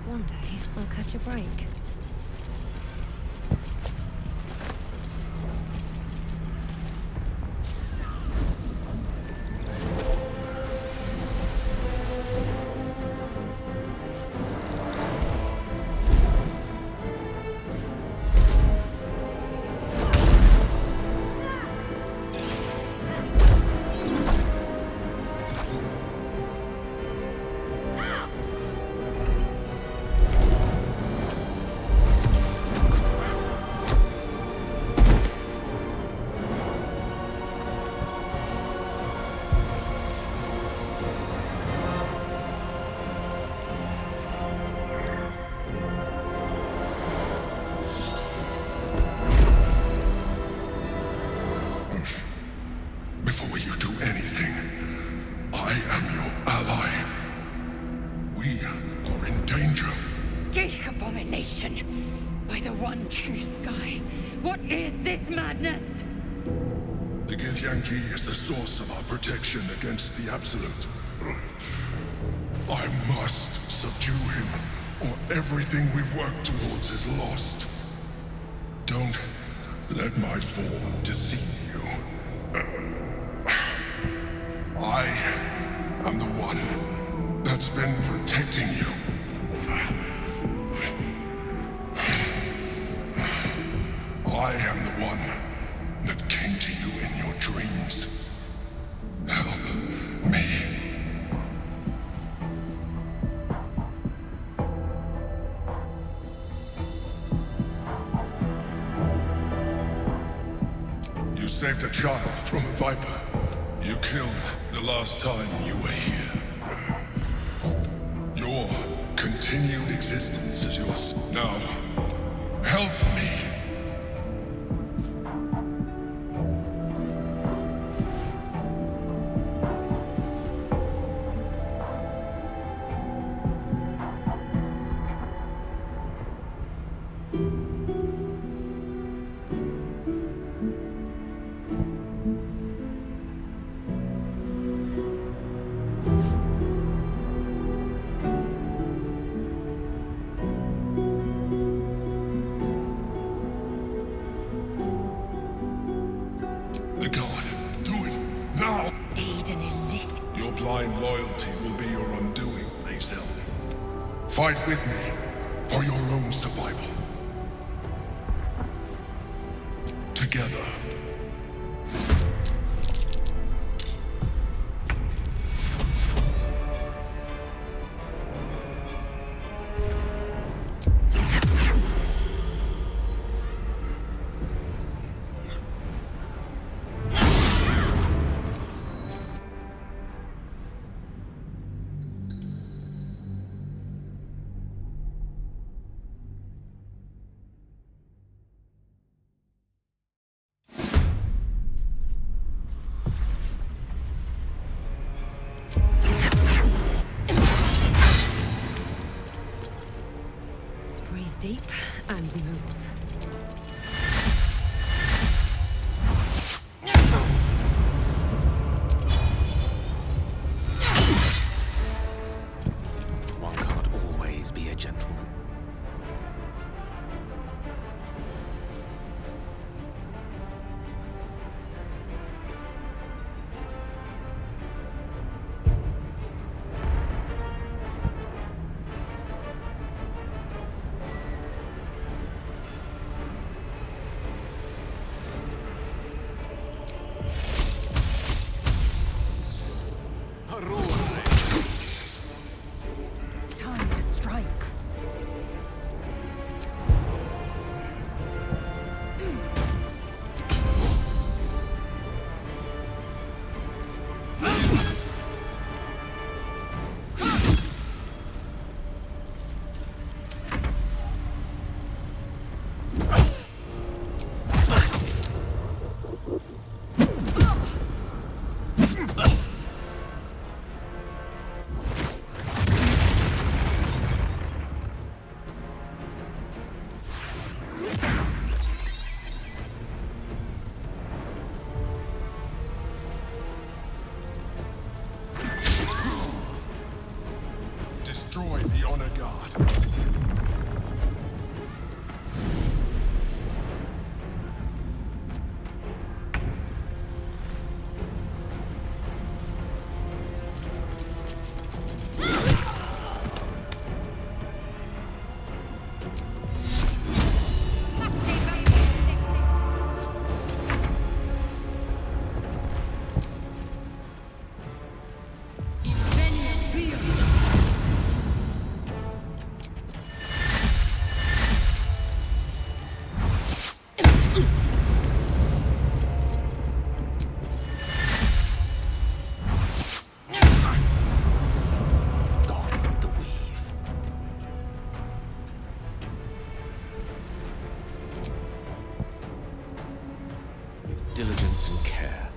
One day, I'll catch a break. By the one true sky, what is this madness? The Githyanki is the source of our protection against the Absolute. I must subdue him, or everything we've worked towards is lost. Don't let my form deceive you. I am the one that's been protecting you. I am the one that came to you in your dreams. Help me. You saved a child from a viper. You killed the last time you were here. Your continued existence is yours. Now, help me. blind loyalty will be your undoing, Mazel. Fight with me for your own survival. Together. Breathe deep and move. One can't always be a gentleman. Time to strike. Destroy the Honor Guard. Gone with the weave. With diligence and care.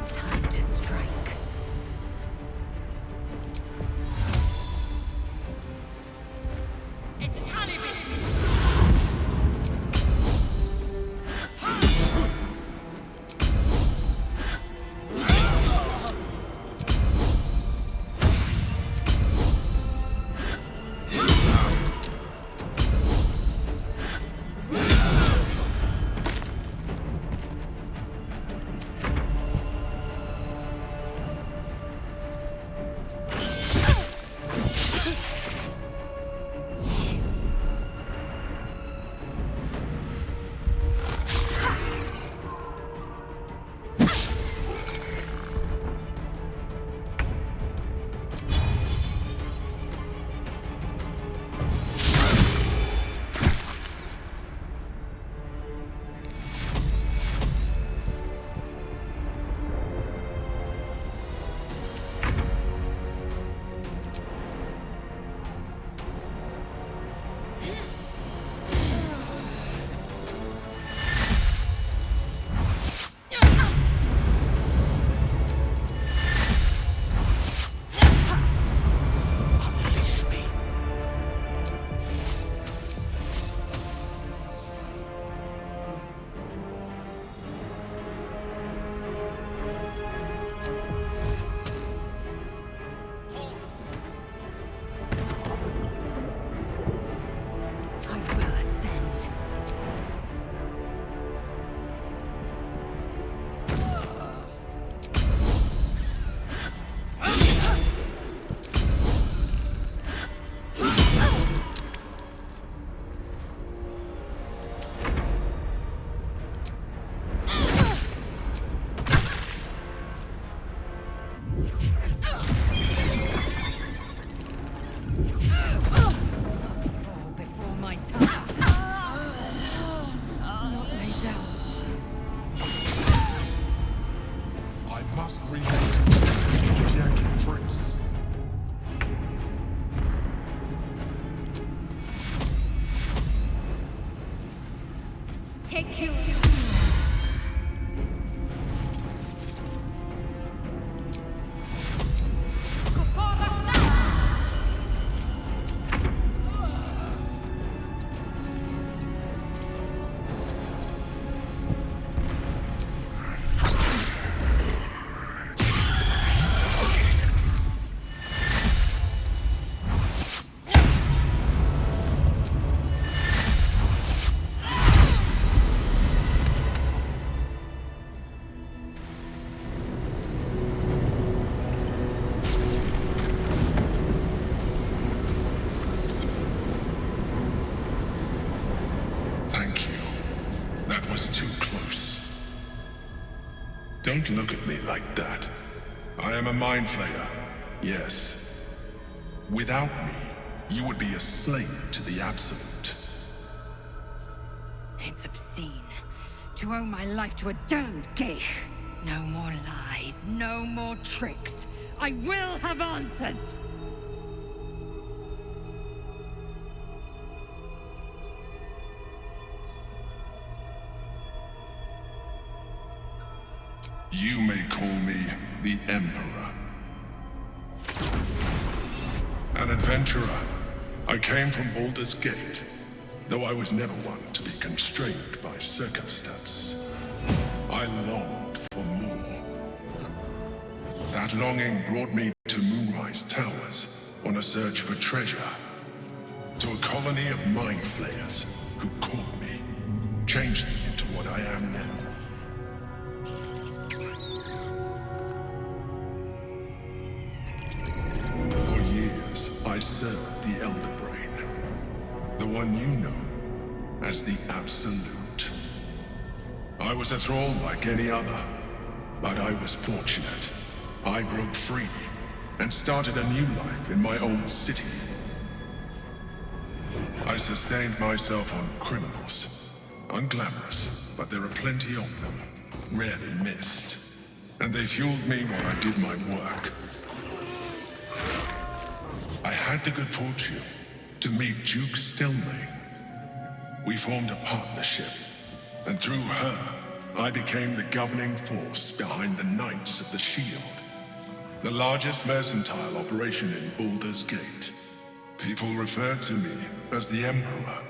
Time to strike. take you. Don't look at me like that. I am a mind flayer, yes. Without me, you would be a slave to the Absolute. It's obscene to owe my life to a damned geich. No more lies, no more tricks. I will have answers! You may call me the Emperor. An adventurer. I came from Baldur's Gate, though I was never one to be constrained by circumstance. I longed for more. That longing brought me to Moonrise Towers on a search for treasure. To a colony of mind flayers who caught me, changed me into what I am now. I served the Elder Brain, the one you know as the Absolute. I was a thrall like any other, but I was fortunate. I broke free and started a new life in my old city. I sustained myself on criminals, unglamorous, but there are plenty of them, rarely missed, and they fueled me while I did my work. I had the good fortune to meet Duke Stelmane. We formed a partnership, and through her, I became the governing force behind the Knights of the Shield, the largest mercantile operation in Baldur's Gate. People referred to me as the Emperor.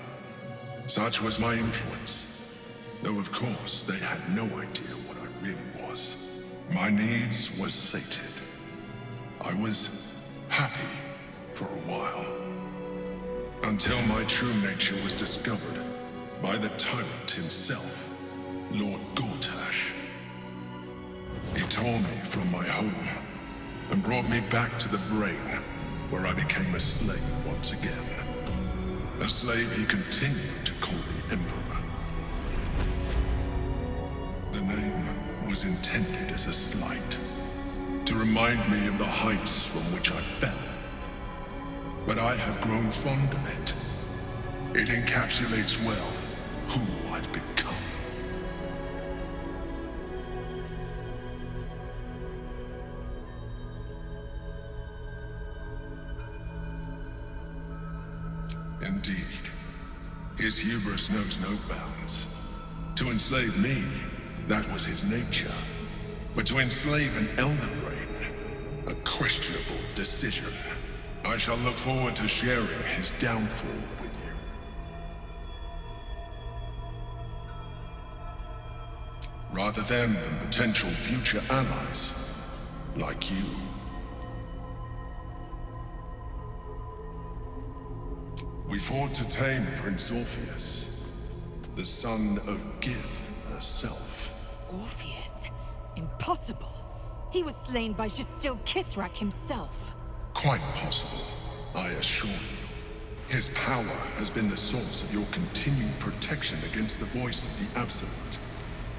Such was my influence, though of course they had no idea what I really was. My needs were sated. I was happy for a while, until my true nature was discovered by the tyrant himself, Lord Gortash. He tore me from my home and brought me back to the Brain, where I became a slave once again. A slave he continued to call the Emperor. The name was intended as a slight, to remind me of the heights from which I fell. But I have grown fond of it. It encapsulates well who I've become. Indeed, his hubris knows no bounds. To enslave me, that was his nature. But to enslave an Elder Brain, a questionable decision. I shall look forward to sharing his downfall with you. Rather than potential future allies, like you. We fought to tame Prince Orpheus, the son of Gith herself. Orpheus? Impossible. He was slain by Justil Kithrak himself. Quite possible, I assure you. His power has been the source of your continued protection against the voice of the Absolute.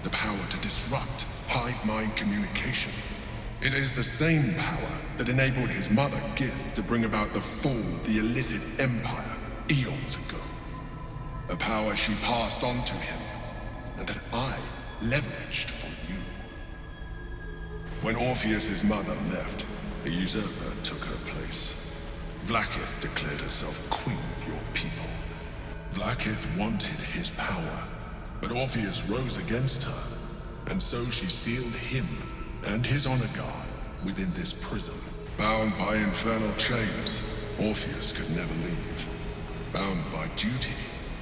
The power to disrupt hive-mind communication. It is the same power that enabled his mother, Gith, to bring about the fall of the Illithid Empire eons ago. A power she passed on to him, and that I leveraged for you. When Orpheus's mother left, a usurper took her place. Vlaakith declared herself queen of your people. Vlaakith wanted his power, But Orpheus rose against her, and so she sealed him and his honor guard within this prison. Bound by infernal chains, Orpheus could never leave. Bound by duty,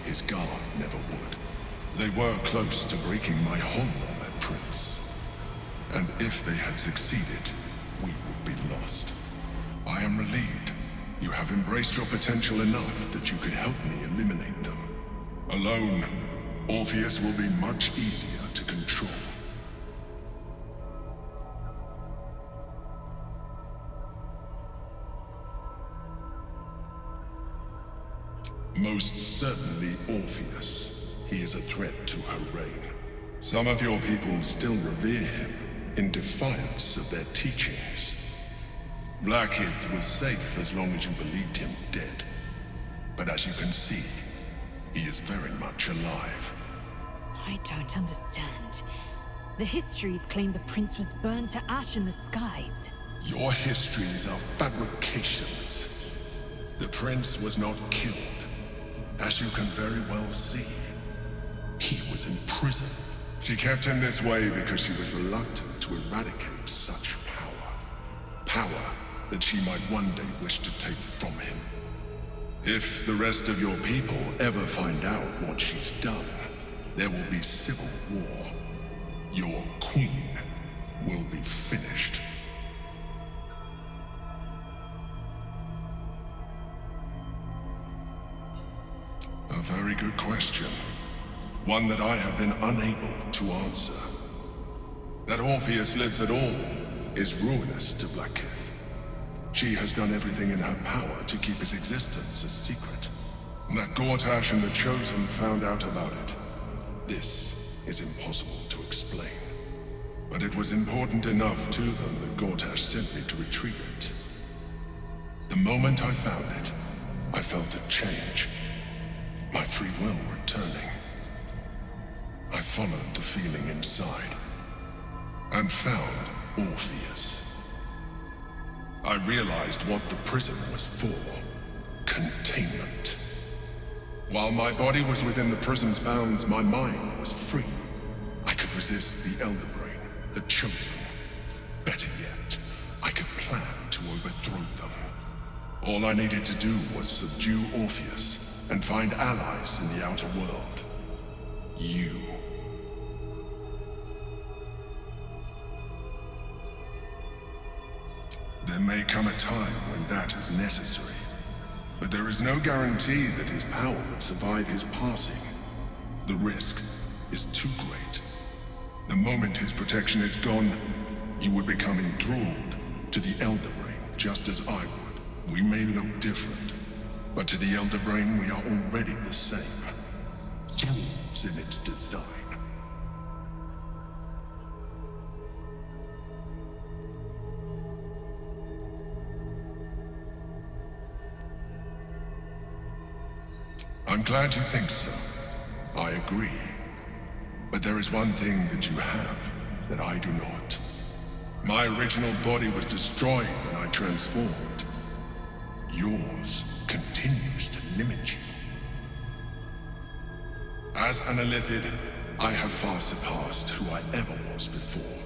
his guard never would. They were close to breaking my hold on that prince. And if they had succeeded, we would be lost. I am relieved. You have embraced your potential enough that you could help me eliminate them. Alone, Orpheus will be much easier to control. Most certainly Orpheus. He is a threat to her reign. Some of your people still revere him in defiance of their teachings. Blackheath was safe as long as you believed him dead. But as you can see, he is very much alive. I don't understand. The histories claim the prince was burned to ash in the skies. Your histories are fabrications. The prince was not killed. As you can very well see, he was in prison. She kept him this way because she was reluctant to eradicate such power. Power that she might one day wish to take from him. If the rest of your people ever find out what she's done, there will be civil war. Your queen will be finished. A very good question. One that I have been unable to answer. That Orpheus lives at all is ruinous to Blackheath. She has done everything in her power to keep his existence a secret. That Gortash and the Chosen found out about it. This is impossible to explain. But it was important enough to them that Gortash sent me to retrieve it. The moment I found it, I felt a change. My free will returning. I followed the feeling inside and found Orpheus. I realized what the prison was for. Containment. While my body was within the prison's bounds, my mind was free. I could resist the Elder Brain, the Chosen. Better yet, I could plan to overthrow them. All I needed to do was subdue Orpheus and find allies in the outer world. You. There may come a time when that is necessary, but there is no guarantee that his power would survive his passing. The risk is too great. The moment his protection is gone, he would become enthralled to the Elder Brain, just as I would. We may look different, but to the Elder Brain, we are already the same. Flaws in its design. I'm glad you think so. I agree. But there is one thing that you have that I do not. My original body was destroyed when I transformed. Yours continues to limit you. As an Illithid, I have far surpassed who I ever was before.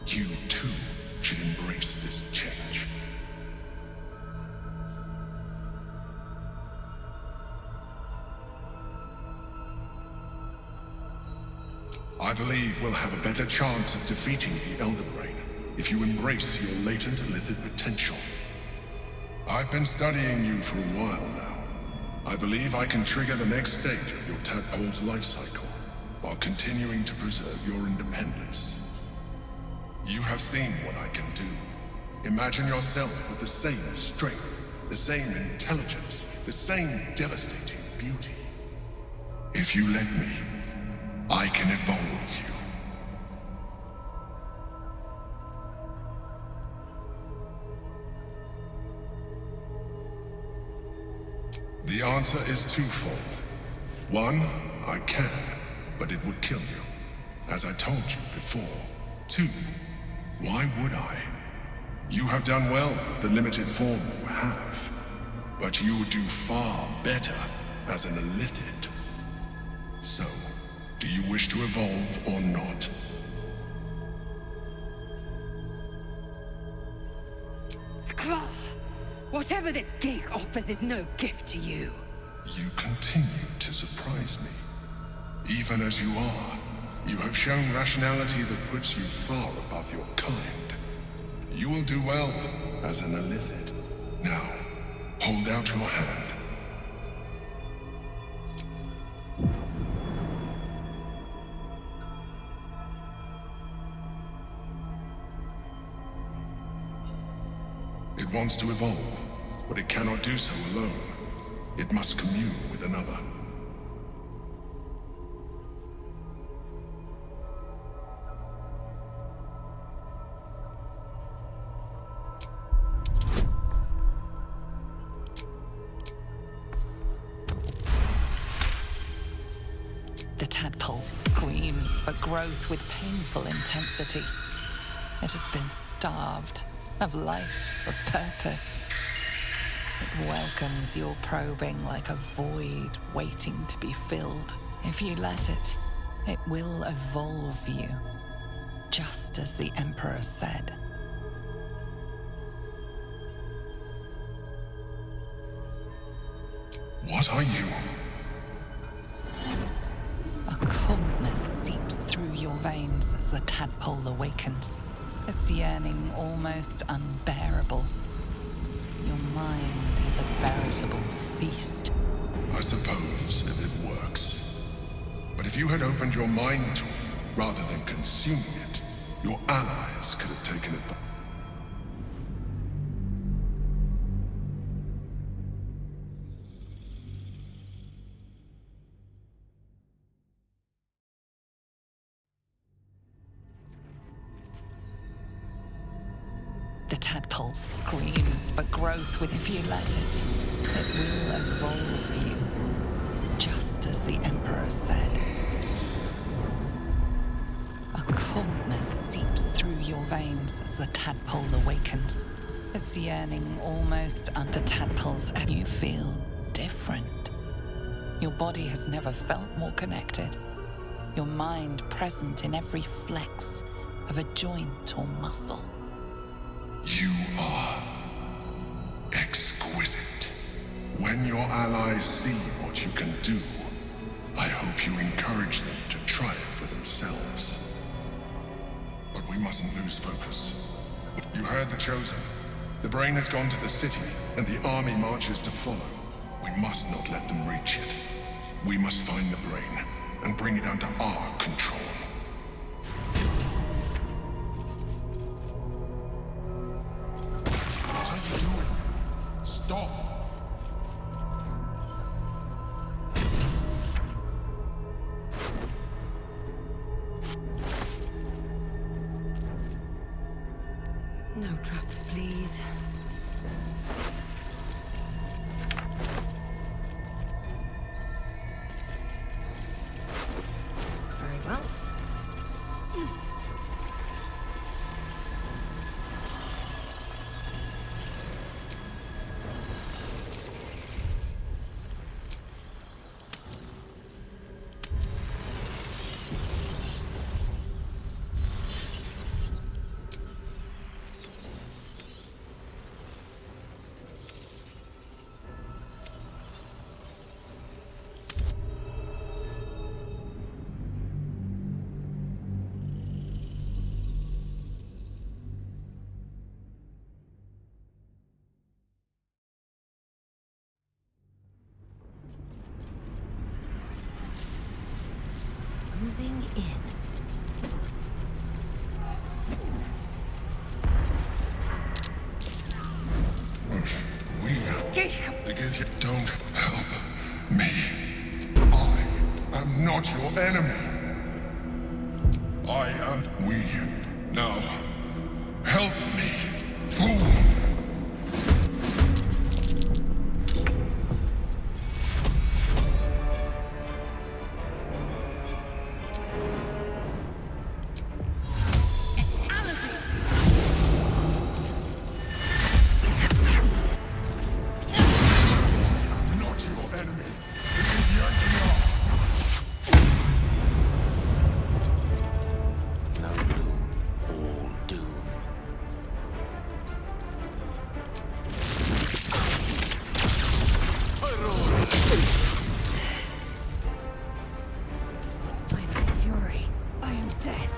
You too should embrace this change. I believe we'll have a better chance of defeating the Elder Brain if you embrace your latent Illithid potential. I've been studying you for a while now. I believe I can trigger the next stage of your tadpole's life cycle while continuing to preserve your independence. You have seen what I can do. Imagine yourself with the same strength, the same intelligence, the same devastating beauty. If you let me, I can evolve you. The answer is twofold. One, I can, but it would kill you, as I told you before. Two, why would I? You have done well with the limited form you have, but you would do far better as an Illithid. So, Do you wish to evolve or not? Skra! Whatever this geek offers is no gift to you. You continue to surprise me. Even as you are, you have shown rationality that puts you far above your kind. You will do well as an Illithid. Now, hold out your hand. It wants to evolve, but it cannot do so alone. It must commune with another. The tadpole screams for growth with painful intensity. It has been starved of life, of purpose. It welcomes your probing like a void waiting to be filled. If you let it, it will evolve you, just as the Emperor said. What are you? A coldness seeps through your veins as the tadpole awakens, its yearning almost unbearable. Your mind is a veritable feast. I suppose, if it works. But if you had opened your mind to it, rather than consuming it, your allies could have taken it back. The tadpole screams for growth with if you let it. It will evolve you, just as the Emperor said. A coldness seeps through your veins as the tadpole awakens. Its yearning almost under tadpoles, and you feel different. Your body has never felt more connected. Your mind present in every flex of a joint or muscle. You are exquisite. When your allies see what you can do, I hope you encourage them to try it for themselves. But we mustn't lose focus. You heard the Chosen. The brain has gone to the city, and the army marches to follow. We must not let them reach it. We must find the brain and bring it under our control. What are you doing? Stop! No traps, please. Very well. Moving in. We, Geek! the Githyanki, don't help me. I am not your enemy. I am we. Now, help me, fool. I'm not your enemy. The Githyanki are. I am fury. I am death.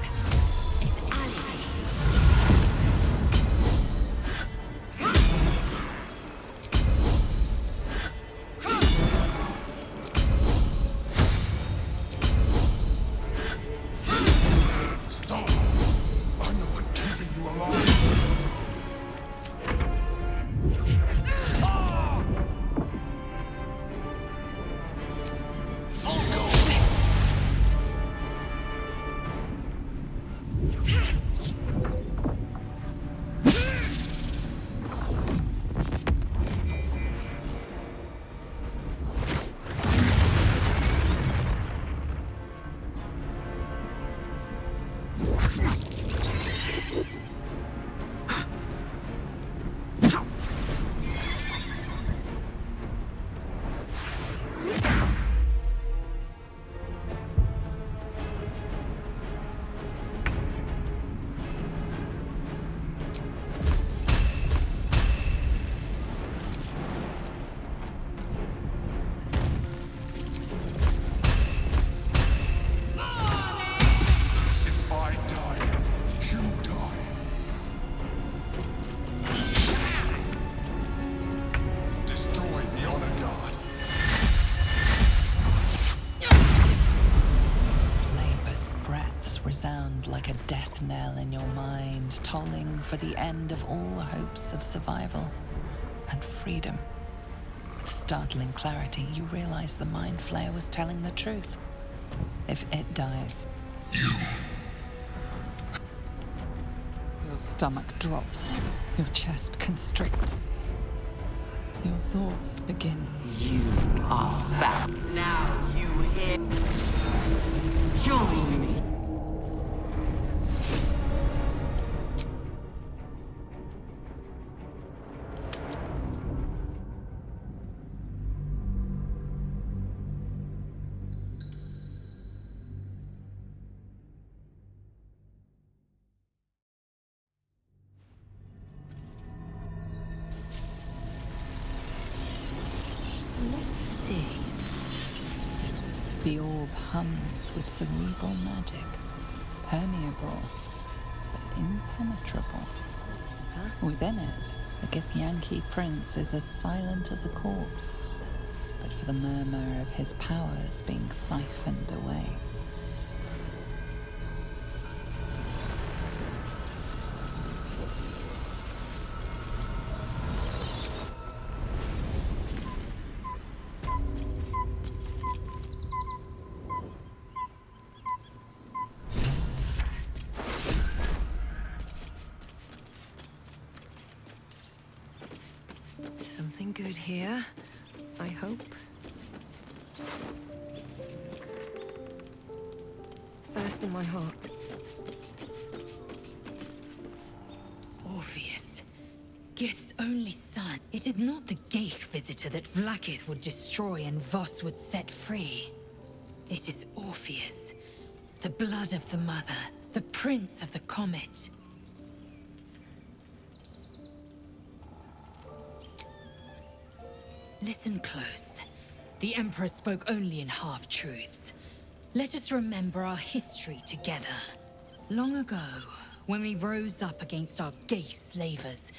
It's alibi. Stop! I'm the one keeping you alive. If I die, you die. Destroy the Honor Guard. Its labored breaths resound like a death knell in your mind, tolling for the end of all hopes of survival and freedom. With startling clarity, you realize the Mind Flayer was telling the truth. If it dies, your stomach drops, your chest constricts. Your thoughts begin. You are found. Now you hear. Join me. Let's see. The orb hums with cerebral magic, permeable but impenetrable. Within it, the Githyanki prince is as silent as a corpse, but for the murmur of his powers being siphoned away. Something good here, I hope. First in my heart. Orpheus, Gith's only son. It is not the Geich visitor that Vlaakith would destroy and Voss would set free. It is Orpheus, the blood of the mother, the prince of the comet. Listen close. The Emperor spoke only in half-truths. Let us remember our history together. Long ago, when we rose up against our Geich slavers,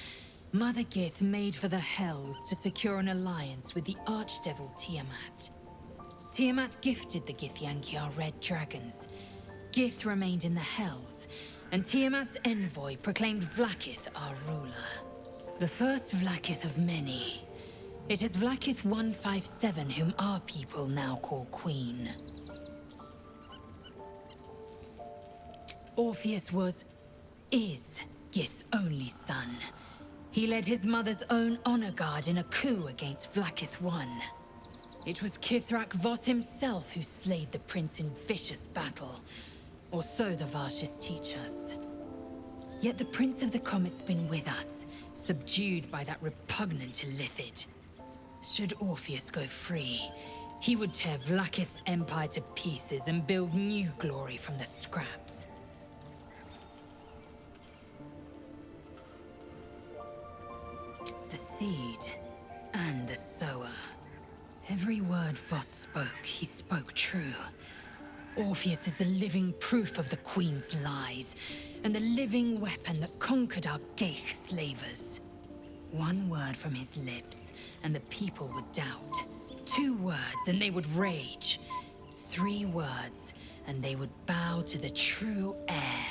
Mother Gith made for the Hells to secure an alliance with the Archdevil Tiamat. Tiamat gifted the Githyanki our red dragons. Gith remained in the Hells, and Tiamat's envoy proclaimed Vlaakith our ruler. The first Vlaakith of many. It is Vlaakith 157 whom our people now call Queen. Orpheus is Gith's only son. He led his mother's own honor guard in a coup against Vlaakith I. It was Kithrak Voss himself who slayed the prince in vicious battle, or so the Varshis teach us. Yet the Prince of the Comet's been with us, subdued by that repugnant Illithid. Should Orpheus go free, he would tear Vlaakith's empire to pieces and build new glory from the scraps. The seed and the sower. Every word Voss spoke, he spoke true. Orpheus is the living proof of the Queen's lies, and the living weapon that conquered our Geich slavers. One word from his lips, and the people would doubt. 2 words, and they would rage. 3 words, and they would bow to the true heir.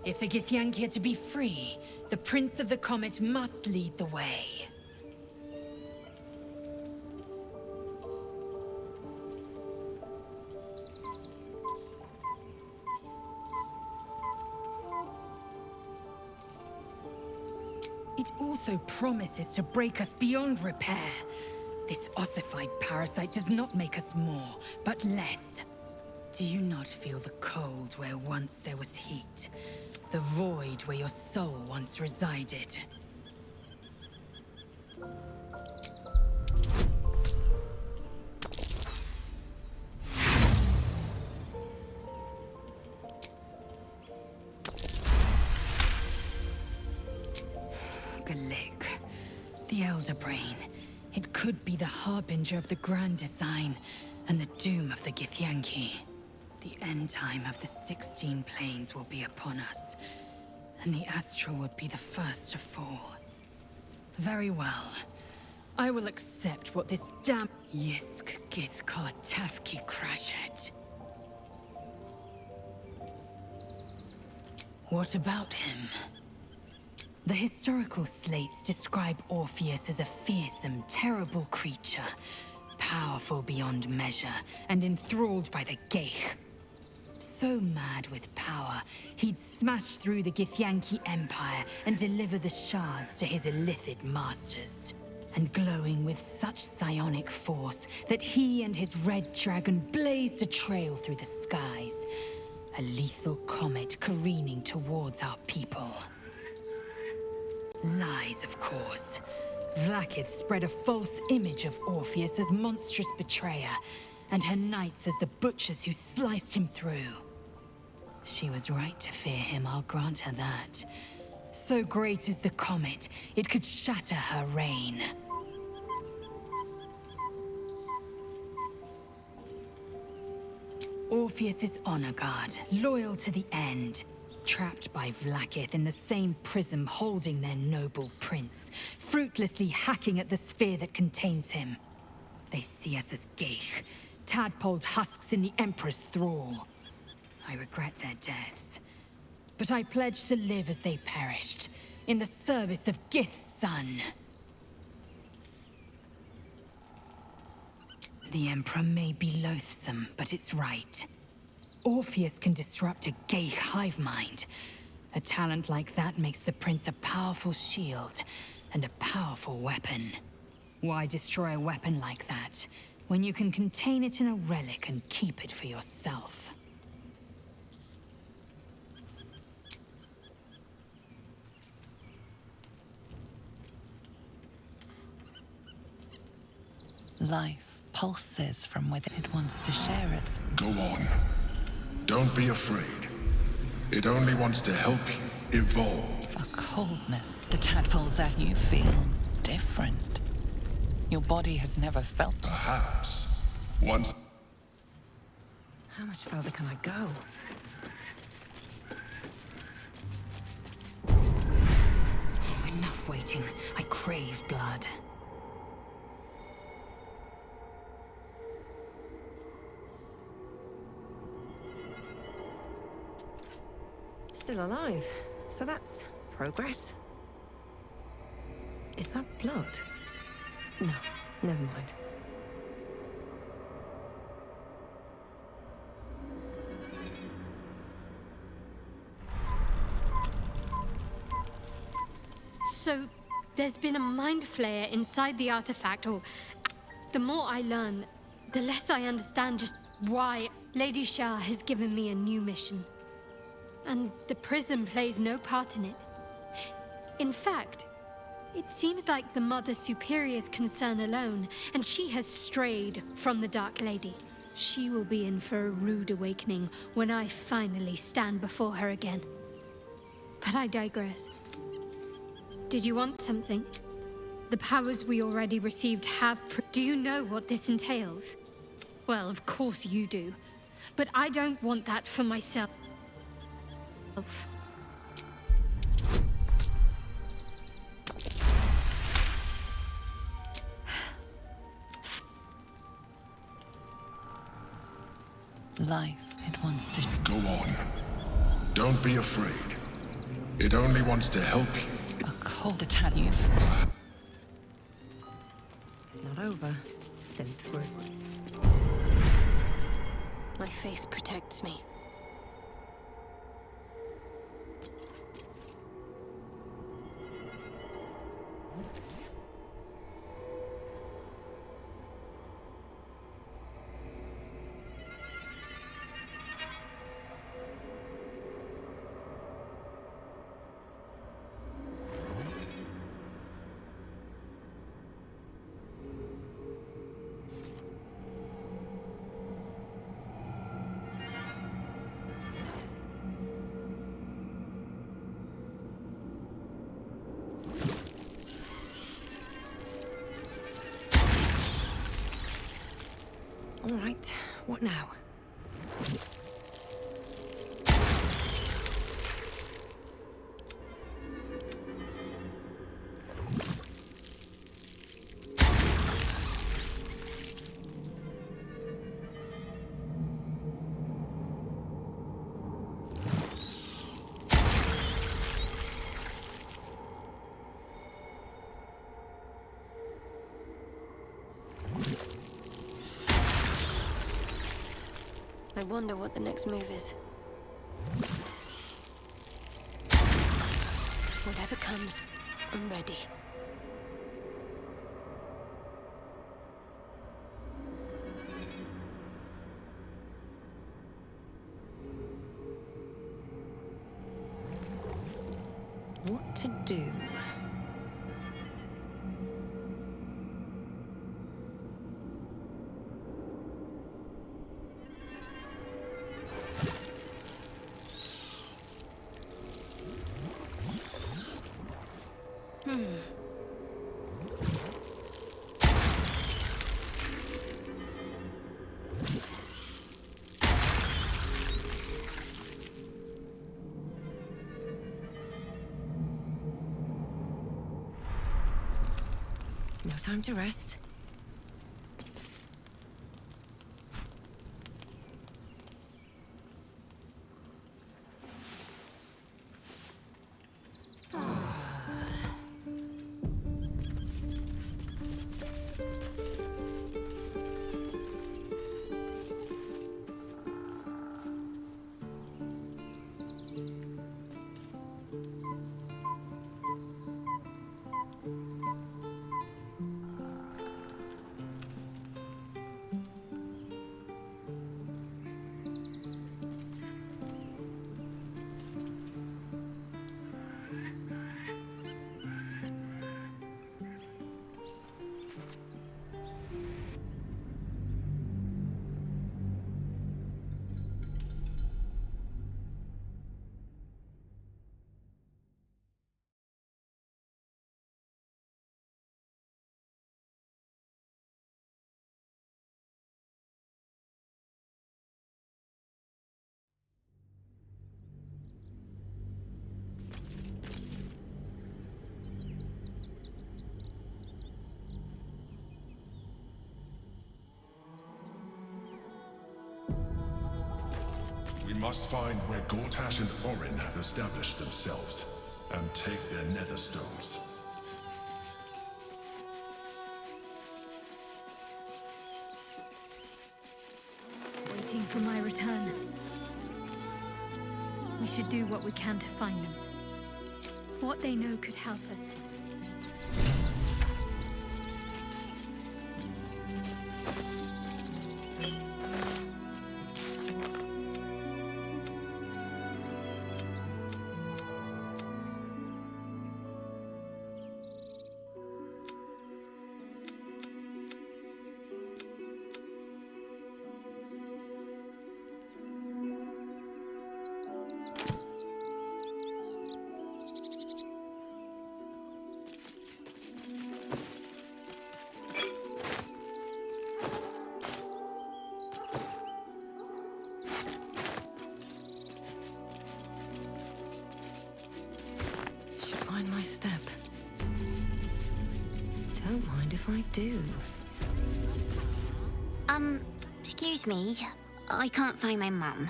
If the Githyanki are to be free, the Prince of the Comet must lead the way. It also promises to break us beyond repair. This ossified parasite does not make us more, but less. Do you not feel the cold where once there was heat? The void where your soul once resided? Galik, the Elder Brain. It could be the harbinger of the Grand Design and the doom of the Githyanki. The end time of the 16 planes will be upon us, and the Astral would be the first to fall. Very well. I will accept what this damn Yisk Githkar Tafki Crashet. What about him? The historical slates describe Orpheus as a fearsome, terrible creature, powerful beyond measure, and enthralled by the Geich. So mad with power, he'd smash through the Githyanki Empire and deliver the shards to his illithid masters. And glowing with such psionic force that he and his red dragon blazed a trail through the skies. A lethal comet careening towards our people. Lies, of course. Vlaakith spread a false image of Orpheus as monstrous betrayer, and her knights as the butchers who sliced him through. She was right to fear him, I'll grant her that. So great is the comet, it could shatter her reign. Orpheus is honor guard, loyal to the end. Trapped by Vlaakith in the same prism holding their noble prince, fruitlessly hacking at the sphere that contains him. They see us as Geich, tadpoled husks in the Emperor's thrall. I regret their deaths, but I pledge to live as they perished, in the service of Gith's son. The Emperor may be loathsome, but it's right. Orpheus can disrupt a Geich hive mind. A talent like that makes the prince a powerful shield and a powerful weapon. Why destroy a weapon like that when you can contain it in a relic and keep it for yourself? Life pulses from within. It wants to share its... Go on. Don't be afraid. It only wants to help you evolve. A coldness. The tadpoles as you feel different. Your body has never felt... Perhaps. Once... How much further can I go? Enough waiting. I crave blood. Still alive, so that's progress. Is that blood? No, never mind. So, there's been a mind flayer inside the artifact, or... The more I learn, the less I understand just why Lady Shah has given me a new mission. And the prism plays no part in it. In fact, it seems like the Mother Superior's concern alone, and she has strayed from the Dark Lady. She will be in for a rude awakening when I finally stand before her again. But I digress. Did you want something? The powers we already received have... Do you know what this entails? Well, of course you do. But I don't want that for myself. Life, it wants to... Go on. Don't be afraid. It only wants to help you. A cold attack you. If not over, then through. My faith protects me. All right, what now? I wonder what the next move is. Whatever comes, I'm ready. What to do? No time to rest. We must find where Gortash and Orin have established themselves, and take their nether stones. Waiting for my return. We should do what we can to find them. What they know could help us. if I do? Excuse me. I can't find my mum.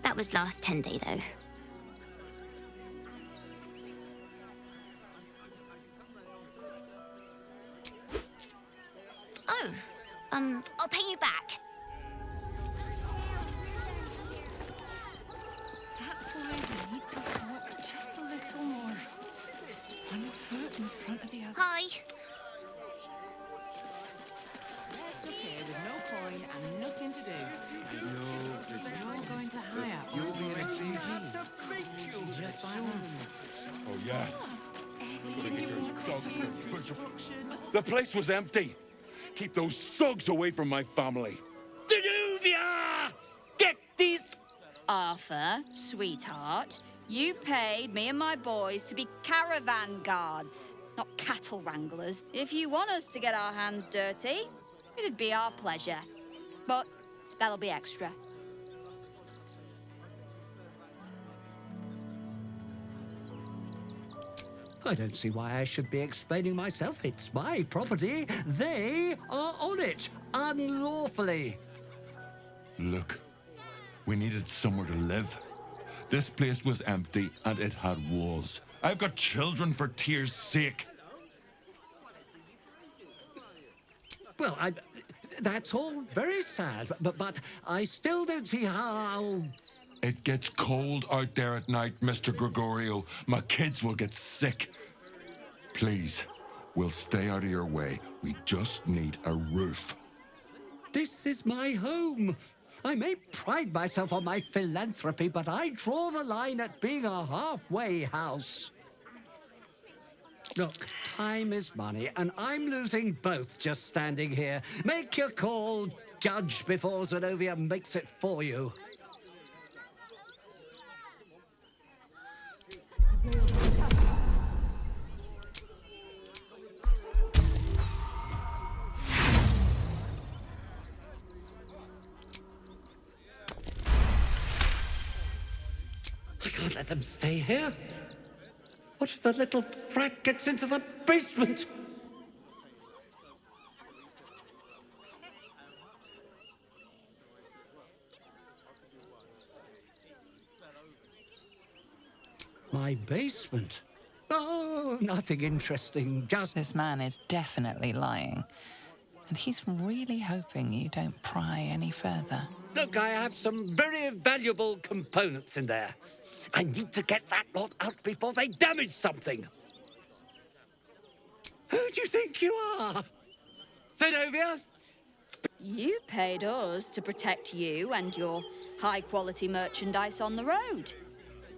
That was last Tenday, though. Oh, I'll pay you back. That's why we need to walk just a little more. One foot in front of the other. Hi. Left up here with no coin and nothing to do. You're all going to hire. You'll be an executive. Just like that. Oh, yeah. The place was empty. Keep those thugs away from my family. Danuvia! Get these... Arthur, sweetheart, you paid me and my boys to be caravan guards, not cattle wranglers. If you want us to get our hands dirty, it'd be our pleasure. But that'll be extra. I don't see why I should be explaining myself. It's my property. They are on it, unlawfully. Look, we needed somewhere to live. This place was empty and it had walls. I've got children for Tyr's sake. Well, that's all very sad, but I still don't see how... It gets cold out there at night, Mr. Gregorio. My kids will get sick. Please, we'll stay out of your way. We just need a roof. This is my home. I may pride myself on my philanthropy, but I draw the line at being a halfway house. Look, time is money, and I'm losing both just standing here. Make your call, judge, before Zenobia makes it for you. I can't let them stay here. What if the little brat gets into the basement? My basement? Oh, nothing interesting, just... This man is definitely lying. And he's really hoping you don't pry any further. Look, I have some very valuable components in there. I need to get that lot out before they damage something. Who do you think you are? Zenobia? You paid us to protect you and your high-quality merchandise on the road.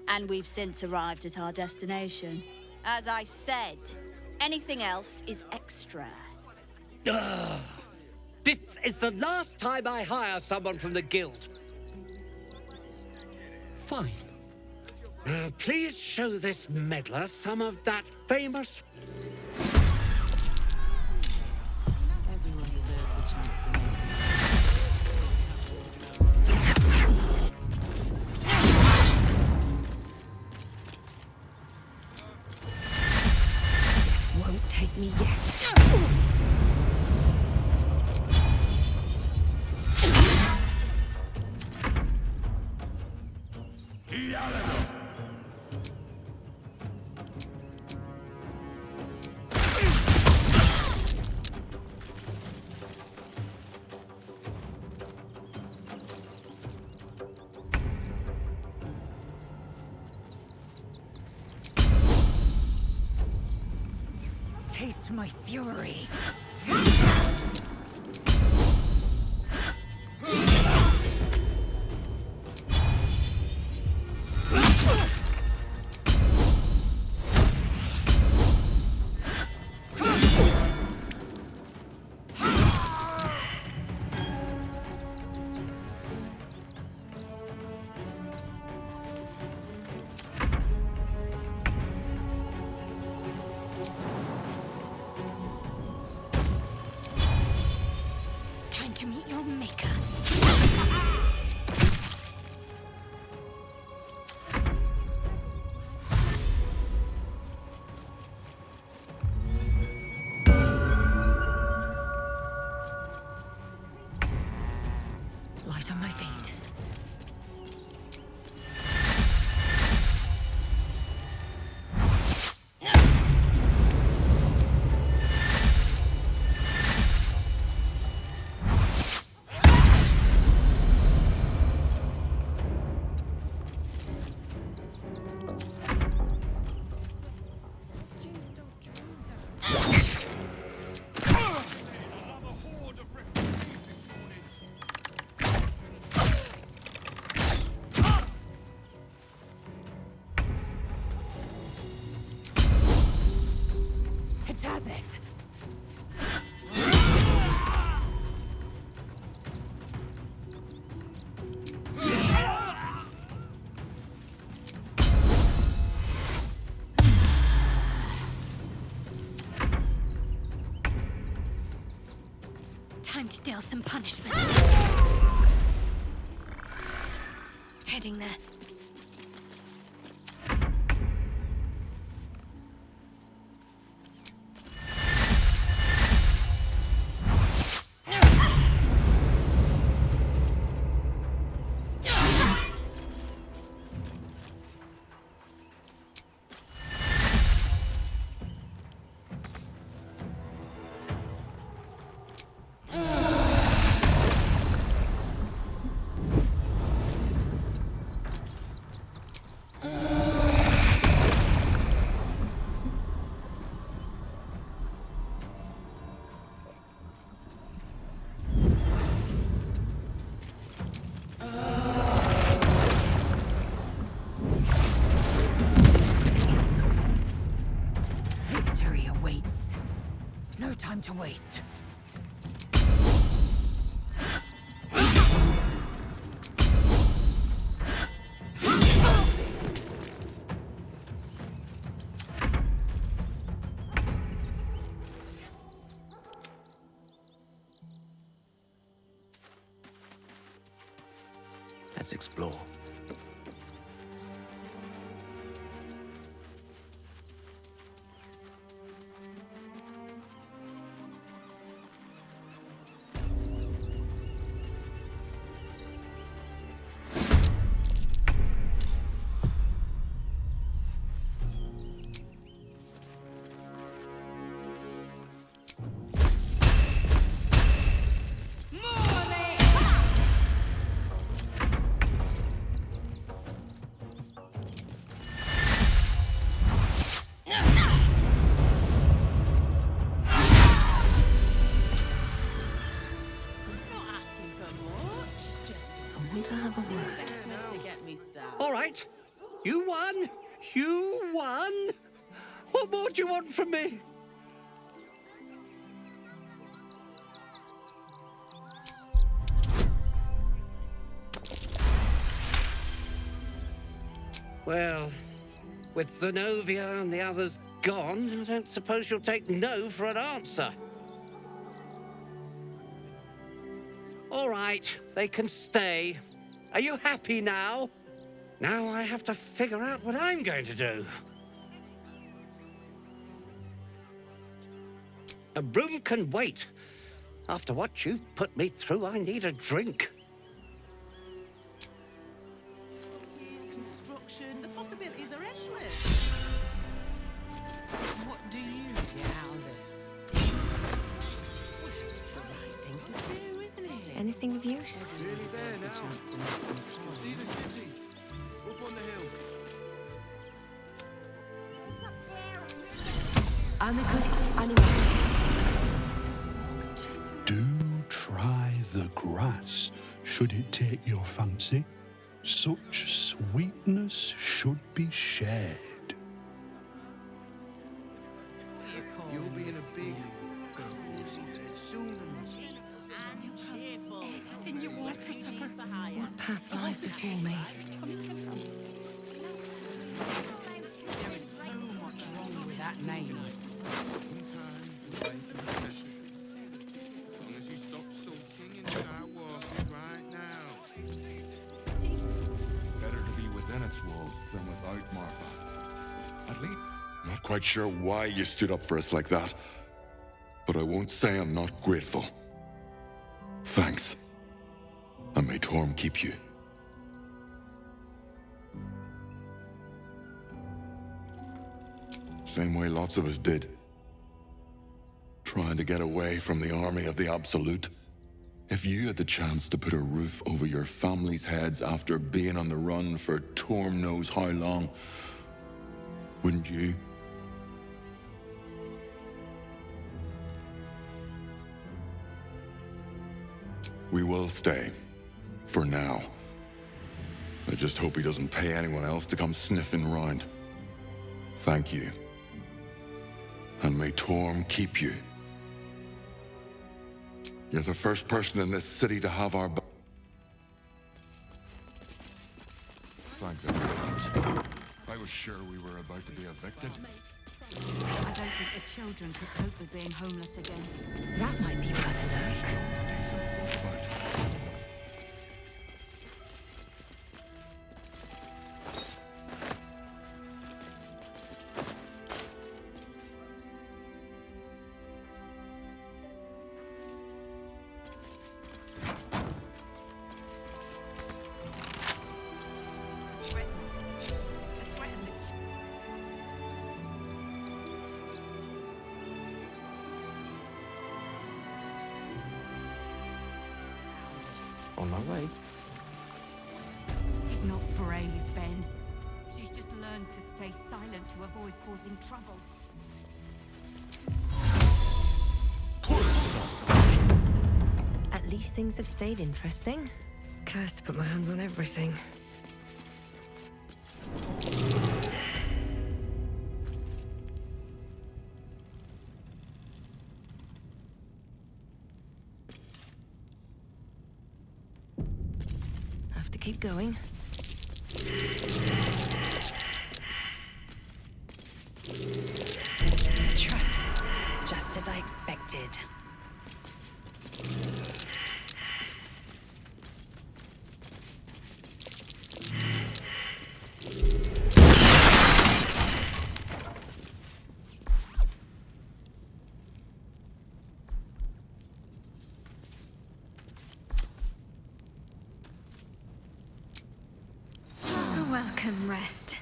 And we've since arrived at our destination. As I said, anything else is extra. This is the last time I hire someone from the guild. Fine. Now, please show this meddler some of that famous... Everyone deserves the chance to make Won't take me yet. Taste my fury. Time to meet your maker. light on my feet. Time to deal some punishment. Heading there. Time to waste. Let's explore. All right. You won. You won. What more do you want from me? Well, with Zenobia and the others gone, I don't suppose you'll take no for an answer. All right, they can stay. Are you happy now? Now I have to figure out what I'm going to do. A room can wait. After what you've put me through, I need a drink. Construction, the possibilities are endless. What do you think, Aldous? It's the right thing to do, isn't it? Anything of use? Really there now. See the city up on the hill. Amicus Animae. Do try the grass, should it take your fancy. Such sweetness should be shared. You'll be in a big soon. Anything you want for supper? What path lies before me? There is so much wrong with that name. As long as you stop sulking and start walking right now. Better to be within its walls than without, Martha. At least, not quite sure why you stood up for us like that, but I won't say I'm not grateful. Thanks. and may Torm keep you. Same way lots of us did. Trying to get away from the army of the Absolute. If you had the chance to put a roof over your family's heads after being on the run for Torm knows how long, wouldn't you? We will stay. For now. I just hope he doesn't pay anyone else to come sniffing round. Thank you. And may Torm keep you. You're the first person in this city to have our back. Thank the gods. I was sure we were about to be evicted. I don't think the children could cope with being homeless again. That might be worth a look. On my way. He's not brave, Ben. She's just learned to stay silent to avoid causing trouble. At least things have stayed interesting. Cursed to put my hands on everything. Have to keep going. Trap. Just as I expected. A welcome rest.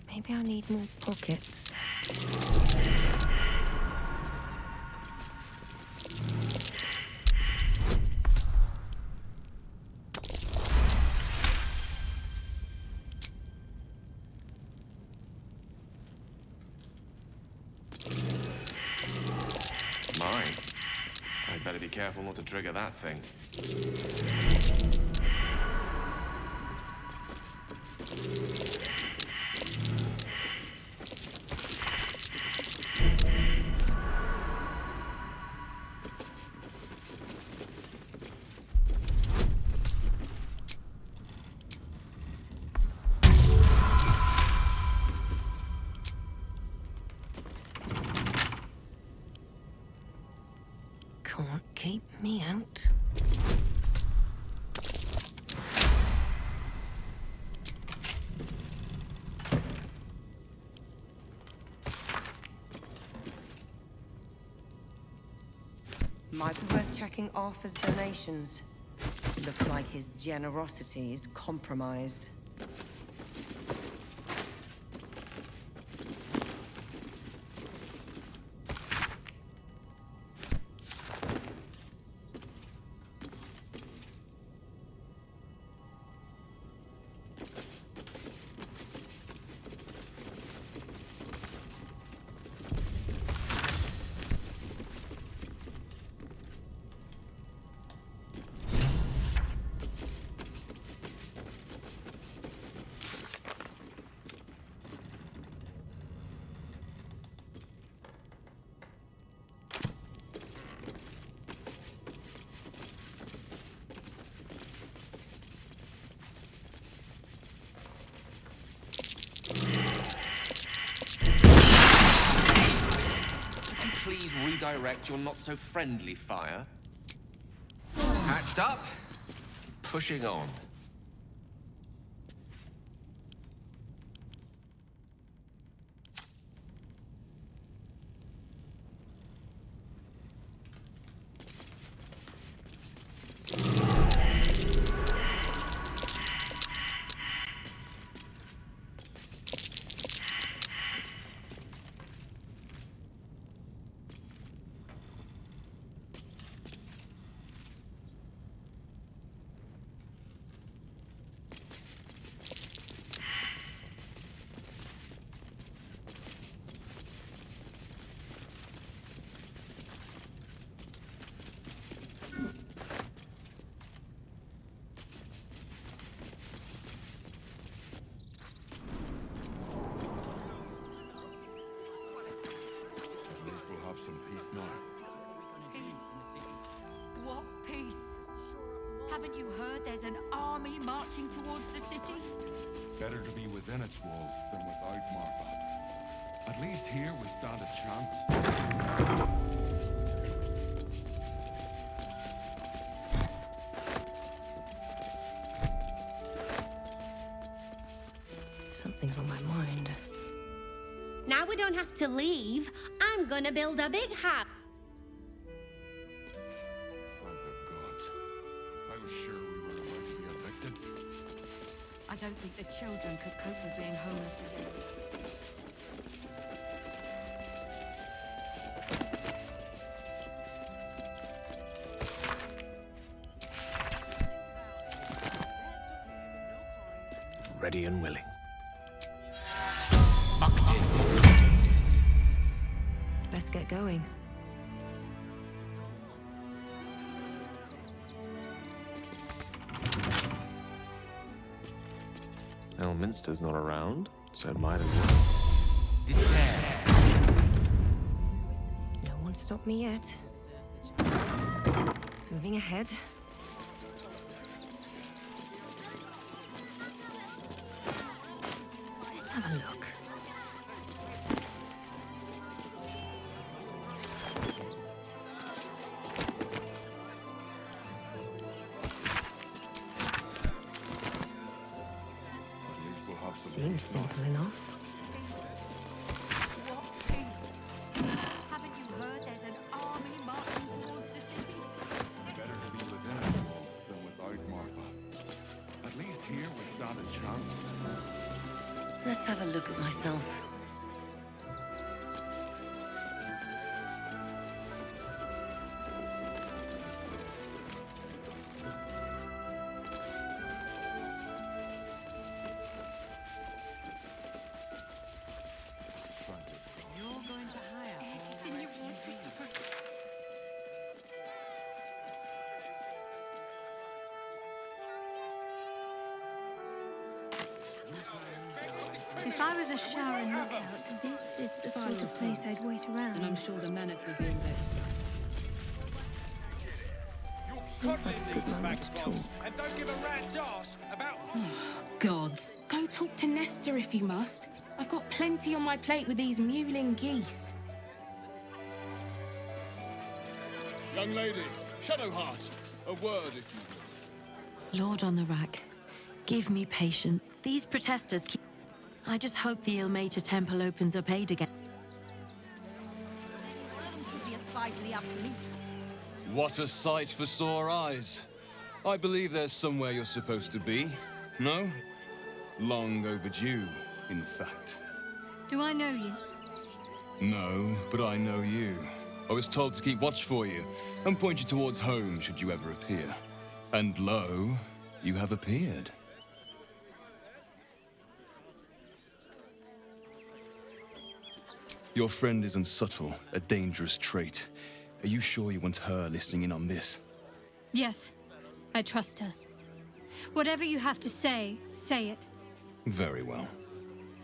Maybe I need more pockets. Mine. I'd better be careful not to trigger that thing. Can't keep me out. Might be worth checking Arthur's donations. Looks like his generosity is compromised. Please redirect your not-so-friendly fire. Hatched up. Pushing on. Haven't you heard there's an army marching towards the city? Better to be within its walls than without, Martha. At least here we stand a chance. Something's on my mind. Now we don't have to leave. I'm gonna build a big house. Thank the gods. I was sure we were about to be evicted. I don't think the children could cope with being homeless again. Ready and willing. Let's get going. Elminster's not around, so it might as well. No one stopped me yet. Moving ahead. Let's have a look. Seems simple enough. Haven't you heard there's an army marching towards the city? Better to be within its walls than without, Martha. At least here we stand a chance. Let's have a look at myself. You're going to hire everything you want for supper. If I was a shower and lookout, this is the sort of place I'd wait around. And I'm sure the men will do that. Seems like a good moment to talk. And don't give a rat's ass about... Gods, go talk to Nestor if you must. I've got plenty on my plate with these mewling geese. Young lady, Shadowheart, a word if you Lord on the rack, give me patience. These protesters keep... I just hope the Ilmater Temple opens up aid again. Could be a spy for the Absolute. What a sight for sore eyes. I believe there's somewhere you're supposed to be. No? Long overdue, in fact. Do I know you? No, but I know you. I was told to keep watch for you and point you towards home should you ever appear. And lo, you have appeared. Your friend is unsubtle, a dangerous trait. Are you sure you want her listening in on this? Yes, I trust her. Whatever you have to say, say it. Very well.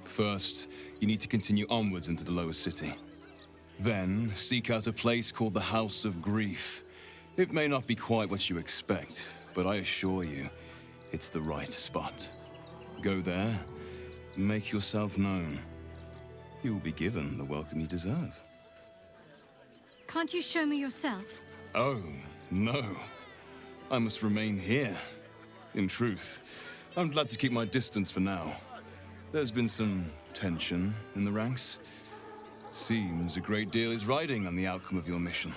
First, you need to continue onwards into the lower city. Then, seek out a place called the House of Grief. It may not be quite what you expect, but I assure you, it's the right spot. Go there, make yourself known. You will be given the welcome you deserve. Can't you show me yourself? Oh, no. I must remain here. In truth, I'm glad to keep my distance for now. There's been some tension in the ranks. Seems a great deal is riding on the outcome of your mission.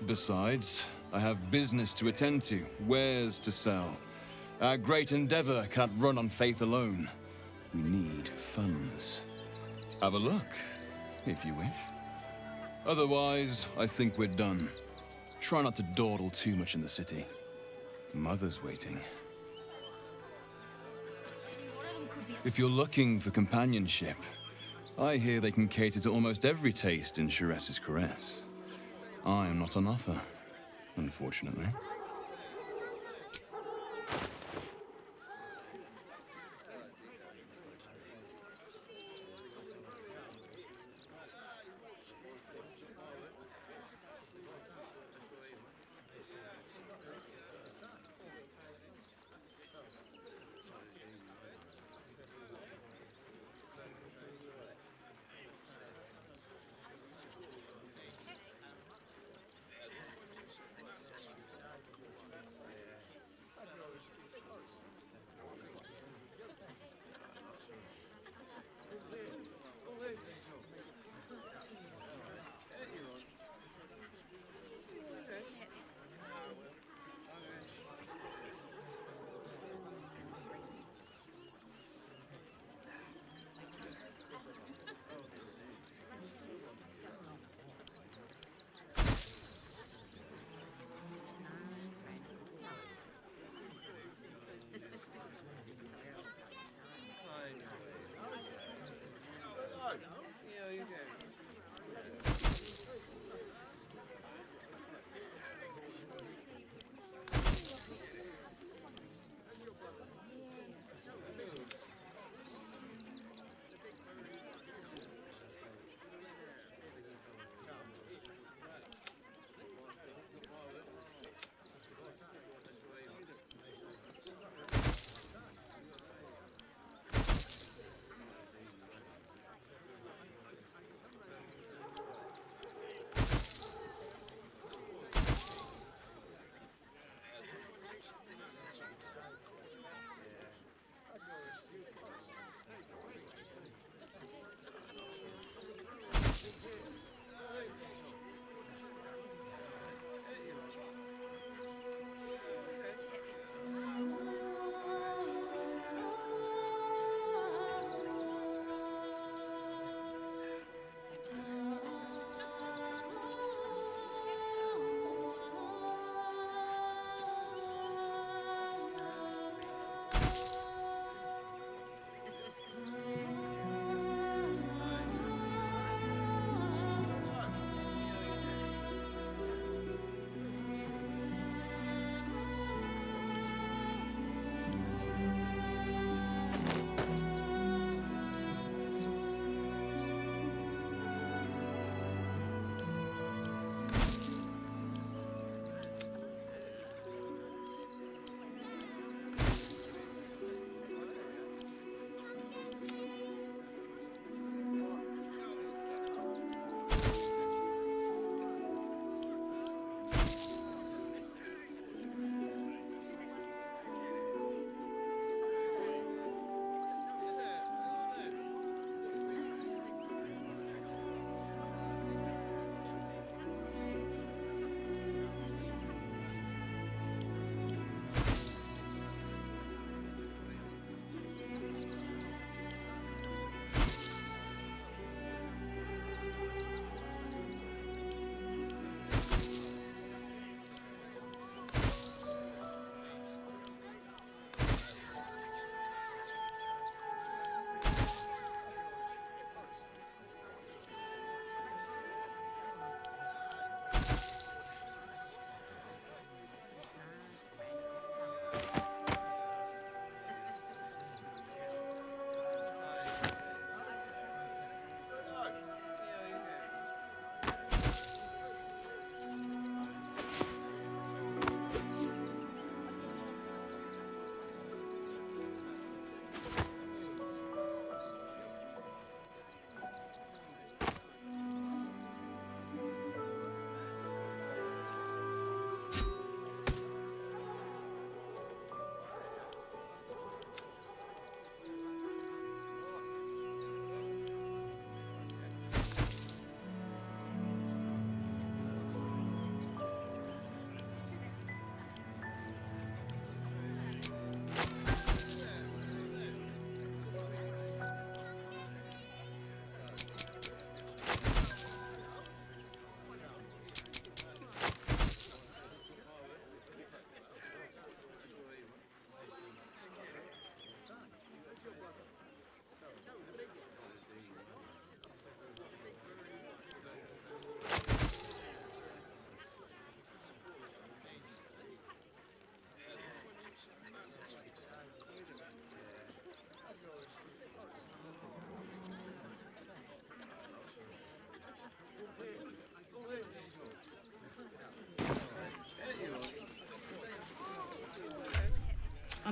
Besides, I have business to attend to, wares to sell. Our great endeavor cannot run on faith alone. We need funds. Have a look, if you wish. Otherwise, I think we're done. Try not to dawdle too much in the city. Mother's waiting. If you're looking for companionship, I hear they can cater to almost every taste in Sharess's caress. I am not on offer, unfortunately.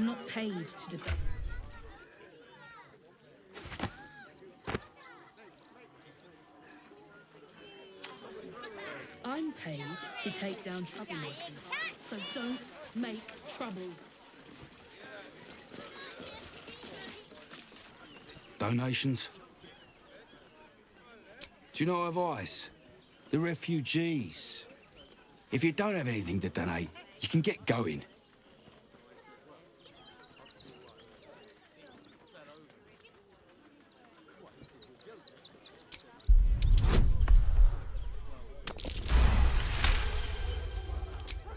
I'm not paid to debate. I'm paid to take down troublemakers, so don't make trouble. Donations? Do you not advise? The refugees. If you don't have anything to donate, you can get going.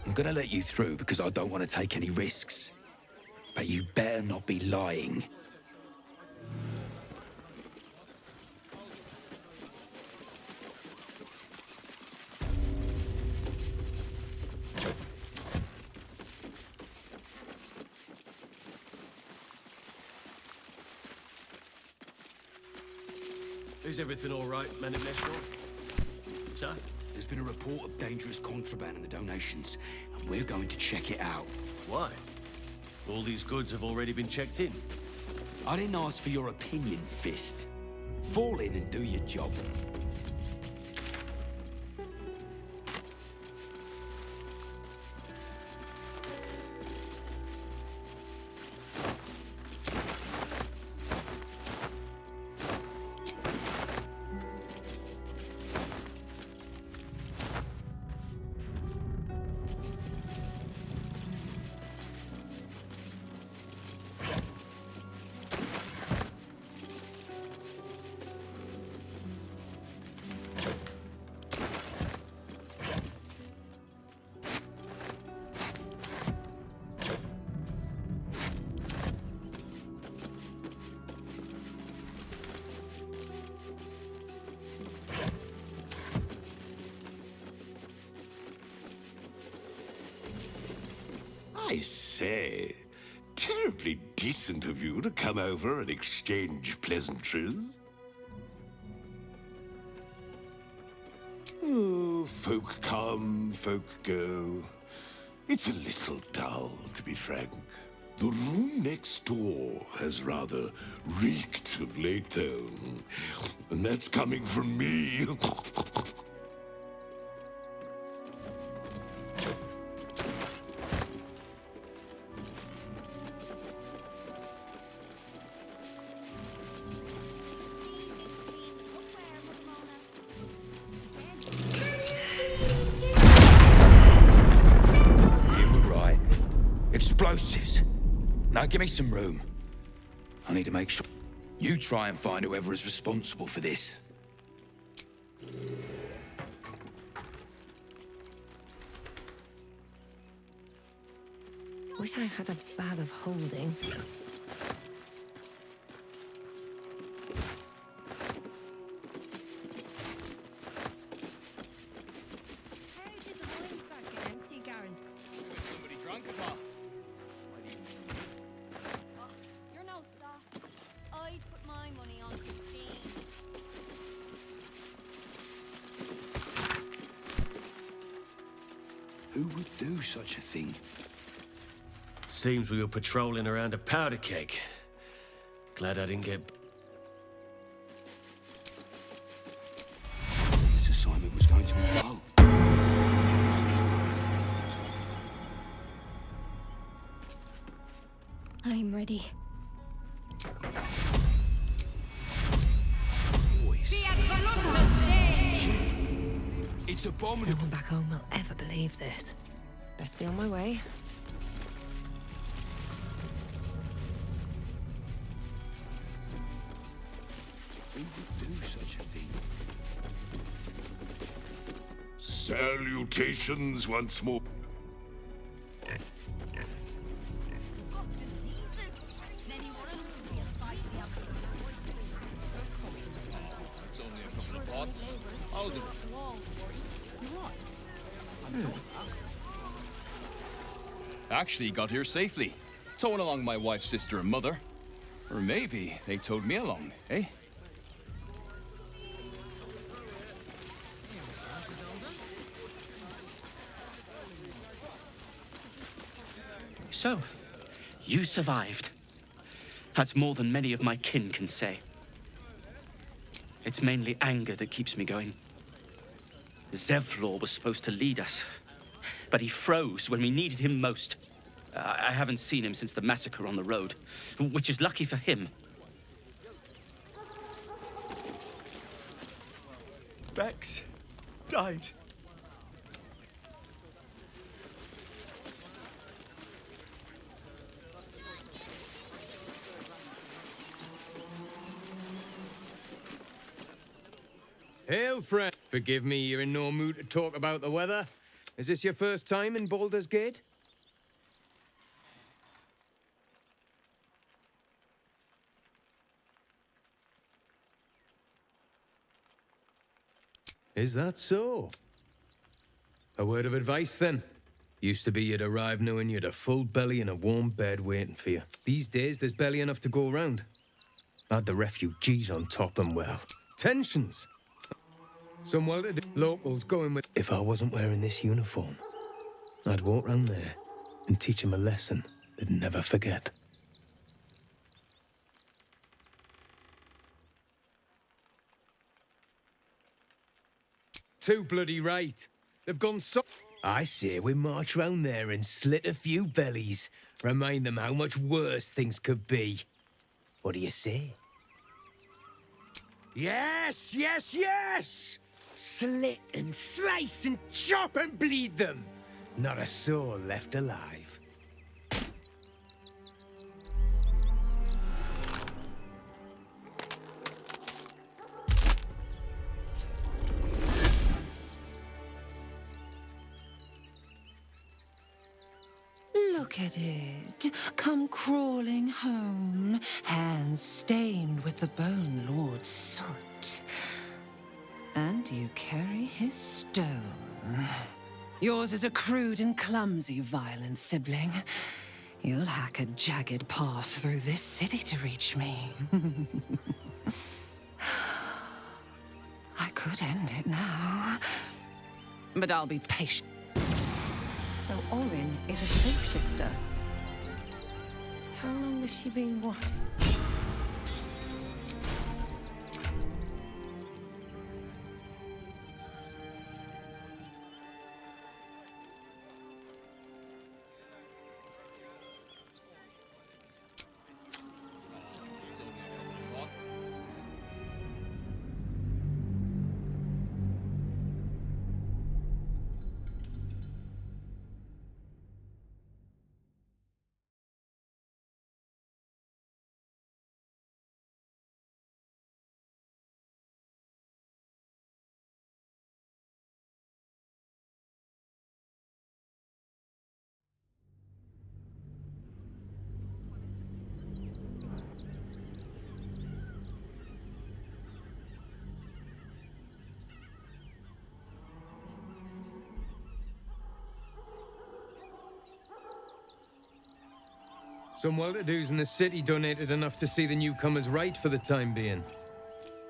I'm gonna let you through because I don't want to take any risks. But you better not be lying. Is everything all right, Man of Neshor? Sir? There's been a report of dangerous contraband in the donations, and we're going to check it out. Why? All these goods have already been checked in. I didn't ask for your opinion, Fist. Fall in and do your job. I say, terribly decent of you to come over and exchange pleasantries. Oh, folk come, folk go. It's a little dull, to be frank. The room next door has rather reeked of late, though. And that's coming from me. Explosives. Now give me some room. I need to make sure. You try and find whoever is responsible for this. Wish I had a bag of holding. Who would do such a thing? Seems we were patrolling around a powder keg. Glad I didn't get... This assignment was going to be dull. I'm ready. It's abominable. No one back home will ever believe this. Best be on my way. Who would do such a thing? Salutations once more. It's only a couple of pots. I'll do it. Actually got here safely. Towing along my wife's sister and mother. Or maybe they towed me along, eh? So, You survived. That's more than many of my kin can say. It's mainly anger that keeps me going. Zevlor was supposed to lead us, but he froze when we needed him most. I haven't seen him since the massacre on the road, which is lucky for him. Bex died. Hail, friend. Forgive me, you're in no mood to talk about the weather. Is this your first time in Baldur's Gate? Is that so? A word of advice, then. Used to be you'd arrive knowing you'd a full belly and a warm bed waiting for you. These days, there's barely enough to go around. Add the refugees on top and, well, tensions. Some well-to-do locals going with... If I wasn't wearing this uniform, I'd walk round there and teach them a lesson they'd never forget. Too bloody right. They've gone so... I say we march round there and slit a few bellies. Remind them how much worse things could be. What do you say? Yes, yes, yes! Slit and slice and chop and bleed them. Not a soul left alive. Look at it, come crawling home, hands stained with the Bone Lord's soot. And you carry his stone. Yours is a crude and clumsy, violent sibling. You'll hack a jagged path through this city to reach me. I could end it now, but I'll be patient. So Orin is a shapeshifter. How long has she been watching? Some well-to-dos in the city donated enough to see the newcomers right for the time being.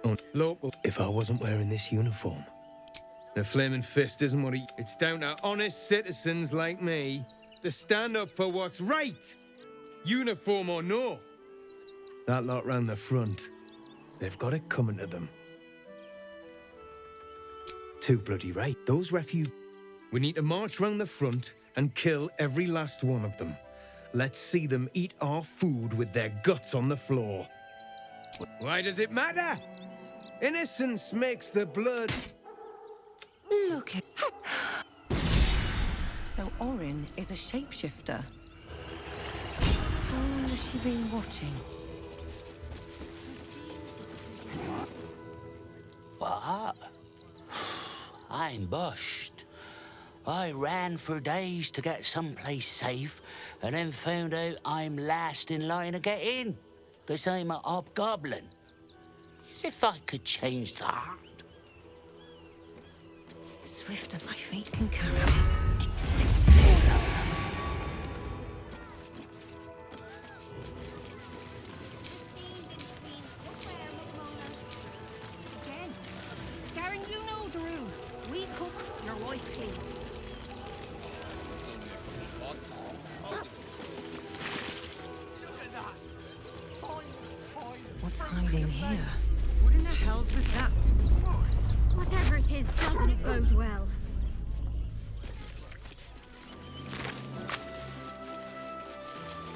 Oh, local. If I wasn't wearing this uniform. The Flaming Fist isn't what he... It's down to honest citizens like me to stand up for what's right, uniform or no. That lot round the front, they've got it coming to them. Too bloody right. Those refugees... We need to march round the front and kill every last one of them. Let's see them eat our food with their guts on the floor. Why does it matter? Innocence makes the blood... Look at... So Orin is a shapeshifter. How long has she been watching? What? I'm bushed. I ran for days to get someplace safe, and then found out I'm last in line to get in, because I'm a hobgoblin. As if I could change that. Swift as my feet can carry me. Again. Garen, you know the rule. We cook, your wife cleans. hiding here? What in the hells was that? Whatever it is doesn't bode well.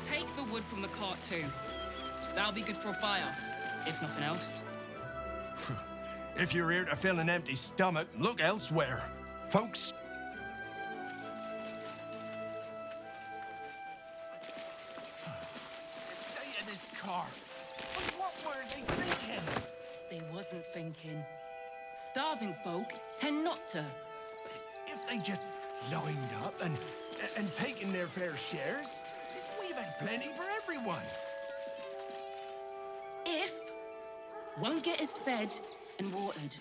Take the wood from the cart too. That'll be good for a fire, if nothing else. If you're here to fill an empty stomach, look elsewhere. Folks. The state of this car. What were they thinking? They wasn't thinking. Starving folk tend not to. If they just lined up and taken their fair shares, we'd have had plenty for everyone. If one get us fed and watered.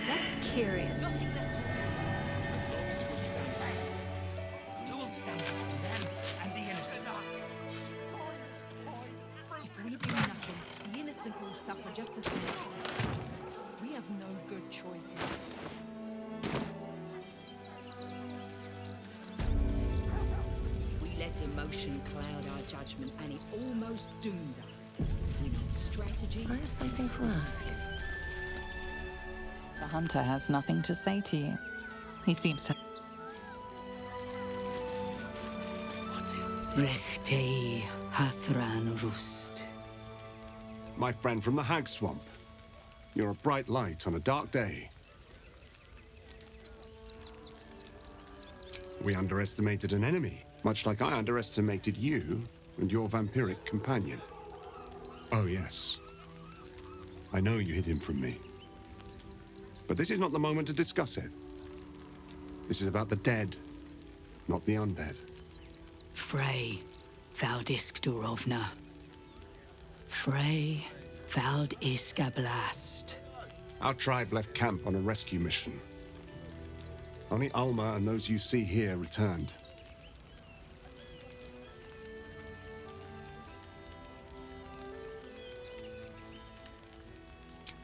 That's curious. If we do nothing, the innocent will suffer just the same. We have no good choice here. We let emotion cloud our judgment, and it almost doomed us. We need strategy. I have something to ask. The hunter has nothing to say to you. He seems to... Rechtei Hathran Rust. My friend from the Hag Swamp. You're a bright light on a dark day. We underestimated an enemy, much like I underestimated you and your vampiric companion. Oh, yes. I know you hid him from me. But this is not the moment to discuss it. This is about the dead, not the undead. Frey Valdisk Durovna. Frey Valdiskablast. Our tribe left camp on a rescue mission. Only Alma and those you see here returned.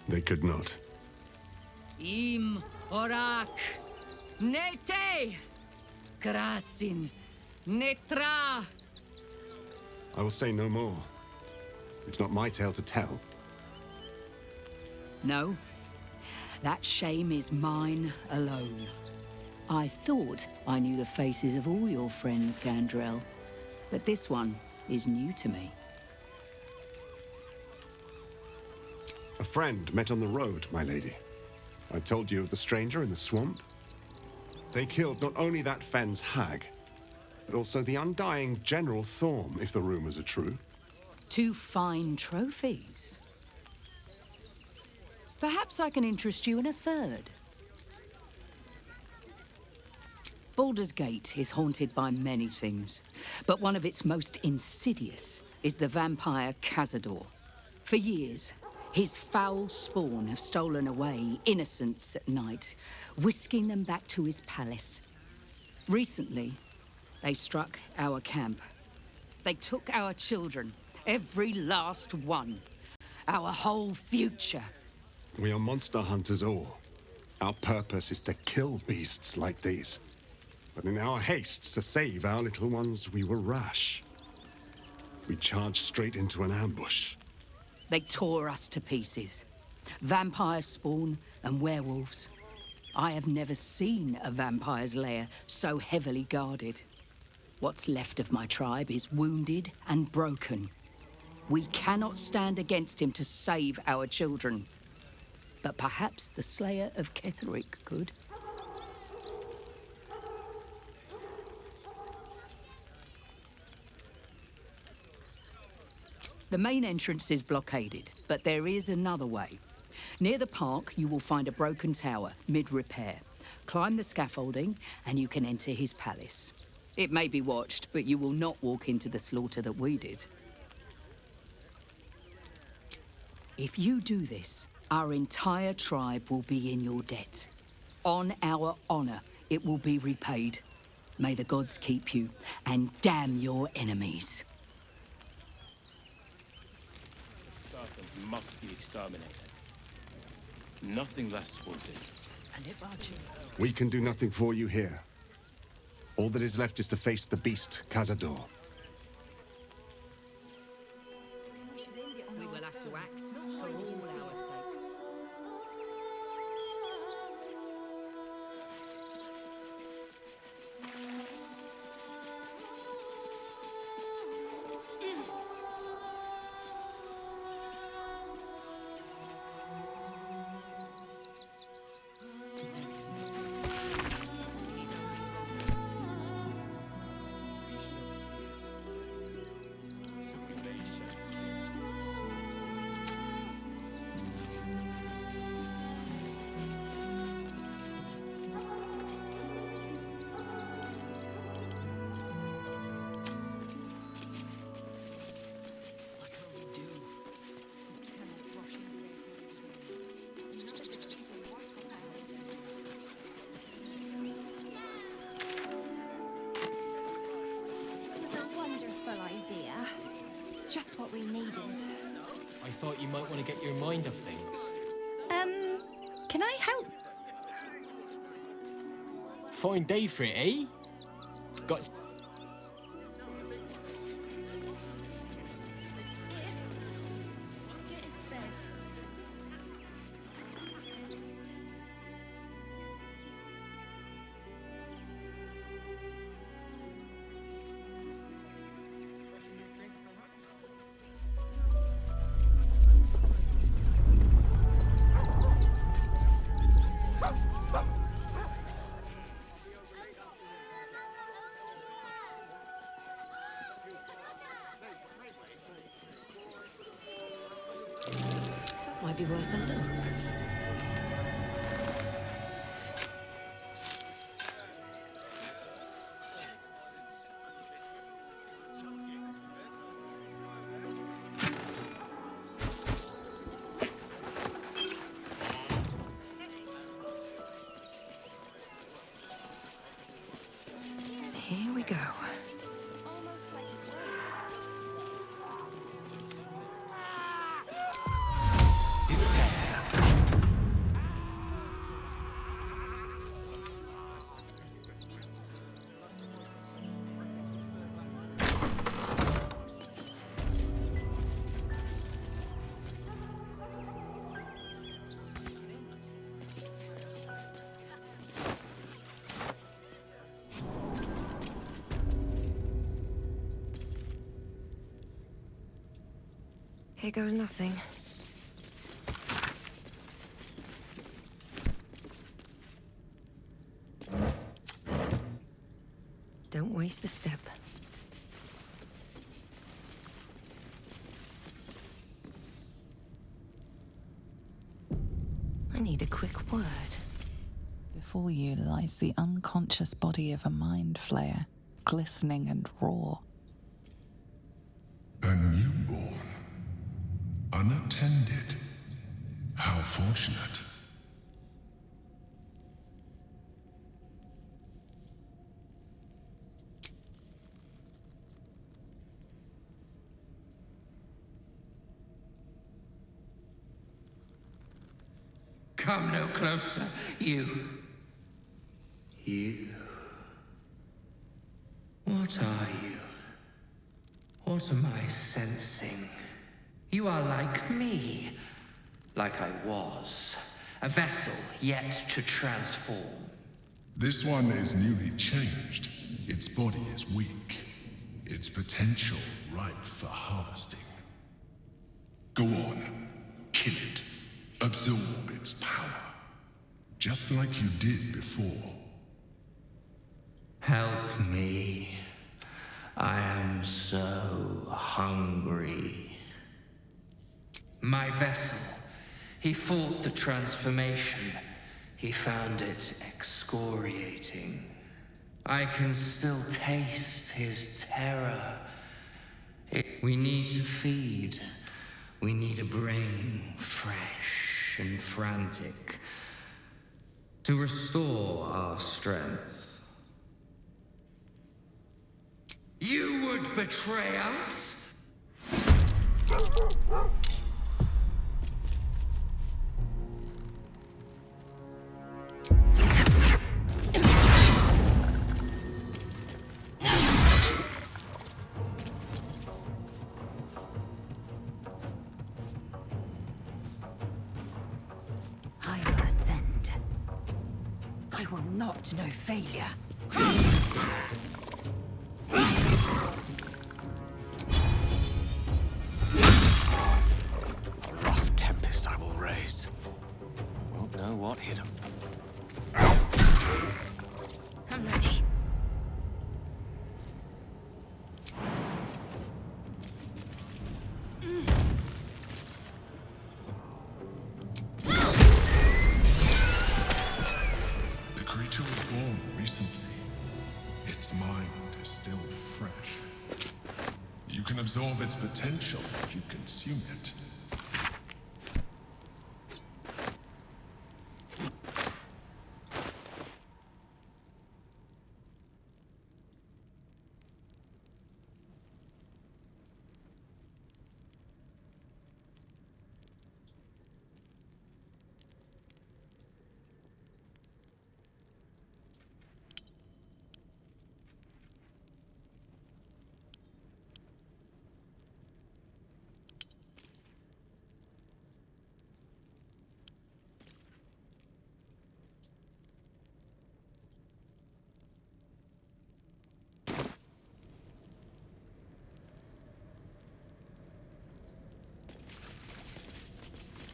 They could not. Im Orak. Nete. Krasin. Netra. I will say no more. It's not my tale to tell. No. That shame is mine alone. I thought I knew the faces of all your friends, Gandrel, but this one is new to me. A friend met on the road, my lady. I told you of the stranger in the swamp. They killed not only that Fenn's hag, but also the undying General Thorm, if the rumors are true. 2 fine trophies. Perhaps I can interest you in a third. Baldur's Gate is haunted by many things, but one of its most insidious is the vampire Cazador. For years, his foul spawn have stolen away innocents at night, whisking them back to his palace. Recently, they struck our camp. They took our children, every last one, our whole future. We are monster hunters all. Our purpose is to kill beasts like these. But in our haste to save our little ones, we were rash. We charged straight into an ambush. They tore us to pieces. Vampire spawn and werewolves. I have never seen a vampire's lair so heavily guarded. What's left of my tribe is wounded and broken. We cannot stand against him to save our children. But perhaps the Slayer of Ketheric could. The main entrance is blockaded, but there is another way. Near the park, you will find a broken tower, mid-repair. Climb the scaffolding, and you can enter his palace. It may be watched, but you will not walk into the slaughter that we did. If you do this, our entire tribe will be in your debt. On our honor, it will be repaid. May the gods keep you, and damn your enemies. Sarkans must be exterminated. Nothing less will do. We can do nothing for you here. All that is left is to face the beast, Cazador. We will have to act for all our sakes. Just what we needed. I thought you might want to get your mind off things. Can I help? Fine day for it, eh? Got Might be worth a look. Here we go. Here goes nothing. Don't waste a step. I need a quick word. Before you lies the unconscious body of a mind flayer, glistening and raw. A newborn. Unattended. How fortunate. Come no closer, you. You. What are you? What am I sensing? You are like me. Like I was. A vessel yet to transform. This one is newly changed. Its body is weak. Its potential ripe for harvesting. Go on. Kill it. Absorb its power. Just like you did before. Help me. I am so hungry. My vessel. He fought the transformation. He found it excoriating. I can still taste his terror. We need to feed. We need a brain fresh and frantic to restore our strength. You would betray us? will not know failure. A rough tempest I will raise. Won't know what hit him. I'm ready. The creature was born recently. Its mind is still fresh. You can absorb its potential if you consume it.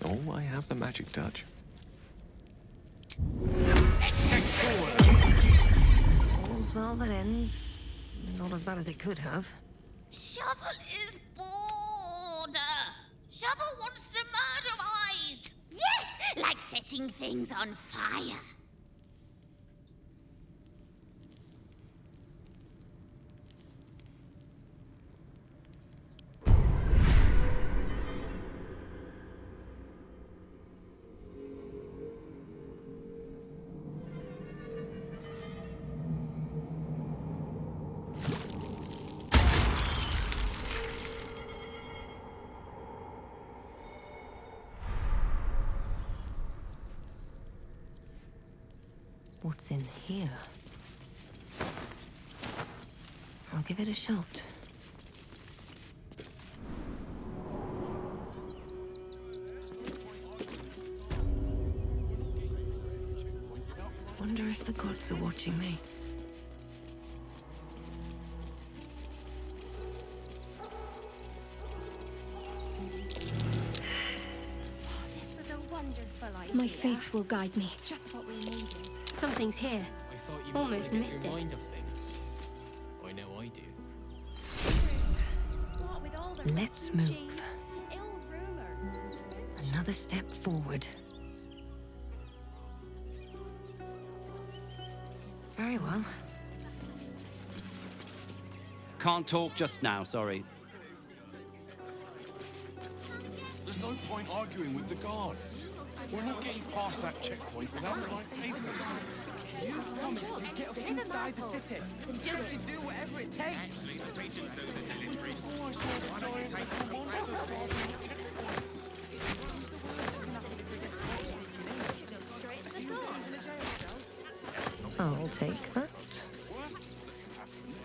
Oh, I have the magic touch. All's well that ends. Not as bad as it could have. Shovel is bored. Shovel wants to murder Eyes. Yes, like setting things on fire. What's in here? I'll give it a shot. Wonder if the gods are watching me. This was a wonderful idea. My faith will guide me. Just what we needed. Something's here. I thought you might Almost want to missed get your it. mind of things. I know I do. What with all the Let's refugees, move. ill rumors. Another step forward. Very well. Can't talk just now, sorry. There's no point arguing with the guards. We're not getting past that checkpoint without the right papers. You promised you'd get us inside the city. Said you'd do whatever it takes. I'll take that.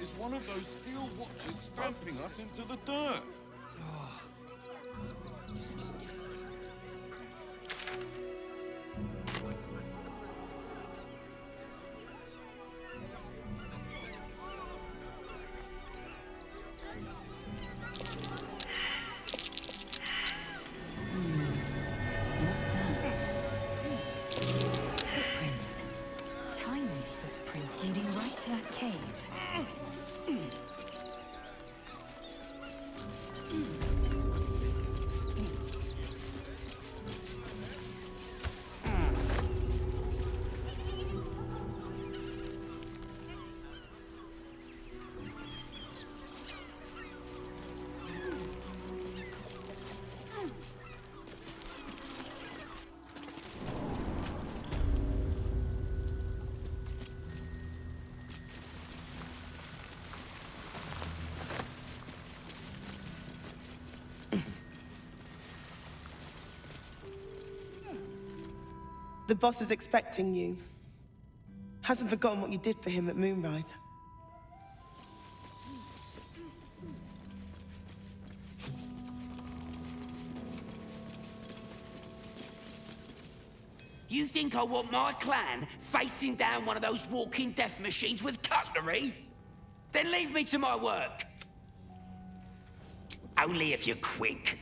Is one of those steel watches stamping us into the dirt? What's that? Footprints. Tiny footprints leading right to that cave. The boss is expecting you. Hasn't forgotten what you did for him at Moonrise. You you think I want my clan facing down one of those walking death machines with cutlery? Then leave me to my work. Only if you're quick.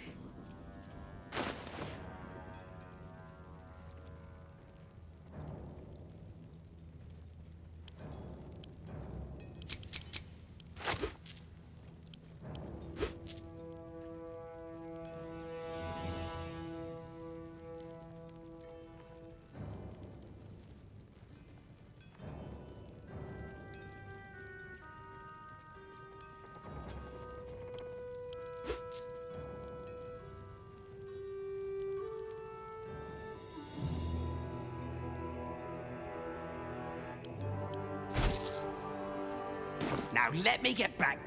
Now let me get back.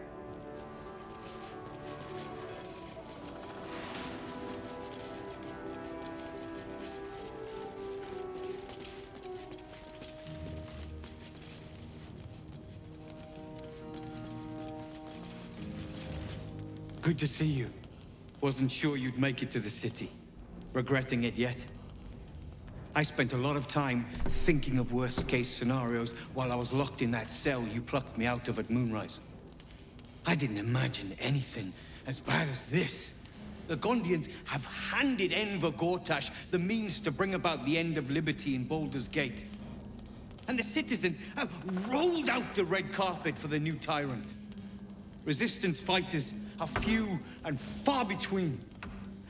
Good to see you. Wasn't sure you'd make it to the city. Regretting it yet? I spent a lot of time thinking of worst-case scenarios while I was locked in that cell you plucked me out of at Moonrise. I didn't imagine anything as bad as this. The Gondians have handed Enver Gortash the means to bring about the end of liberty in Baldur's Gate. And the citizens have rolled out the red carpet for the new tyrant. Resistance fighters are few and far between.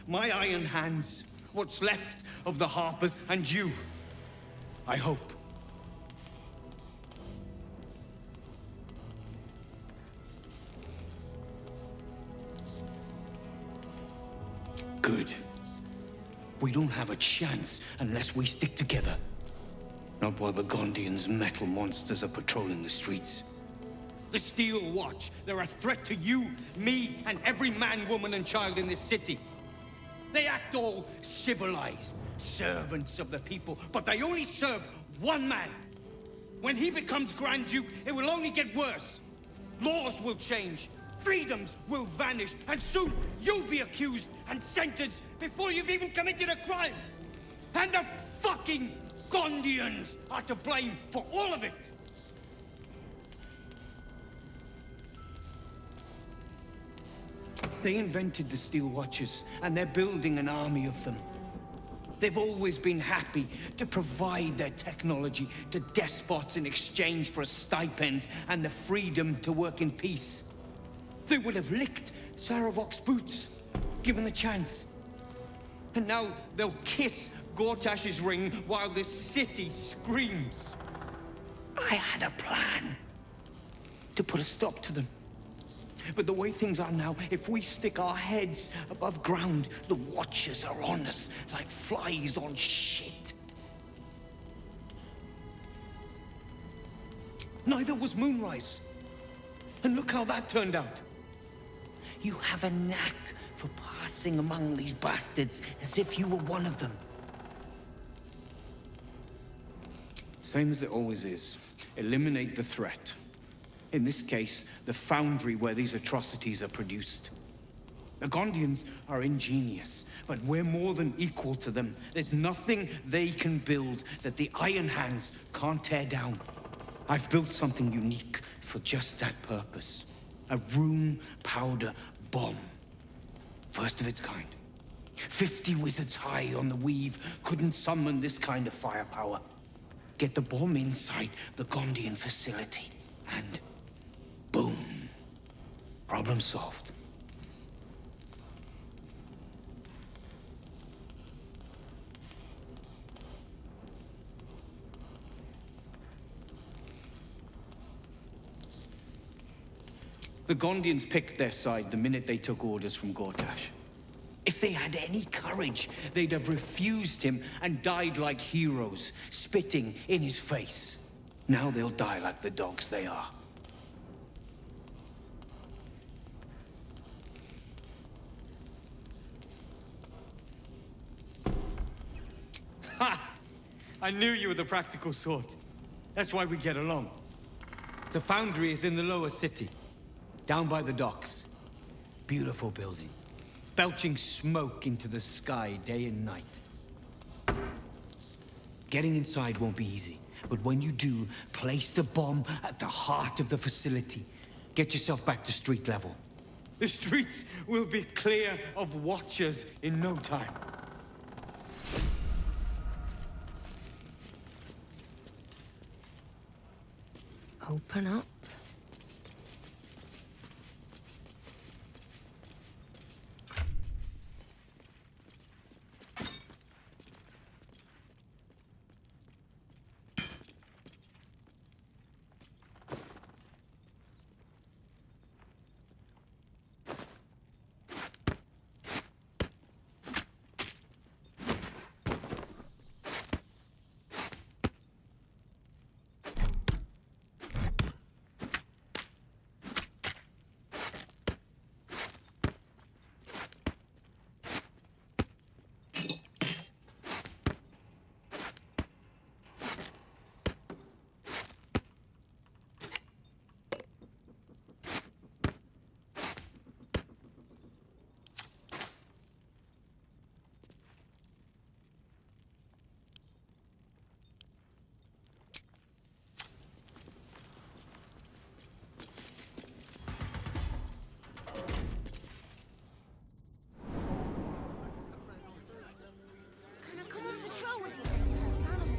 My iron hands, what's left of the Harpers, and you, I hope. Good. We don't have a chance unless we stick together. Not while the Gondians' metal monsters are patrolling the streets. The Steel Watch, they're a threat to you, me, and every man, woman, and child in this city. They act all civilized, servants of the people, but they only serve one man. When he becomes Grand Duke, it will only get worse. Laws will change, freedoms will vanish, and soon you'll be accused and sentenced before you've even committed a crime. And the fucking Gondians are to blame for all of it. They invented the Steel Watchers, and they're building an army of them. They've always been happy to provide their technology to despots in exchange for a stipend and the freedom to work in peace. They would have licked Saravok's boots, given the chance. And now they'll kiss Gortash's ring while this city screams. I had a plan to put a stop to them. But the way things are now, if we stick our heads above ground, the Watchers are on us like flies on shit. Neither was Moonrise. And look how that turned out. You have a knack for passing among these bastards as if you were one of them. Same as it always is. Eliminate the threat. In this case, the foundry where these atrocities are produced. The Gondians are ingenious, but we're more than equal to them. There's nothing they can build that the Iron Hands can't tear down. I've built something unique for just that purpose. A room powder bomb. First of its kind. 50 wizards high on the weave couldn't summon this kind of firepower. Get the bomb inside the Gondian facility, and boom. Problem solved. The Gondians picked their side the minute they took orders from Gortash. If they had any courage, they'd have refused him and died like heroes, spitting in his face. Now they'll die like the dogs they are. Ha! I knew you were the practical sort. That's why we get along. The foundry is in the lower city. Down by the docks. Beautiful building. Belching smoke into the sky day and night. Getting inside won't be easy, but when you do, place the bomb at the heart of the facility. Get yourself back to street level. The streets will be clear of watchers in no time. Open up.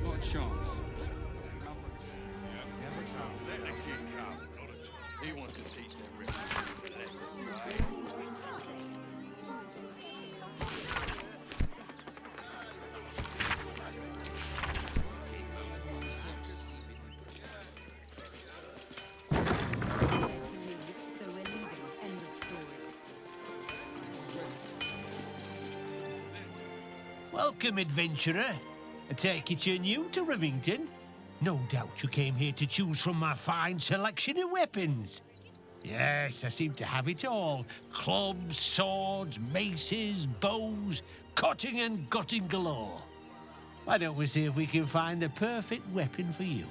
Not a chance. He wants to teach them Welcome, adventurer. I take it you're new to Rivington? No doubt you came here to choose from my fine selection of weapons. Yes, I seem to have it all. Clubs, swords, maces, bows, cutting and gutting galore. Why don't we see if we can find the perfect weapon for you?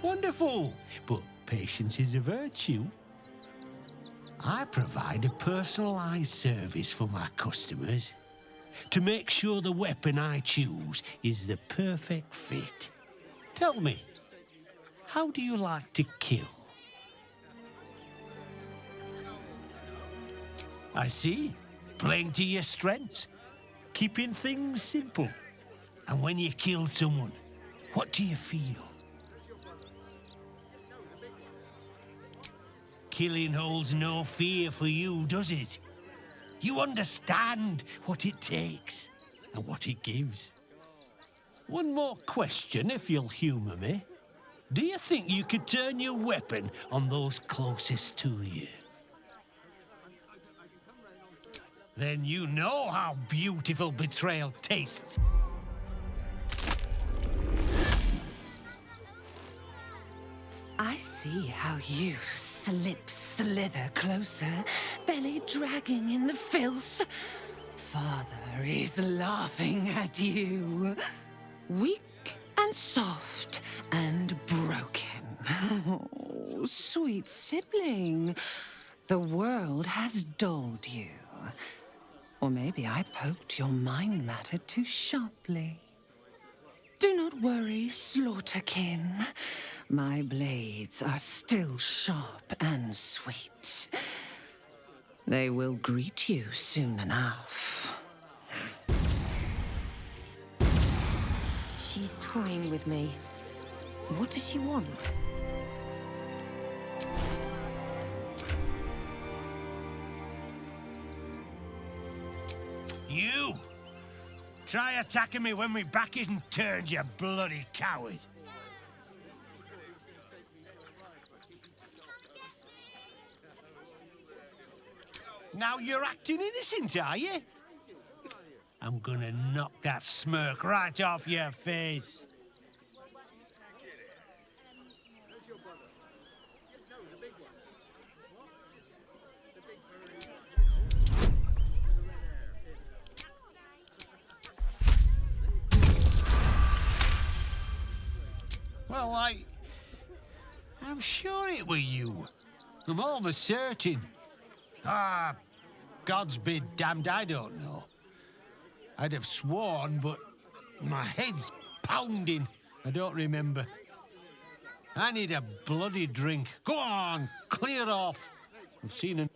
Wonderful, but patience is a virtue. I provide a personalized service for my customers to make sure the weapon I choose is the perfect fit. Tell me, how do you like to kill? I see. Playing to your strengths. Keeping things simple. And when you kill someone, what do you feel? Killing holds no fear for you, does it? You understand what it takes and what it gives. One more question, if you'll humour me. Do you think you could turn your weapon on those closest to you? Then you know how beautiful betrayal tastes. I see how you slither closer, belly dragging in the filth. Father is laughing at you. Weak and soft and broken. Oh, sweet sibling. The world has dulled you. Or maybe I poked your mind matter too sharply. Do not worry, Slaughterkin. My blades are still sharp and sweet. They will greet you soon enough. She's toying with me. What does she want? You! Try attacking me when my back isn't turned, you bloody coward! Now you're acting innocent, are you? I'm gonna knock that smirk right off your face. Well, I'm sure it were you. I'm almost certain. Ah, God's be damned, I don't know. I'd have sworn, but my head's pounding. I don't remember. I need a bloody drink. Go on, clear off. I've seen an...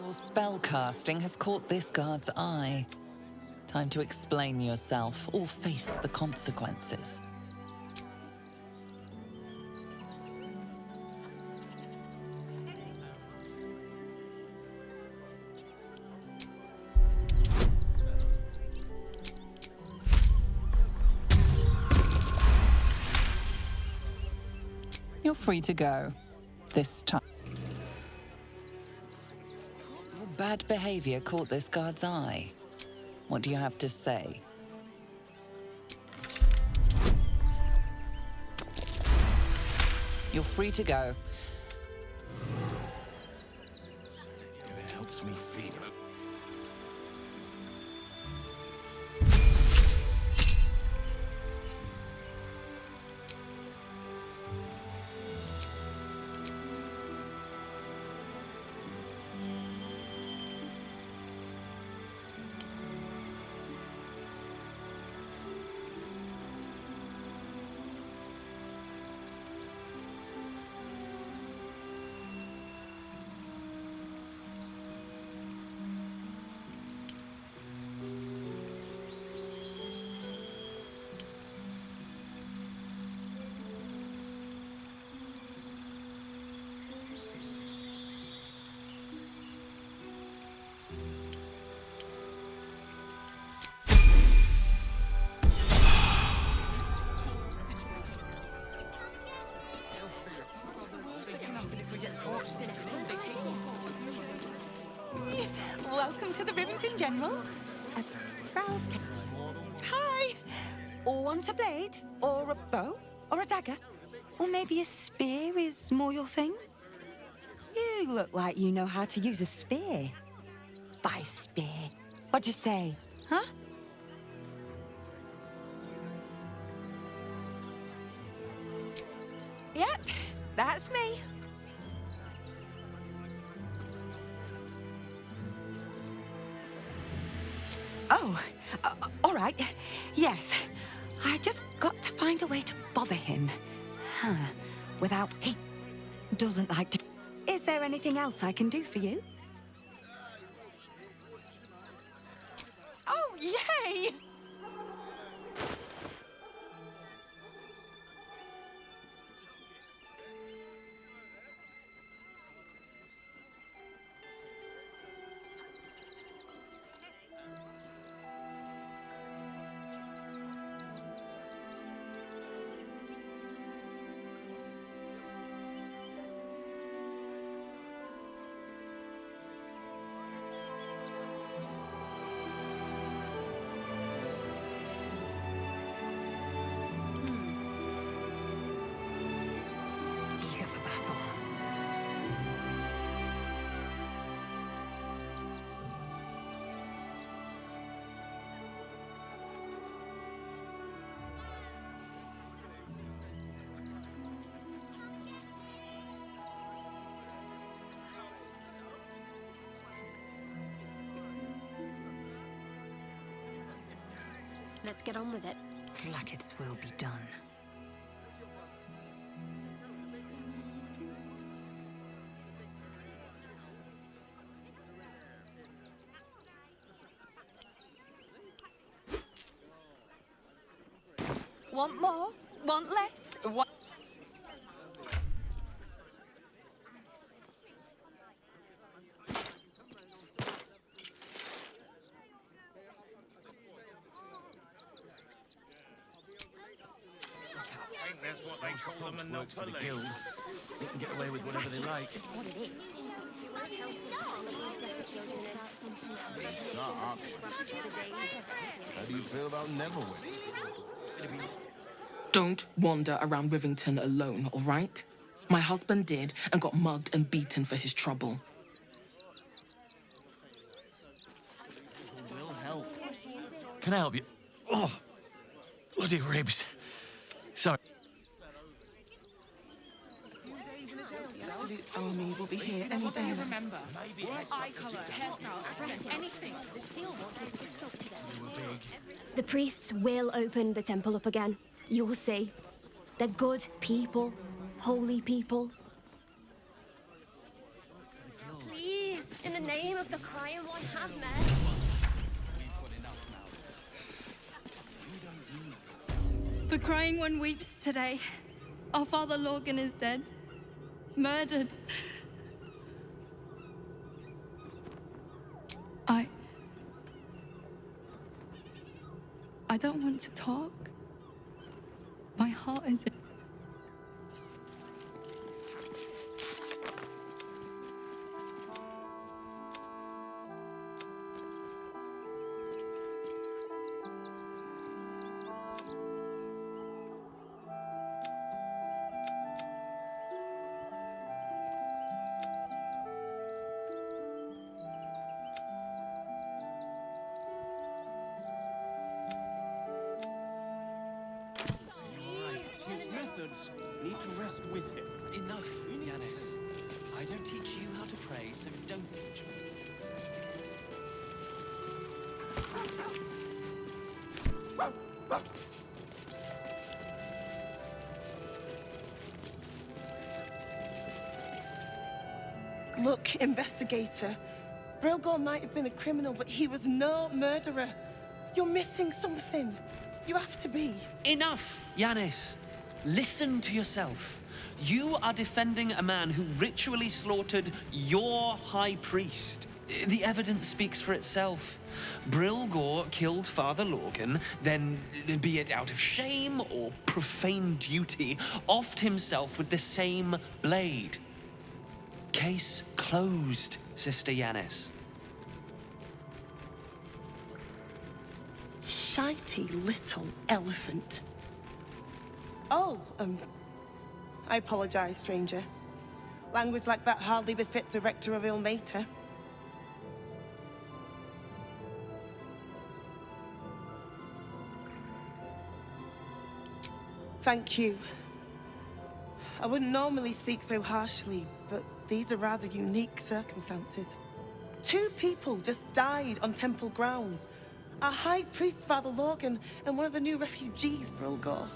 Your spellcasting has caught this guard's eye. Time to explain yourself or face the consequences. You're free to go. This time. Your bad behavior caught this guard's eye. What do you have to say? You're free to go. It helps me feed him. Welcome to the Rivington General. Browse. Hi. Want a blade? Or a bow? Or a dagger? Or maybe a spear is more your thing? You look like you know how to use a spear. By spear. What'd you say? Huh? Yep, that's me. Oh, all right. Yes. I just got to find a way to bother him. Huh. Without... He doesn't like to... Is there anything else I can do for you? Oh, yay! Eager for battle. Let's get on with it. Blacketh's will be done. Want more? Want less? Want... I think that's what they call them a monopoly. The guild. They can get away with whatever they like. It's what it is. How do you feel about Neverwin? Don't wander around Rivington alone, all right? My husband did and got mugged and beaten for his trouble. Will help. Can I help you? Oh, bloody ribs. Sorry. The Absolute army will be here any day now. Remember, eye colour, hairstyle, accent, anything. The priests will open the temple up again. You'll see. They're good people. Holy people. Please, in the name of the Crying One, have mercy. The Crying One weeps today. Our father Lorgan is dead. Murdered. I don't want to talk. My heart is... His methods need to rest with him. Enough, Yanis. I don't teach you how to pray, so don't teach me. Look, investigator. Brilgor might have been a criminal, but he was no murderer. You're missing something. You have to be. Enough, Yanis. Listen to yourself. You are defending a man who ritually slaughtered your high priest. The evidence speaks for itself. Brilgor killed Father Lorgan, then, be it out of shame or profane duty, offed himself with the same blade. Case closed, Sister Yanis. Shitey little elephant. Oh, I apologize, stranger. Language like that hardly befits a rector of Ilmater. Thank you. I wouldn't normally speak so harshly, but these are rather unique circumstances. 2 people just died on temple grounds. Our High Priest, Father Lorgan, and one of the new refugees, Brilgor.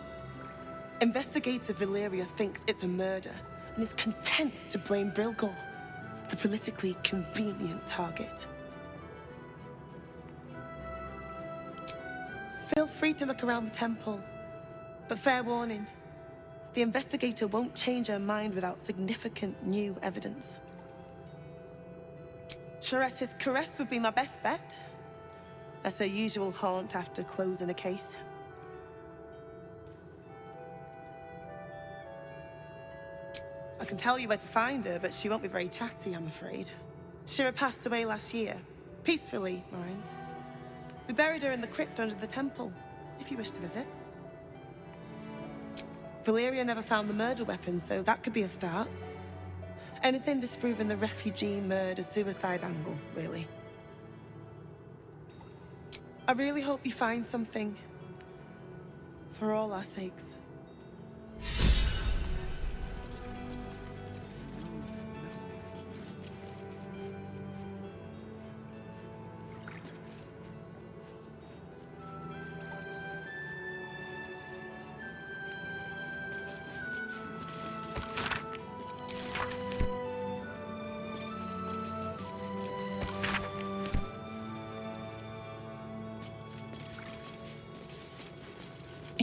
Investigator Valeria thinks it's a murder and is content to blame Brilgor, the politically convenient target. Feel free to look around the temple, but fair warning, the investigator won't change her mind without significant new evidence. Charette's caress would be my best bet. That's her usual haunt after closing a case. I can tell you where to find her, but she won't be very chatty, I'm afraid. Shira passed away last year. Peacefully, mind. We buried her in the crypt under the temple, if you wish to visit. Valeria never found the murder weapon, so that could be a start. Anything disproving the refugee murder-suicide angle, really. I really hope you find something. For all our sakes.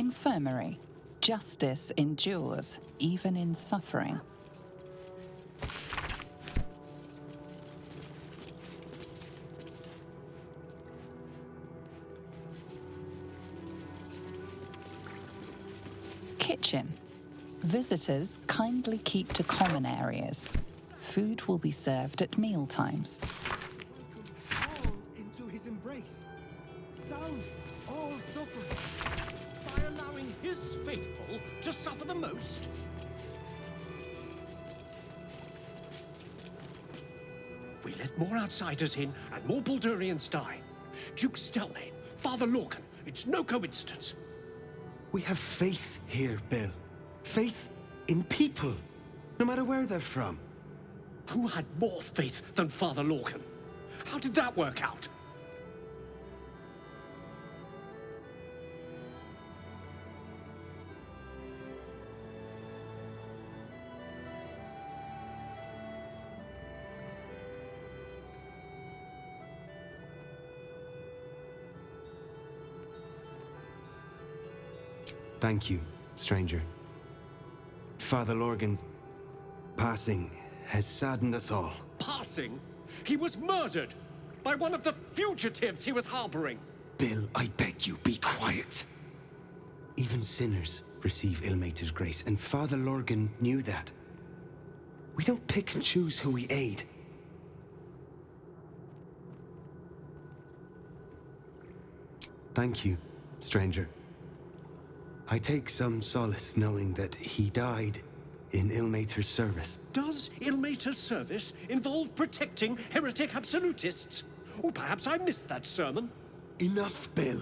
Infirmary. Justice endures, even in suffering. Kitchen. Visitors kindly keep to common areas. Food will be served at mealtimes. All into his embrace. Salve all suffering. By allowing his faithful to suffer the most? We let more outsiders in and more Baldurians die. Duke Stelmane, Father Lorcan, it's no coincidence. We have faith here, Bill. Faith in people, no matter where they're from. Who had more faith than Father Lorcan? How did that work out? Thank you, stranger. Father Lorgan's passing has saddened us all. Passing? He was murdered by one of the fugitives he was harboring. Bill, I beg you, be quiet. Even sinners receive Ilmater's grace, and Father Lorgan knew that. We don't pick and choose who we aid. Thank you, stranger. I take some solace knowing that he died in Ilmater's service. Does Ilmater's service involve protecting heretic absolutists? Or perhaps I missed that sermon. Enough, Bill.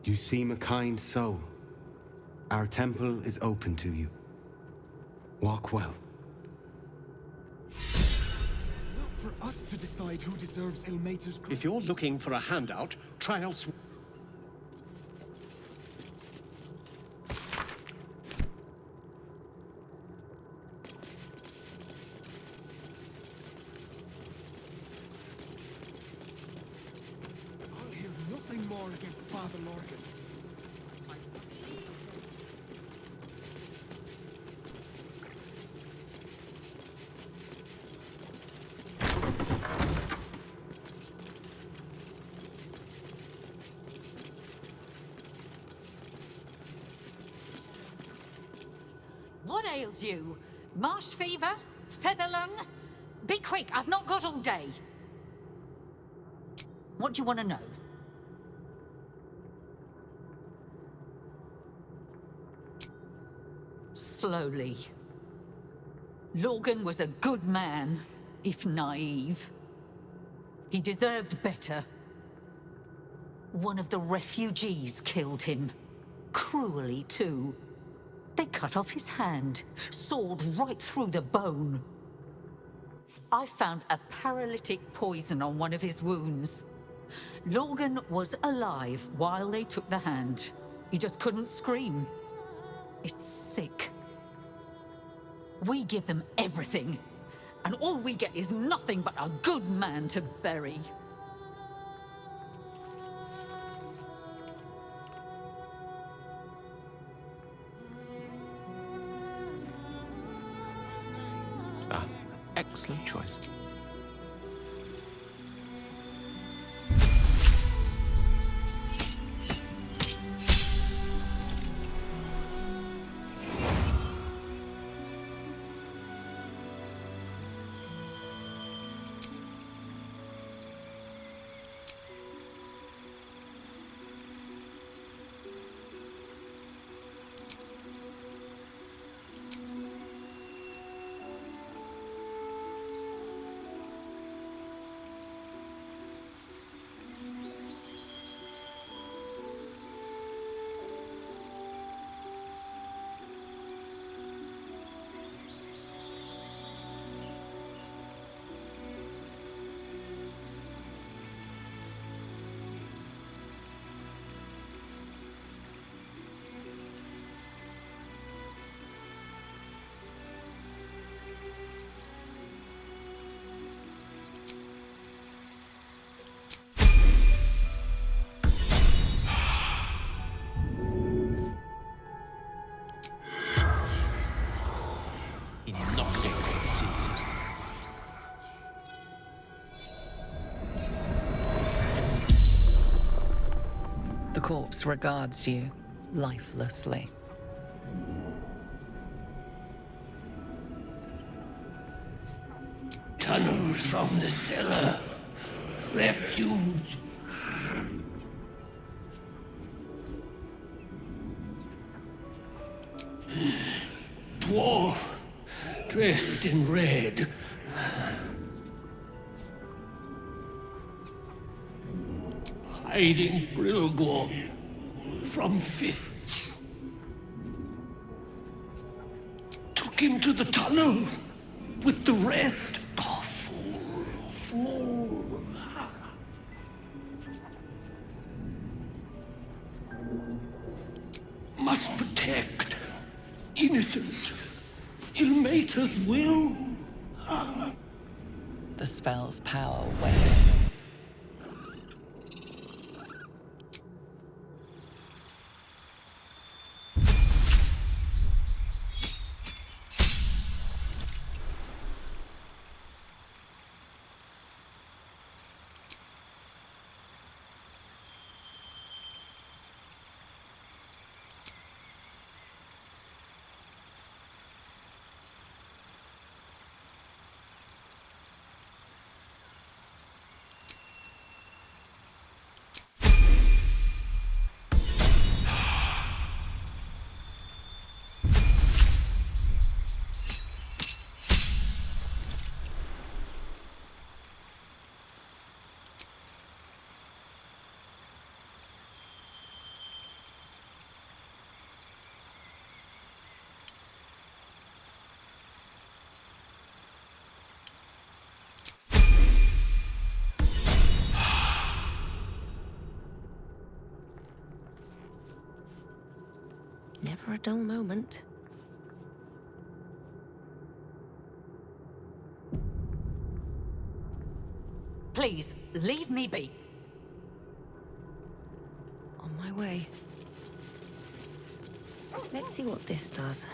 You seem a kind soul. Our temple is open to you. Walk well. Not for us to decide who deserves Ilmater's grace. If you're looking for a handout, try elsewhere. I'll hear nothing more against Father Lorgan. What ails you? Marsh fever? Feather lung? Be quick, I've not got all day. What do you want to know? Slowly. Lorgan was a good man, if naive. He deserved better. One of the refugees killed him. Cruelly, too. They cut off his hand, sawed right through the bone. I found a paralytic poison on one of his wounds. Lorgan was alive while they took the hand. He just couldn't scream. It's sick. We give them everything, and all we get is nothing but a good man to bury. Excellent choice. corpse regards you lifelessly. Tunnels from the cellar. Refuge. Dwarf, dressed in red. Hiding Brilgor from fists. Took him to the tunnel with the rest. Oh, fool. Must protect innocence. Ilmater's will. The spell's power wanes. Never a dull moment. Please, leave me be. On my way. Let's see what this does.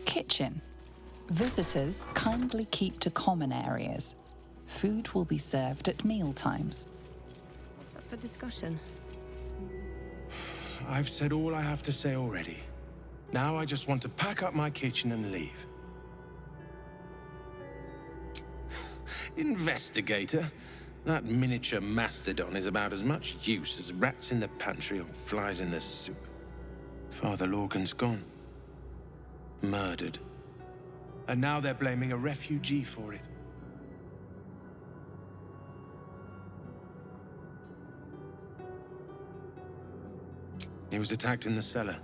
Kitchen. Visitors kindly keep to common areas. Food will be served at meal times. What's up for discussion? I've said all I have to say already. Now I just want to pack up my kitchen and leave. Investigator? That miniature mastodon is about as much use as rats in the pantry or flies in the soup. Father Lorgan's gone. Murdered. And now they're blaming a refugee for it. He was attacked in the cellar.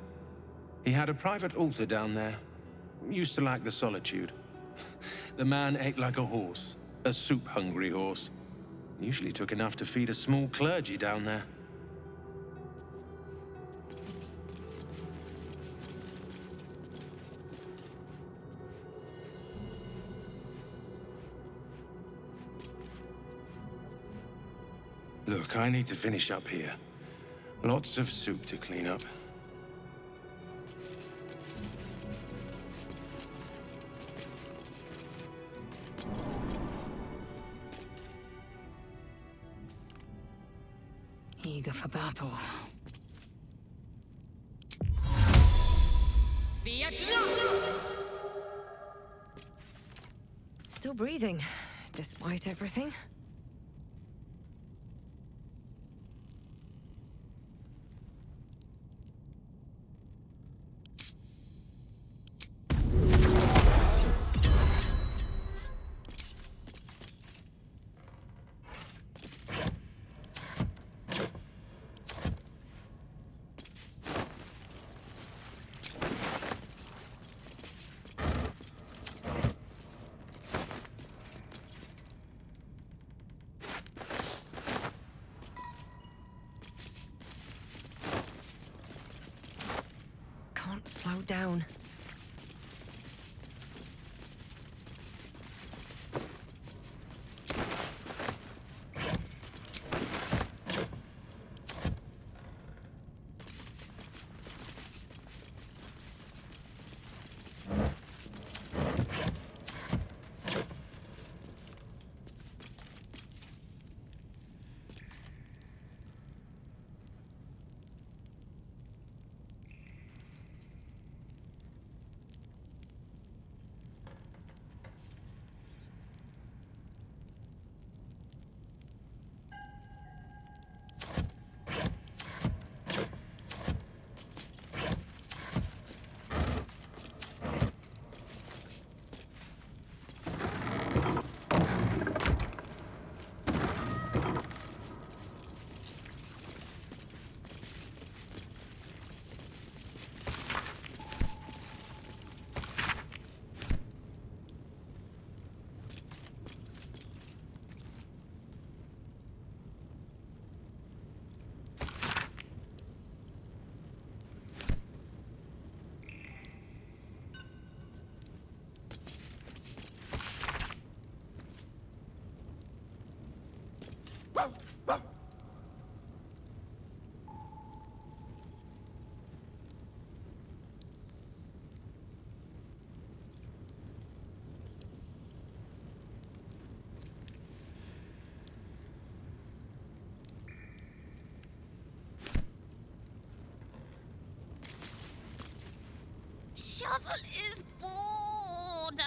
He had a private altar down there. Used to like the solitude. The man ate like a horse. A soup-hungry horse. Usually took enough to feed a small clergy down there. Look, I need to finish up here. Lots of soup to clean up. Eager for battle. Still breathing, despite everything. Slow down. shovel is border.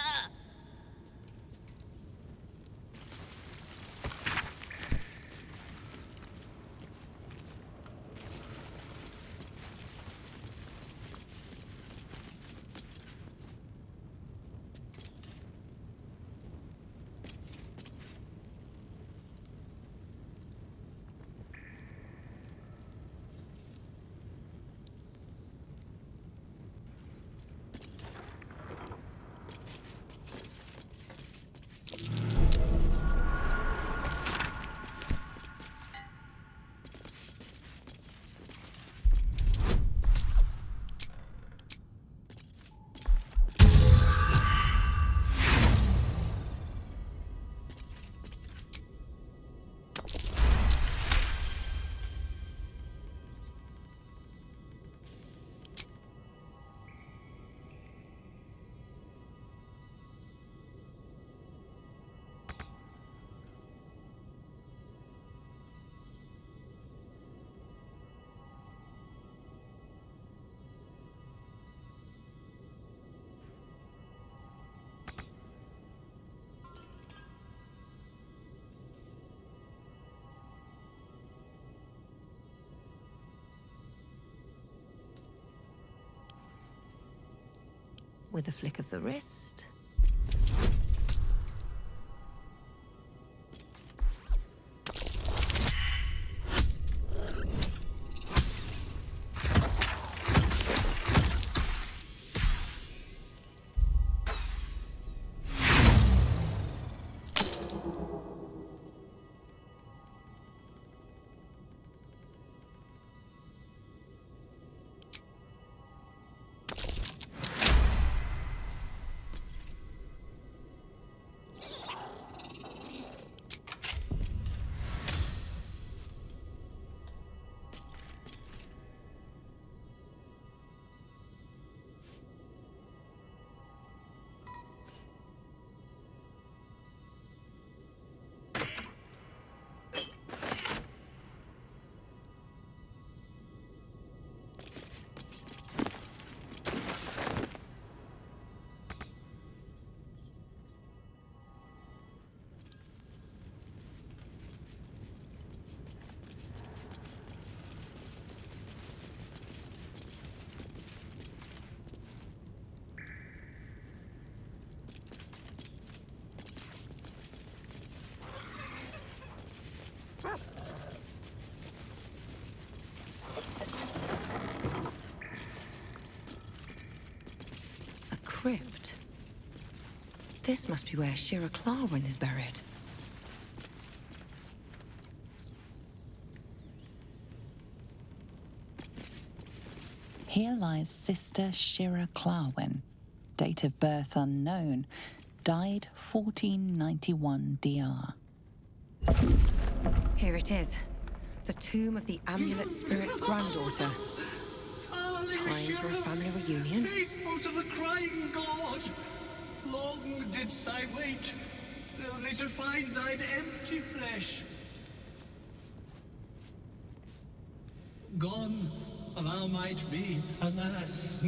With a flick of the wrist. Crypt. This must be where Shira Clarwin is buried. Here lies Sister Shira Clarwin, date of birth unknown, died 1491 DR. Here it is. The tomb of the Amulet Spirit's granddaughter. Time for a family reunion. Faithful to the crying god, long didst I wait, only to find thine empty flesh. Gone thou might be, alas.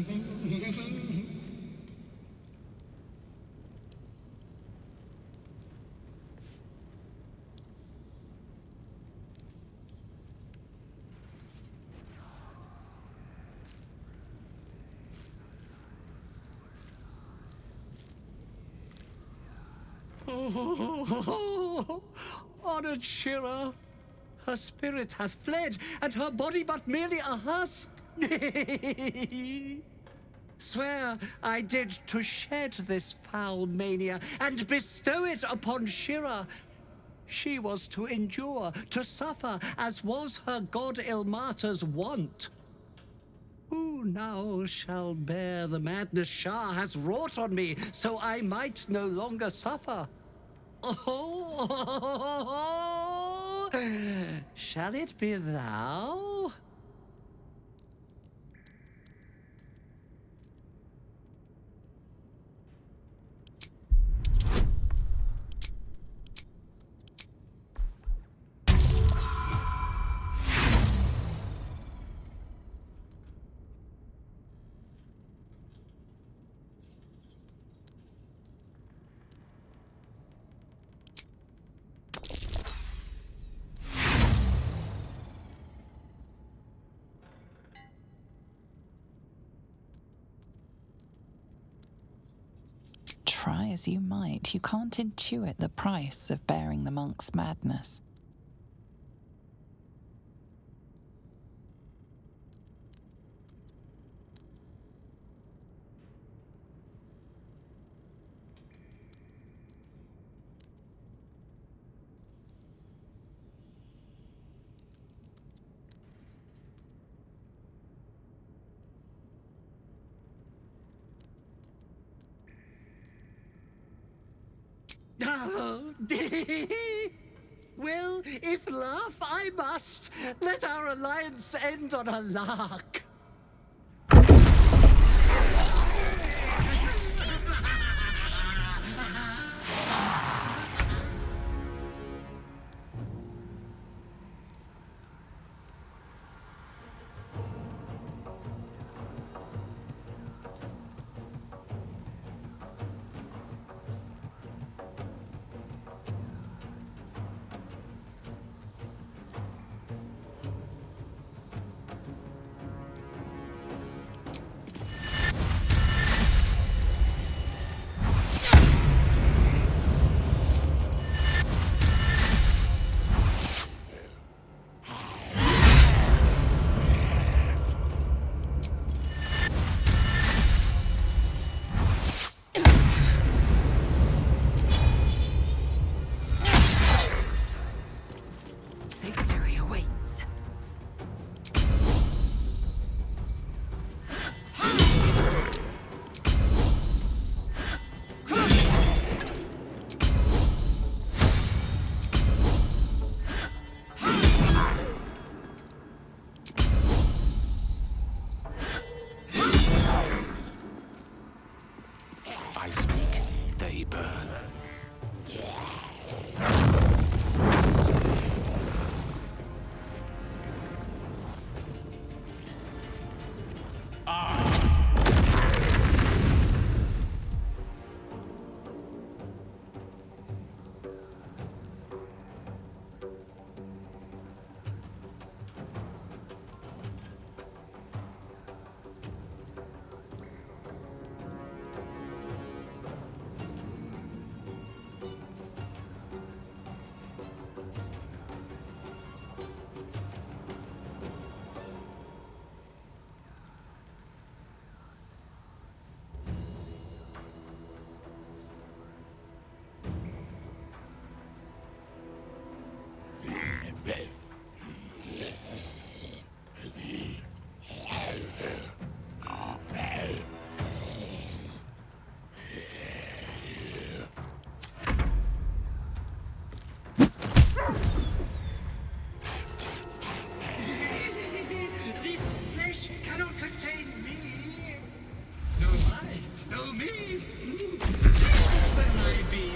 Oh, honored Shira, her spirit hath fled, and her body but merely a husk. Swear I did to shed this foul mania and bestow it upon Shira. She was to endure, to suffer, as was her god Ilmata's wont. Who now shall bear the madness Shah has wrought on me, so I might no longer suffer? Oh, shall it be thou? as you might, you can't intuit the price of bearing the monk's madness. Well, if laugh I must, let our alliance end on a lark. Victory awaits. I speak, they burn. This flesh cannot contain me. No I, no me. Where I be?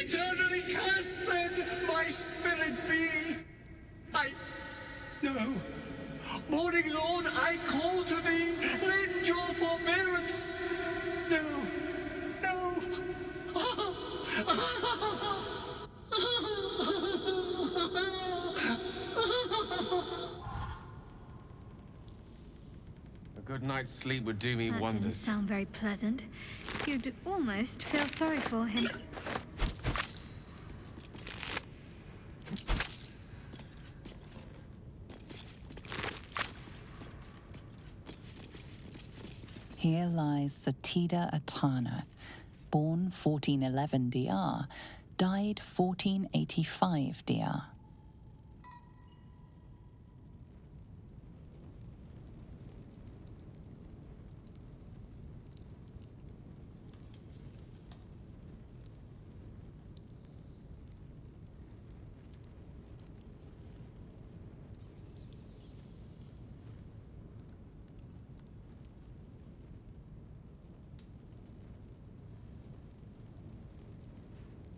Eternally cursed then my spirit be. No. Morning Lord, I call to thee, lend your forbearance. No. A good night's sleep would do me That wonders. didn't sound very pleasant. You'd almost feel sorry for him. Here lies Satida Atana, born 1411 DR, died 1485 DR.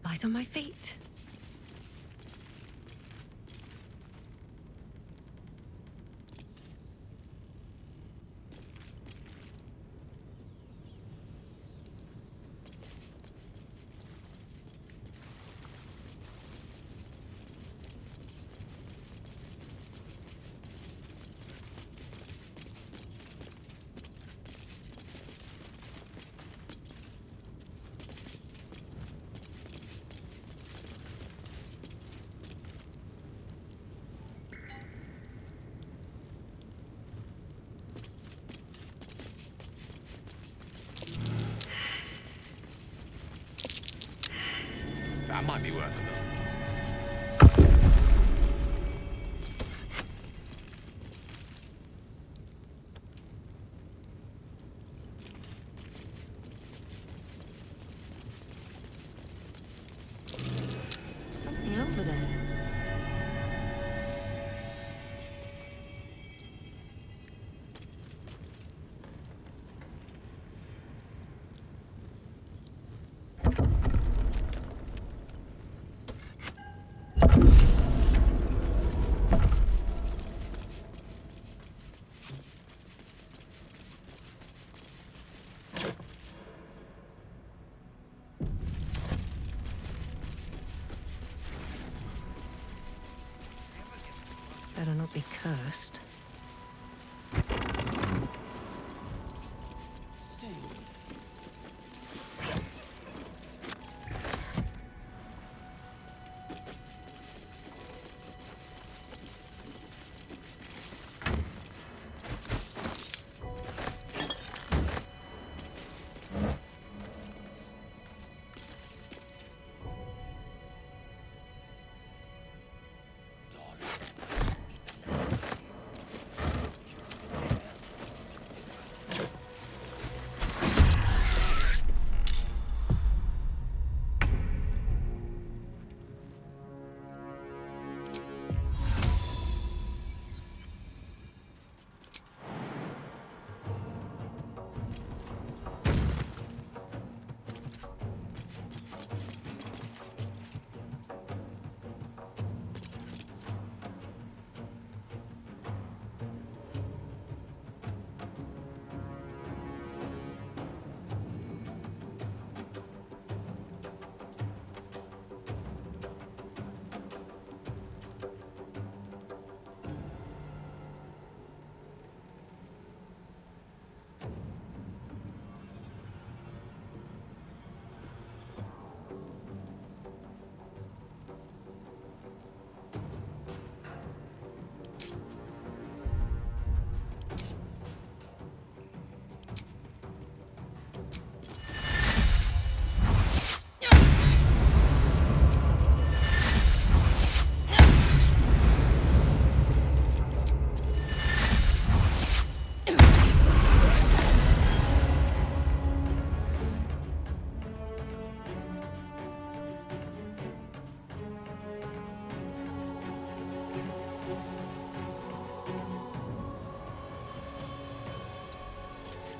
Light on my feet. That might be worth a look. Something over there. Better not be cursed.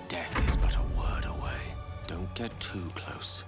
Death is but a word away. Don't get too close.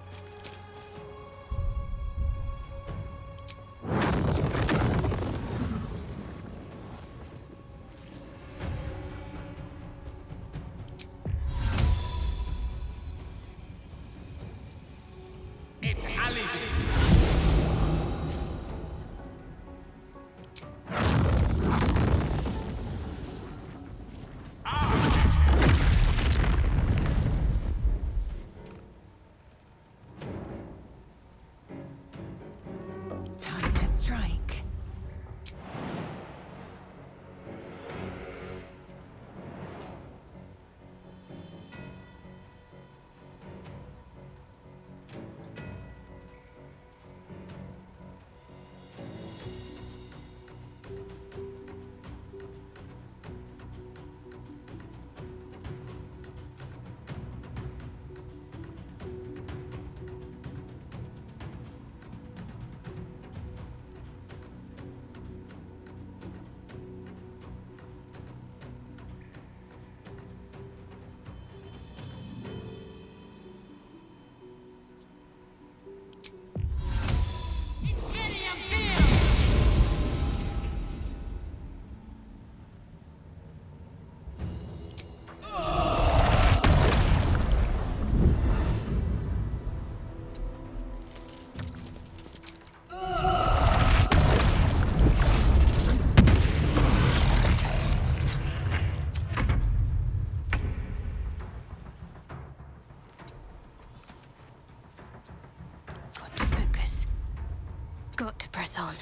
got to press on.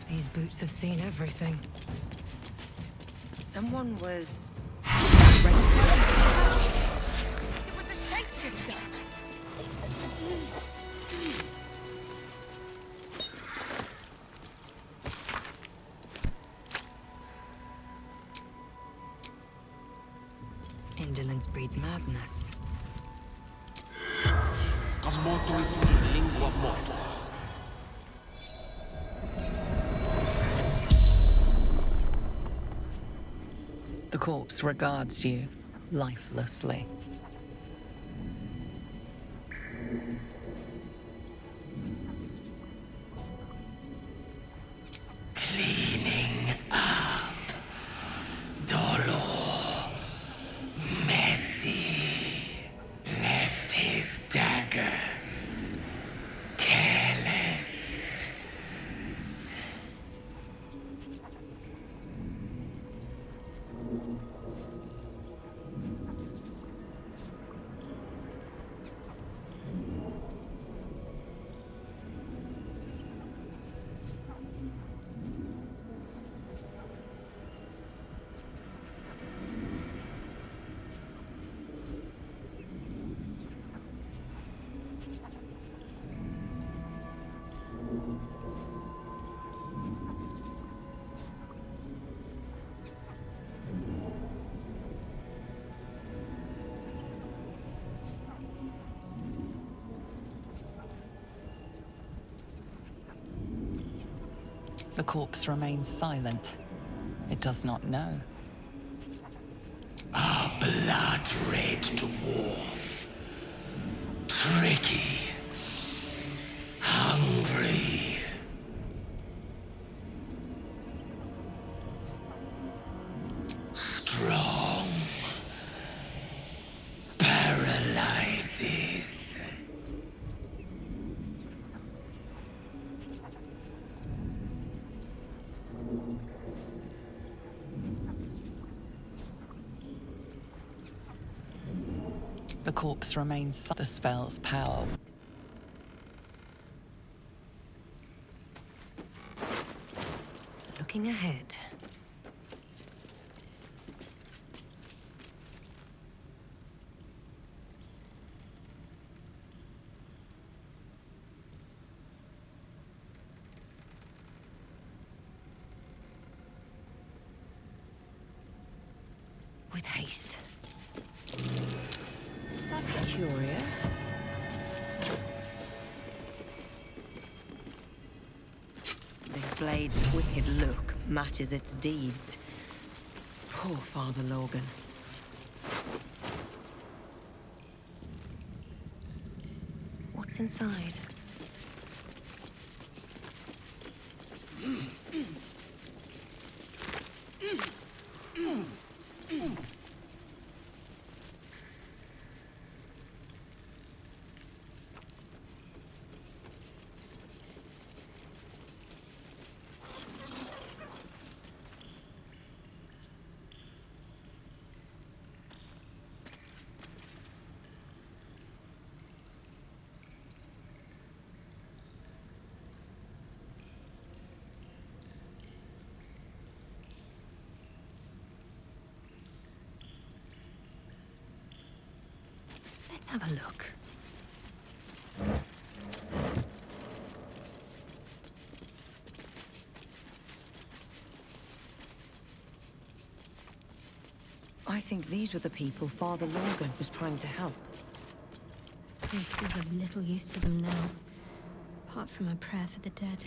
These boots have seen everything. Someone was... It was a shapeshifter. Indolence breeds madness. Lingua mortal. The corpse regards you lifelessly. Cleaning up. Dolor. Messy. Left his dagger. Careless. The corpse remains silent. It does not know. A blood-red dwarf. Tricky. Hungry. Strong. Paralyzes. The corpse remains the spell's power. Looking ahead. With haste. That's curious. This blade's wicked look matches its deeds. Poor Father Logan. What's inside? Let's have a look. I think these were the people Father Logan was trying to help. Priest is of little use to them now, apart from a prayer for the dead.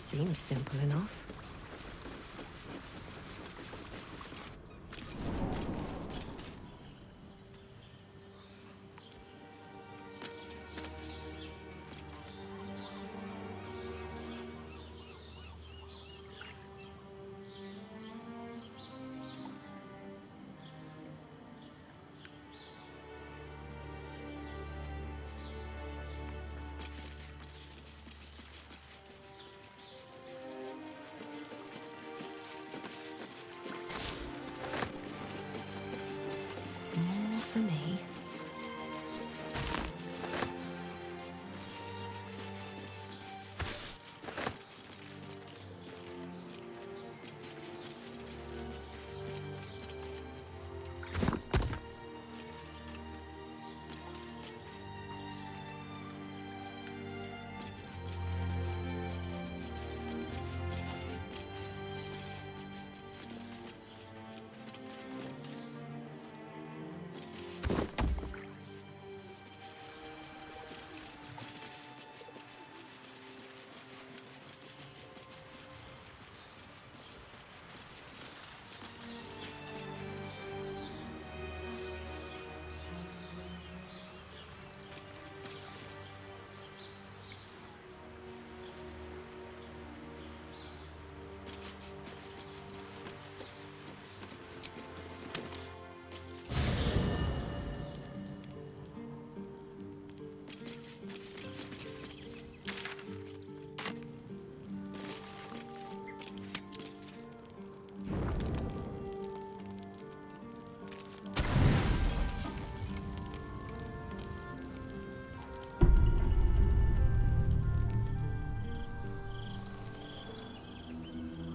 Seems simple enough. More for me.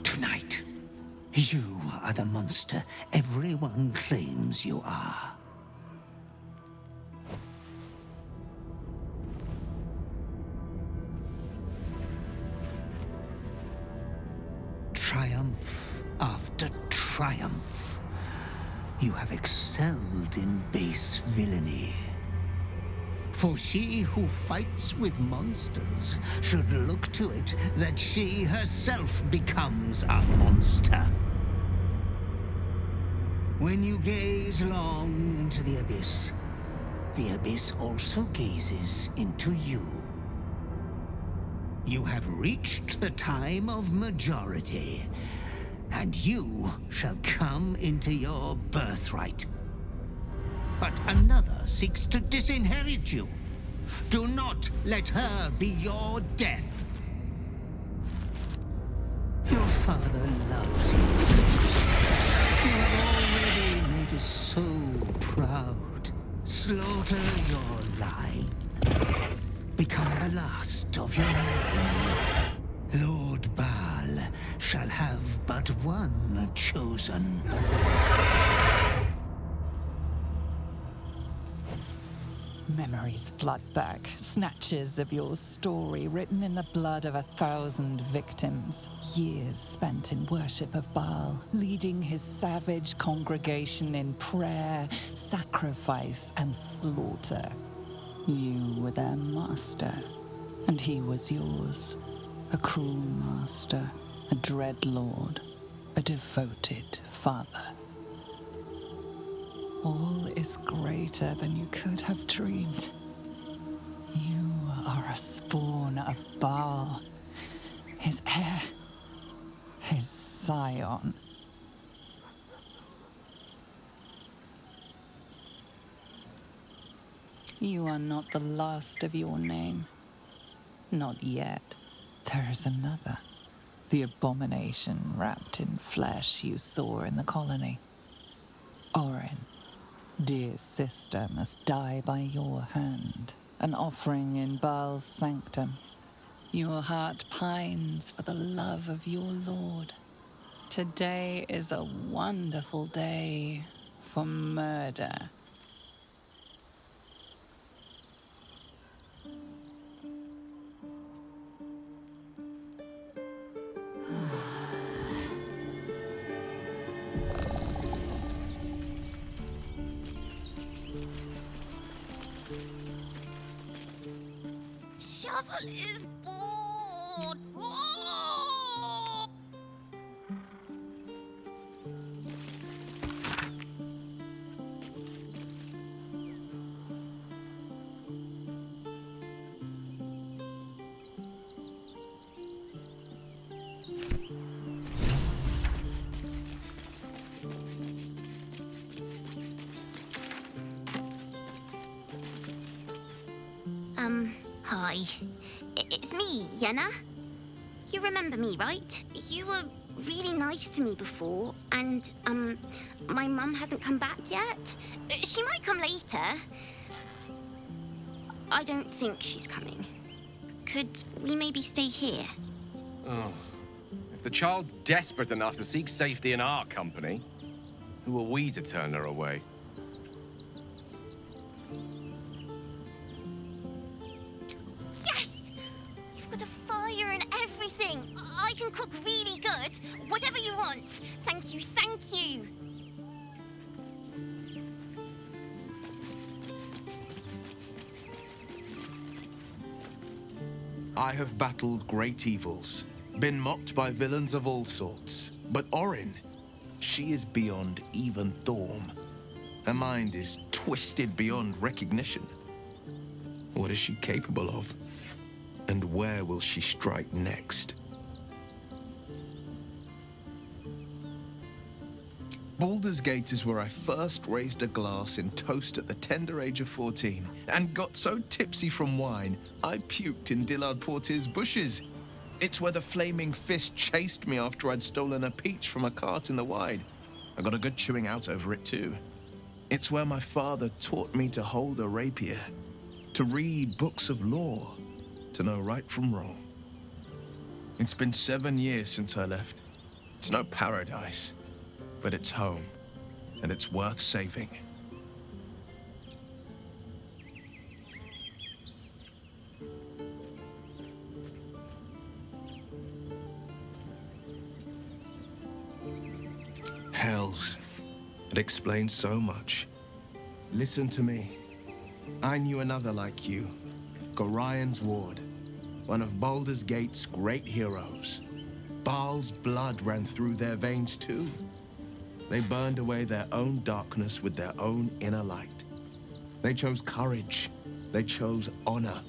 Tonight, you are the monster everyone claims you are. Triumph after triumph. You have excelled in base villainy. For she who fights with monsters should look to it that she herself becomes a monster. When you gaze long into the abyss also gazes into you. You have reached the time of majority, and you shall come into your birthright. But another seeks to disinherit you. Do not let her be your death. Your father loves you. You have already made us so proud. Slaughter your line. Become the last of your line. Lord Baal shall have but one chosen. Memories flood back, snatches of your story written in the blood of 1,000 victims. Years spent in worship of Baal, leading his savage congregation in prayer, sacrifice, and slaughter. You were their master, and he was yours. A cruel master, a dread lord, a devoted father. All is greater than you could have dreamed. You are a spawn of Baal, his heir, his scion. You are not the last of your name. Not yet. There is another. The abomination wrapped in flesh you saw in the colony. Orin. Dear sister must die by your hand, an offering in Baal's sanctum. Your heart pines for the love of your lord. Today is a wonderful day for murder. Shovel is bored. Oh! Hi. It's me, Yenna. You remember me, right? You were really nice to me before, and, my mum hasn't come back yet. She might come later. I don't think she's coming. Could we maybe stay here? Oh. If the child's desperate enough to seek safety in our company, who are we to turn her away? Yes! You've got a fire and everything. I can cook really good. Whatever you want. Thank you, thank you. I have battled great evils, been mocked by villains of all sorts. But Orin, she is beyond even Thorm. Her mind is twisted beyond recognition. What is she capable of? And where will she strike next? Baldur's Gate is where I first raised a glass in toast at the tender age of 14, and got so tipsy from wine, I puked in Dillard Portier's bushes. It's where the flaming fist chased me after I'd stolen a peach from a cart in the Wide. I got a good chewing out over it too. It's where my father taught me to hold a rapier, to read books of lore, to know right from wrong. It's been 7 years since I left. It's no paradise, but it's home, and it's worth saving. Hells. It explains so much. Listen to me. I knew another like you, Gorion's Ward, one of Baldur's Gate's great heroes. Baal's blood ran through their veins too. They burned away their own darkness with their own inner light. They chose courage. They chose honor.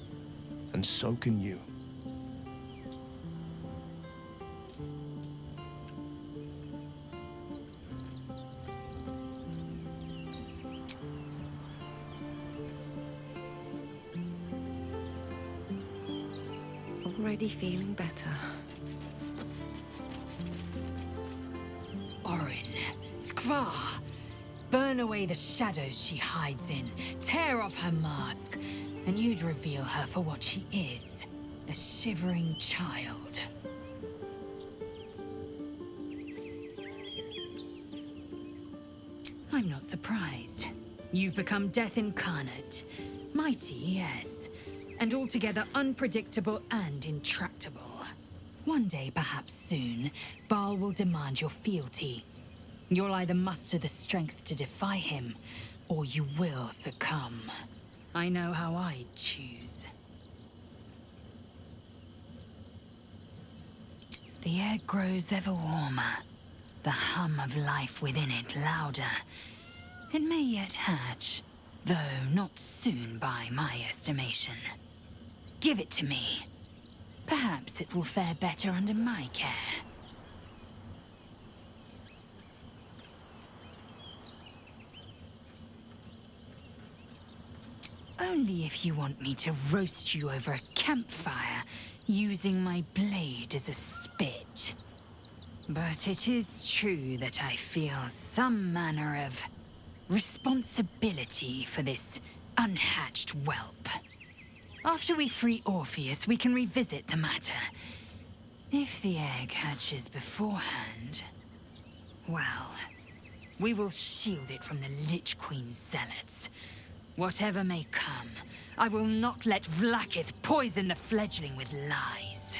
And so can you. Already feeling better. Orin, Skvar, burn away the shadows she hides in, tear off her mask, and you'd reveal her for what she is, a shivering child. I'm not surprised. You've become death incarnate. Mighty, yes, and altogether unpredictable and intractable. One day, perhaps soon, Baal will demand your fealty. You'll either muster the strength to defy him, or you will succumb. I know how I'd choose. The air grows ever warmer, the hum of life within it louder. It may yet hatch, though not soon by my estimation. Give it to me. Perhaps it will fare better under my care. Only if you want me to roast you over a campfire, using my blade as a spit. But it is true that I feel some manner of responsibility for this unhatched whelp. After we free Orpheus, we can revisit the matter. If the egg hatches beforehand, well, we will shield it from the Lich Queen's zealots. Whatever may come, I will not let Vlaakith poison the fledgling with lies.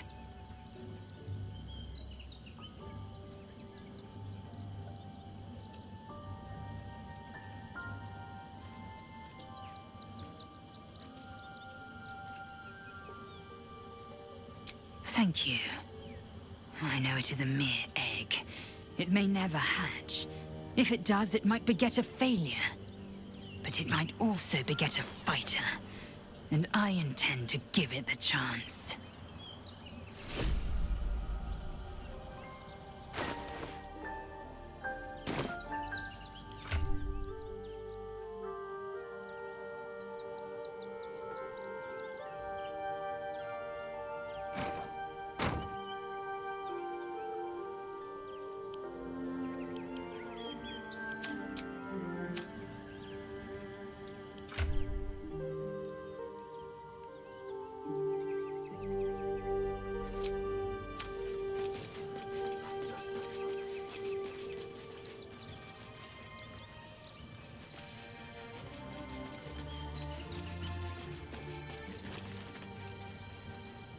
Thank you. I know it is a mere egg. It may never hatch. If it does, it might beget a failure. But it might also beget a fighter. And I intend to give it the chance.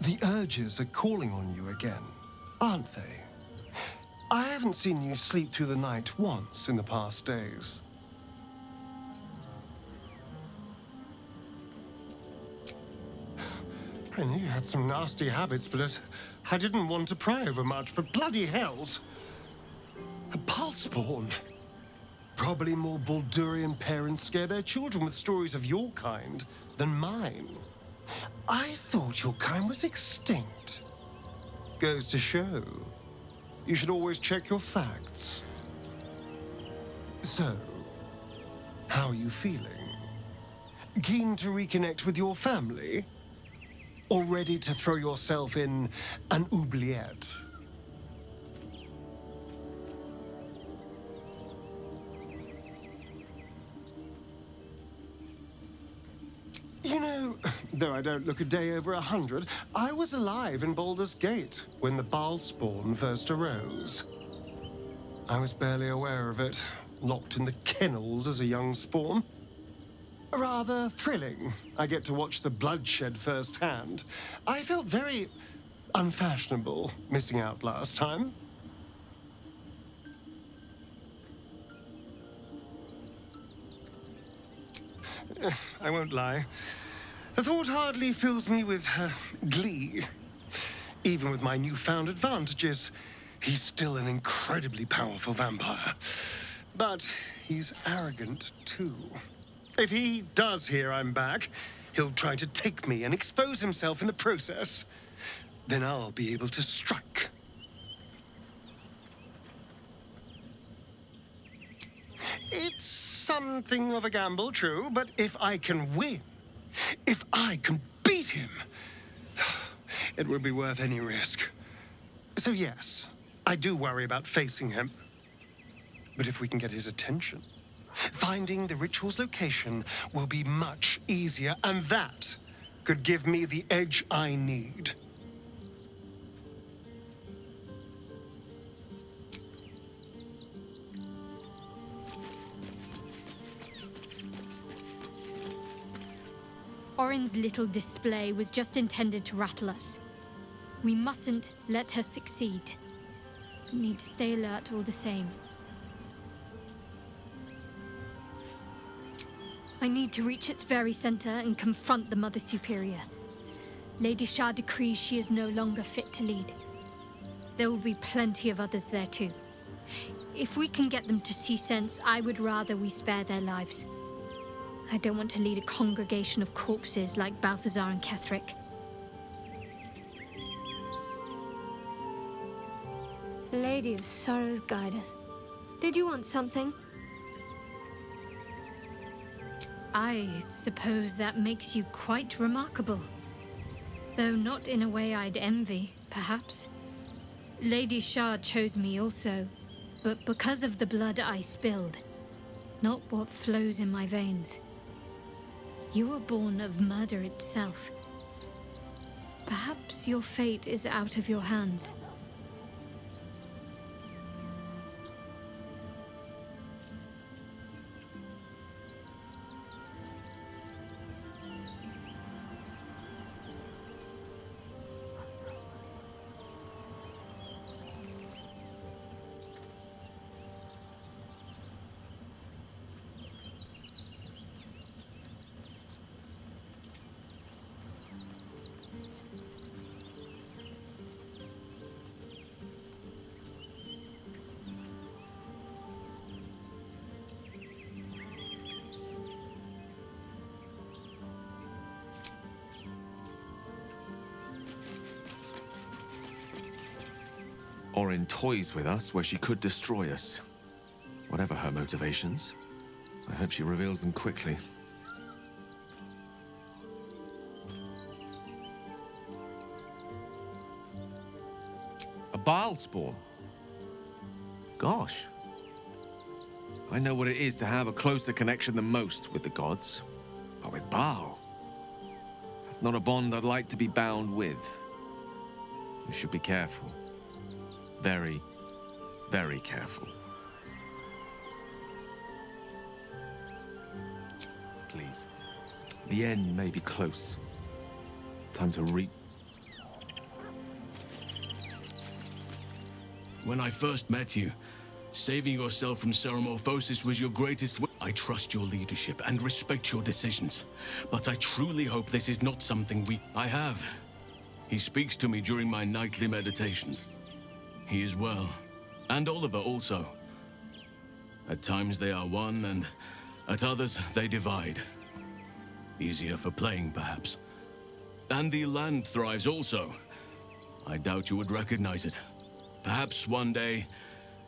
The urges are calling on you again, aren't they? I haven't seen you sleep through the night once in the past days. I knew you had some nasty habits, but I didn't want to pry over much, but bloody hells. A Bhaalspawn. Probably more Baldurian parents scare their children with stories of your kind than mine. I thought your kind was extinct. Goes to show. You should always check your facts. So, how are you feeling? Keen to reconnect with your family? Or ready to throw yourself in an oubliette? You know, though I don't look a day over 100, I was alive in Baldur's Gate when the Bhaalspawn first arose. I was barely aware of it, locked in the kennels as a young spawn. Rather thrilling. I get to watch the bloodshed firsthand. I felt very unfashionable missing out last time. I won't lie. The thought hardly fills me with glee. Even with my newfound advantages, he's still an incredibly powerful vampire. But he's arrogant too. If he does hear I'm back, he'll try to take me and expose himself in the process. Then I'll be able to strike. It's something of a gamble, true, but if I can win, if I can beat him, it would be worth any risk. So yes, I do worry about facing him. But if we can get his attention, finding the ritual's location will be much easier, and that could give me the edge I need. Orin's little display was just intended to rattle us. We mustn't let her succeed. We need to stay alert all the same. I need to reach its very center and confront the Mother Superior. Lady Shah decrees she is no longer fit to lead. There will be plenty of others there too. If we can get them to see sense, I would rather we spare their lives. I don't want to lead a congregation of corpses like Balthazar and Ketheric. Lady of Sorrows, guide us. Did you want something? I suppose that makes you quite remarkable. Though not in a way I'd envy, perhaps. Lady Shah chose me also, but because of the blood I spilled, not what flows in my veins. You were born of murder itself. Perhaps your fate is out of your hands. Orin toys with us where she could destroy us. Whatever her motivations, I hope she reveals them quickly. A Bhaalspawn? Gosh. I know what it is to have a closer connection than most with the gods. But with Baal, that's not a bond I'd like to be bound with. You should be careful. Very, very careful. Please. The end may be close. Time to reap when I first met you, saving yourself from Ceramorphosis was your greatest I trust your leadership and respect your decisions, but I truly hope this is not something I have. He speaks to me during my nightly meditations. He is well, and Oliver also. At times they are one, and at others they divide. Easier for playing, perhaps. And the land thrives also. I doubt you would recognize it. Perhaps one day,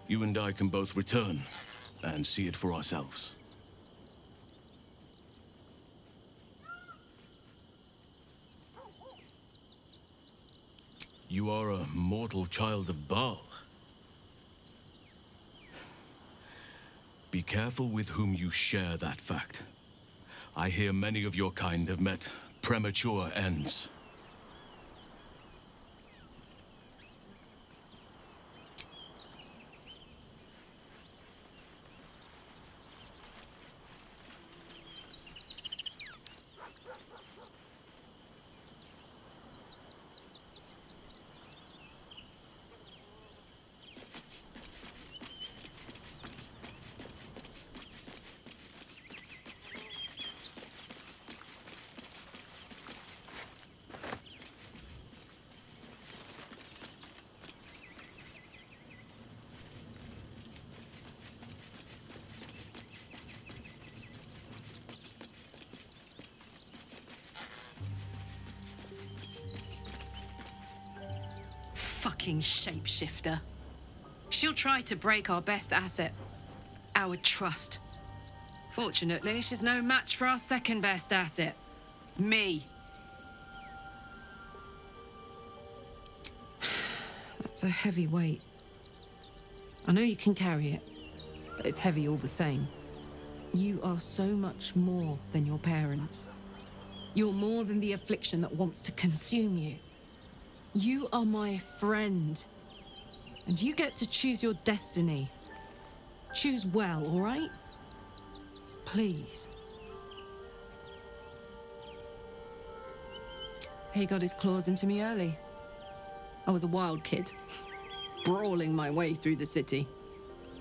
you and I can both return and see it for ourselves. You are a mortal child of Baal. Be careful with whom you share that fact. I hear many of your kind have met premature ends. Fucking shapeshifter. She'll try to break our best asset, our trust. Fortunately, she's no match for our second best asset, me. That's a heavy weight. I know you can carry it, but it's heavy all the same. You are so much more than your parents. You're more than the affliction that wants to consume you. You are my friend, and you get to choose your destiny. Choose well, all right? Please. He got his claws into me early. I was a wild kid, brawling my way through the city.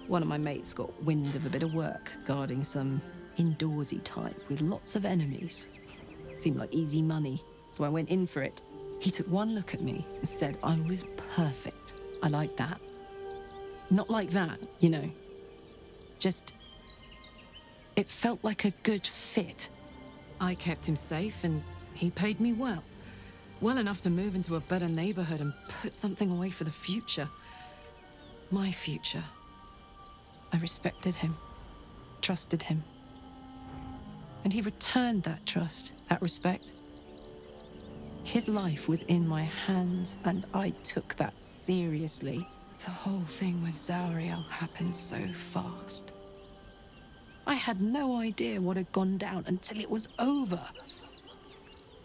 One of my mates got wind of a bit of work guarding some indoorsy type with lots of enemies. Seemed like easy money, so I went in for it. He took one look at me and said I was perfect. I like that. Not like that, you know. Just... it felt like a good fit. I kept him safe and he paid me well. Well enough to move into a better neighborhood and put something away for the future. My future. I respected him, trusted him. And he returned that trust, that respect. His life was in my hands, and I took that seriously. The whole thing with Zariel happened so fast. I had no idea what had gone down until it was over.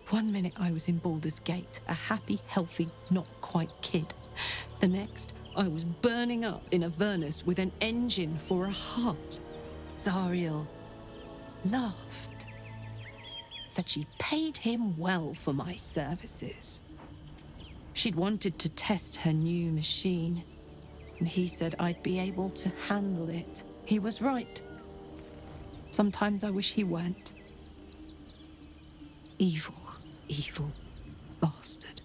One minute I was in Baldur's Gate, a happy, healthy, not quite kid. The next, I was burning up in Avernus with an engine for a heart. Zariel laughed. Said she paid him well for my services. She'd wanted to test her new machine, and he said I'd be able to handle it. He was right. Sometimes I wish he weren't. Evil, evil bastard.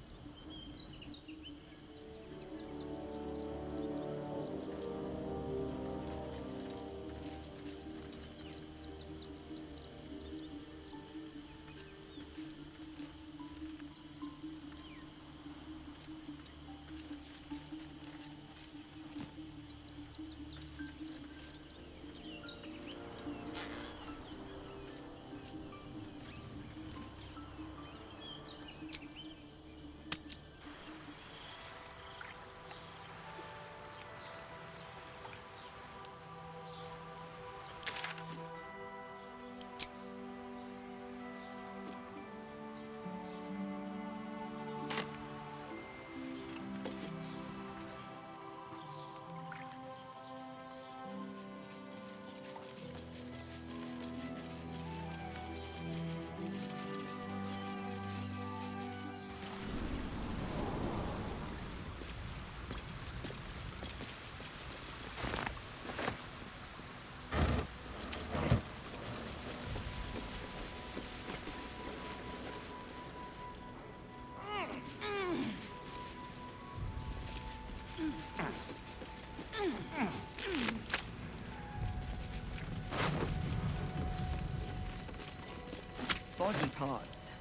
body parts.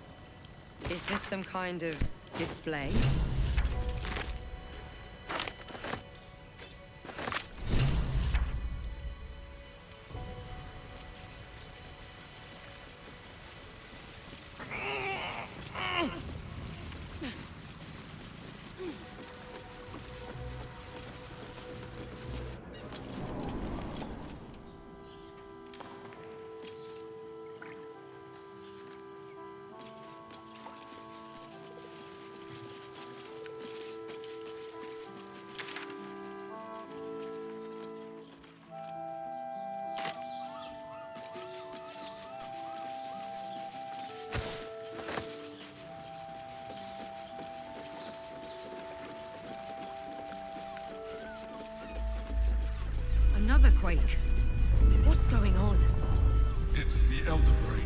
Is this some kind of display? Another quake. What's going on? It's the Elder Brain.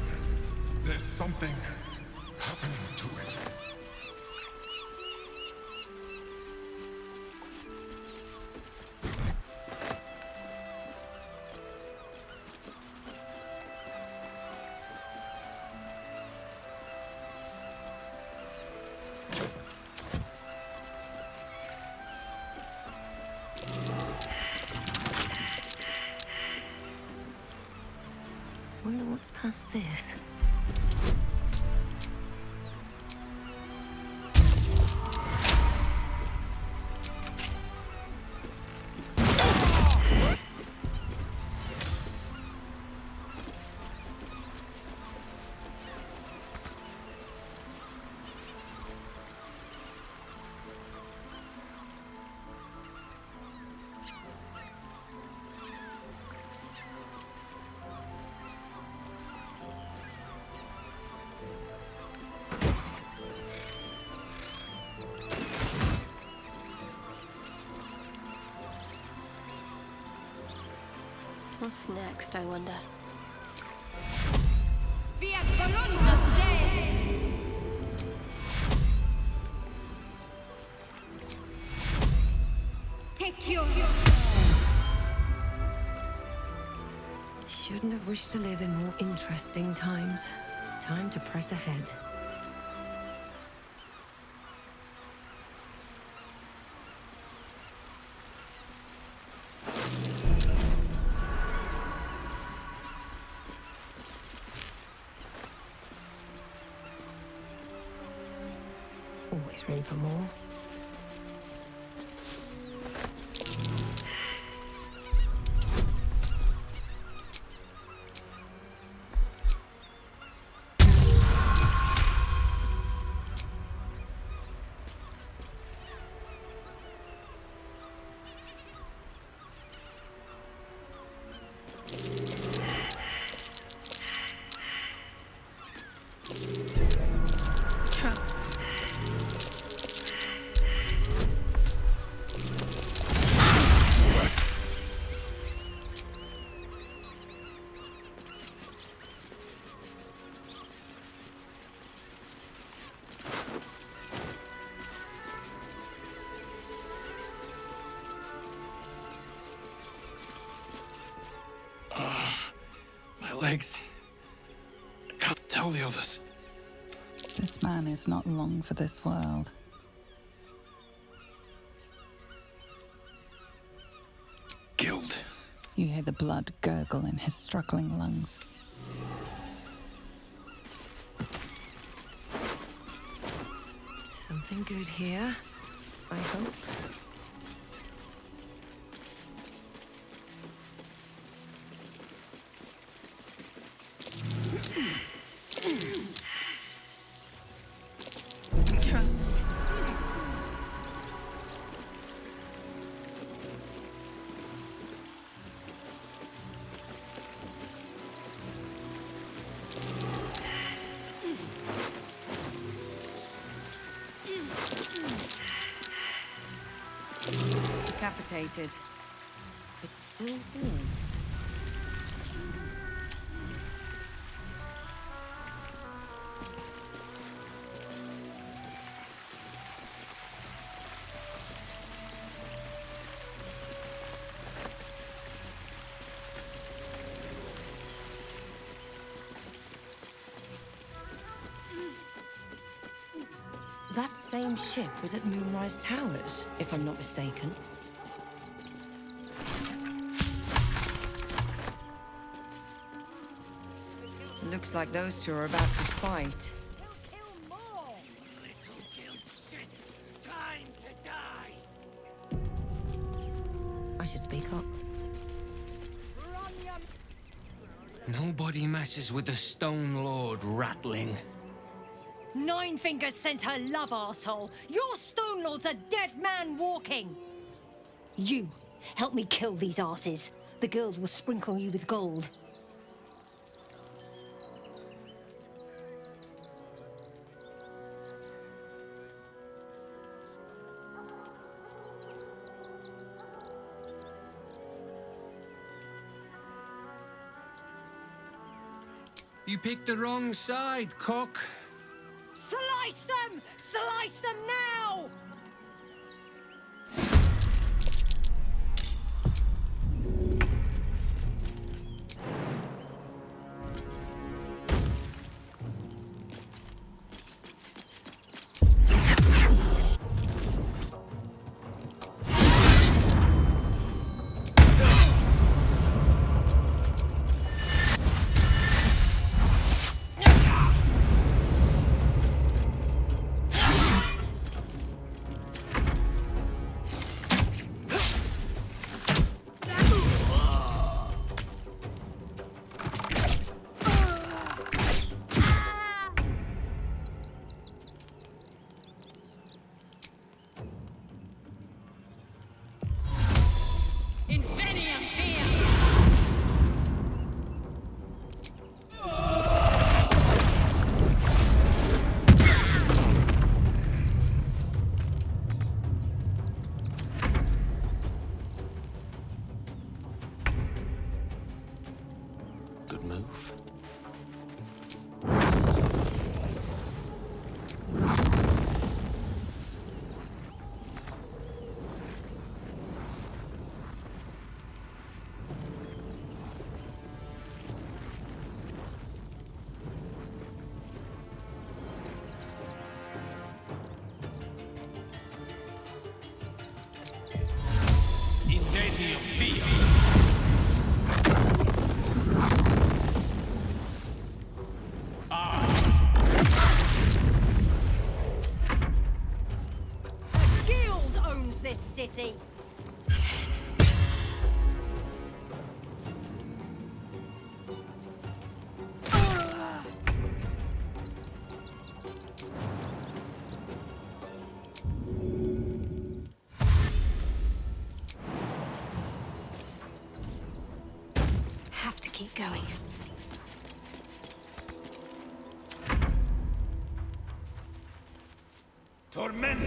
There's something happening to it. Wonder what's past this. What's next, I wonder? Take your... Shouldn't have wished to live in more interesting times. Time to press ahead. Always room for more. My legs. I can't tell the others. This man is not long for this world. Guild. You hear the blood gurgle in his struggling lungs. Something good here, I hope. Decapitated. It's still warm. That same ship was at Moonrise Towers, if I'm not mistaken. Looks like those two are about to fight. I should speak up. Nobody messes with the Stone Lord, Ratling. Ninefingers sends her love, arsehole. Your Stone Lord's a dead man walking. You, help me kill these arses. The guild will sprinkle you with gold. You picked the wrong side, cock. Slice them! Slice them now! Good move. Incendium Via. The guild owns this city. Have to keep going. Torment.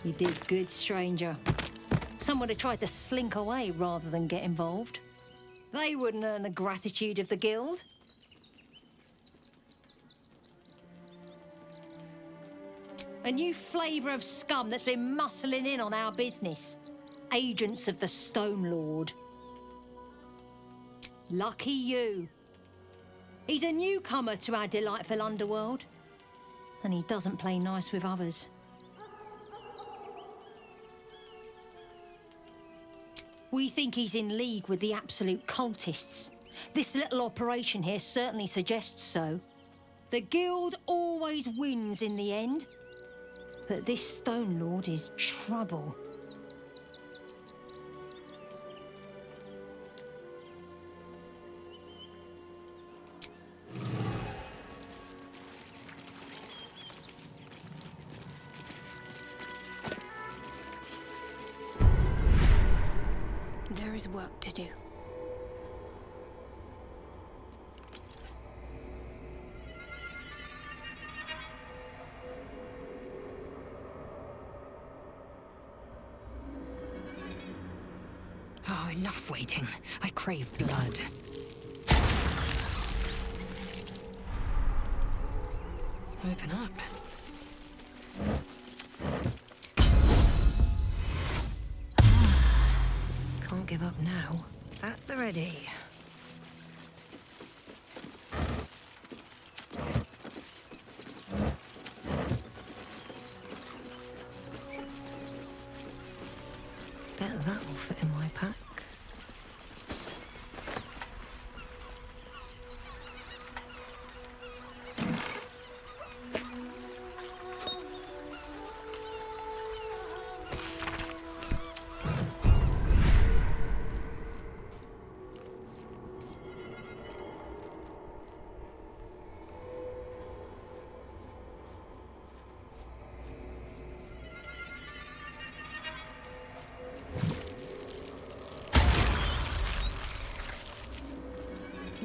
You did good, stranger. Someone had tried to slink away rather than get involved. They wouldn't earn the gratitude of the guild. A new flavour of scum that's been muscling in on our business. Agents of the Stone Lord. Lucky you. He's a newcomer to our delightful underworld. And he doesn't play nice with others. We think he's in league with the absolute cultists. This little operation here certainly suggests so. The guild always wins in the end. But this Stone Lord is trouble. There is work to do. Oh, enough waiting. I crave blood. Open up. Can't give up now. At the ready. Bet that will fit in my pack.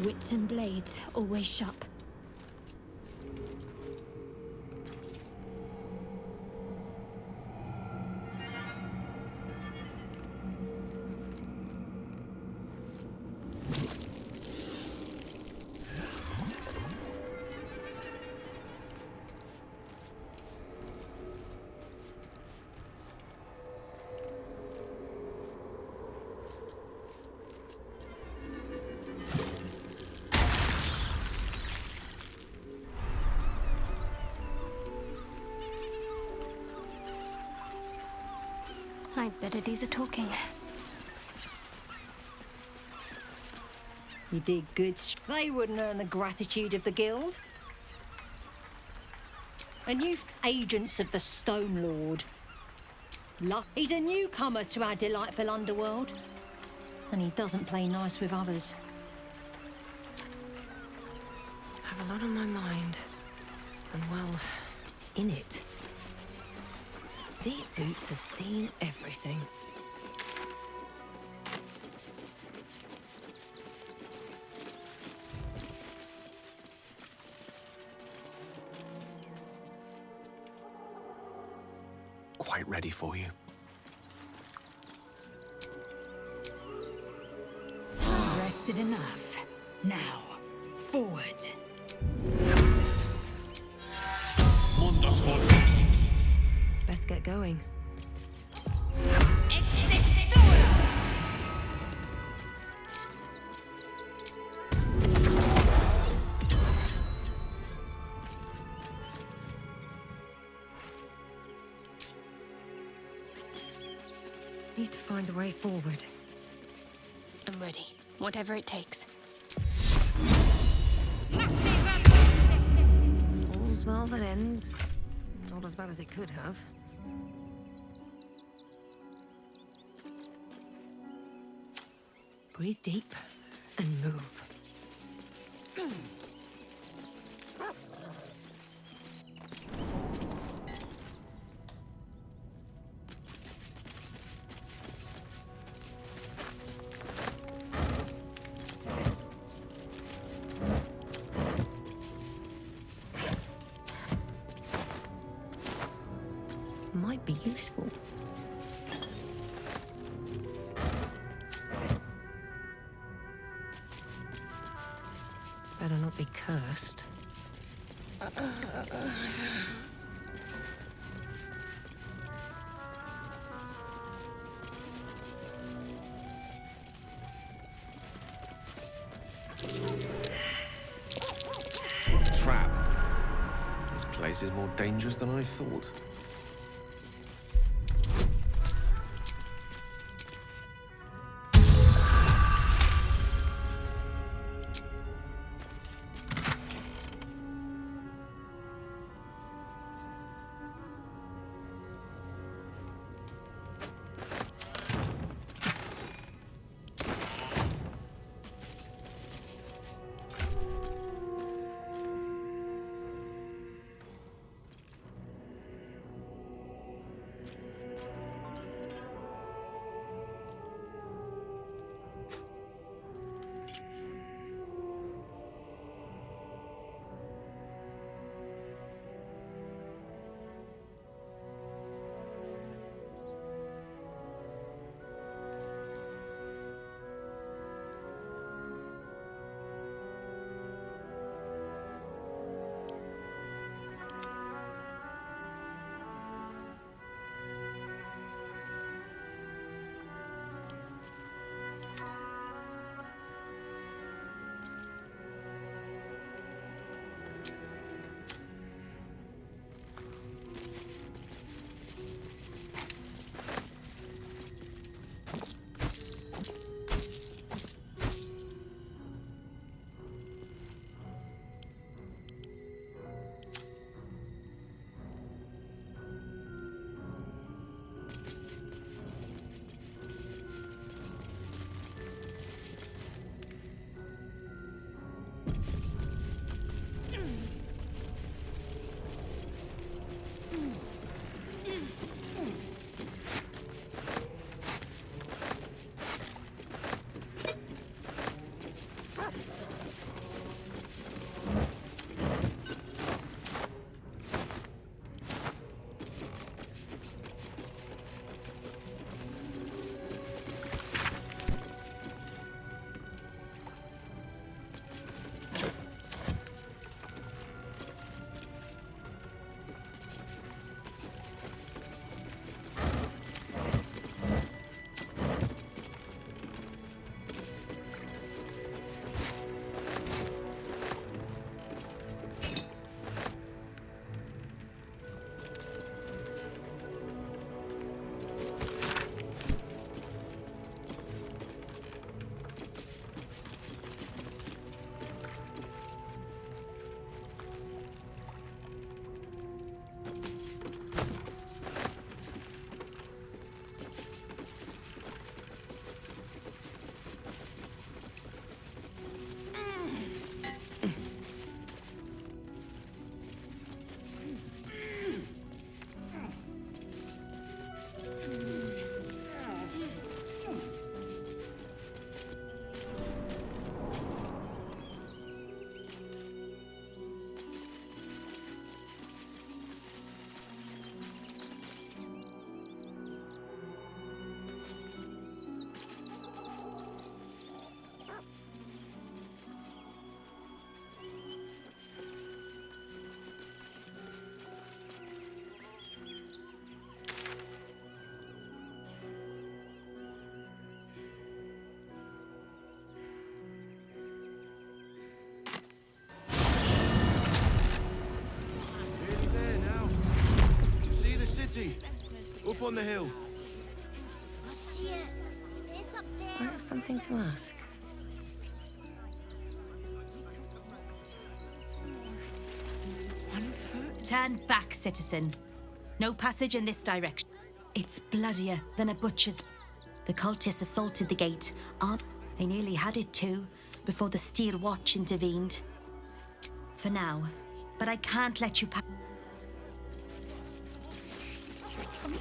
Wits and blades, always sharp. I'd better do the talking. You did good. They wouldn't earn the gratitude of the guild. And you agents of the Stone Lord. He's a newcomer to our delightful underworld. And he doesn't play nice with others. I have a lot on my mind. And well, in it. These boots have seen everything. Quite ready for you. Rested enough. Now, forward. Best get going. Need to find a way forward. I'm ready, whatever it takes. All's well that ends. Not as bad as it could have. Breathe deep and move. Might be useful. Better not be cursed. Trap. This place is more dangerous than I thought. up on the hill. Monsieur, there's up I there. have something to ask. Turn back, citizen. No passage in this direction. It's bloodier than a butcher's. The cultists assaulted the gate. They nearly had it too, before the Steel Watch intervened. For now. But I can't let you pass. It's your tummy.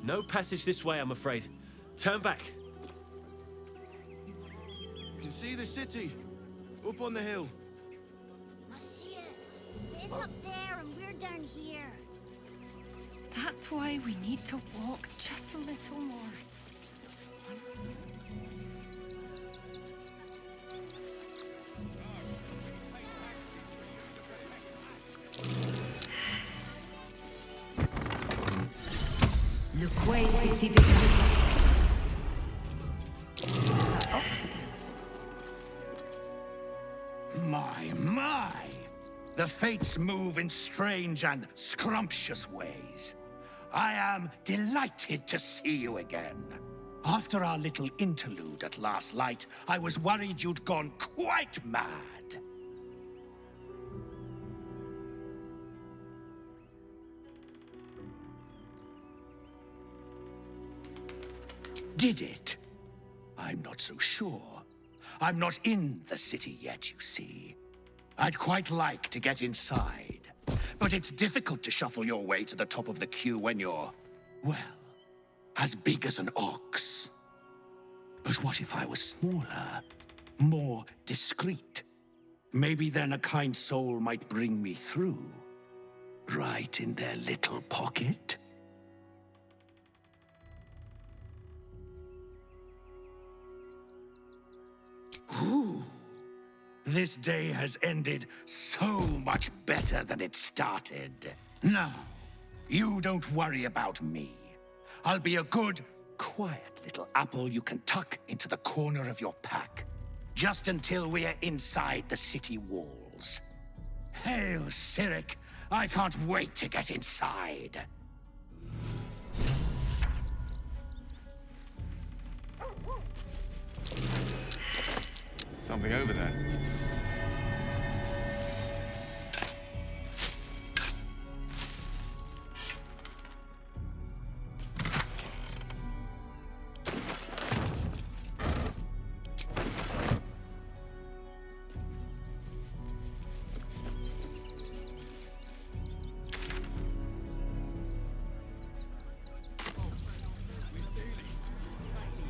No passage this way, I'm afraid. Turn back. You can see the city. Up on the hill. Monsieur, there's up there and we're down here. That's why we need to walk just a little more. My! The fates move in strange and scrumptious ways. I am delighted to see you again. After our little interlude at last light, I was worried you'd gone quite mad. Did it? I'm not so sure. I'm not in the city yet, you see. I'd quite like to get inside, but it's difficult to shuffle your way to the top of the queue when you're, well, as big as an ox. But what if I was smaller, more discreet? Maybe then a kind soul might bring me through, right in their little pocket. Ooh. This day has ended so much better than it started. Now, you don't worry about me. I'll be a good, quiet little apple you can tuck into the corner of your pack, just until we're inside the city walls. Hail, Cyric! I can't wait to get inside. Something over there.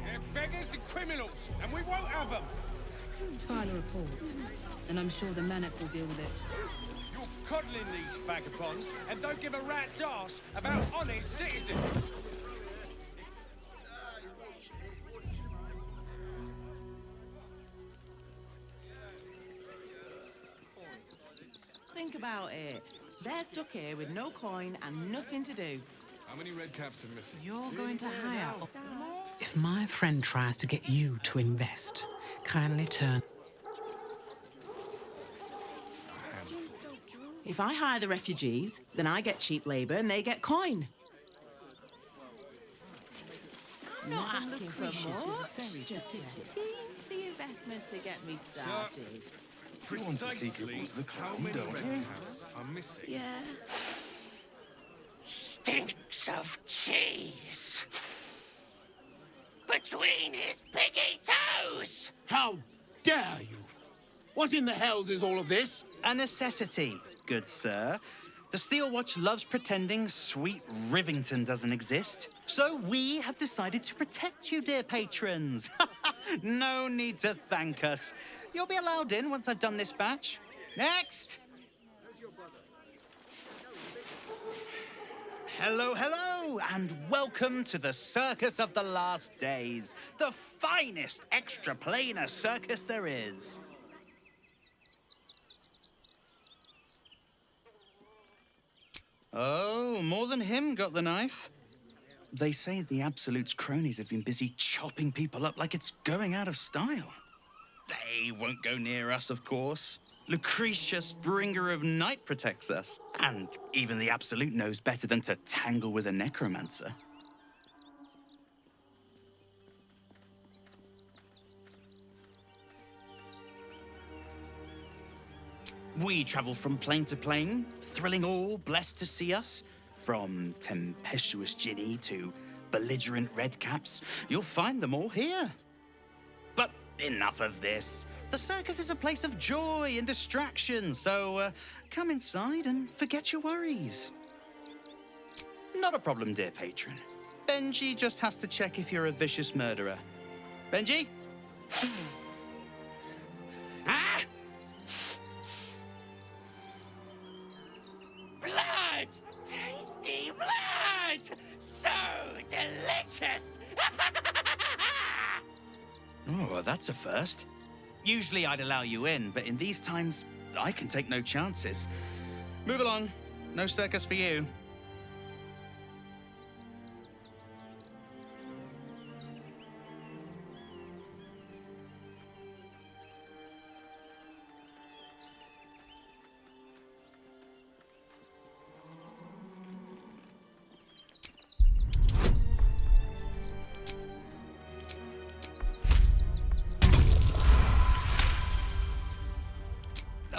They're beggars and criminals, and we won't have them. File a report, and I'm sure the Manip will deal with it. You're coddling these vagabonds and don't give a rat's ass about honest citizens. Think about it. They're stuck here with no coin and nothing to do. How many red caps are missing? You're going to hire. If my friend tries to get you to invest, kindly turn. If I hire the refugees, then I get cheap labor and they get coin. I'm not asking for much. Just a teensy investment to get me started. Precisely how many red caps are missing? Yeah. Stinks of cheese between his piggy toes. How dare you? What in the hells is all of this? A necessity, good sir. The Steel Watch loves pretending sweet Rivington doesn't exist. So we have decided to protect you, dear patrons. No need to thank us. You'll be allowed in once I've done this batch. Next! Hello, hello, and welcome to the Circus of the Last Days, the finest extra-planar circus there is. Oh, more than him got the knife. They say the Absolute's cronies have been busy chopping people up like it's going out of style. They won't go near us, of course. Lucretia, Bringer of Night, protects us. And even the Absolute knows better than to tangle with a necromancer. We travel from plane to plane, thrilling all blessed to see us. From tempestuous Ginny to belligerent redcaps, you'll find them all here. But enough of this. The circus is a place of joy and distraction, so come inside and forget your worries. Not a problem, dear patron. Benji just has to check if you're a vicious murderer. Benji? Ah! Blood! Tasty blood! So delicious! Oh, well, that's a first. Usually I'd allow you in, but in these times, I can take no chances. Move along. No circus for you.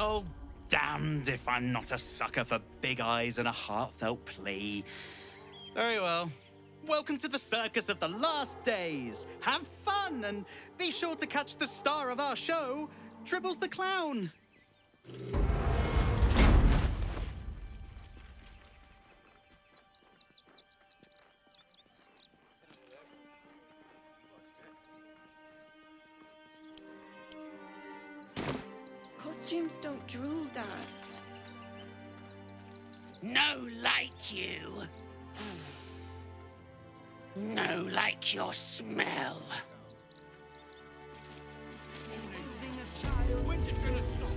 Oh, damned if I'm not a sucker for big eyes and a heartfelt plea. Very well. Welcome to the circus of the last days. Have fun and be sure to catch the star of our show, Tribbles the Clown. Costumes don't drool, Dad. No like you. No like your smell. When's it gonna stop?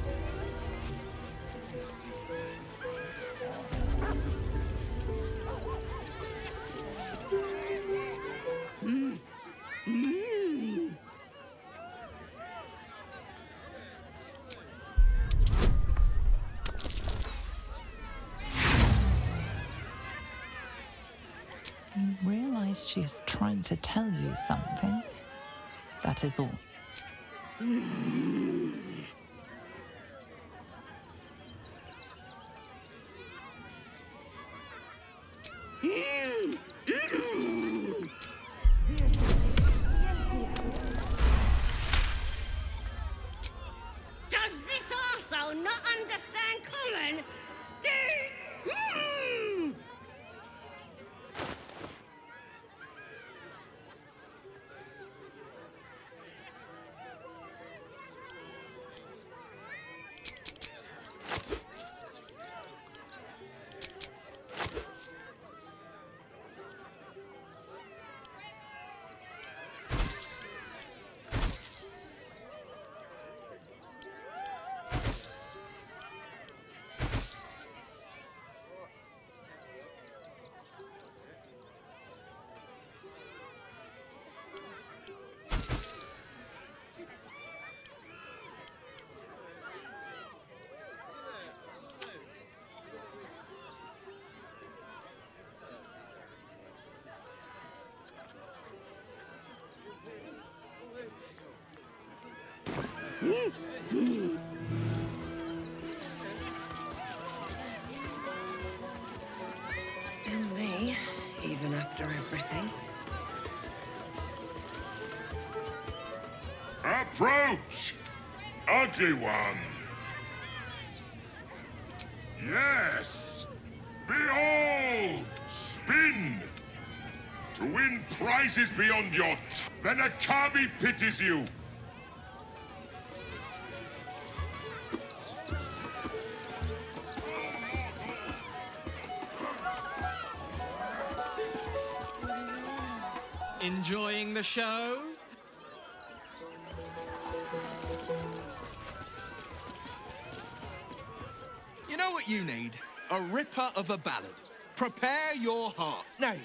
You realize she is trying to tell you something. That is all. Does this arsehole not understand common? Still me, even after everything. Approach! Ugly one! Yes! Behold! Spin! To win prizes beyond your then Akabi pities you! Enjoying the show? You know what you need? a ripper of a ballad. Prepare your heart, nay,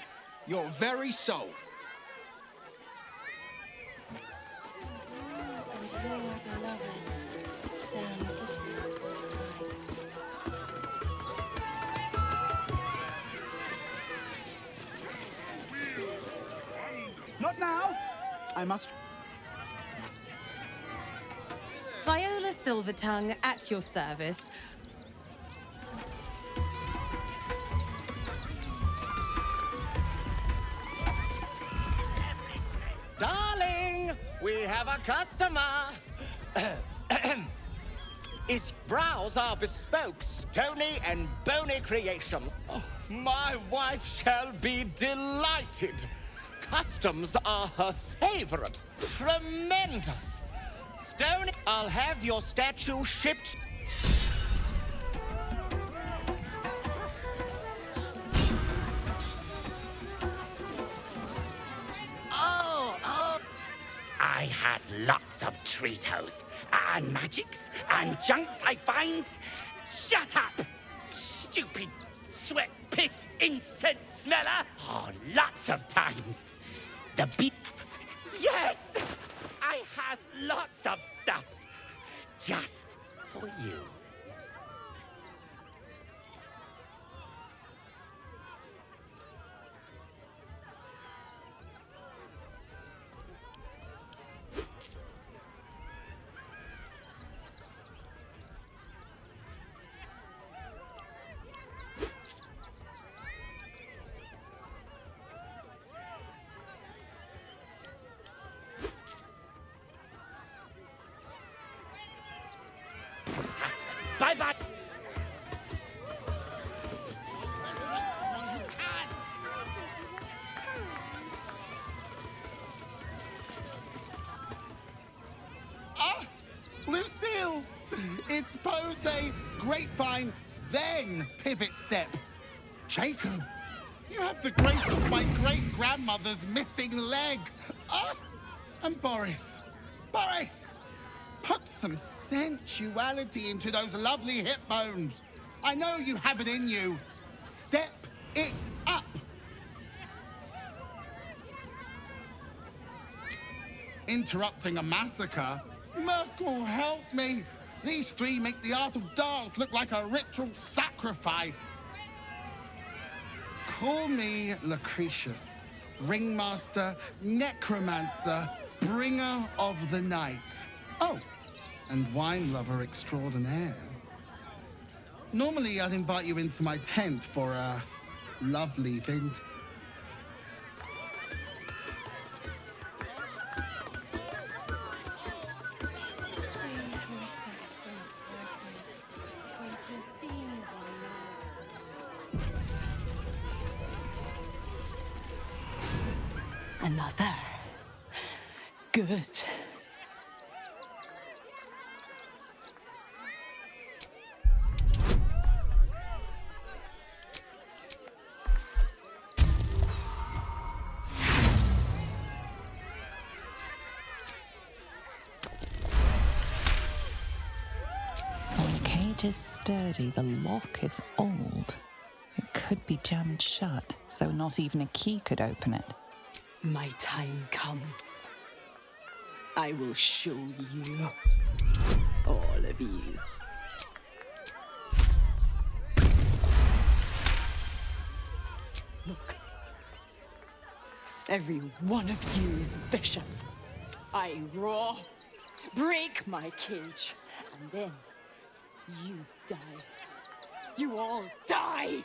your very soul. And your beloved stand the test of Not now. I must... Viola Silvertongue at your service. Darling, we have a customer. His brows are bespoke, stony and bony creations. Oh, my wife shall be delighted. Customs are her favorite. Tremendous. Stony, I'll have your statue shipped. I has lots of treatos, and magics, and junks I finds. Shut up! Stupid sweat, piss, incense smeller! Oh, lots of times. The bee... Yes! I has lots of stuffs. Just for you. Bye-bye. Ah! Lucille! It's pose, grapevine, then pivot step. Jacob, you have the grace of my great-grandmother's missing leg. Ah! And Boris. Boris! Put some sensuality into those lovely hip bones. I know you have it in you. Step it up. Interrupting a massacre? Merkel, help me. These three make the art of dance look like a ritual sacrifice. Call me Lucretius, ringmaster, necromancer, bringer of the night. Oh, and wine lover extraordinaire. Normally, I'd invite you into my tent for a lovely vintage. Another. Good. The cage is sturdy, the lock is old. It could be jammed shut, so not even a key could open it. My time comes. I will show you. All of you. Look. Every one of you is vicious. I roar, break my cage, and then you die. You all die!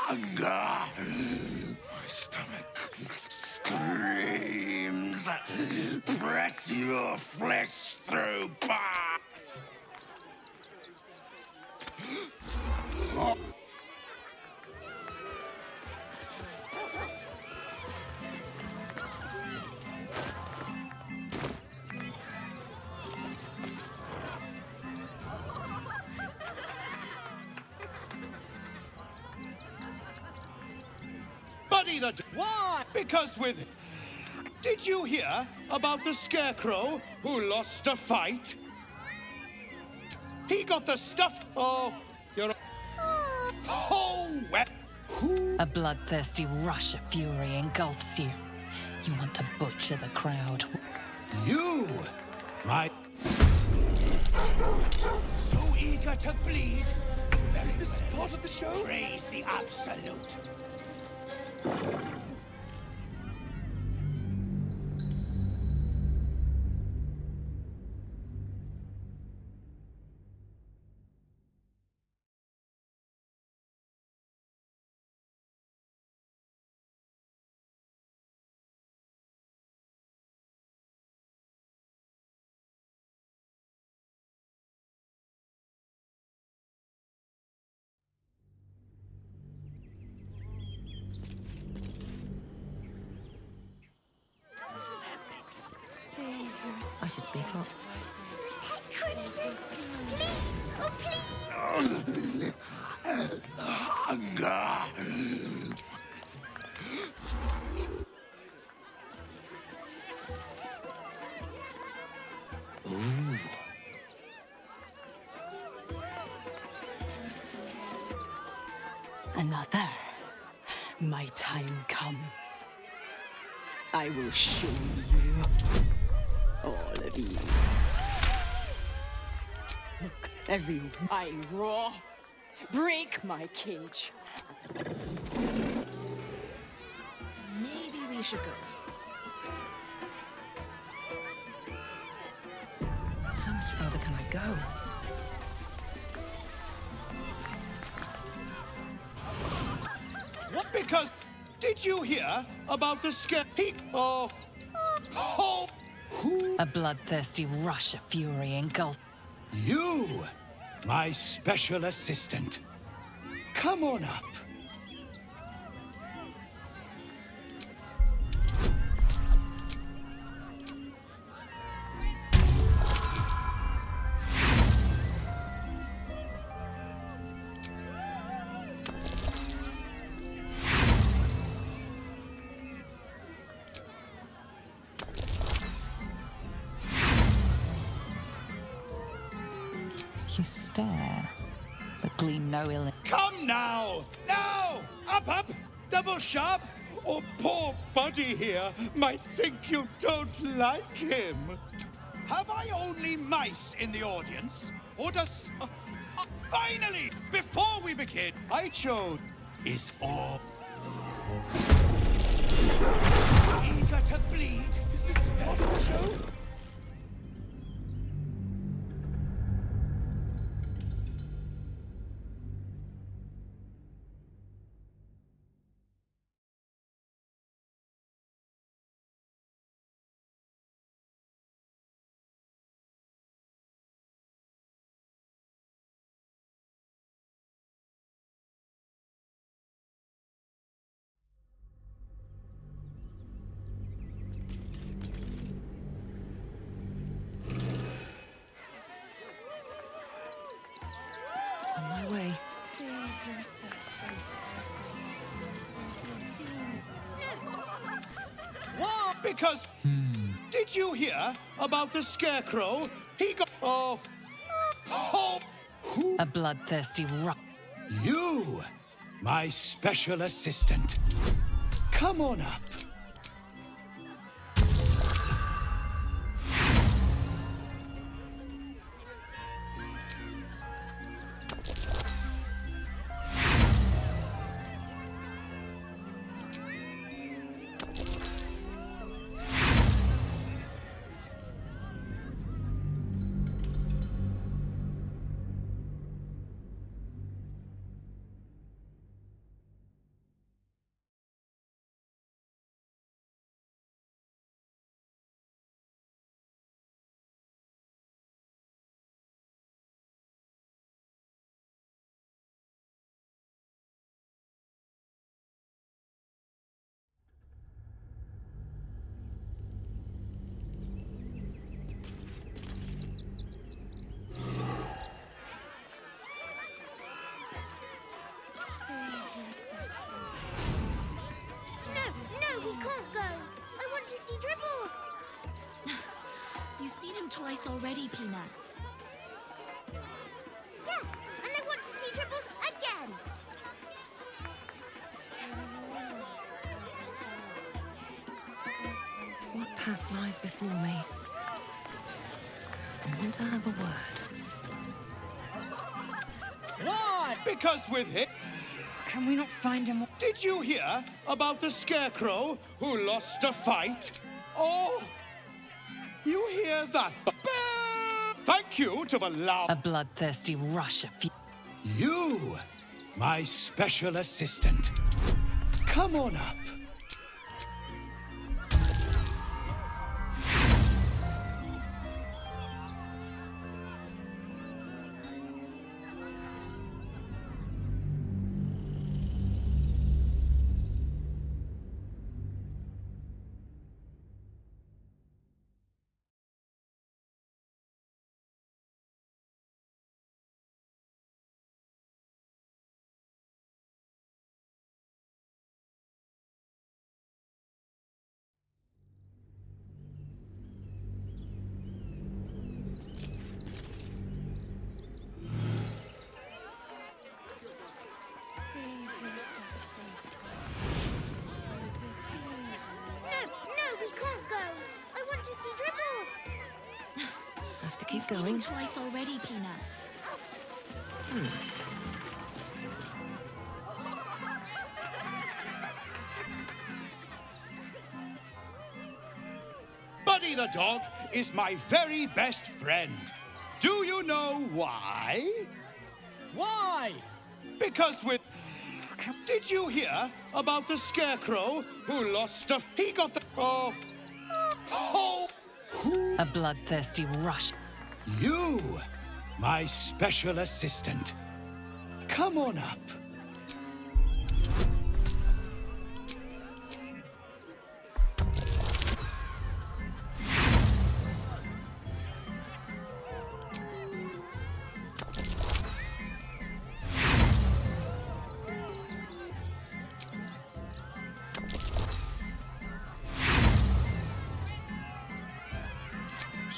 Hunger. My stomach screams. Press your flesh through bar. study the... Why? Because with... Did you hear about the Scarecrow who lost a fight? He got the stuff... Oh, you're... Oh, well... A bloodthirsty rush of fury engulfs you. You want to butcher the crowd. You, my... So eager to bleed. There's the spot of the show. Praise the Absolute. I should speak up. Crimson, please, oh please! Hunger. Ooh. Another. My time comes. I will show you. All of you. Look, every I roar. Break my cage. Maybe we should go. How much further can I go? What? Because... Did you hear about the Oh... Oh... A bloodthirsty rush of fury engulfs... You, my special assistant. Come on up. You stare, but glean no ill... Come now! Now! Up, up! Double sharp! Or poor Buddy here might think you don't like him. Have I only mice in the audience? Or does... finally! Before we begin, I chose... Is all... Eager to bleed? Is this part of the show? On my way. What? Because... Did you hear about the Scarecrow? He got... Oh... Oh... A bloodthirsty rush... You, my special assistant. Come on up. twice already, Peanut. Yeah, and I want to see Dribbles again. What path lies before me? I want to have a word. Why? Because with him... Can we not find him? Did you hear about the Scarecrow who lost a fight? Oh, you hear that? Thank you to the A bloodthirsty rush of You, my special assistant. Come on up. Keep going. Twice already, Peanut. Buddy the dog is my very best friend. Do you know why? Why? Because with... Did you hear about the Scarecrow who lost a... He got the... Oh... Oh... A bloodthirsty rush. You, my special assistant. Come on up.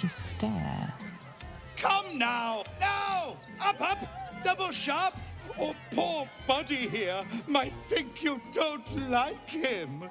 You stare. Come now! Now! Up, up! Double sharp! Or poor Buddy here might think you don't like him.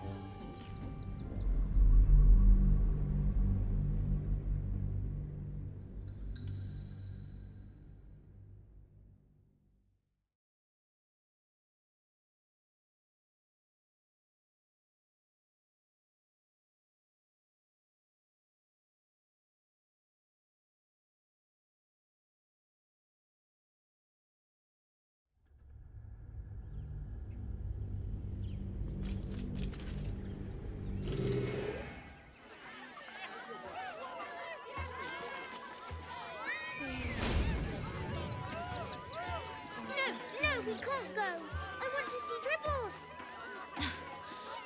We can't go. I want to see Dribbles.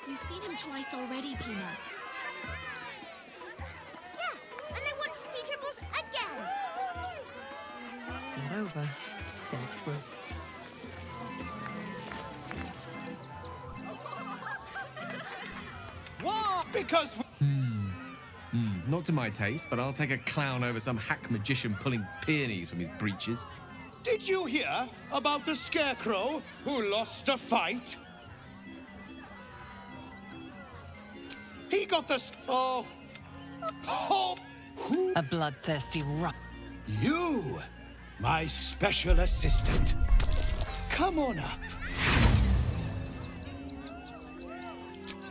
You've seen him twice already, Peanut. Yeah, and I want to see Dribbles again. Not over, then through. What? Because... Not to my taste, but I'll take a clown over some hack magician pulling peonies from his breeches. Did you hear about the Scarecrow who lost a fight? He got the... Oh... Oh... A bloodthirsty rush. You, my special assistant. Come on up.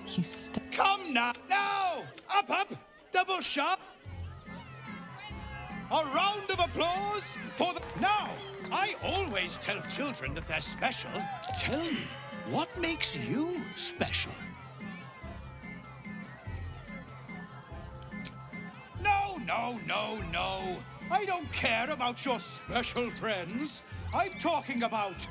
You stare. Come now! Now! Up, up! Double sharp! A round of applause for the... Now, I always tell children that they're special. Tell me, what makes you special? No, no, no, no. I don't care about your special friends. I'm talking about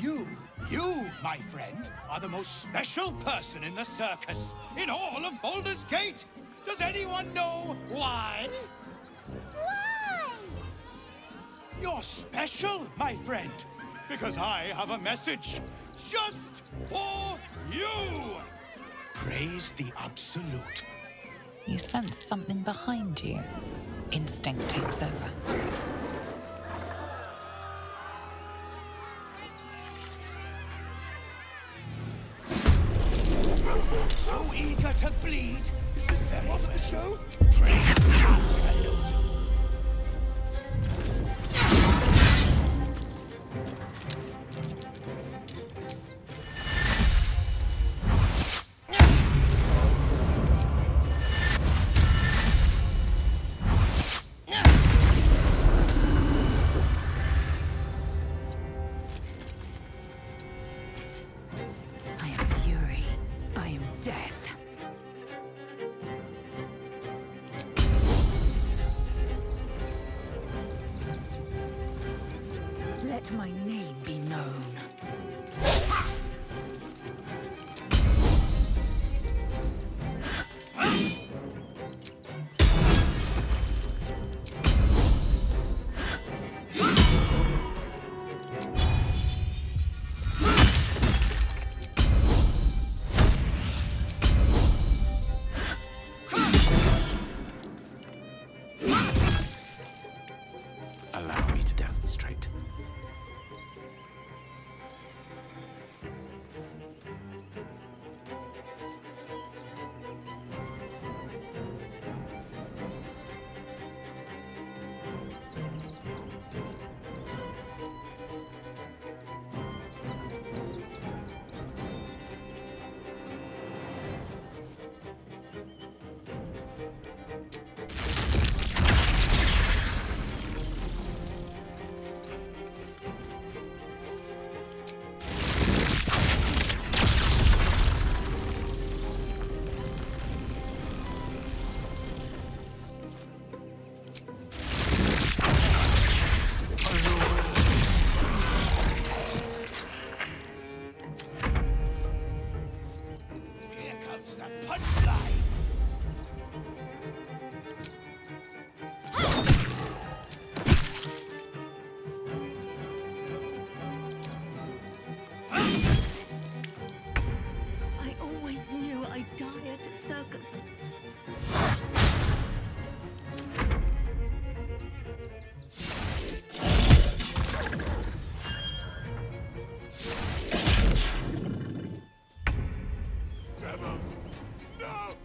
you. You, my friend, are the most special person in the circus, in all of Baldur's Gate. Does anyone know why? Why? You're special, my friend, because I have a message just for you. Praise the Absolute. You sense something behind you. instinct takes over. So eager to bleed. Is this part of the show? Absolute. I am fury. I am death. Let my name be known. Allow me to demonstrate. Here comes the punchline. I always knew I'd die at a circus. Devil! No!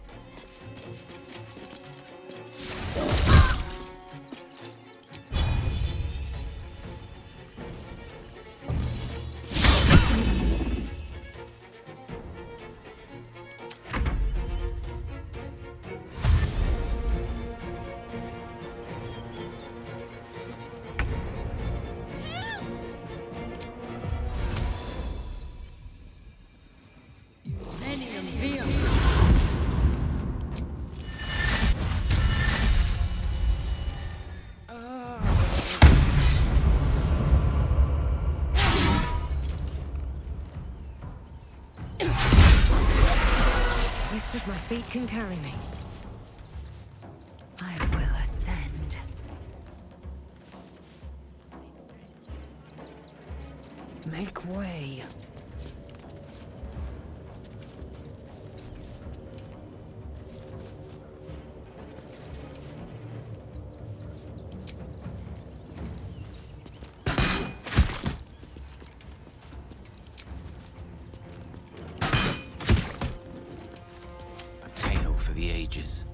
Swift as my feet can carry me. I will ascend. Make way. A tale for the ages.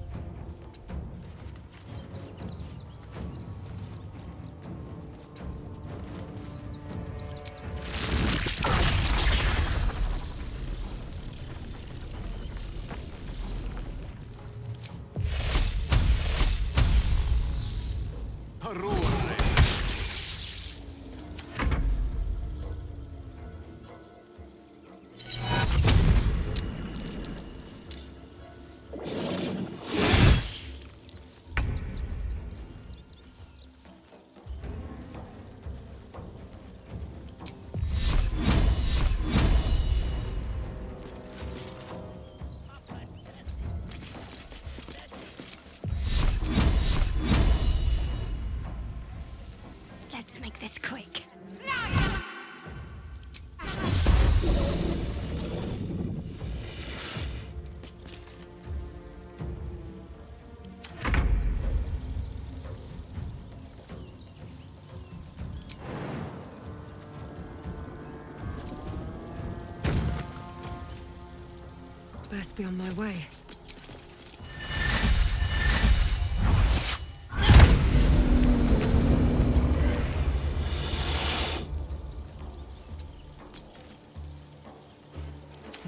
Best be on my way.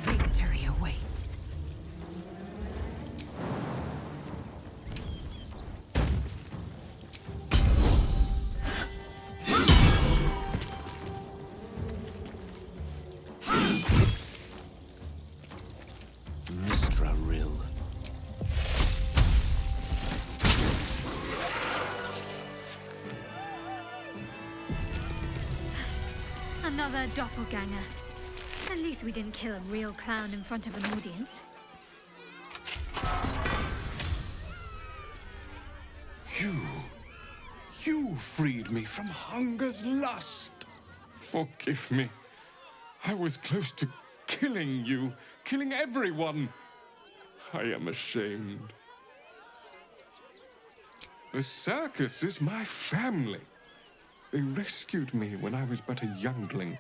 Victory awaits. Mistra Rill. Another doppelganger. At least we didn't kill a real clown in front of an audience. You freed me from hunger's lust. Forgive me. I was close to killing you, killing everyone. I am ashamed. The circus is my family. They rescued me when I was but a youngling.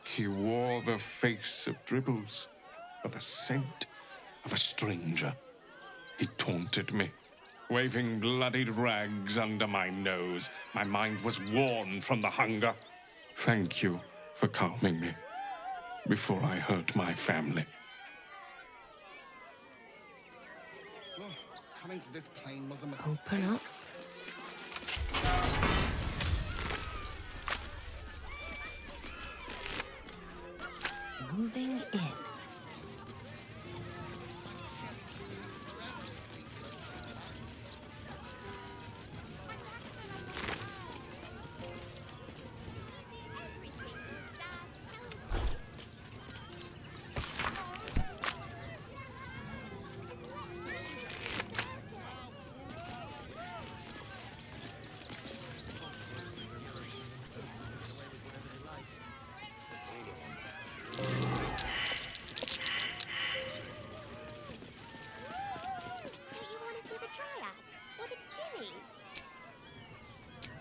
He wore the face of Dribbles, or the scent of a stranger. He taunted me, waving bloodied rags under my nose. My mind was worn from the hunger. Thank you for calming me before I hurt my family. Oh, coming to this plane was a mistake. Open up. Moving in.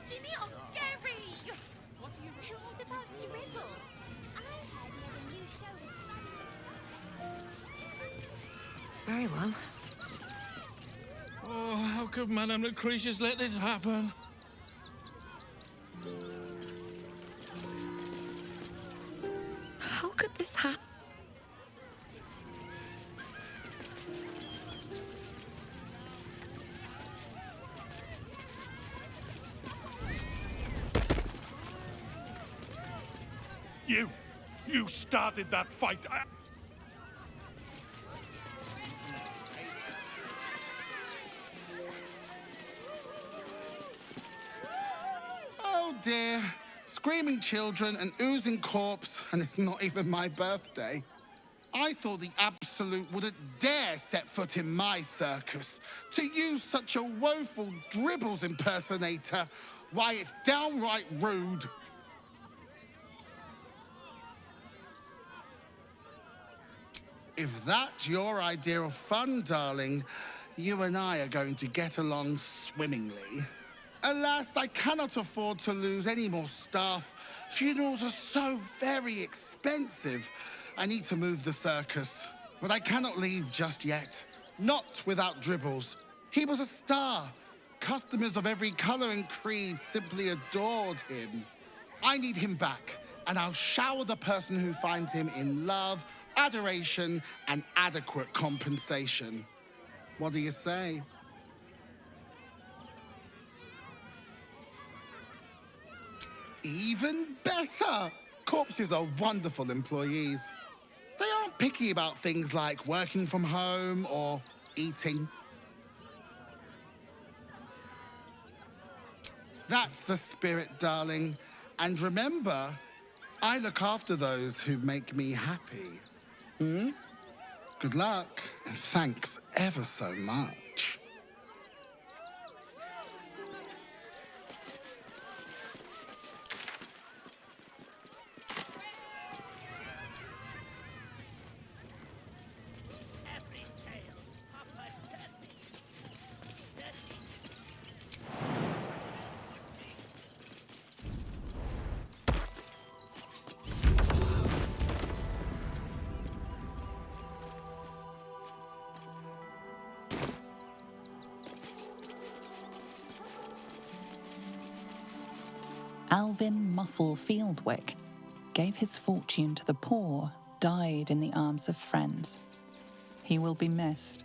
Jimmy are scary! What about Dribble? I heard he has a new show with Very well. Oh, how could Madame Lucretius let this happen? How could this happen? You started that fight. Oh dear. Screaming children, an oozing corpse, and it's not even my birthday. I thought the Absolute wouldn't dare set foot in my circus. To use such a woeful Dribbles impersonator, why, it's downright rude. If that's your idea of fun, darling, you and I are going to get along swimmingly. Alas, I cannot afford to lose any more staff. Funerals are so very expensive. I need to move the circus, but I cannot leave just yet. Not without Dribbles. He was a star. Customers of every color and creed simply adored him. I need him back, and I'll shower the person who finds him in love, adoration, and adequate compensation. What do you say? Even better! Corpses are wonderful employees. They aren't picky about things like working from home or eating. That's the spirit, darling. And remember, I look after those who make me happy. Good luck, and thanks ever so much. Alvin Muffle Fieldwick gave his fortune to the poor, died in the arms of friends. He will be missed.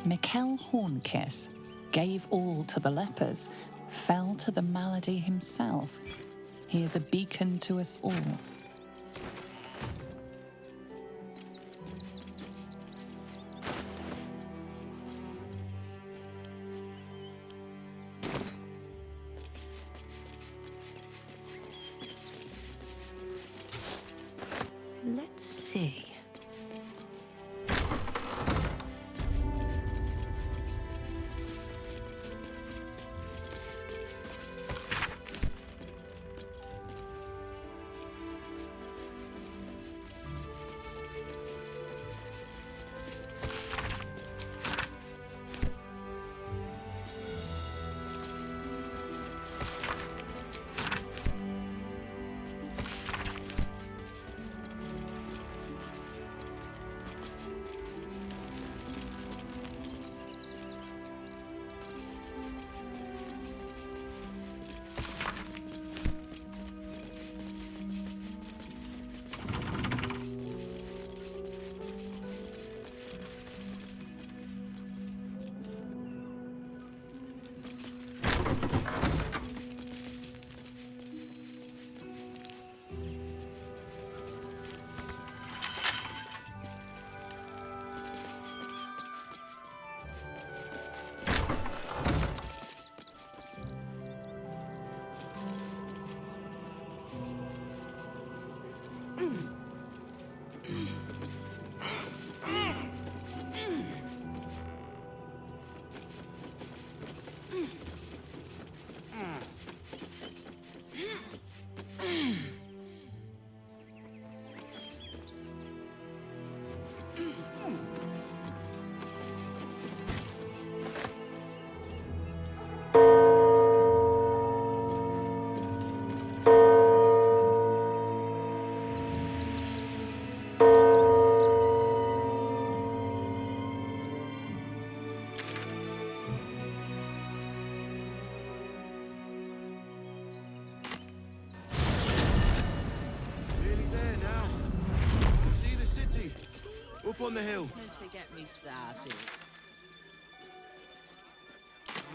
Mikkel Hornkiss gave all to the lepers, fell to the malady himself. He is a beacon to us all. Let's see. Up on the hill. To get me started.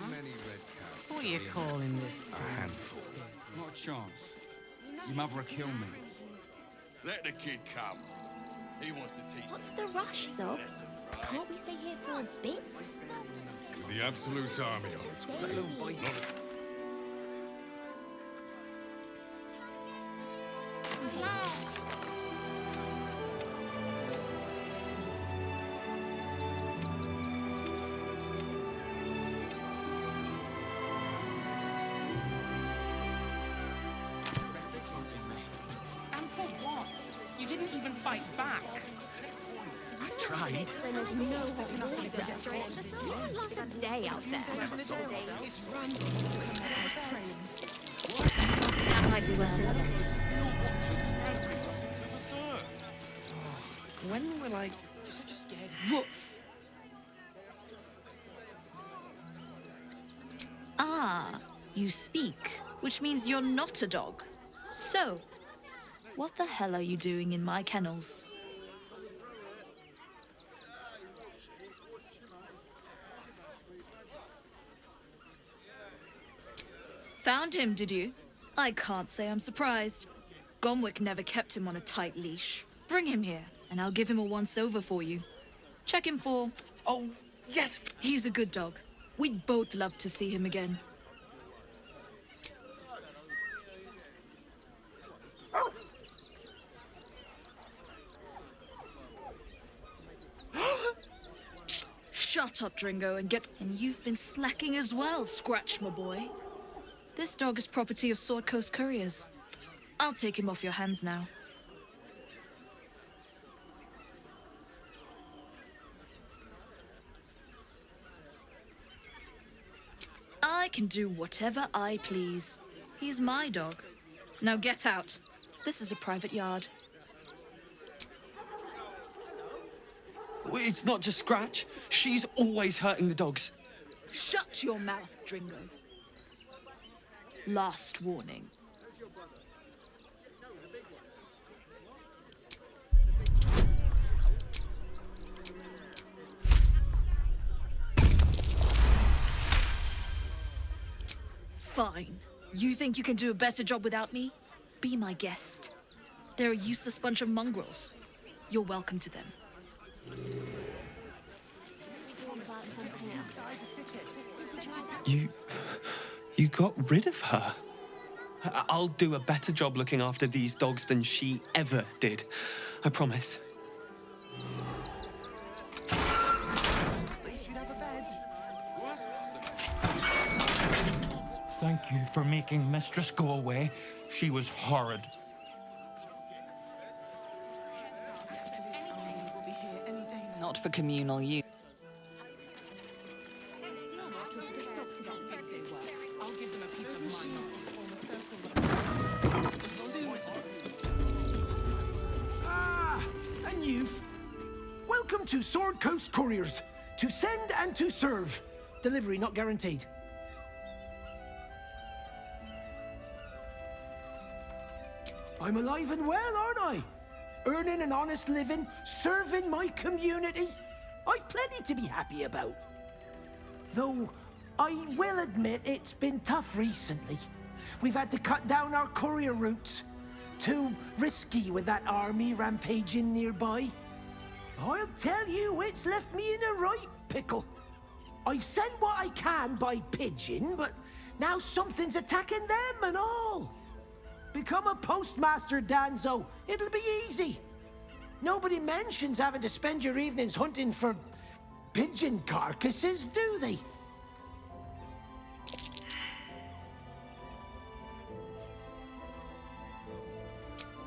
Many red cows. What are you calling this? A handful. Not a chance. Your mother will kill me. Let the kid come. He wants to teach. What's the rush, Sob? Can't we stay here for a bit? With the Absolute's army on its way. And for what? You didn't even fight back. I tried. There's no order. You can't last a day out there. That might be worth it. When we're like, you're such a scared Woof! Ah, you speak, which means you're not a dog. So, what the hell are you doing in my kennels? Found him, did you? I can't say I'm surprised. Gomwick never kept him on a tight leash. Bring him here, and I'll give him a once-over for you. Check him for... Oh, yes! He's a good dog. We'd both love to see him again. Shut up, Dringo, and get... And you've been slacking as well, Scratch, my boy. This dog is property of Sword Coast Couriers. I'll take him off your hands now. I can do whatever I please. He's my dog. Now get out. This is a private yard. It's not just Scratch. She's always hurting the dogs. Shut your mouth, Dringo. Last warning. Fine. You think you can do a better job without me? Be my guest. They're a useless bunch of mongrels. You're welcome to them. You got rid of her? I'll do a better job looking after these dogs than she ever did. I promise. At least we'd have a bed. Thank you for making Mistress go away. She was horrid. Not for communal use. And you've... Welcome to Sword Coast Couriers. To send and to serve. Delivery not guaranteed. I'm alive and well, aren't I? Earning an honest living, serving my community. I've plenty to be happy about. Though, I will admit it's been tough recently. We've had to cut down our courier routes. Too risky with that army rampaging nearby. I'll tell you, it's left me in a right pickle. I've sent what I can by pigeon, but now something's attacking them and all. Become a postmaster, Danzo. It'll be easy. Nobody mentions having to spend your evenings hunting for pigeon carcasses, do they?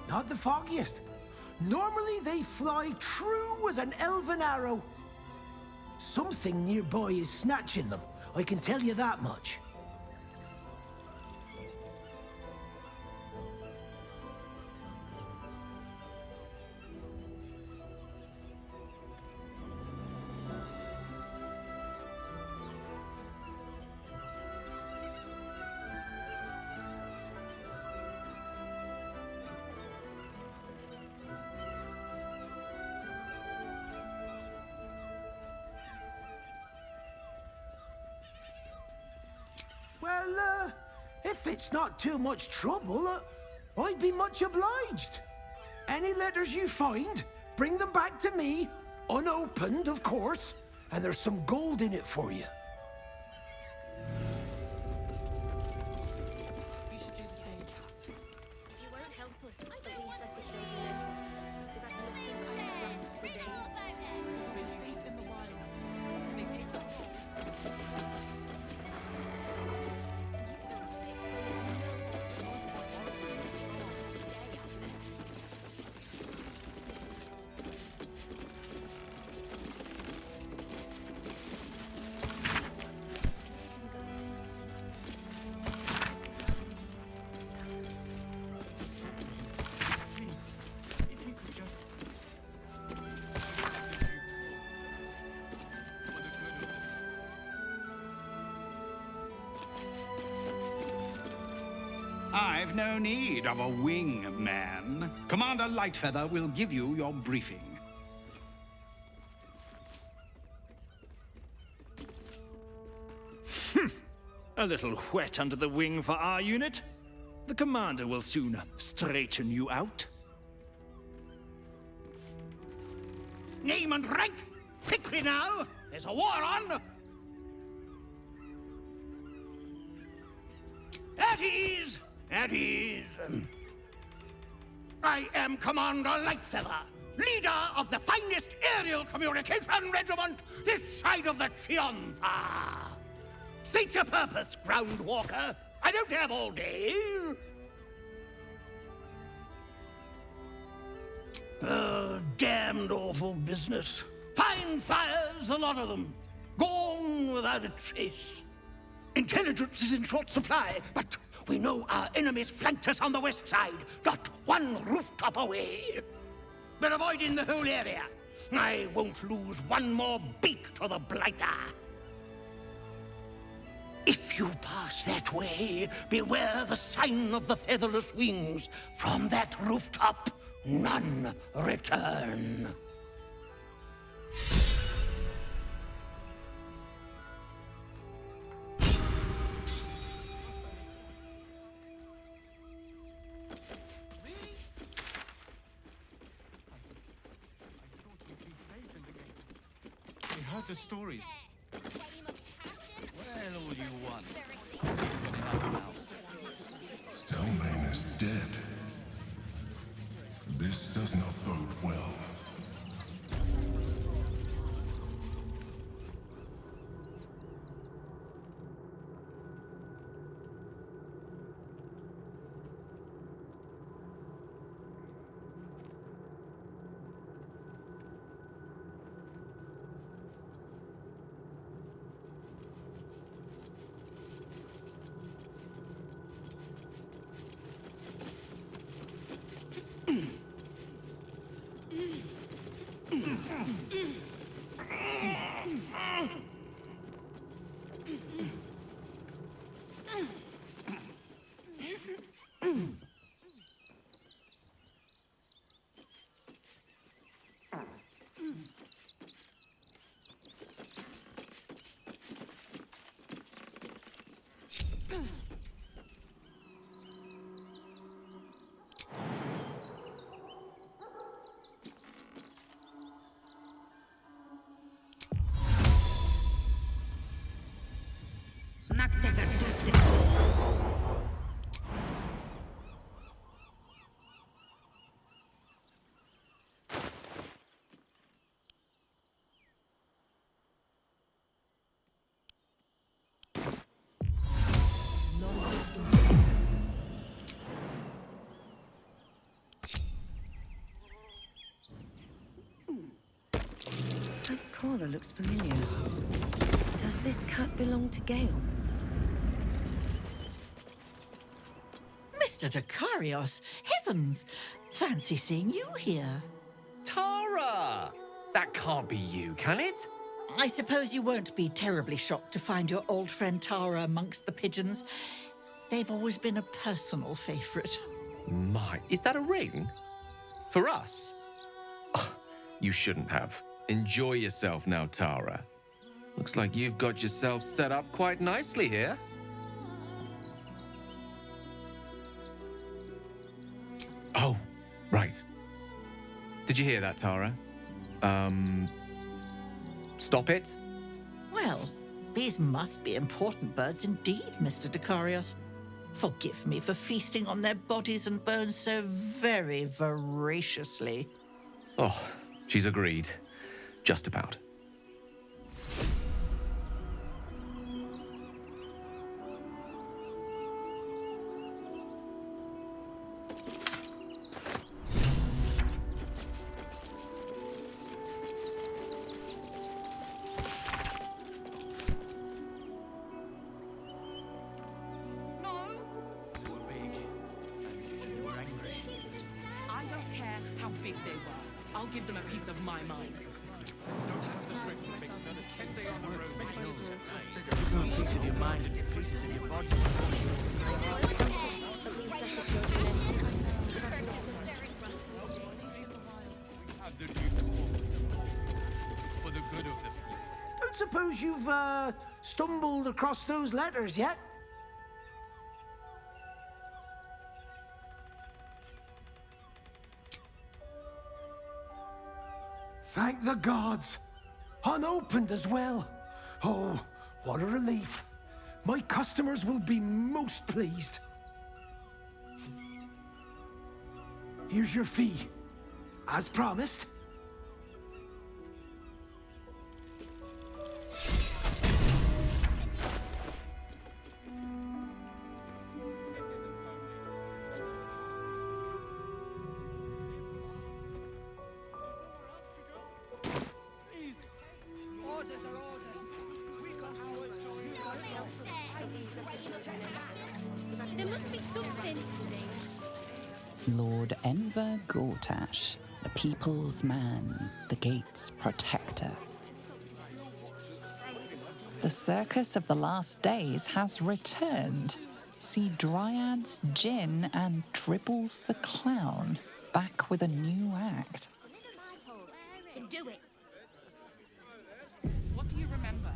Not the foggiest. Normally they fly true as an elven arrow. Something nearby is snatching them, I can tell you that much. Well, if it's not too much trouble, I'd be much obliged. Any letters you find, bring them back to me, unopened, of course, and there's some gold in it for you. I've no need of a wingman. Commander Lightfeather will give you your briefing. A little wet under the wing for our unit. The commander will soon straighten you out. Name and rank! Quickly now! There's a war on! At ease! At ease! I am Commander Lightfeather, leader of the finest aerial communication regiment this side of the Chianza. State your purpose, Groundwalker. I don't have all day. Damned awful business. Fine flyers, a lot of them. Gone without a trace. Intelligence is in short supply, but we know our enemies flanked us on the west side, not one rooftop away. We're avoiding the whole area. I won't lose one more beak to the Blighter. If you pass that way, beware the sign of the featherless wings. From that rooftop, none return. We heard the stories. Well, all you want. Stelmane is dead. This does not bode well. That collar looks familiar. Does this cat belong to Gale? Mr. Dekarios, heavens! Fancy seeing you here. Tara! That can't be you, can it? I suppose you won't be terribly shocked to find your old friend Tara amongst the pigeons. They've always been a personal favourite. My, is that a ring? For us? Oh, you shouldn't have. Enjoy yourself now, Tara. Looks like you've got yourself set up quite nicely here. Oh, right. Did you hear that, Tara? Stop it? Well, these must be important birds indeed, Mr. Dekarios. Forgive me for feasting on their bodies and bones so very voraciously. Oh, she's agreed. Just about. I don't care how big they were. I'll give them a piece of my mind. A piece of your mind and pieces of your body. For the good of them. Don't suppose you've, stumbled across those letters yet? Thank the gods! Unopened as well. Oh, what a relief. My customers will be most pleased. Here's your fee. As promised. There must be something. Lord Enver Gortash, the people's man, the gate's protector. The circus of the last days has returned. See Dryads, Jinn, and Dribbles the Clown back with a new act. So do it. What do you remember?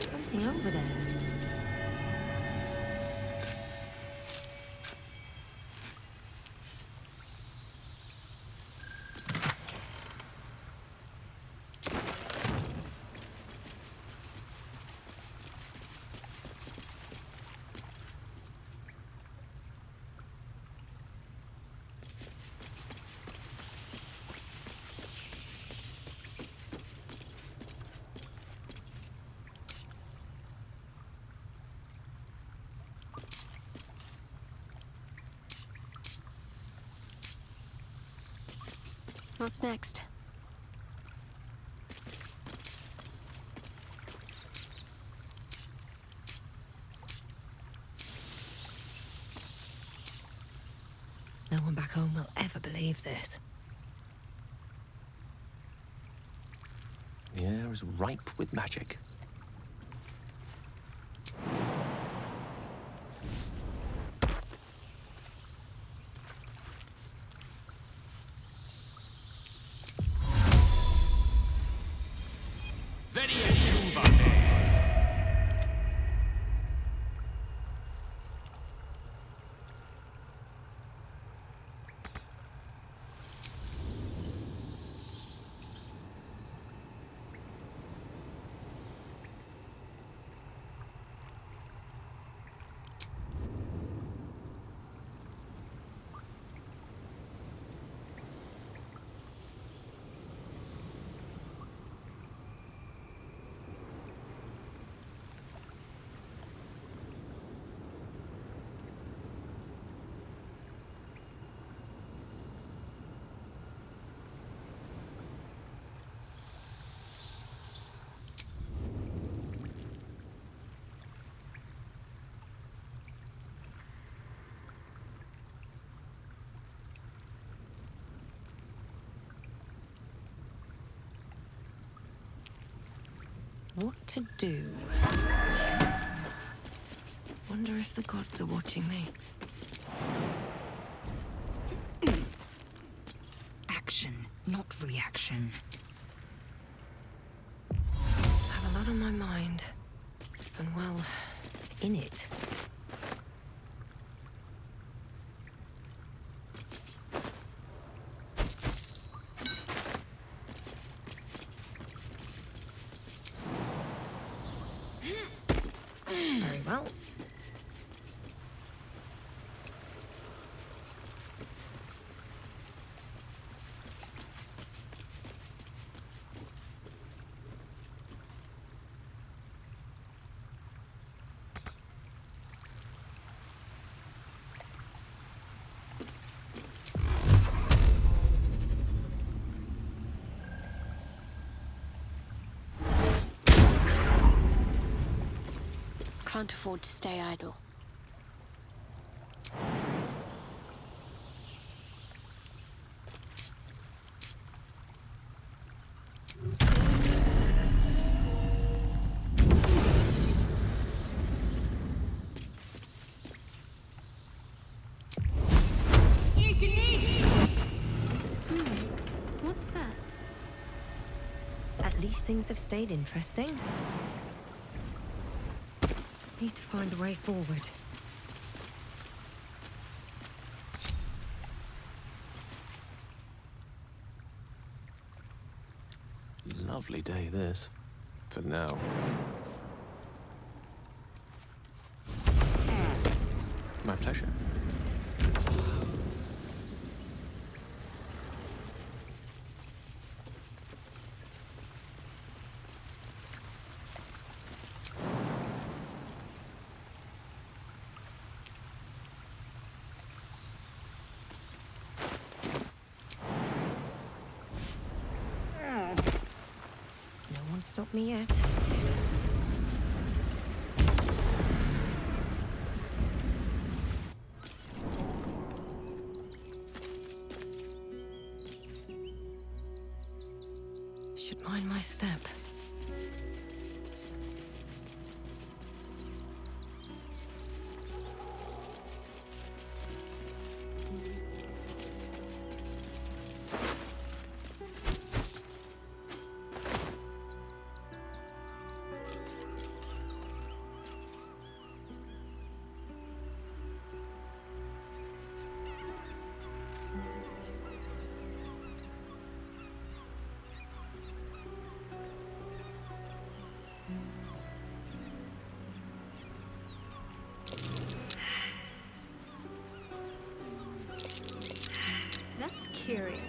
Something over there. What's next? No one back home will ever believe this. The air is ripe with magic. What to do? Wonder if the gods are watching me. Action, not reaction. I have a lot on my mind. And well, in it. Very well. Can't afford to stay idle. What's that? At least things have stayed interesting. need to find a way forward. Lovely day, this. For now. My pleasure. No one stopped me yet. Should mind my step. That's curious.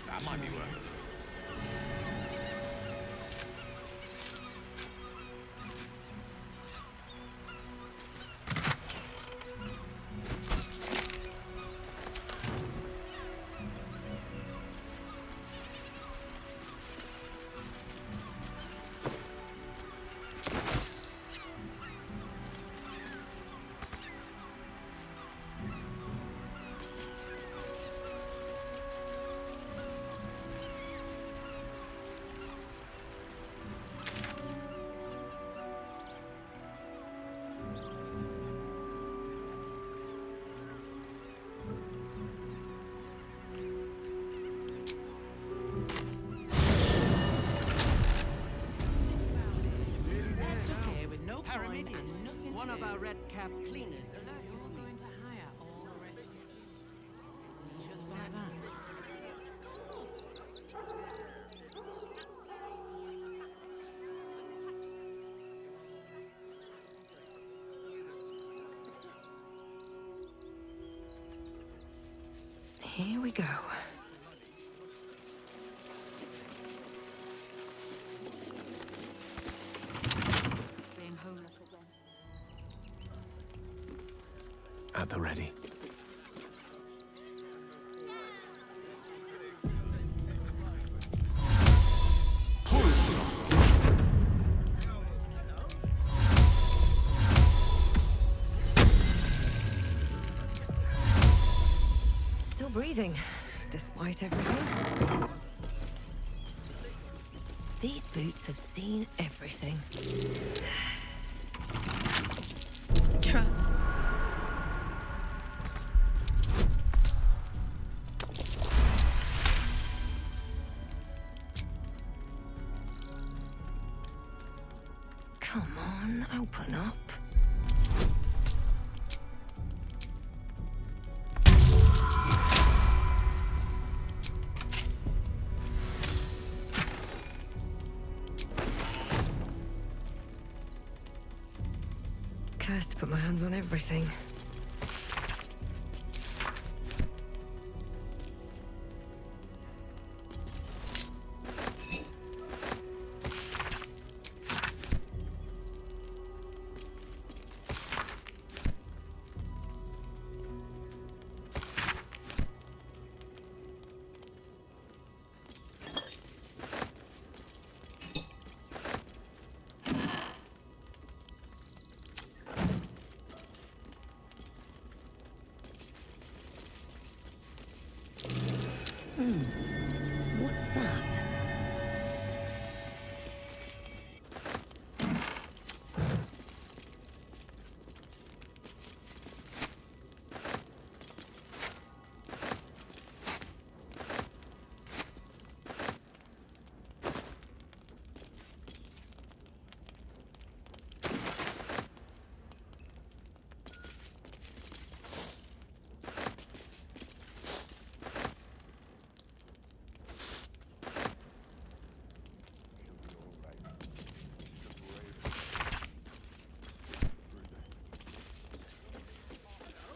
That might be worse. Paramidius, one of our red-cap cleaners, alerted me. Going to hire all the refugees. Just like that. Here we go. At the ready. Still breathing, despite everything. These boots have seen everything. Trap. Come on, open up. Cursed to put my hands on everything.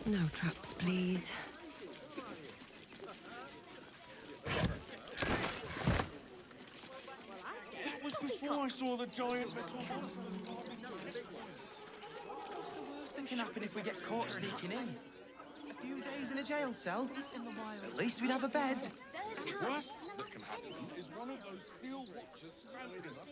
No traps, please. That was before I saw the giant metal monster. What's the worst that can happen if we get caught sneaking in? A few days in a jail cell? At least we'd have a bed. The worst that can happen is one of those steel watchers stranding us.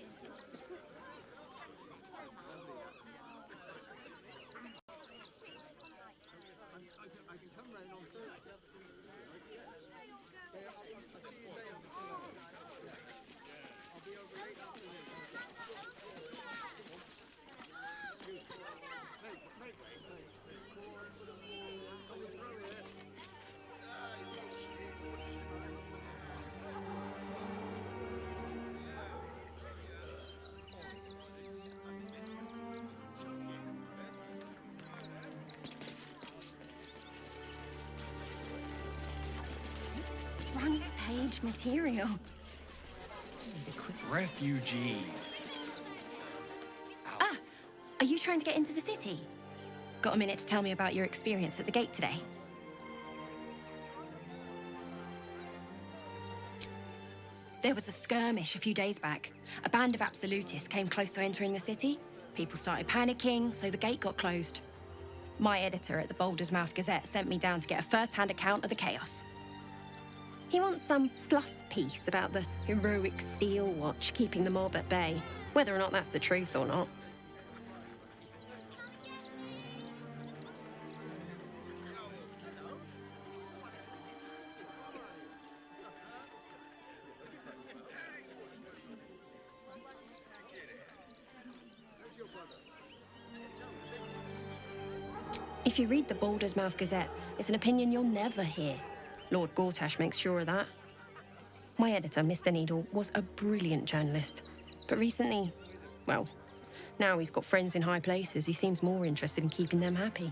Front page material. Refugees. Ah! Are you trying to get into the city? Got a minute to tell me about your experience at the gate today? There was a skirmish a few days back. A band of absolutists came close to entering the city. People started panicking, so the gate got closed. My editor at the Boulder's Mouth Gazette sent me down to get a first-hand account of the chaos. He wants some fluff piece about the heroic steel watch keeping the mob at bay, whether or not that's the truth or not. If you read the Boulder's Mouth Gazette, it's an opinion you'll never hear. Lord Gortash makes sure of that. My editor, Mr. Needle, was a brilliant journalist. But recently, well, now he's got friends in high places. He seems more interested in keeping them happy.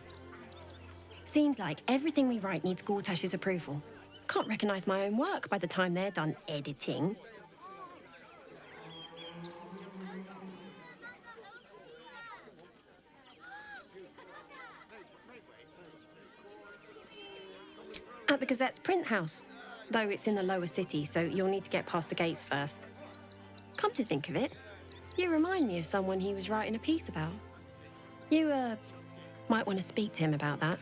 Seems like everything we write needs Gortash's approval. Can't recognise my own work by the time they're done editing. At the Gazette's print house, though it's in the lower city, so you'll need to get past the gates first. Come to think of it, you remind me of someone he was writing a piece about. You, might want to speak to him about that.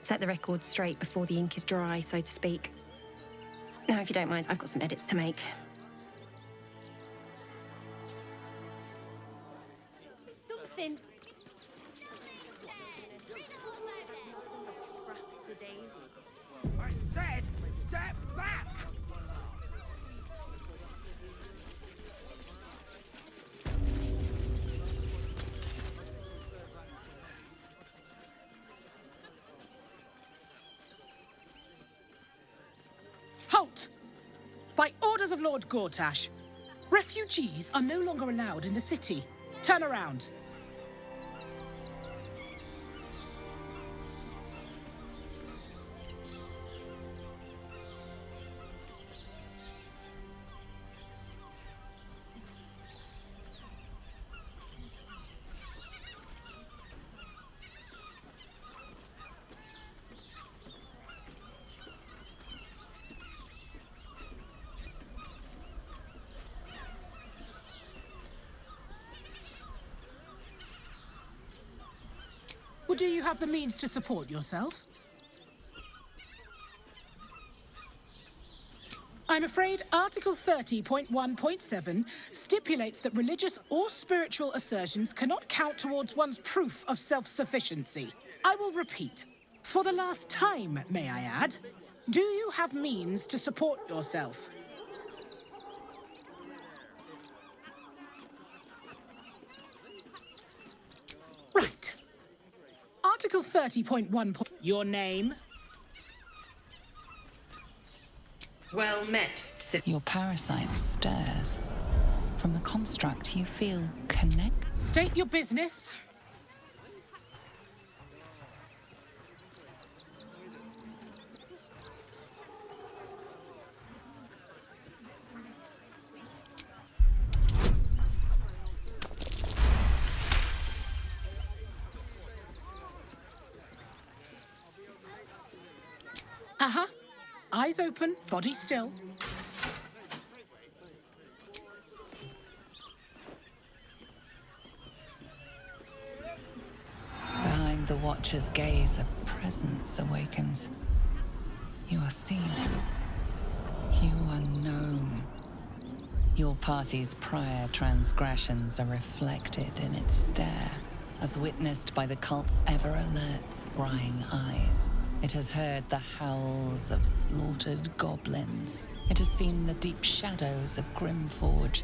Set the record straight before the ink is dry, so to speak. Now, if you don't mind, I've got some edits to make. Something. Scraps for days. I said, step back! Halt! By orders of Lord Gortash, refugees are no longer allowed in the city. Turn around. Or do you have the means to support yourself? I'm afraid Article 30.1.7 stipulates that religious or spiritual assertions cannot count towards one's proof of self-sufficiency. I will repeat. For the last time, may I add, do you have means to support yourself? Right. Article 30.1. Your name? Well met. Your parasite stirs. From the construct, you feel connect. State your business. Uh-huh. Eyes open, body still. Behind the Watcher's gaze, a presence awakens. You are seen. You are known. Your party's prior transgressions are reflected in its stare, as witnessed by the cult's ever-alert, scrying eyes. It has heard the howls of slaughtered goblins. It has seen the deep shadows of Grimforge,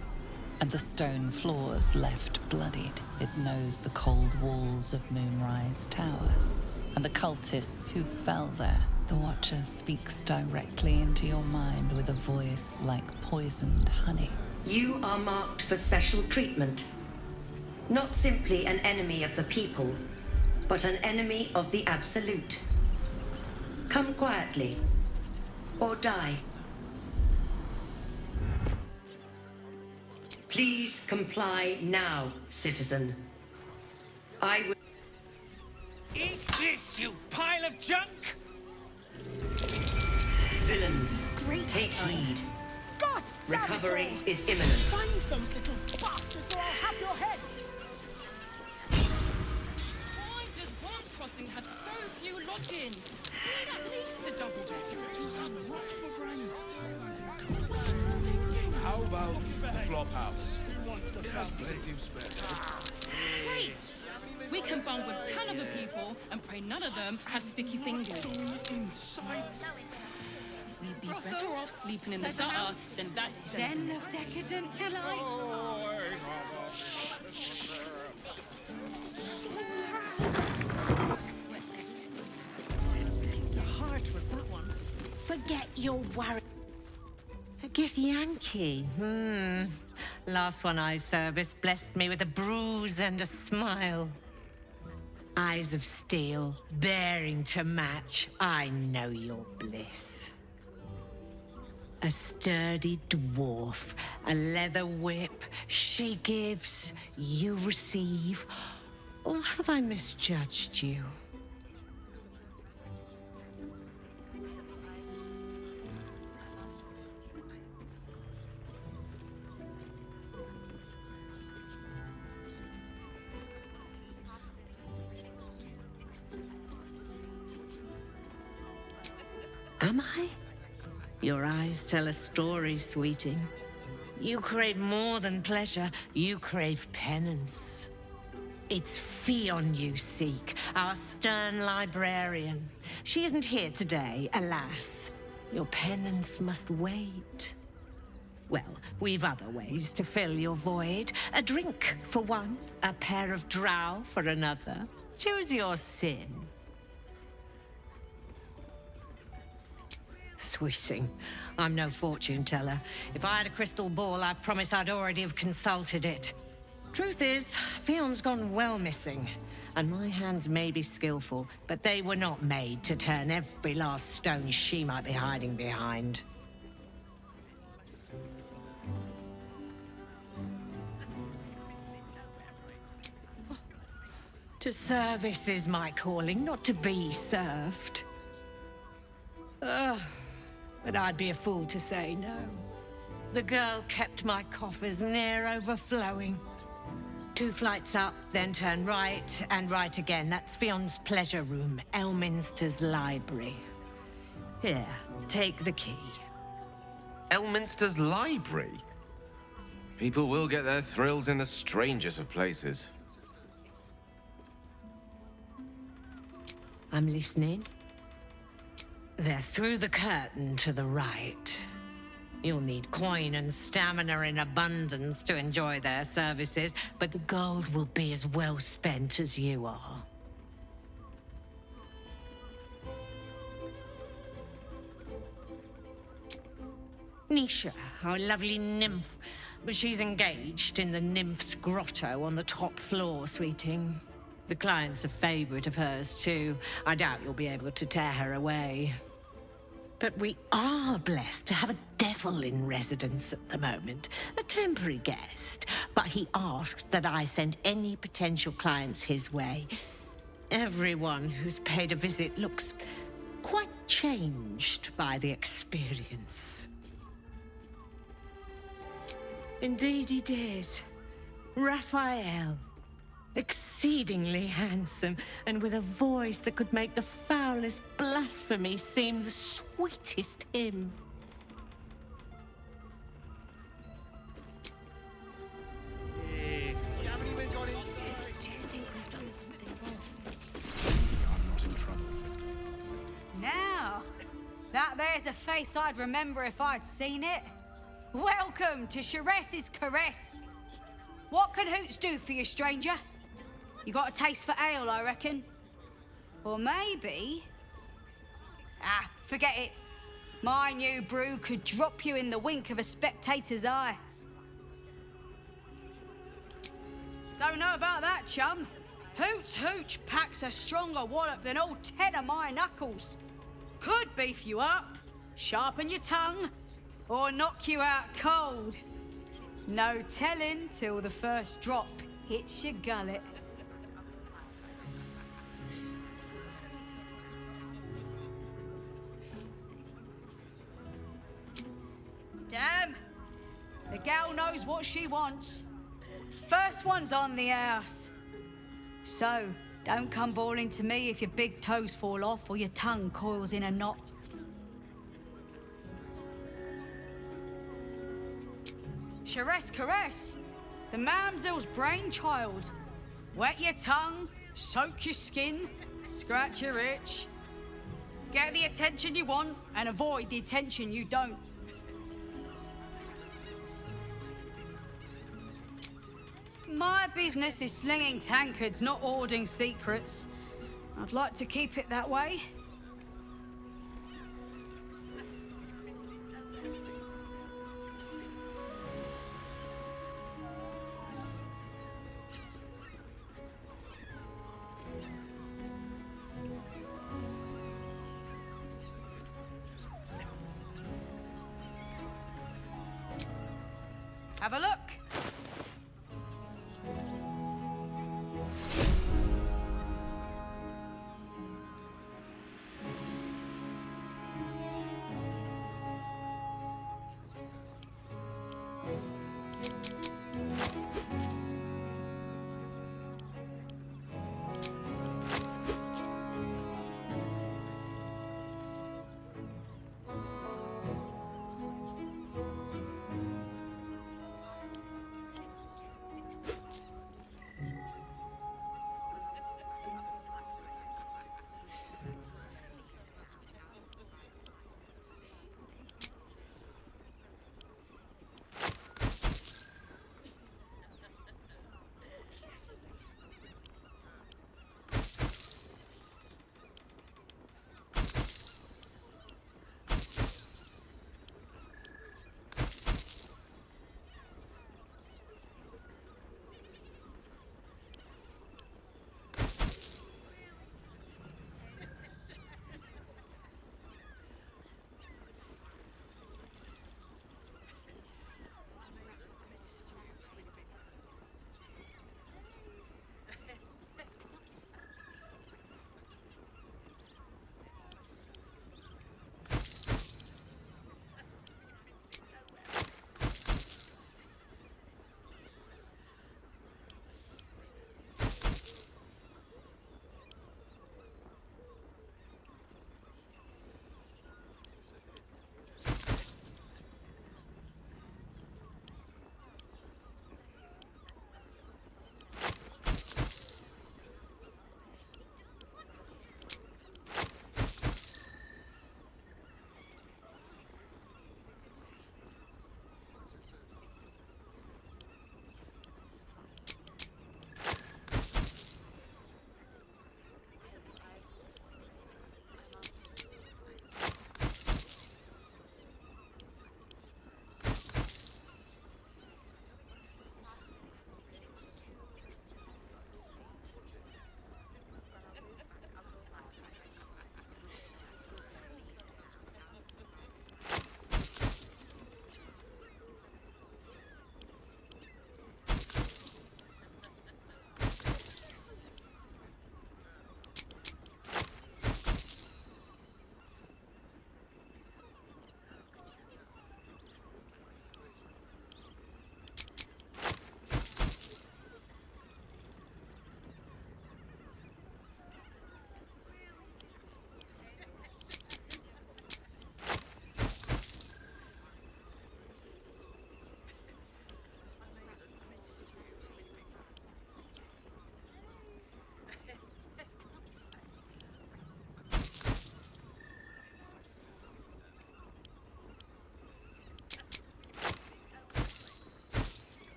and the stone floors left bloodied. It knows the cold walls of Moonrise Towers, and the cultists who fell there. The Watcher speaks directly into your mind with a voice like poisoned honey. You are marked for special treatment. Not simply an enemy of the people, but an enemy of the Absolute. Come quietly, or die. Please comply now, citizen. I will... Eat this, you pile of junk! Villains, take heed. Gods, recovery is imminent. Find those little bastards or I'll have your heads! Why does Bronze Crossing have so few lodgings? Need at least a double decker. How about the flop house? It has plenty of spare. Great! We can bunk with 10 other people and pray none of them have sticky fingers. We'd be better off sleeping in the gutter than that den of decadent delights. The heart was that one. Forget your worry. A Githyanki. Last one I serviced blessed me with a bruise and a smile. Eyes of steel, bearing to match. I know your bliss. A sturdy dwarf, a leather whip. She gives, you receive. Or have I misjudged you? Am I? Your eyes tell a story, sweeting. You crave more than pleasure, you crave penance. It's Fionn you seek, our stern librarian. She isn't here today, alas. Your penance must wait. Well, we've other ways to fill your void. A drink for one, a pair of drow for another. Choose your sin. Sweeting, I'm no fortune teller. If I had a crystal ball, I promise I'd already have consulted it. Truth is, Fionn's gone well missing, and my hands may be skillful, but they were not made to turn every last stone she might be hiding behind. To service is my calling, not to be served. But I'd be a fool to say no. The girl kept my coffers near overflowing. 2 flights up, then turn right, and right again. That's Fionn's pleasure room, Elminster's library. Here, take the key. Elminster's library? People will get their thrills in the strangest of places. I'm listening. They're through the curtain to the right. You'll need coin and stamina in abundance to enjoy their services, but the gold will be as well spent as you are. Nisha, our lovely nymph, but she's engaged in the nymph's grotto on the top floor, sweeting. The client's a favorite of hers, too. I doubt you'll be able to tear her away. But we are blessed to have a devil in residence at the moment. A temporary guest. But he asked that I send any potential clients his way. Everyone who's paid a visit looks quite changed by the experience. Indeed he did. Raphael. Exceedingly handsome, and with a voice that could make the foulest blasphemy seem the sweetest hymn. Do you think we've done something wrong? I'm not in trouble, sister. Now, that there's a face I'd remember if I'd seen it. Welcome to Sharess's Caress. What can Hoots do for you, stranger? You got a taste for ale, I reckon? Or maybe... Ah, forget it. My new brew could drop you in the wink of a spectator's eye. Don't know about that, chum. Hoots Hooch packs a stronger wallop than all 10 of my knuckles. Could beef you up, sharpen your tongue, or knock you out cold. No telling till the first drop hits your gullet. Damn! The gal knows what she wants. First one's on the house. So, don't come bawling to me if your big toes fall off or your tongue coils in a knot. Sharess Caress, the mamsel's brainchild. Wet your tongue, soak your skin, scratch your itch. Get the attention you want and avoid the attention you don't. My business is slinging tankards, not hoarding secrets. I'd like to keep it that way. Have a look.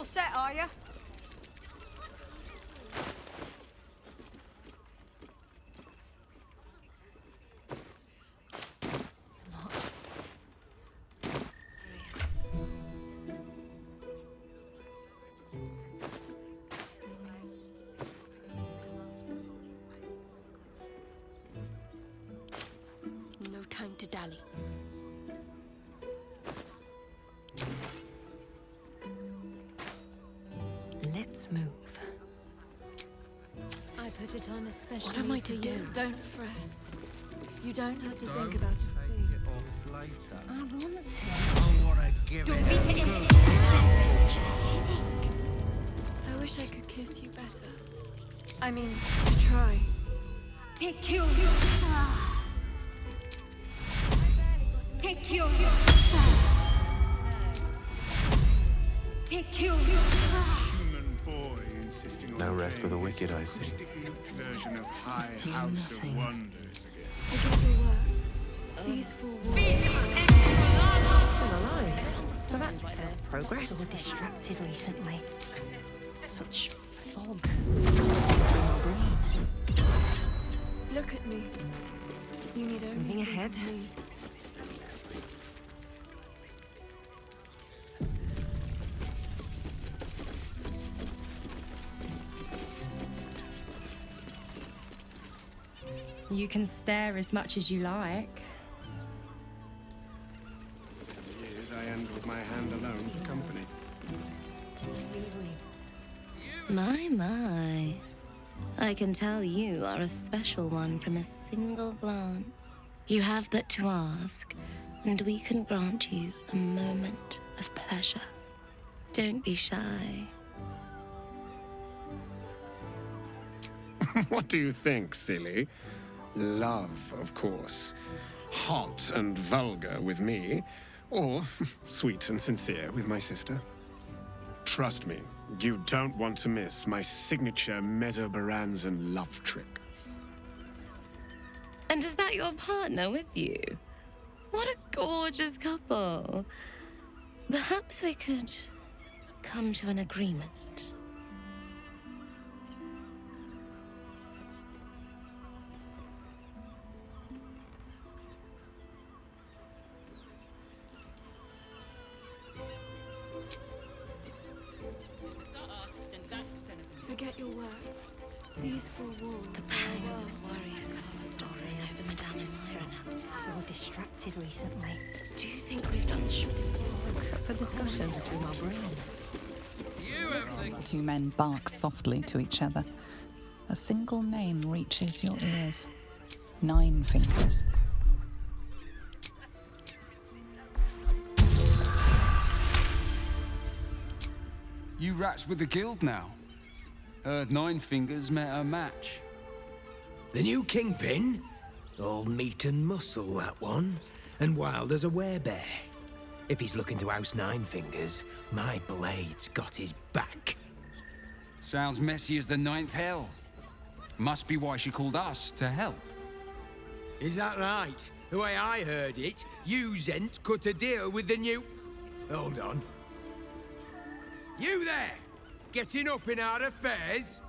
all set, are you? No time to dally. Let's move. I put it on especially What am I for to you. do? Don't fret. You don't have to think about it. Take it off later. I want to. I want to give Don't it be a so good insistent. I wish I could kiss you better. I mean, try. Take you. Take you. Take you. Human boy insisting on No rest for the wicked, I see. version of High Assume House nothing. of Wonders again. Forget your work. These four walls. Still alive. So that's progress. So distracted recently. Such fog. Through my brain. Look at me. You need only Moving think ahead. of me. You can stare as much as you like. Years I end with my hand alone for company. My. I can tell you are a special one from a single glance. You have but to ask, and we can grant you a moment of pleasure. Don't be shy. What do you think, silly? Love, of course. Hot and vulgar with me, or sweet and sincere with my sister. Trust me, you don't want to miss my signature Mesobaranzan love trick. And is that your partner with you? What a gorgeous couple. Perhaps we could come to an agreement. Forget your work. These four walls. The pangs of warrior stalking over Madame Siren. So distracted recently. Do you think we've touched the fog up for discussion through my brains? The two men bark softly to each other. A single name reaches your ears. 9 Fingers. You rats with the guild now. Heard 9 Fingers met her match. The new kingpin? All meat and muscle, that one. And wild as a werebear. If he's looking to oust 9 Fingers, my blade's got his back. Sounds messy as the 9th hell. Must be why she called us to help. Is that right? The way I heard it, you Zent cut a deal with the new... Hold on. You there! Getting up in our affairs?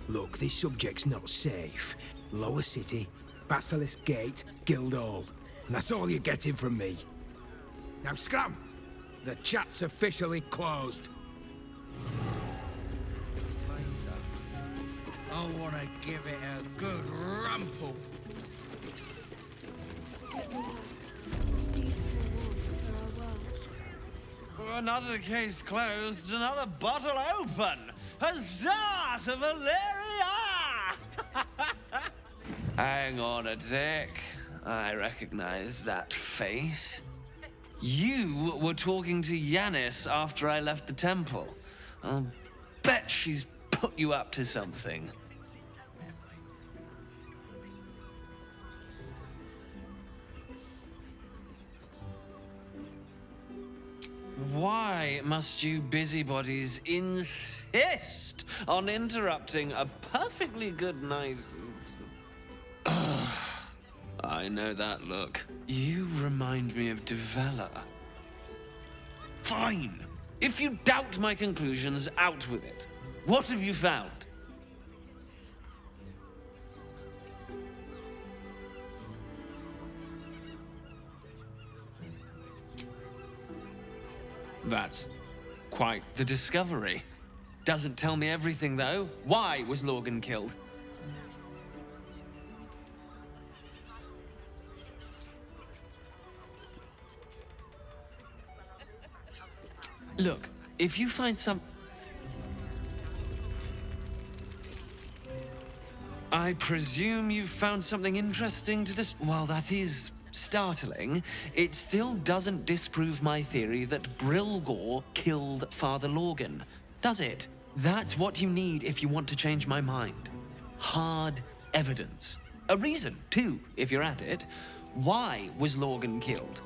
Look, this subject's not safe. Lower City, Basilisk Gate, Guildhall. And that's all you're getting from me. Now scram! The chat's officially closed. I want to give it a good rumple. Forget your work. These four walls are our world. Another case closed, another bottle open. Huzzah to Valeria! Hang on a tick. I recognize that face. You were talking to Yanis after I left the temple. I'll bet she's put you up to something. Why must you busybodies insist on interrupting a perfectly good night? I know that look. You remind me of Devella. Fine. If you doubt my conclusions, out with it. What have you found? That's quite the discovery. Doesn't tell me everything, though. Why was Lorgan killed? Look, if you find some... I presume you've found something interesting to Well, that is startling. It still doesn't disprove my theory that Brilgor killed Father Lorgan, does it? That's what you need if you want to change my mind. Hard evidence. A reason, too, if you're at it. Why was Lorgan killed?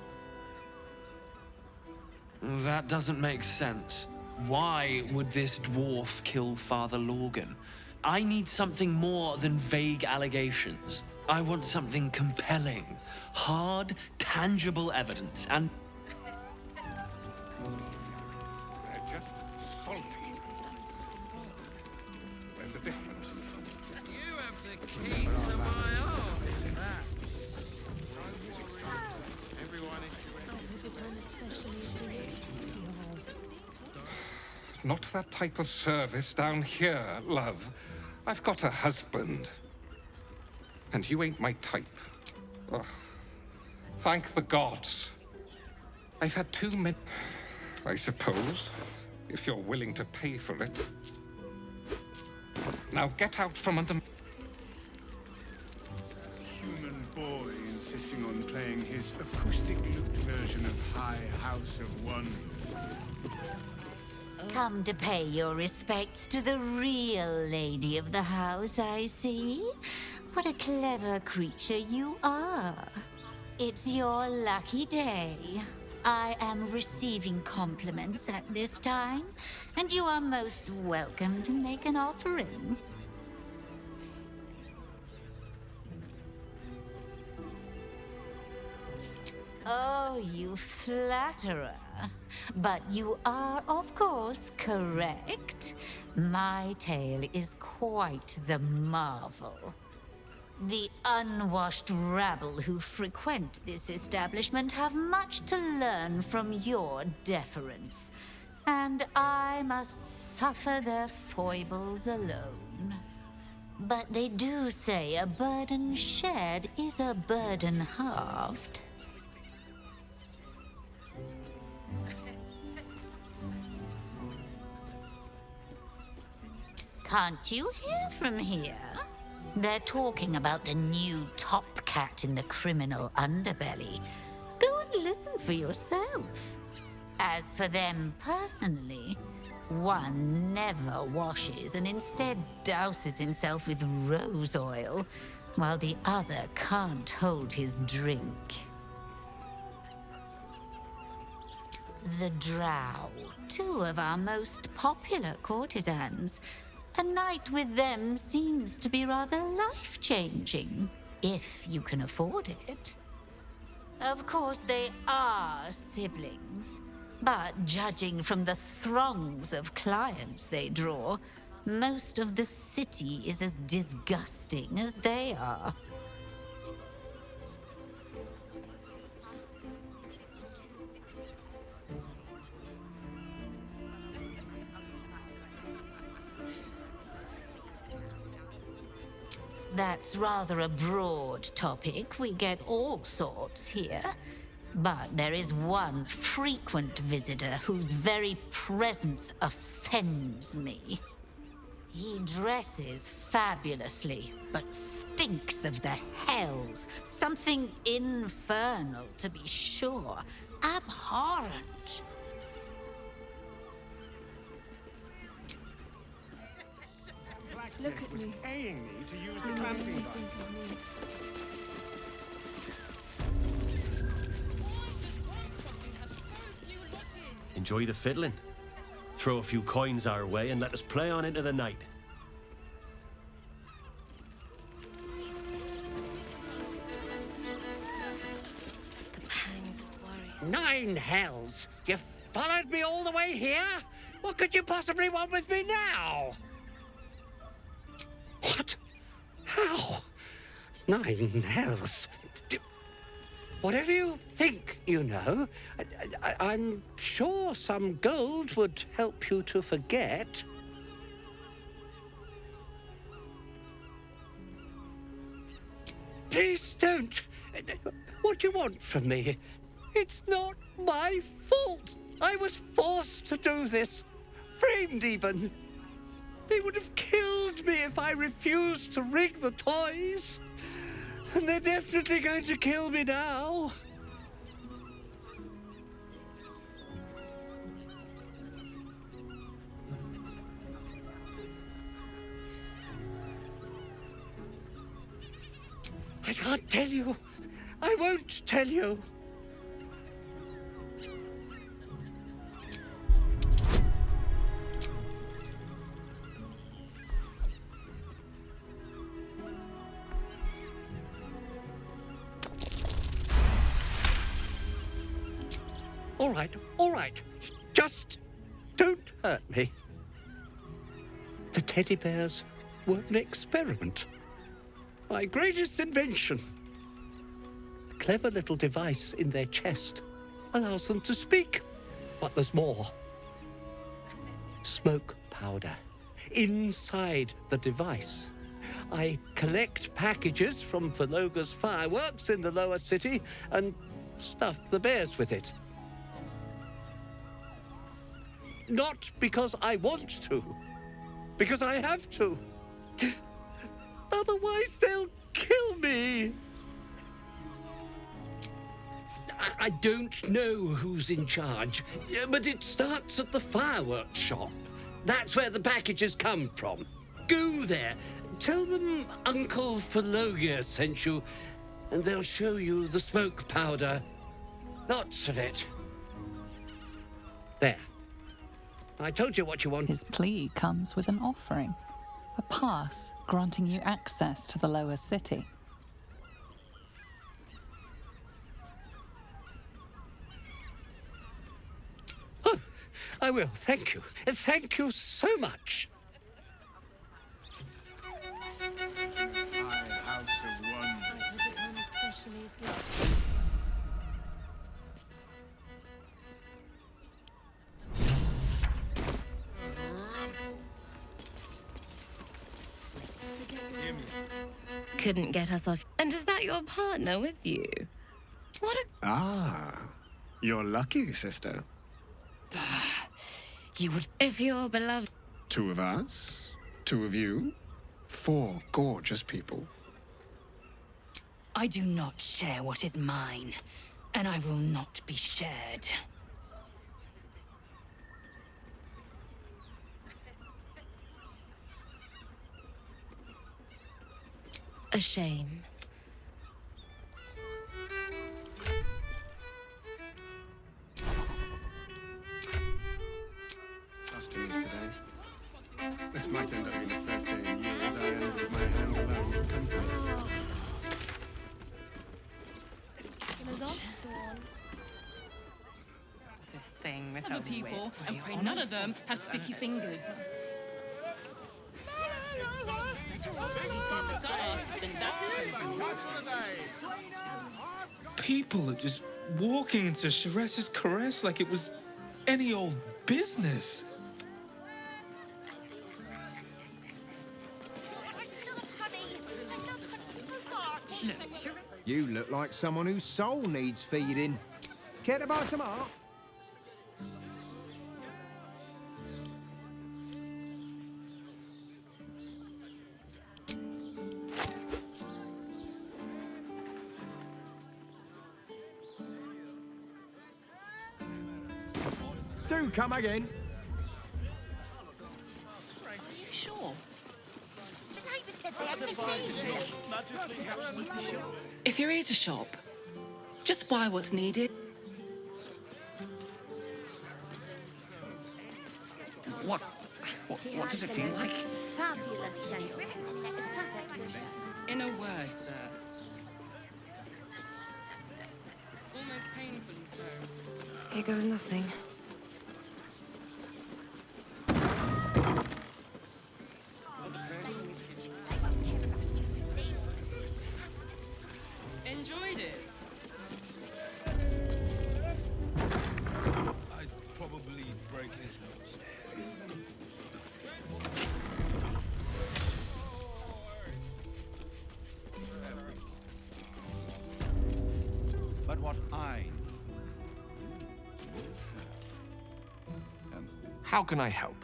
That doesn't make sense. Why would this dwarf kill Father Lorgan? I need something more than vague allegations. I want something compelling, hard, tangible evidence, and... They're just salty. There's a difference in front of the system. You have the key to my heart. Music stops. Everyone Not that type of service down here, love. I've got a husband. And you ain't my type. Ugh. Thank the gods. I've had too many... I suppose, if you're willing to pay for it. Now get out from under... Human boy insisting on playing his acoustic lute version of High House of Wonders. Come to pay your respects to the real lady of the house, I see. What a clever creature you are. It's your lucky day. I am receiving compliments at this time, and you are most welcome to make an offering. Oh, you flatterer. But you are, of course, correct. My tale is quite the marvel. The unwashed rabble who frequent this establishment have much to learn from your deference, and I must suffer their foibles alone. But they do say a burden shared is a burden halved. Can't you hear from here? They're talking about the new top cat in the criminal underbelly. Go and listen for yourself. As for them personally, one never washes and instead douses himself with rose oil, while the other can't hold his drink. The Drow, two of our most popular courtesans. A night with them seems to be rather life-changing, if you can afford it. Of course, they are siblings, but judging from the throngs of clients they draw, most of the city is as disgusting as they are. That's rather a broad topic. We get all sorts here. But there is one frequent visitor whose very presence offends me. He dresses fabulously, but stinks of the hells. Something infernal, to be sure. Abhorrent. Look at me. Paying me to use the clamping device. enjoy the fiddling. Throw a few coins our way and let us play on into the night. The pangs of worry. 9 hells! You followed me all the way here? What could you possibly want with me now? What? How? 9 hells? Whatever you think, you know, I'm sure some gold would help you to forget. Please don't. What do you want from me? It's not my fault. I was forced to do this. Framed even. They would have killed me if I refused to rig the toys. And they're definitely going to kill me now. I can't tell you. I won't tell you. All right. Just don't hurt me. The teddy bears were an experiment. My greatest invention. A clever little device in their chest allows them to speak. But there's more. Smoke powder. Inside the device. I collect packages from Valoga's fireworks in the lower city and stuff the bears with it. Not because I want to, because I have to. Otherwise, they'll kill me. I don't know who's in charge, but it starts at the fireworks shop. That's where the packages come from. Go there, tell them Uncle Valoga sent you, and they'll show you the smoke powder. Lots of it. There. I told you what you want. His plea comes with an offering, a pass granting you access to the lower city. Oh, I will, thank you. Thank you so much. House of Wonder. Couldn't get us off. And is that your partner with you? What a... Ah, you're lucky, sister. You would... If your beloved... 2 of us, 2 of you, 4 gorgeous people. I do not share what is mine, and I will not be shared. A shame. Customers today. This might end up being the first day in years I end with my hand alone for company. What's this thing with Other people, and pray none of them have sticky fingers. People are just walking into Sheres's caress like it was any old business. You look like someone whose soul needs feeding. Care to buy some art? Do come again. Are you sure? The neighbours said they hadn't seen you. If you're here to shop, just buy what's needed. What does it feel like? Fabulous scent. It's perfect for a show. In a word, sir. Almost painfully so. Here goes nothing. Enjoyed it. I'd probably break his nose. But what I How can I help?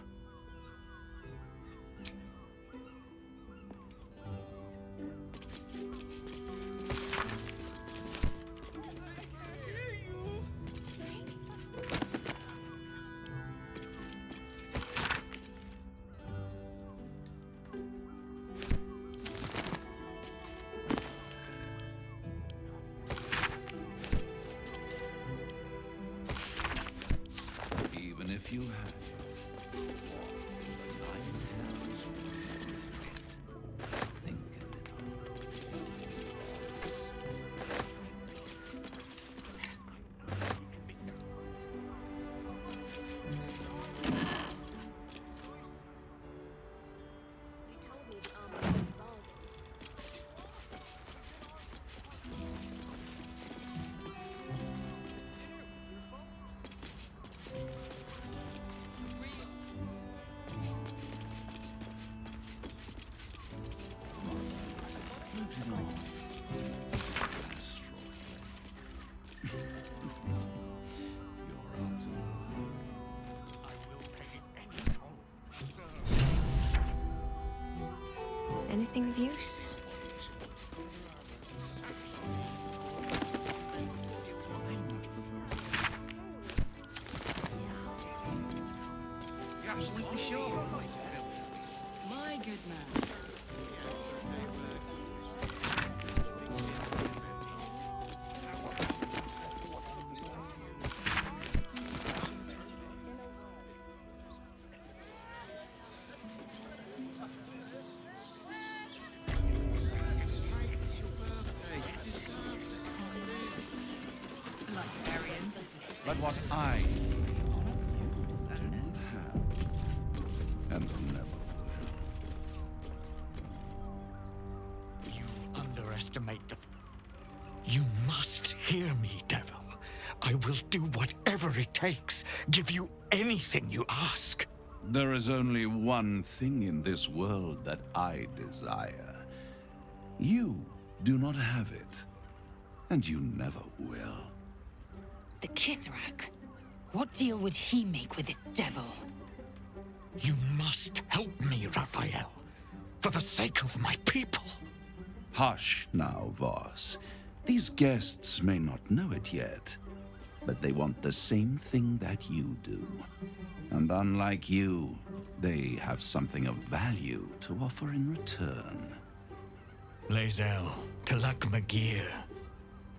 even if you had Anything of use? You're absolutely sure? My good man. But what I do not have, and never will. You underestimate the... You must hear me, Devil. I will do whatever it takes. Give you anything you ask. There is only one thing in this world that I desire. You do not have it, and you never will. The Kithrak? What deal would he make with this devil? You must help me, Raphael. For the sake of my people. Hush now, Voss. These guests may not know it yet, but they want the same thing that you do. And unlike you, they have something of value to offer in return. Lae'zel, Talak Magir.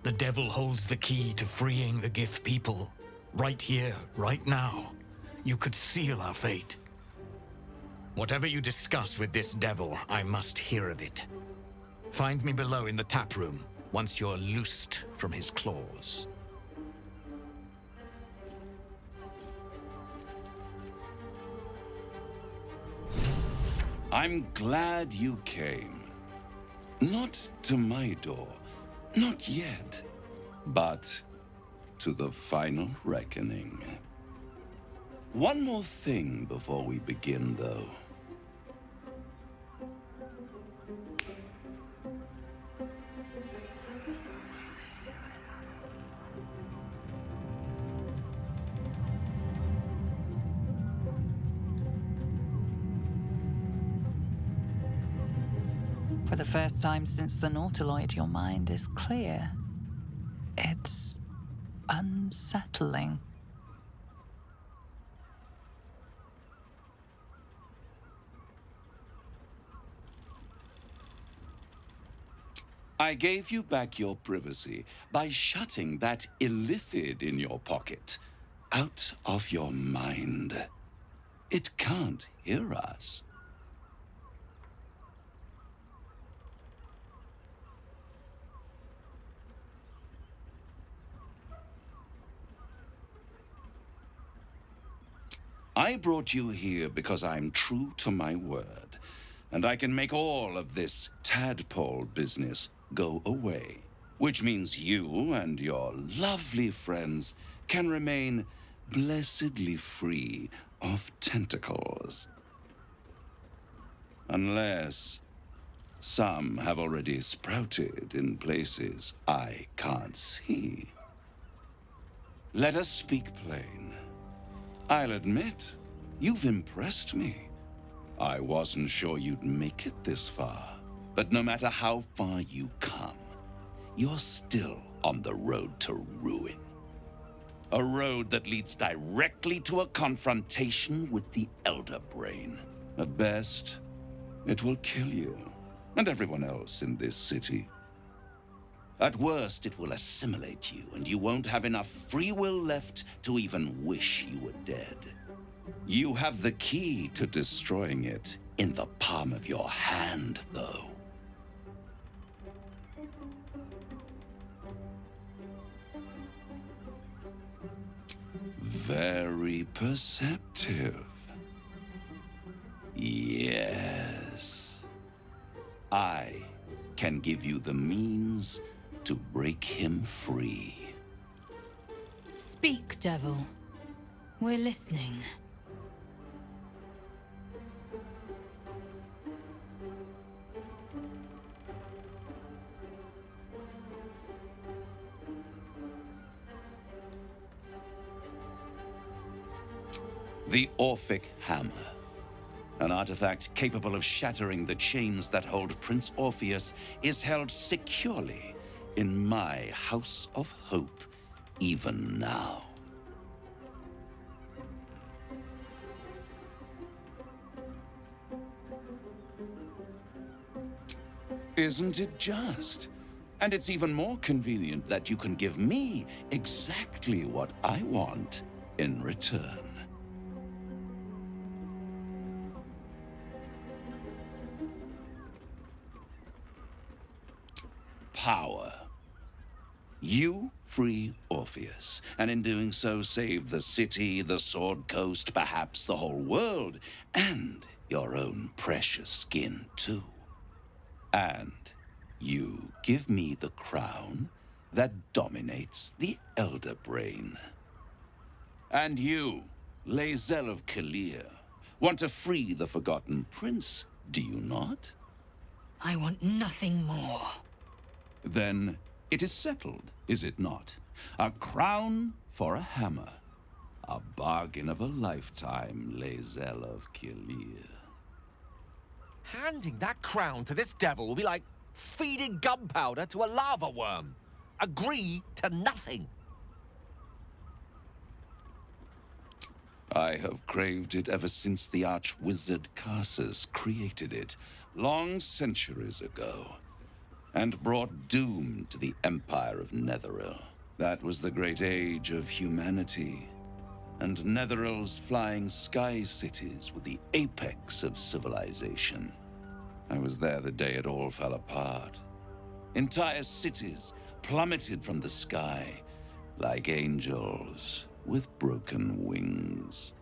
The devil holds the key to freeing the Gith people. Right here, right now. You could seal our fate. Whatever you discuss with this devil, I must hear of it. Find me below in the tap room, once you're loosed from his claws. I'm glad you came. Not to my door. Not yet, but to the final reckoning. One more thing before we begin, though. For the first time since the Nautiloid, your mind is clear. It's unsettling. I gave you back your privacy by shutting that illithid in your pocket out of your mind. It can't hear us. I brought you here because I'm true to my word, and I can make all of this tadpole business go away, which means you and your lovely friends can remain blessedly free of tentacles. Unless some have already sprouted in places I can't see. Let us speak plain. I'll admit, you've impressed me. I wasn't sure you'd make it this far, but no matter how far you come, you're still on the road to ruin. A road that leads directly to a confrontation with the Elder Brain. At best, it will kill you and everyone else in this city. At worst, it will assimilate you, and you won't have enough free will left to even wish you were dead. You have the key to destroying it in the palm of your hand, though. Very perceptive. Yes. I can give you the means to break him free. Speak, devil. We're listening. The Orphic Hammer. An artifact capable of shattering the chains that hold Prince Orpheus is held securely in my House of Hope, even now. Isn't it just? And it's even more convenient that you can give me exactly what I want in return. Power. You free Orpheus, and in doing so save the city, the Sword Coast, perhaps the whole world, and your own precious skin too. And you give me the crown that dominates the Elder Brain. And you, Lae'zel of K'liir, want to free the Forgotten Prince, do you not? I want nothing more. Then it is settled, is it not? A crown for a hammer. A bargain of a lifetime, Lae'zel of K'liir. Handing that crown to this devil will be like feeding gunpowder to a lava worm. Agree to nothing. I have craved it ever since the arch-wizard Karsus created it, long centuries ago, and brought doom to the Empire of Netheril. That was the great age of humanity, and Netheril's flying sky cities were the apex of civilization. I was there the day it all fell apart. Entire cities plummeted from the sky like angels with broken wings.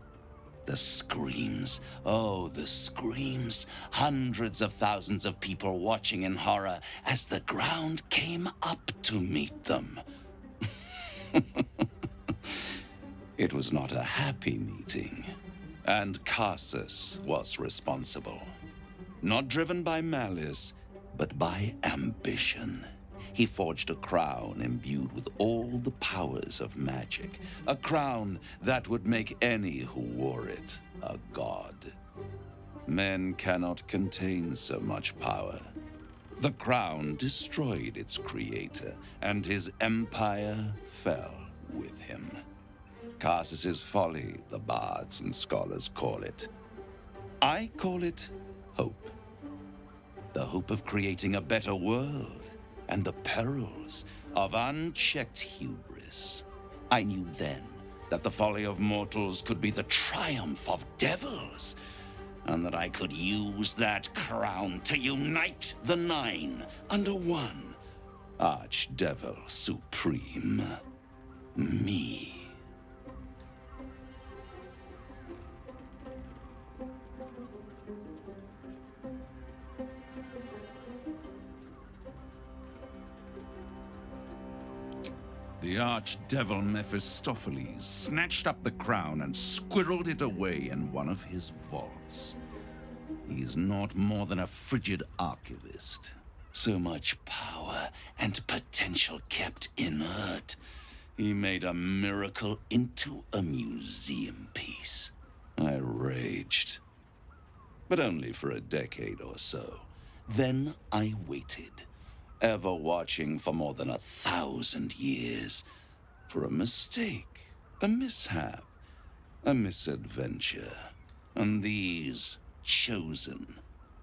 The screams, oh, the screams. Hundreds of thousands of people watching in horror as the ground came up to meet them. It was not a happy meeting, and Karsus was responsible. Not driven by malice, but by ambition. He forged a crown imbued with all the powers of magic. A crown that would make any who wore it a god. Men cannot contain so much power. The crown destroyed its creator, and his empire fell with him. Karsus's folly, the bards and scholars call it. I call it hope. The hope of creating a better world, and the perils of unchecked hubris. I knew then that the folly of mortals could be the triumph of devils, and that I could use that crown to unite the Nine under one Archdevil Supreme. Me. The Archdevil Mephistopheles snatched up the crown and squirreled it away in one of his vaults. He is not more than a frigid archivist. So much power and potential kept inert. He made a miracle into a museum piece. I raged. But only for a decade or so. Then I waited, ever watching for more than 1,000 years, for a mistake, a mishap, a misadventure. And these chosen,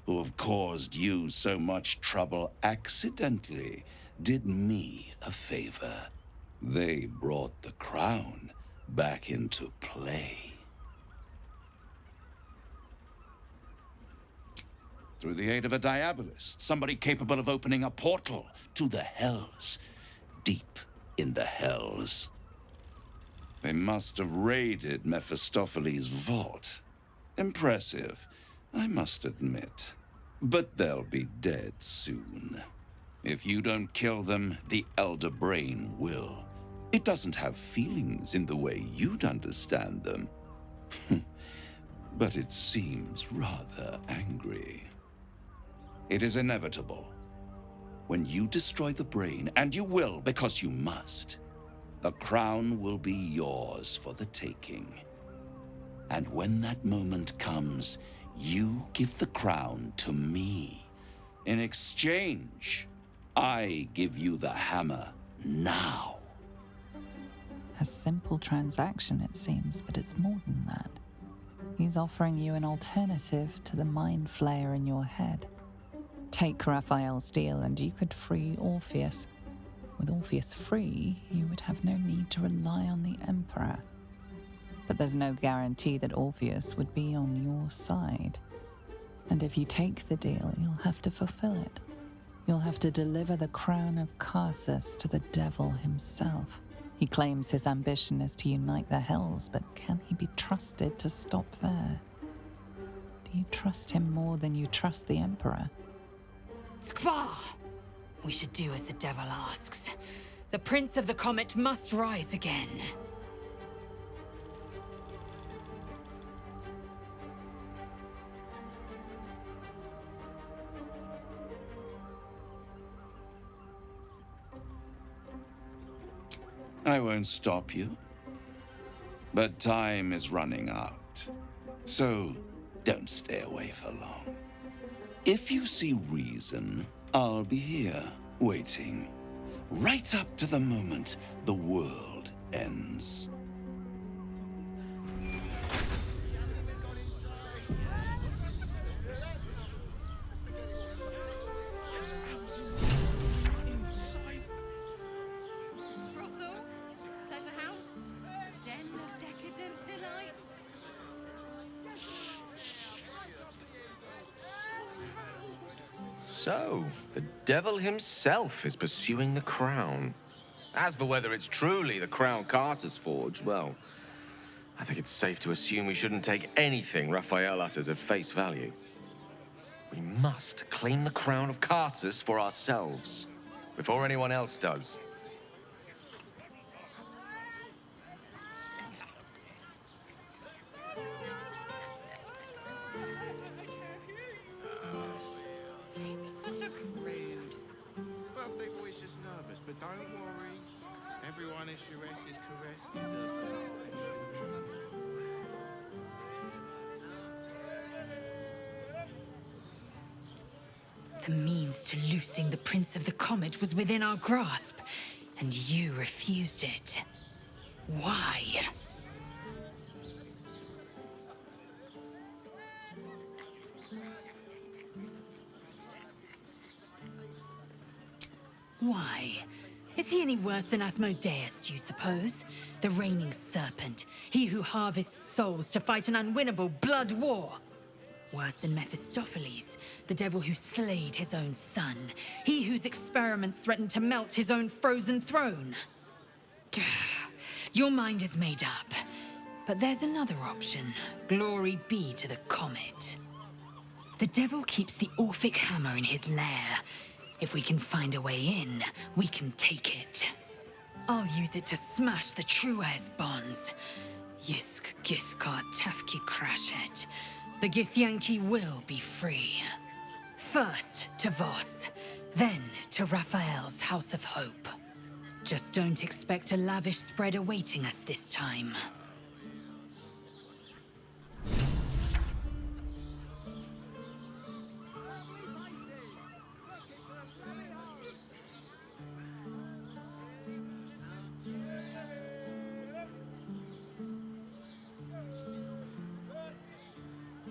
who have caused you so much trouble accidentally, did me a favor. They brought the crown back into play. Through the aid of a diabolist, somebody capable of opening a portal to the Hells, deep in the Hells. They must have raided Mephistopheles' vault. Impressive, I must admit. But they'll be dead soon. If you don't kill them, the Elder Brain will. It doesn't have feelings in the way you'd understand them. But it seems rather angry. It is inevitable. When you destroy the brain, and you will because you must, the crown will be yours for the taking. And when that moment comes, you give the crown to me. In exchange, I give you the hammer now. A simple transaction, it seems, but it's more than that. He's offering you an alternative to the mind flayer in your head. Take Raphael's deal and you could free Orpheus. With Orpheus free, you would have no need to rely on the Emperor. But there's no guarantee that Orpheus would be on your side. And if you take the deal, you'll have to fulfill it. You'll have to deliver the crown of Karsus to the devil himself. He claims his ambition is to unite the Hells, but can he be trusted to stop there? Do you trust him more than you trust the Emperor? Skvar! We should do as the devil asks. The Prince of the Comet must rise again. I won't stop you. But time is running out. So don't stay away for long. If you see reason, I'll be here, waiting. Right up to the moment the world ends. Brothel, pleasure house, den of decadent delights. So, the devil himself is pursuing the crown. As for whether it's truly the crown Karsus forged, well, I think it's safe to assume we shouldn't take anything Raphael utters at face value. We must claim the crown of Karsus for ourselves, before anyone else does. Such a prude. Birthday boy's just nervous, but don't worry. Everyone is Sharess's caress is a The means to loosing the Prince of the Comet was within our grasp, and you refused it. Why? Why? Is he any worse than Asmodeus, do you suppose? The reigning serpent, he who harvests souls to fight an unwinnable blood war. Worse than Mephistopheles, the devil who slayed his own son, he whose experiments threatened to melt his own frozen throne. Your mind is made up, but there's another option. Glory be to the comet. The devil keeps the Orphic hammer in his lair. If we can find a way in, we can take it. I'll use it to smash the Truez bonds. Yisk Githkar Tafki Crashet. The Githyanki will be free. First to Voss, then to Raphael's House of Hope. Just don't expect a lavish spread awaiting us this time.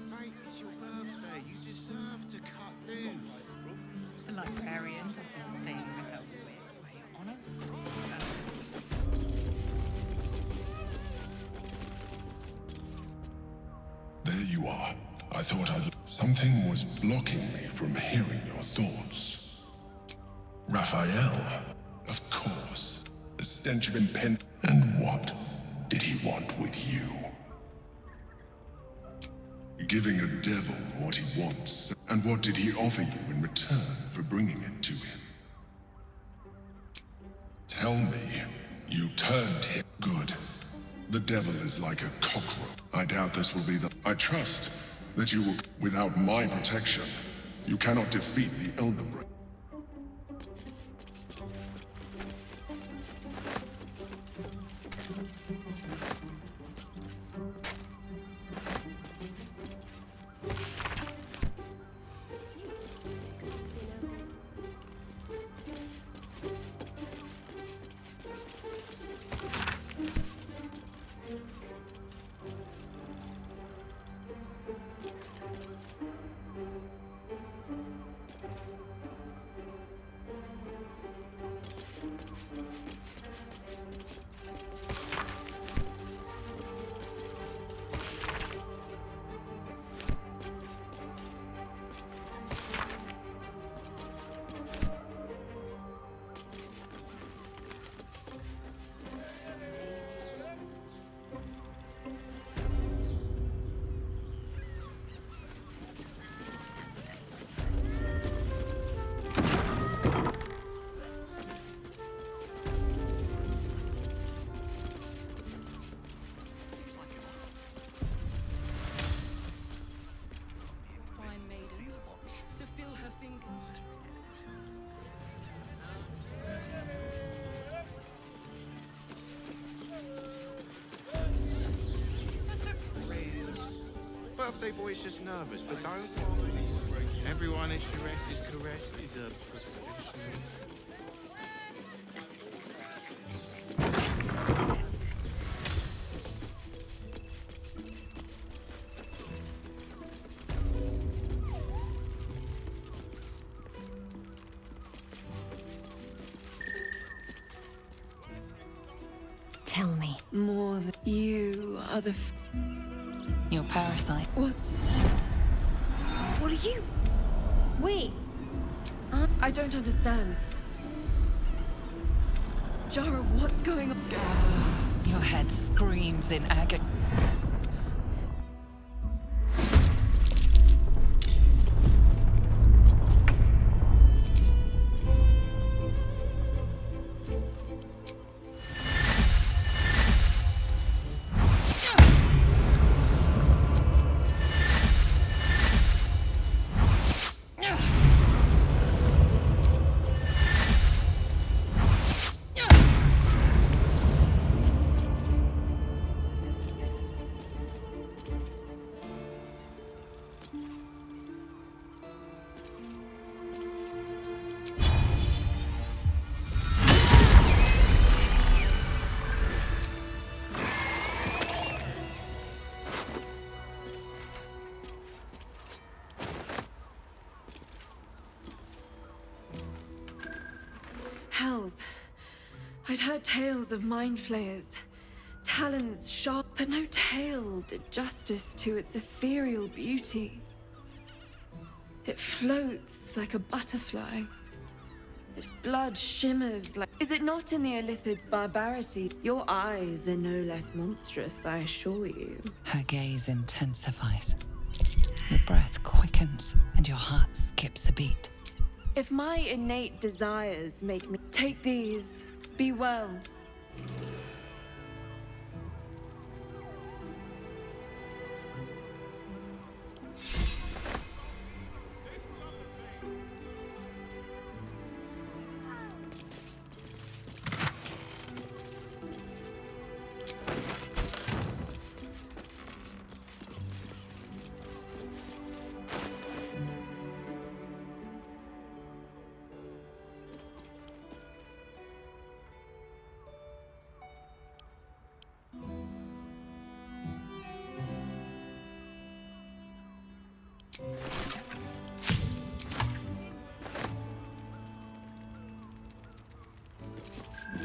Mate, it's your birthday. You deserve to cut loose. The librarian does this thing with her whip where you're on a thread. There you are. I thought something was blocking me from hearing your thoughts. Raphael, of course. The stench of impent. And what did he want with you? Giving a devil what he wants. And what did he offer you in return for bringing it to him? Tell me, you turned him. Good. The devil is like a cockroach. I doubt this will be the... I trust that you will... Without my protection, you cannot defeat the Elder Brain. Birthday boy's just nervous, but don't worry. Everyone at Sharess's caress is a professional. Tell me. More than you are the... Your parasite. What are you? Wait. I don't understand. Jara, what's going on? Your head screams in agony. heard tales of mind flayers, talons sharp, but no tale did justice to its ethereal beauty. It floats like a butterfly. Its blood shimmers like... Is it not in the Illithid's barbarity? Your eyes are no less monstrous, I assure you. Her gaze intensifies. Your breath quickens, and your heart skips a beat. If my innate desires make me... Take these. Be well.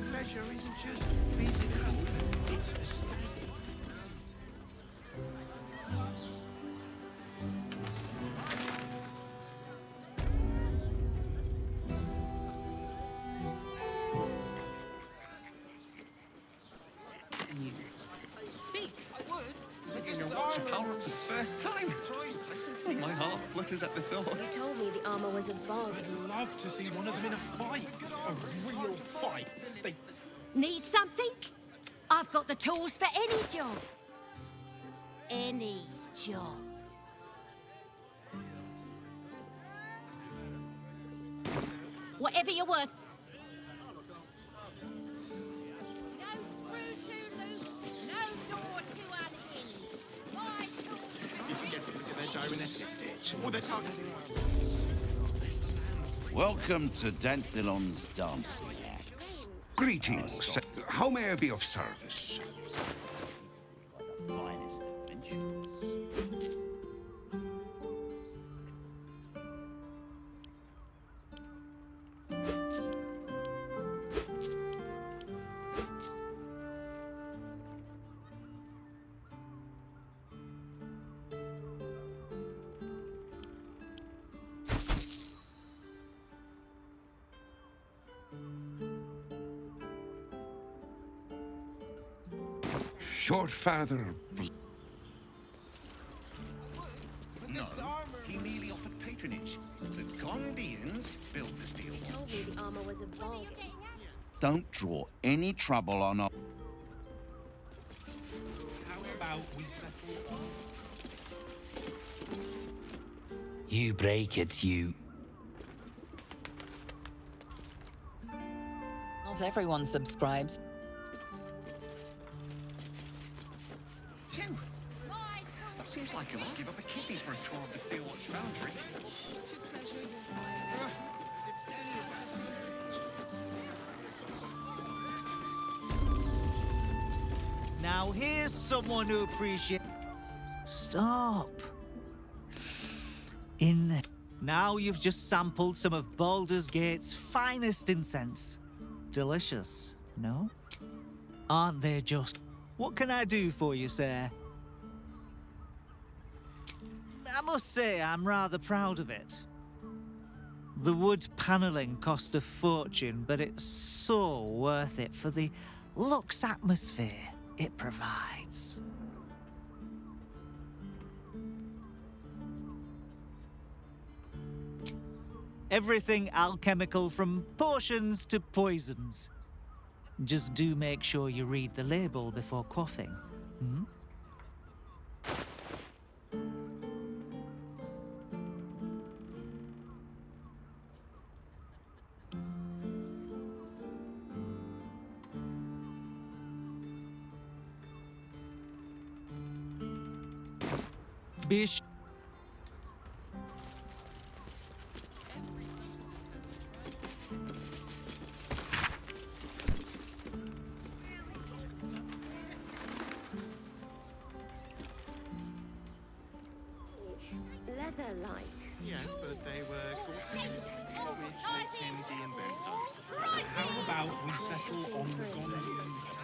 Pleasure isn't just physical, it's a state. Speak. I would. This is watch power up for the first time. My heart flutters at the thought. You told me the armor was a bargain. I'd love to see one of them in a fight. A real fight. They... Need something? I've got the tools for any job. Any job. Whatever you work. No screw too loose, no door too unhinged. My tools. Did you get to look at their gyronetic ditch? Or their target? Welcome to Danthilon's dancing axe. Greetings. How may I be of service? Finest adventures. Your father... No, he merely offered patronage. The Gondians built the steel You told watch. me the armor was a bargain. Don't draw any trouble on our... How about we settle on... You break it, you. Not everyone subscribes. Two. That seems like a lot. Give up a kidney for a tour of the Steel Watch Foundry. Now here's someone who appreciates... Stop. In the... Now you've just sampled some of Baldur's Gate's finest incense. Delicious, no? Aren't they just... What can I do for you, sir? I must say I'm rather proud of it. The wood panelling cost a fortune, but it's so worth it for the luxe atmosphere it provides. Everything alchemical from potions to poisons. Just do make sure you read the label before quaffing. Hmm? Bish. Leather-like. Yes, but they were Gortons, which makes him the inventor. How about we settle on the Gondians and...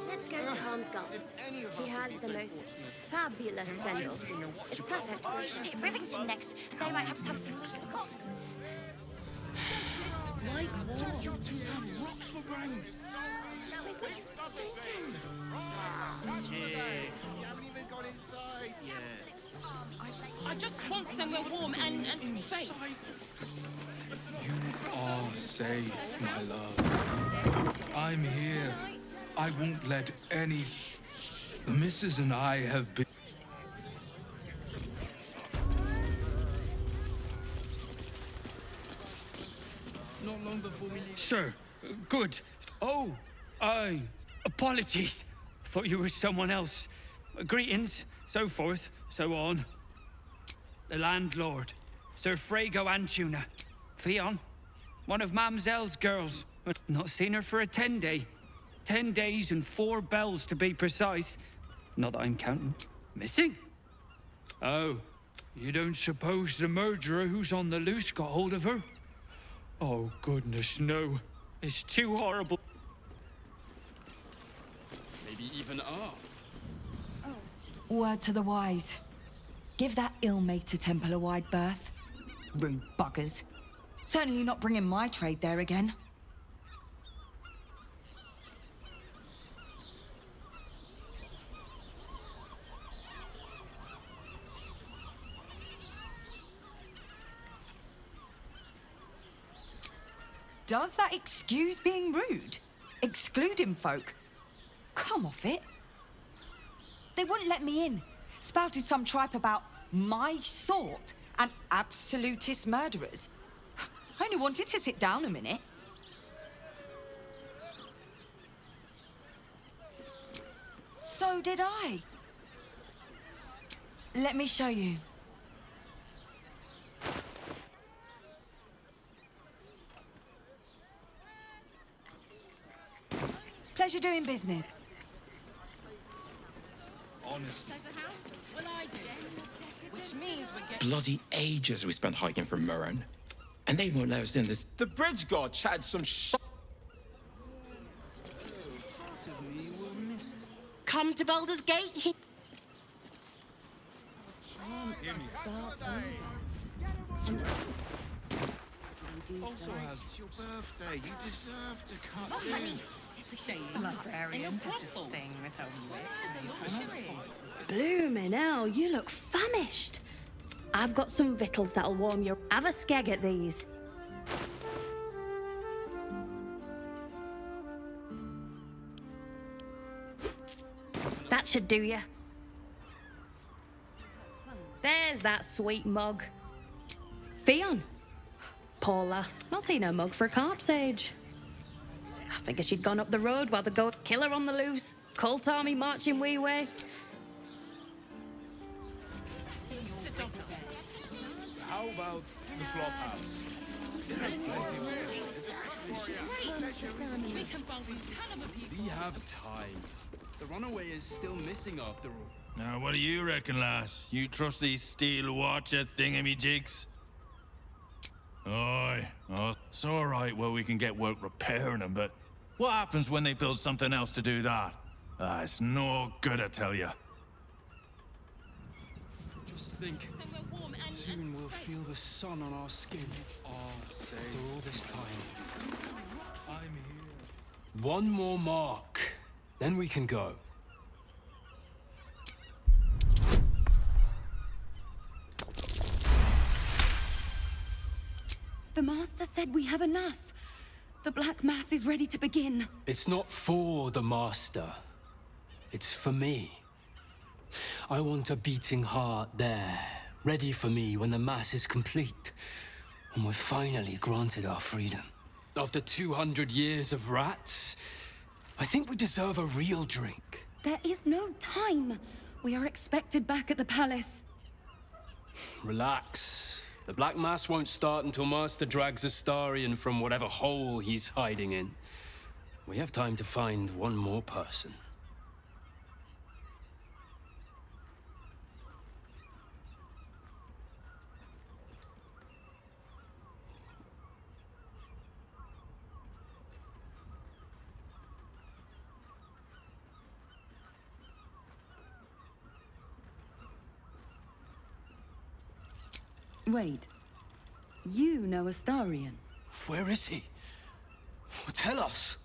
Let's go to Calm's Gums. She has the most fabulous sendal. It's perfect for a chef. Rivington next. They might have something we can cost. Mike, what? You two have rocks for brains. What are you thinking? Shit, you haven't even got inside yet. I just want somewhere warm and safe. You are safe, my love. I'm here. I won't let any... The missus and I have been... Not long before we leave. Sir, good. Oh, apologies. Thought you were someone else. Greetings, so forth, so on. The landlord, Sir Frago Antuna. Fionn, one of Mamselle's girls. Not seen her for a 10-day. 10 days and 4 bells to be precise. Not that I'm counting. Missing? Oh, you don't suppose the murderer who's on the loose got hold of her? Oh, goodness, no. It's too horrible. Maybe even are. Word to the wise. Give that ill-mated temple a wide berth. Rude buggers. Certainly not bringing my trade there again. Does that excuse being rude? Excluding folk? Come off it. They wouldn't let me in. Spouted some tripe about my sort and absolutist murderers. I only wanted to sit down a minute. So did I. Let me show you. Pleasure doing business. Honestly. Well, I do. Which means we're getting... Bloody ages we spent hiking from Murren. And they won't let us in this. The bridge god had some Come to Baldur's Gate. Also, it's your birthday. You deserve to cut Oh, honey. Stay librarian does this thing with a Bloomin' hell, you look famished. I've got some victuals that'll warm you. Have a skeg at these. That should do you. There's that sweet mug. Fionn. Poor lass. Not seen her mug for Carp's age. I figured she'd gone up the road while the goat killer on the loose. Cult army marching wee way. How about the flop house? It has plenty of space. We have time. The runaway is still missing after all. Now, what do you reckon, lass? You trust these steel watcher thingamy-jigs? Aye, oh, it's all right where we can get work repairing them, but what happens when they build something else to do that? It's no good, I tell you. Just think, soon we'll feel the sun on our skin. After all this time. I'm here. One more mark, then we can go. The Master said we have enough. The Black Mass is ready to begin. It's not for the Master. It's for me. I want a beating heart there, ready for me when the Mass is complete, and we're finally granted our freedom. After 200 years of rats, I think we deserve a real drink. There is no time. We are expected back at the palace. Relax. The Black Mass won't start until Master drags Astarion from whatever hole he's hiding in. We have time to find one more person. Wait. You know Astarion? Where is he? Tell us.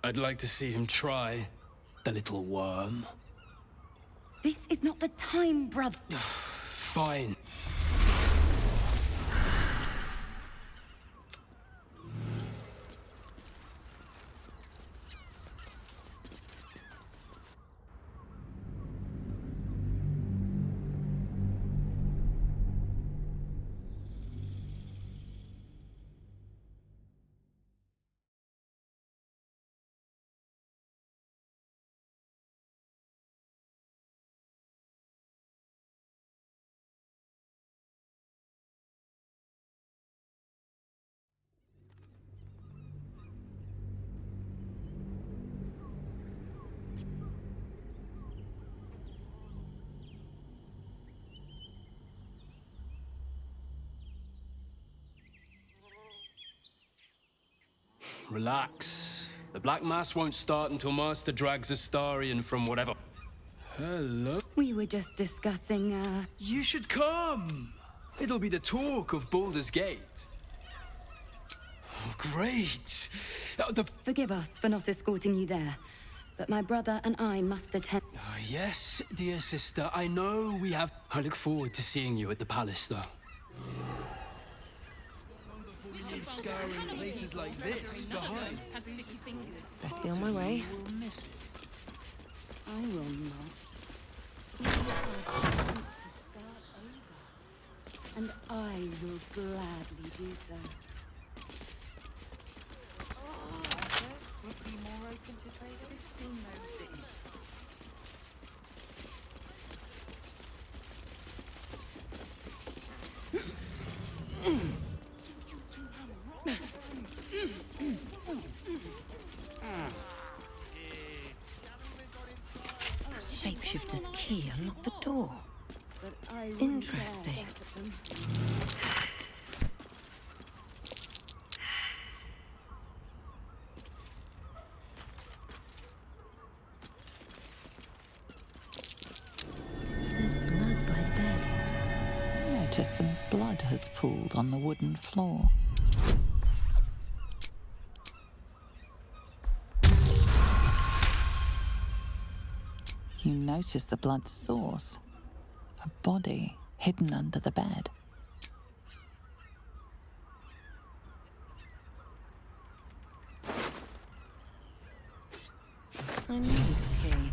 I'd like to see him try, the little worm. This is not the time, brother. Fine. Relax. The Black Mass won't start until Master drags Astarion from whatever... Hello? We were just discussing, You should come! It'll be the talk of Baldur's Gate. Oh, great! Forgive us for not escorting you there, but my brother and I must attend... Yes, dear sister, I know we have... I look forward to seeing you at the palace, though. Scouring places like this behind. Best be on my way. I will not. And I will gladly do so. Would be more open to traders in those cities. Shapeshifter's key unlocked the door. Interesting. There's blood by the bed. Notice some blood has pooled on the wooden floor. You notice the blood's source. A body hidden under the bed. I know this key.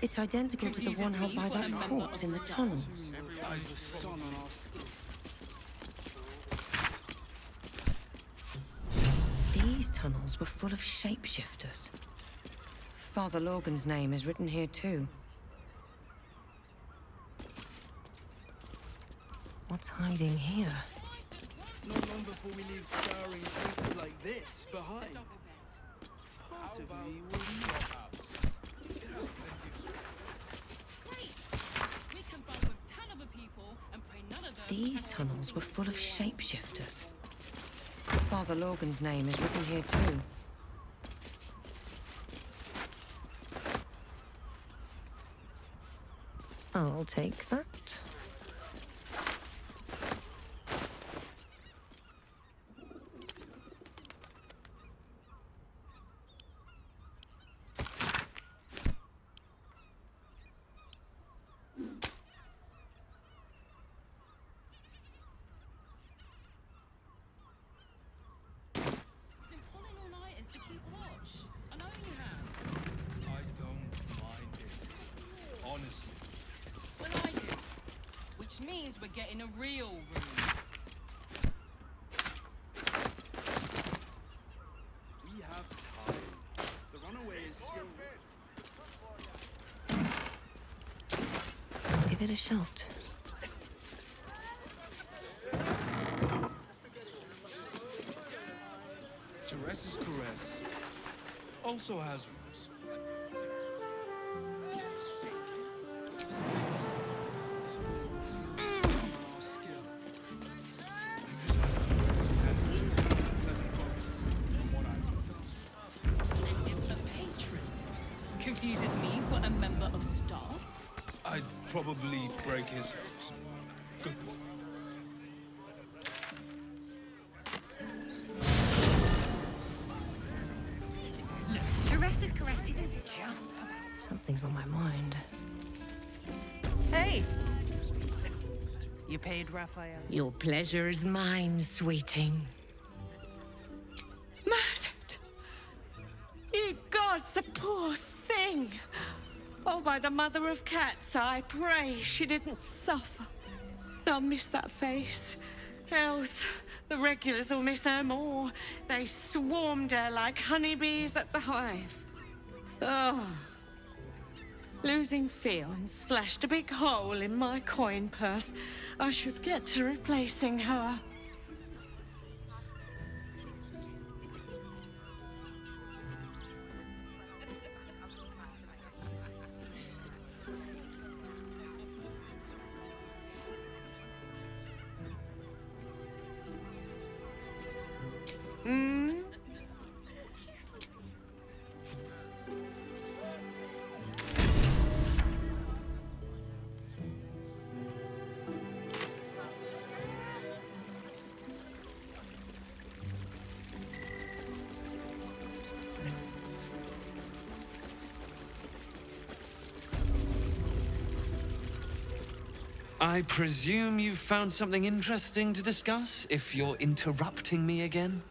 It's identical to the one held by that corpse in the tunnels. These tunnels were full of shapeshifters. Father Logan's name is written here too. What's hiding here? Not long before we leave scouring places like this behind. Part of me will not. These tunnels were full of shapeshifters. Father Logan's name is written here too. I'll take that. I don't mind it. Honestly. Well, I do. Which means we're getting a real room. We have time. The runaway is still... Give it a shot. Jerez's Caress also has rooms. A patron confuses me for a member of staff. I'd probably break his nose. Good boy. Look, Jerez's Caress isn't just about... Something's on my mind. Hey! You paid Raphael. Your pleasure is mine, sweeting. Murdered! Ye gods, the poor thing! Oh, by the mother of cats, I pray she didn't suffer. I'll miss that face. Else, the regulars will miss her more. They swarmed her like honeybees at the hive. Oh. Losing Fionn slashed a big hole in my coin purse. I should get to replacing her. Hmm? I presume you've found something interesting to discuss, if you're interrupting me again?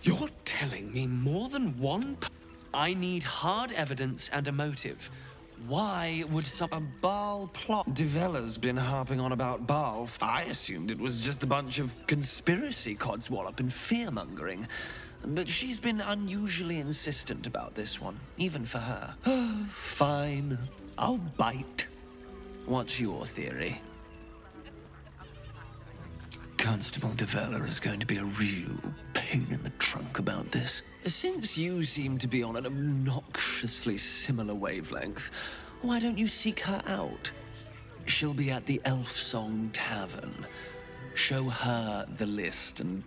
You're telling me more than one I need hard evidence and a motive. Why would a Baal plot? Devella's been harping on about Baal. I assumed it was just a bunch of conspiracy codswallop and fear-mongering. But she's been unusually insistent about this one, even for her. Fine. I'll bite. What's your theory? Constable Devella is going to be a real pain in the trunk about this. Since you seem to be on an obnoxiously similar wavelength, why don't you seek her out? She'll be at the Elfsong Tavern. Show her the list, and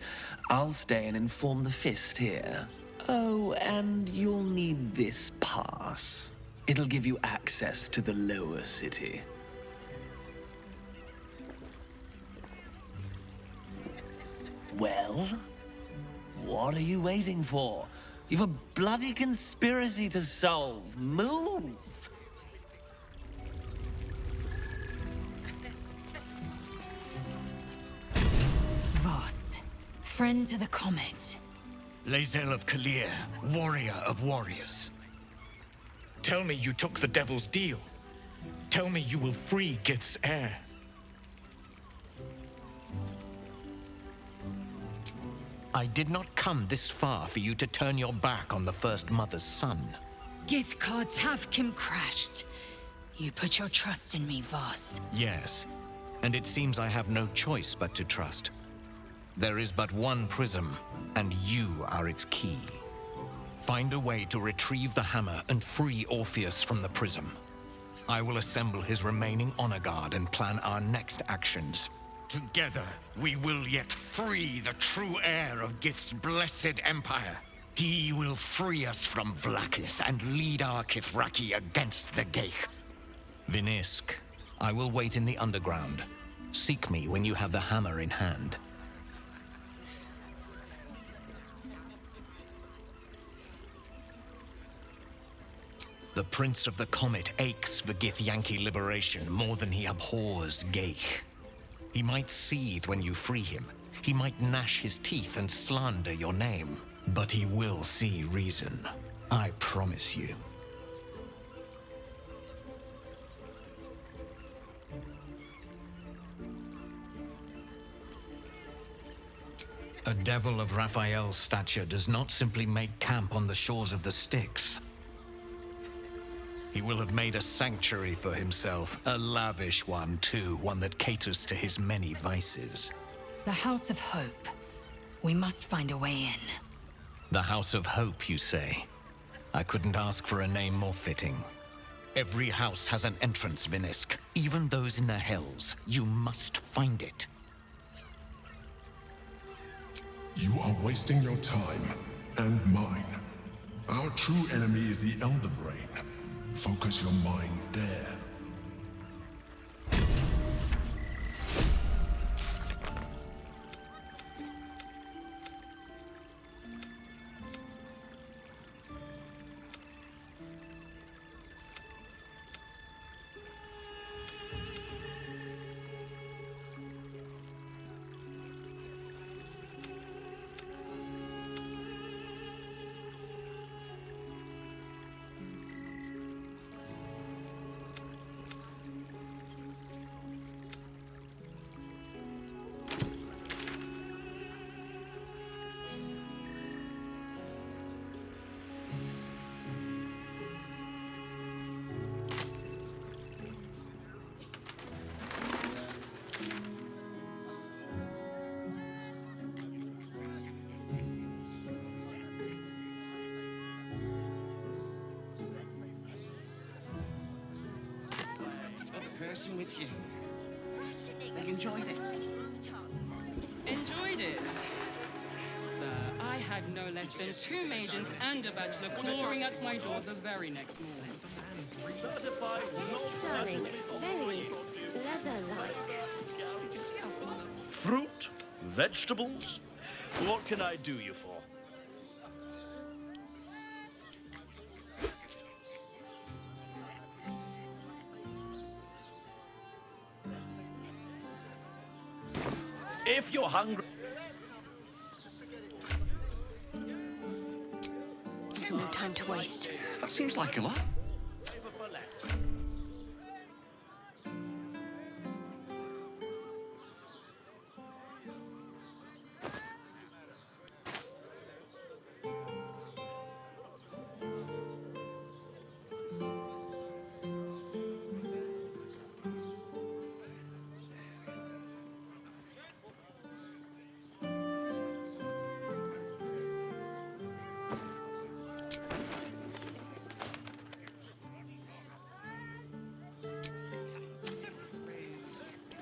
I'll stay and inform the Fist here. Oh, and you'll need this pass. It'll give you access to the lower city. Well, what are you waiting for? You've a bloody conspiracy to solve. Move! Voss, friend to the Comet. Lae'zel of Kalir, warrior of warriors. Tell me you took the Devil's deal. Tell me you will free Gith's heir. I did not come this far for you to turn your back on the First Mother's son. Githkar Tavkim crashed. You put your trust in me, Voss. Yes, and it seems I have no choice but to trust. There is but one prism, and you are its key. Find a way to retrieve the hammer and free Orpheus from the prism. I will assemble his remaining honor guard and plan our next actions. Together, we will yet free the true heir of Gith's blessed empire. He will free us from Vlaakith and lead our Kithraki against the Geich. Vinisk, I will wait in the underground. Seek me when you have the hammer in hand. The Prince of the Comet aches for Githyanki liberation more than he abhors Geich. He might seethe when you free him. He might gnash his teeth and slander your name. But he will see reason. I promise you. A devil of Raphael's stature does not simply make camp on the shores of the Styx. He will have made a sanctuary for himself, a lavish one too, one that caters to his many vices. The House of Hope. We must find a way in. The House of Hope, you say? I couldn't ask for a name more fitting. Every house has an entrance, Vinisk. Even those in the Hells. You must find it. You are wasting your time, and mine. Our true enemy is the Elder Brain. Focus your mind there. Person with you. They enjoyed it. Enjoyed it? Sir, I had no less than 2 maidens and a bachelor clawing at my door the very next morning. Yes, darling, it's very leather-like. Fruit? Vegetables? What can I do you for? If you're hungry... No time to waste. That seems like a lot.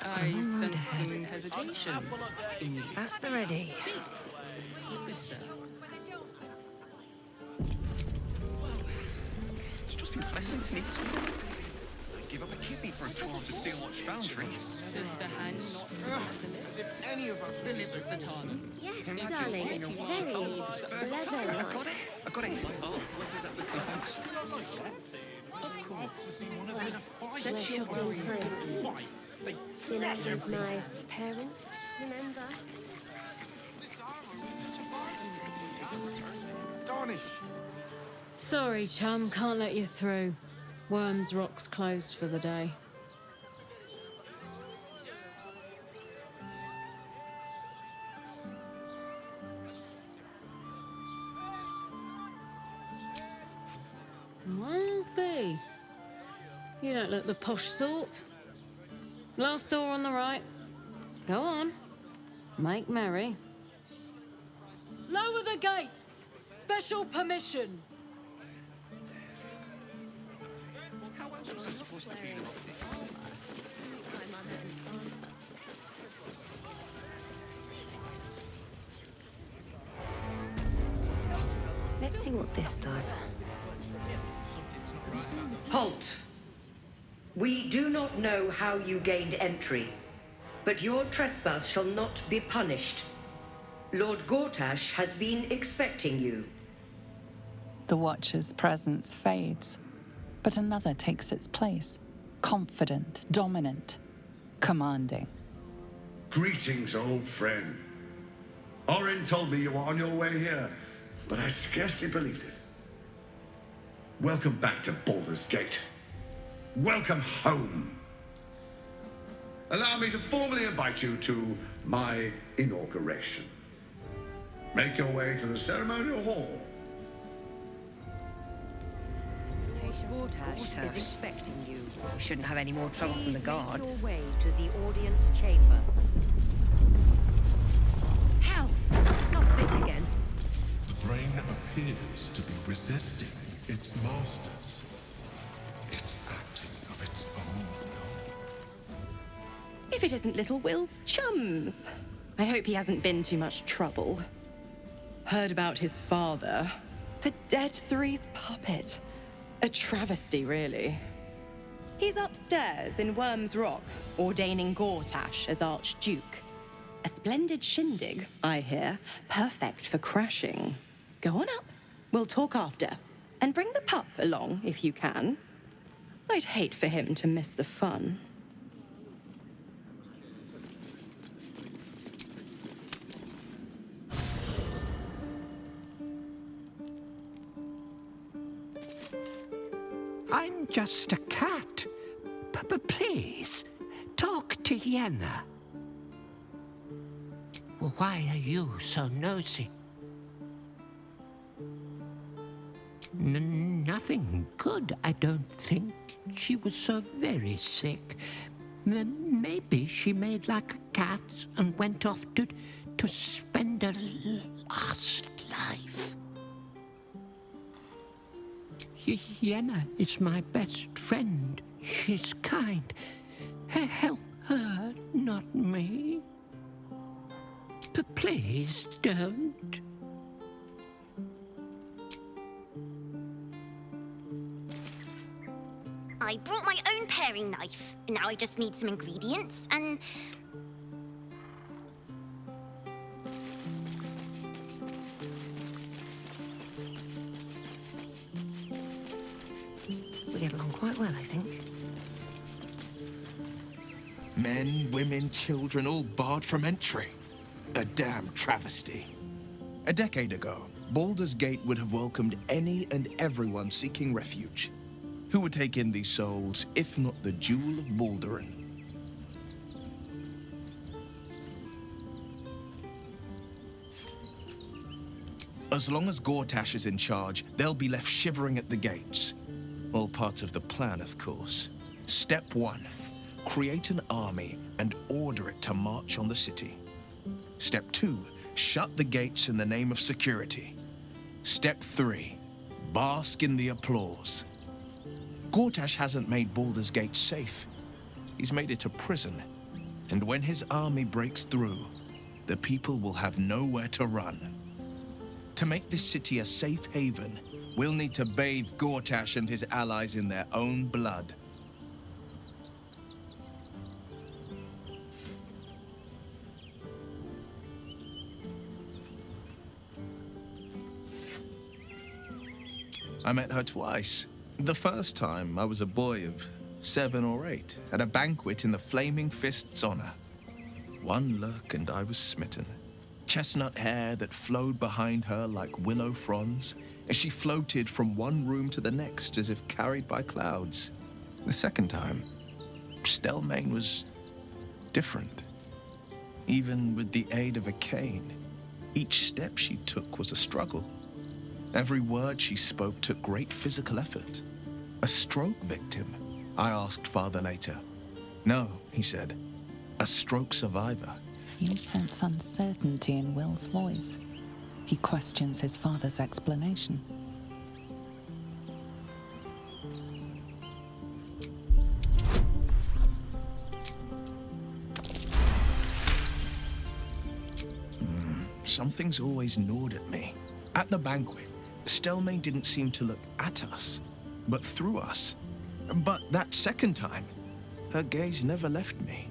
I sense some hesitation. At the ready. Good sir. It's just unpleasant to need something like this. I'd give up a kidney for a tour of the Steelwatch Foundry. Does the hand not possess the lips? If any of us... The lips, the tongue? Yes, darling, it's very leather-like. I got it. Oh, what is that with the house? Of course. We're Set your shopping worries for a aside. suit. Dinner with my parents, remember? Darnish. Sorry, chum, can't let you through. Worms Rock's closed for the day. Well, B. You don't look the posh sort. Last door on the right. Go on. Make merry. Lower the gates! Special permission! How else was I supposed to see them? Let's see what this does. Halt! We do not know how you gained entry, but your trespass shall not be punished. Lord Gortash has been expecting you. The Watcher's presence fades, but another takes its place. Confident, dominant, commanding. Greetings, old friend. Orin told me you were on your way here, but I scarcely believed it. Welcome back to Baldur's Gate. Welcome home. Allow me to formally invite you to my inauguration. Make your way to the ceremonial hall. Gortash is expecting you. We shouldn't have any more trouble from the guards. Make your way to the audience chamber. Health! Not this again. The brain appears to be resisting its masters. It's acting of its own will. If it isn't little Will's chums. I hope he hasn't been too much trouble. Heard about his father. The Dead Three's puppet. A travesty, really. He's upstairs in Worm's Rock, ordaining Gortash as Archduke. A splendid shindig, I hear. Perfect for crashing. Go on up. We'll talk after. And bring the pup along, if you can. I'd hate for him to miss the fun. I'm just a cat. Please, talk to Yenna. Well, why are you so nosy? Nothing good, I don't think. She was so very sick. Maybe she made like a cat and went off to spend her last life. Yenna is my best friend. She's kind. Help her, not me. Please don't. I brought my own paring knife. Now I just need some ingredients and... We get along quite well, I think. Men, women, children, all barred from entry. A damn travesty. A decade ago, Baldur's Gate would have welcomed any and everyone seeking refuge. Who would take in these souls, if not the Jewel of Balduran? As long as Gortash is in charge, they'll be left shivering at the gates. All part of the plan, of course. Step 1. Create an army and order it to march on the city. Step 2. Shut the gates in the name of security. Step 3. Bask in the applause. Gortash hasn't made Baldur's Gate safe. He's made it a prison. And when his army breaks through, the people will have nowhere to run. To make this city a safe haven, we'll need to bathe Gortash and his allies in their own blood. I met her twice. The first time, I was a boy of 7 or 8, at a banquet in the Flaming Fist's honor. One look and I was smitten. Chestnut hair that flowed behind her like willow fronds, as she floated from one room to the next as if carried by clouds. The second time, Stelmane was different. Even with the aid of a cane, each step she took was a struggle. Every word she spoke took great physical effort. A stroke victim? I asked Father later. No, he said. A stroke survivor. You sense uncertainty in Will's voice. He questions his father's explanation. Something's always gnawed at me. At the banquet, Stelmane didn't seem to look at us, but through us. But that second time, her gaze never left me.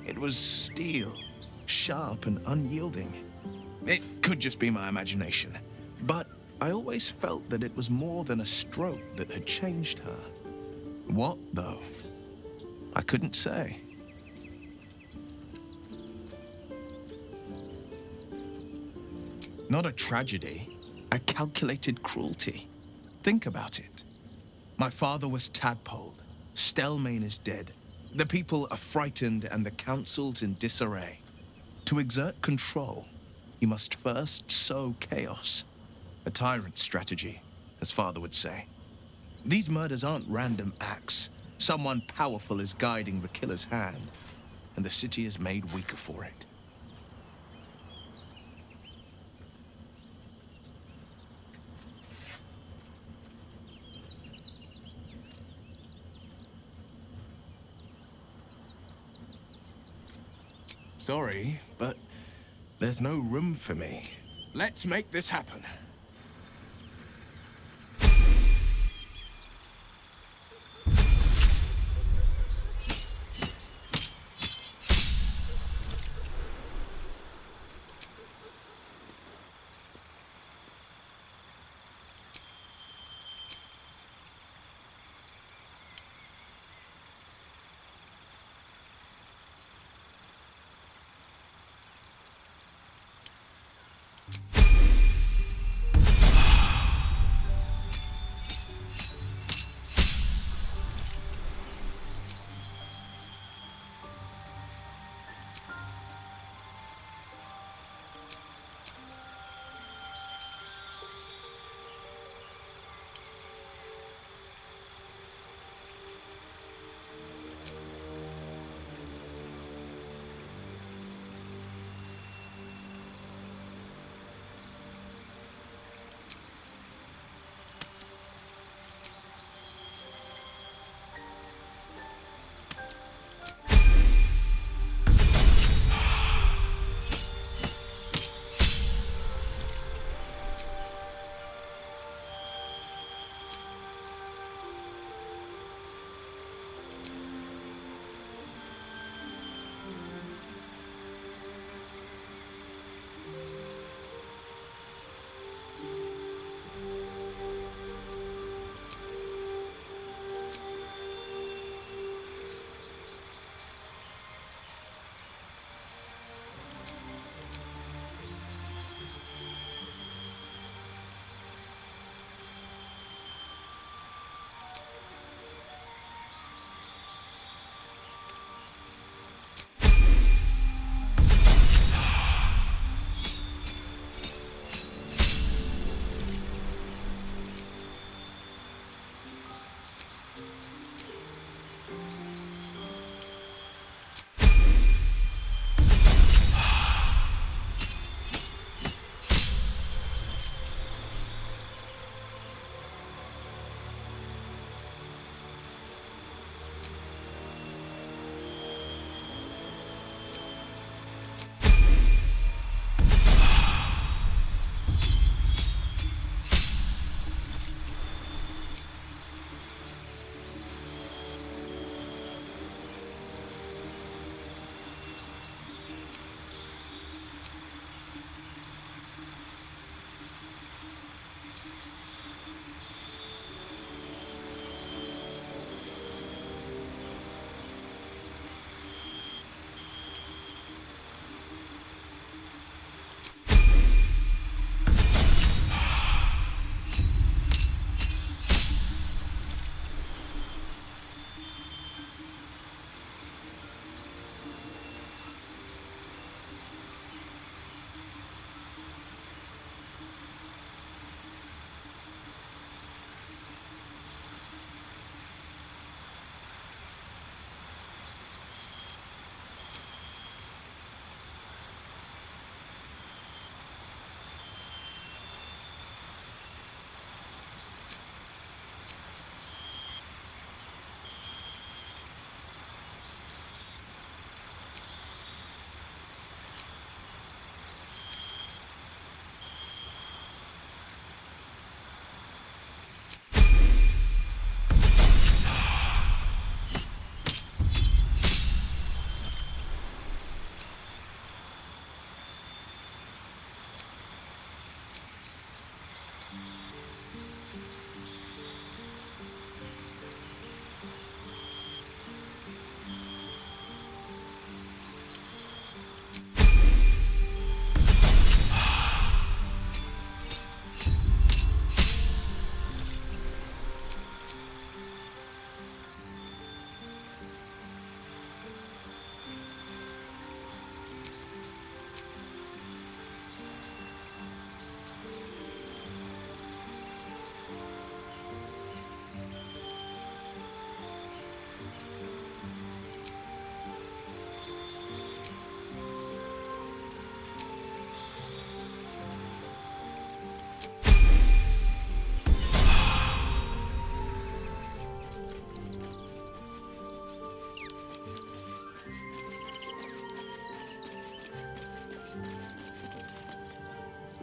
It was steel, sharp and unyielding. It could just be my imagination, but I always felt that it was more than a stroke that had changed her. What, though? I couldn't say. Not a tragedy, a calculated cruelty. Think about it. My father was tadpoled. Stelmane is dead. The people are frightened and the council's in disarray. To exert control, you must first sow chaos. A tyrant's strategy, as Father would say. These murders aren't random acts. Someone powerful is guiding the killer's hand, and the city is made weaker for it. Sorry, but there's no room for me. Let's make this happen.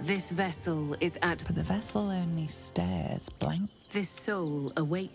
This vessel is at... But the vessel only stares blank. This soul awaits.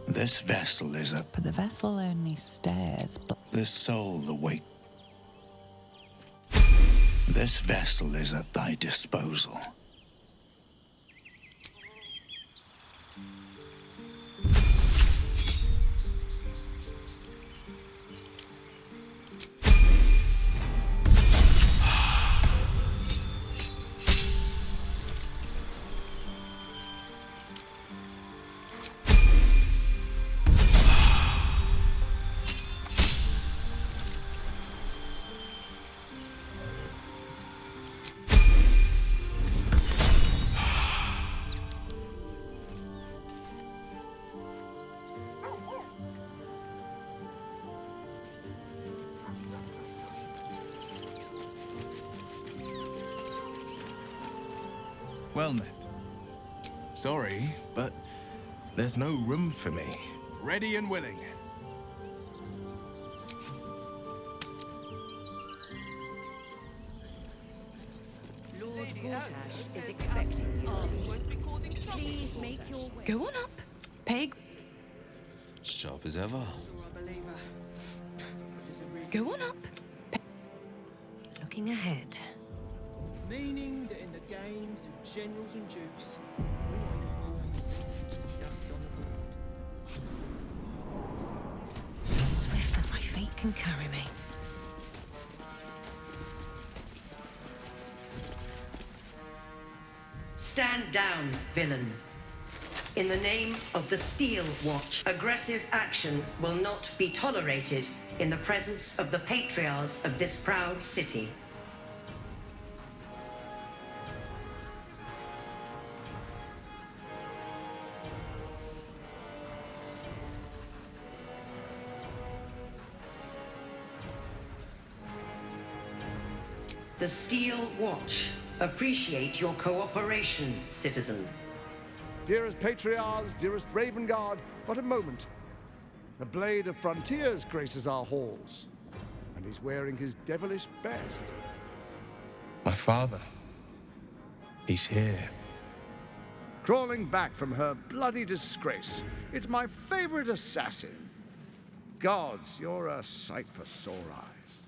This vessel is a... But the vessel only stares This soul await. This vessel is at thy disposal. Well met. Sorry, but there's no room for me. Ready and willing. Lord Gortash is expecting you. Please make your way. Go on up, Peg. Sharp as ever. Go on up. Looking ahead. Meaning that in the games of generals and dukes, we're not even pawns, just dust on the board. Swift as my feet can carry me. Stand down, villain. In the name of the Steel Watch, aggressive action will not be tolerated in the presence of the patriarchs of this proud city. The Steel Watch appreciate your cooperation, citizen. Dearest Patriarchs, dearest Ravengard, but a moment. The Blade of Frontiers graces our halls, and he's wearing his devilish best. My father. He's here. Crawling back from her bloody disgrace. It's my favorite assassin. Gods, you're a sight for sore eyes.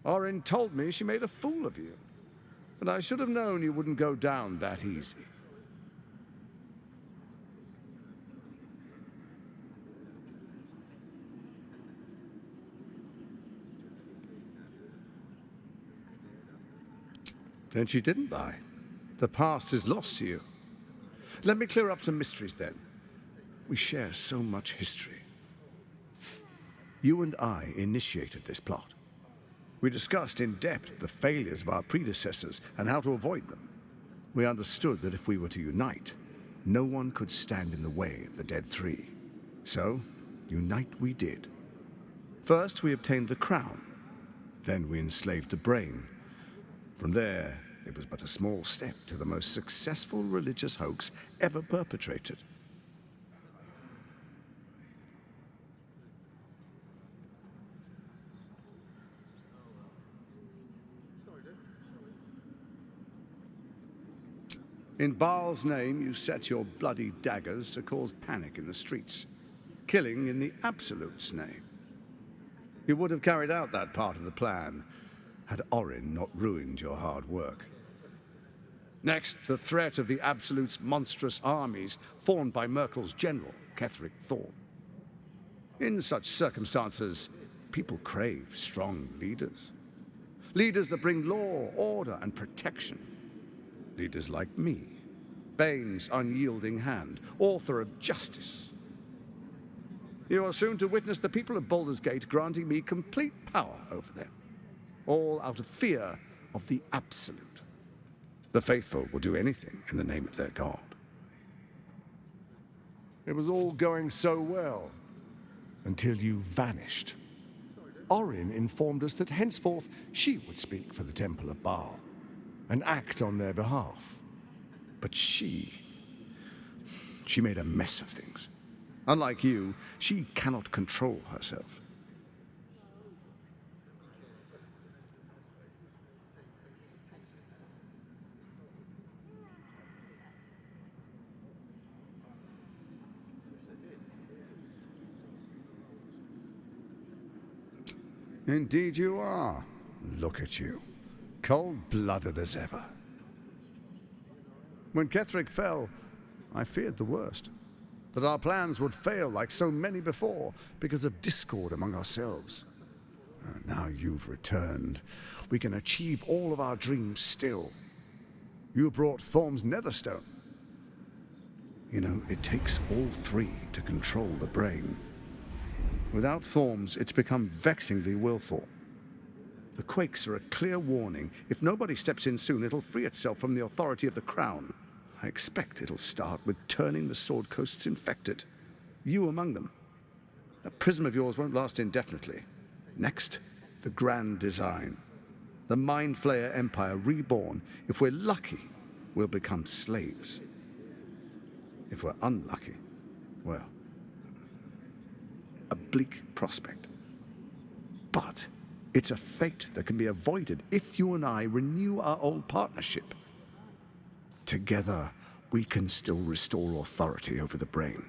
Orin told me she made a fool of you, but I should have known you wouldn't go down that easy. Then she didn't lie. The past is lost to you. Let me clear up some mysteries then. We share so much history. You and I initiated this plot. We discussed in depth the failures of our predecessors and how to avoid them. We understood that if we were to unite, no one could stand in the way of the Dead Three. So, unite we did. First, we obtained the crown. Then we enslaved the brain. From there, it was but a small step to the most successful religious hoax ever perpetrated. In Baal's name, you set your bloody daggers to cause panic in the streets, killing in the Absolute's name. You would have carried out that part of the plan had Orin not ruined your hard work. Next, the threat of the Absolute's monstrous armies formed by Merkel's general, Ketheric Thorn. In such circumstances, people crave strong leaders. Leaders that bring law, order, and protection. Leaders like me, Bane's unyielding hand, author of justice. You are soon to witness the people of Baldur's Gate granting me complete power over them, all out of fear of the Absolute. The faithful will do anything in the name of their god. It was all going so well, until you vanished. Orin informed us that henceforth she would speak for the Temple of Baal, and act on their behalf. But she made a mess of things. Unlike you, she cannot control herself. Indeed you are. Look at you. Cold-blooded as ever. When Ketheric fell, I feared the worst. That our plans would fail like so many before because of discord among ourselves. Now you've returned. We can achieve all of our dreams still. You brought Thorm's Netherstone. You know, it takes all three to control the brain. Without Thorm's, it's become vexingly willful. The quakes are a clear warning. If nobody steps in soon, it'll free itself from the authority of the Crown. I expect it'll start with turning the Sword Coasts infected. You among them. That prism of yours won't last indefinitely. Next, the Grand Design. The Mind Flayer Empire reborn. If we're lucky, we'll become slaves. If we're unlucky, well, a bleak prospect. But it's a fate that can be avoided if you and I renew our old partnership. Together, we can still restore authority over the brain.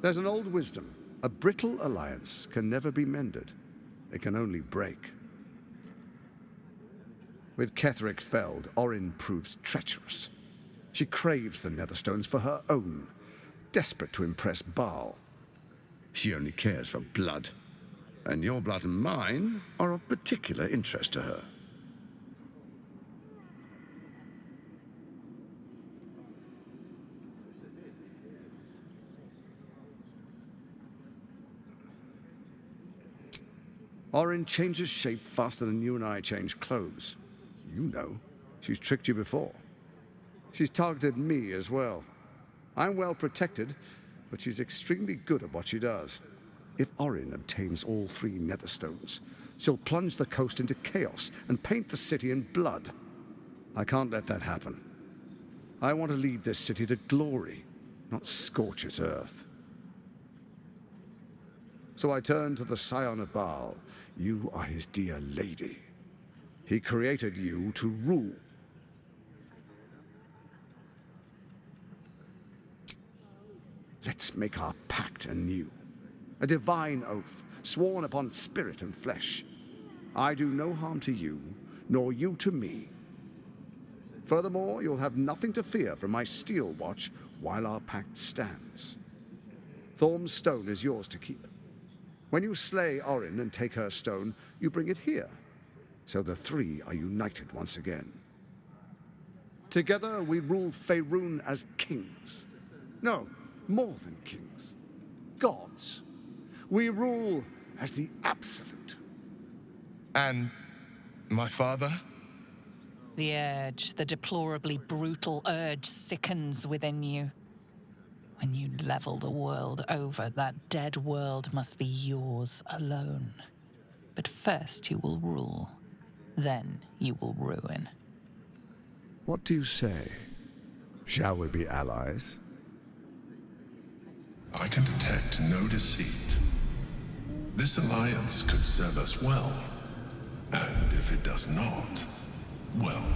There's an old wisdom. A brittle alliance can never be mended. It can only break. With Ketheric felled, Orin proves treacherous. She craves the Netherstones for her own, desperate to impress Baal. She only cares for blood, and your blood and mine are of particular interest to her. Orin changes shape faster than you and I change clothes. You know, she's tricked you before. She's targeted me as well. I'm well protected, but she's extremely good at what she does. If Orin obtains all three Netherstones, she'll plunge the coast into chaos and paint the city in blood. I can't let that happen. I want to lead this city to glory, not scorch its earth. So I turn to the Scion of Baal. You are his dear lady. He created you to rule. Let's make our pact anew. A divine oath, sworn upon spirit and flesh. I do no harm to you, nor you to me. Furthermore, you'll have nothing to fear from my steel watch while our pact stands. Thorm's stone is yours to keep. When you slay Orin and take her stone, you bring it here, so the three are united once again. Together we rule Faerun as kings. No, more than kings. Gods. We rule as the Absolute. And my father? The urge, the deplorably brutal urge sickens within you. When you level the world over, that dead world must be yours alone. But first you will rule. Then you will ruin. What do you say? Shall we be allies? I can detect no deceit. This alliance could serve us well. And if it does not, well,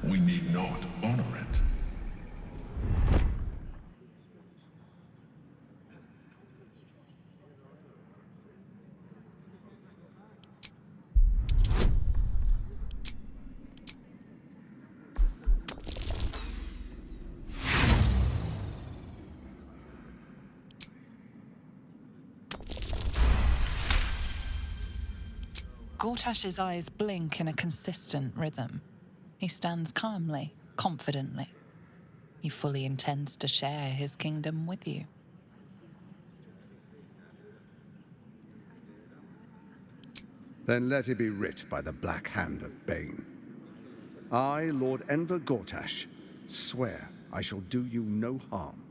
we need not honor it. Gortash's eyes blink in a consistent rhythm. He stands calmly, confidently. He fully intends to share his kingdom with you. Then let it be writ by the black hand of Bane. I, Lord Enver Gortash, swear I shall do you no harm.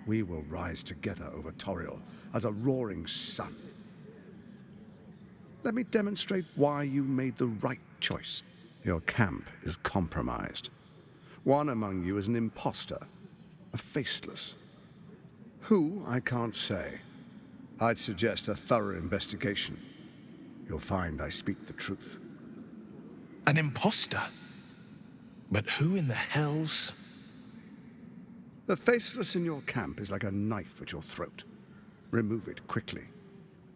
We will rise together over Toriel as a roaring sun. Let me demonstrate why you made the right choice. Your camp is compromised. One among you is an imposter, a faceless. Who, I can't say. I'd suggest a thorough investigation. You'll find I speak the truth. An imposter? But who in the hell's... The faceless in your camp is like a knife at your throat. Remove it quickly,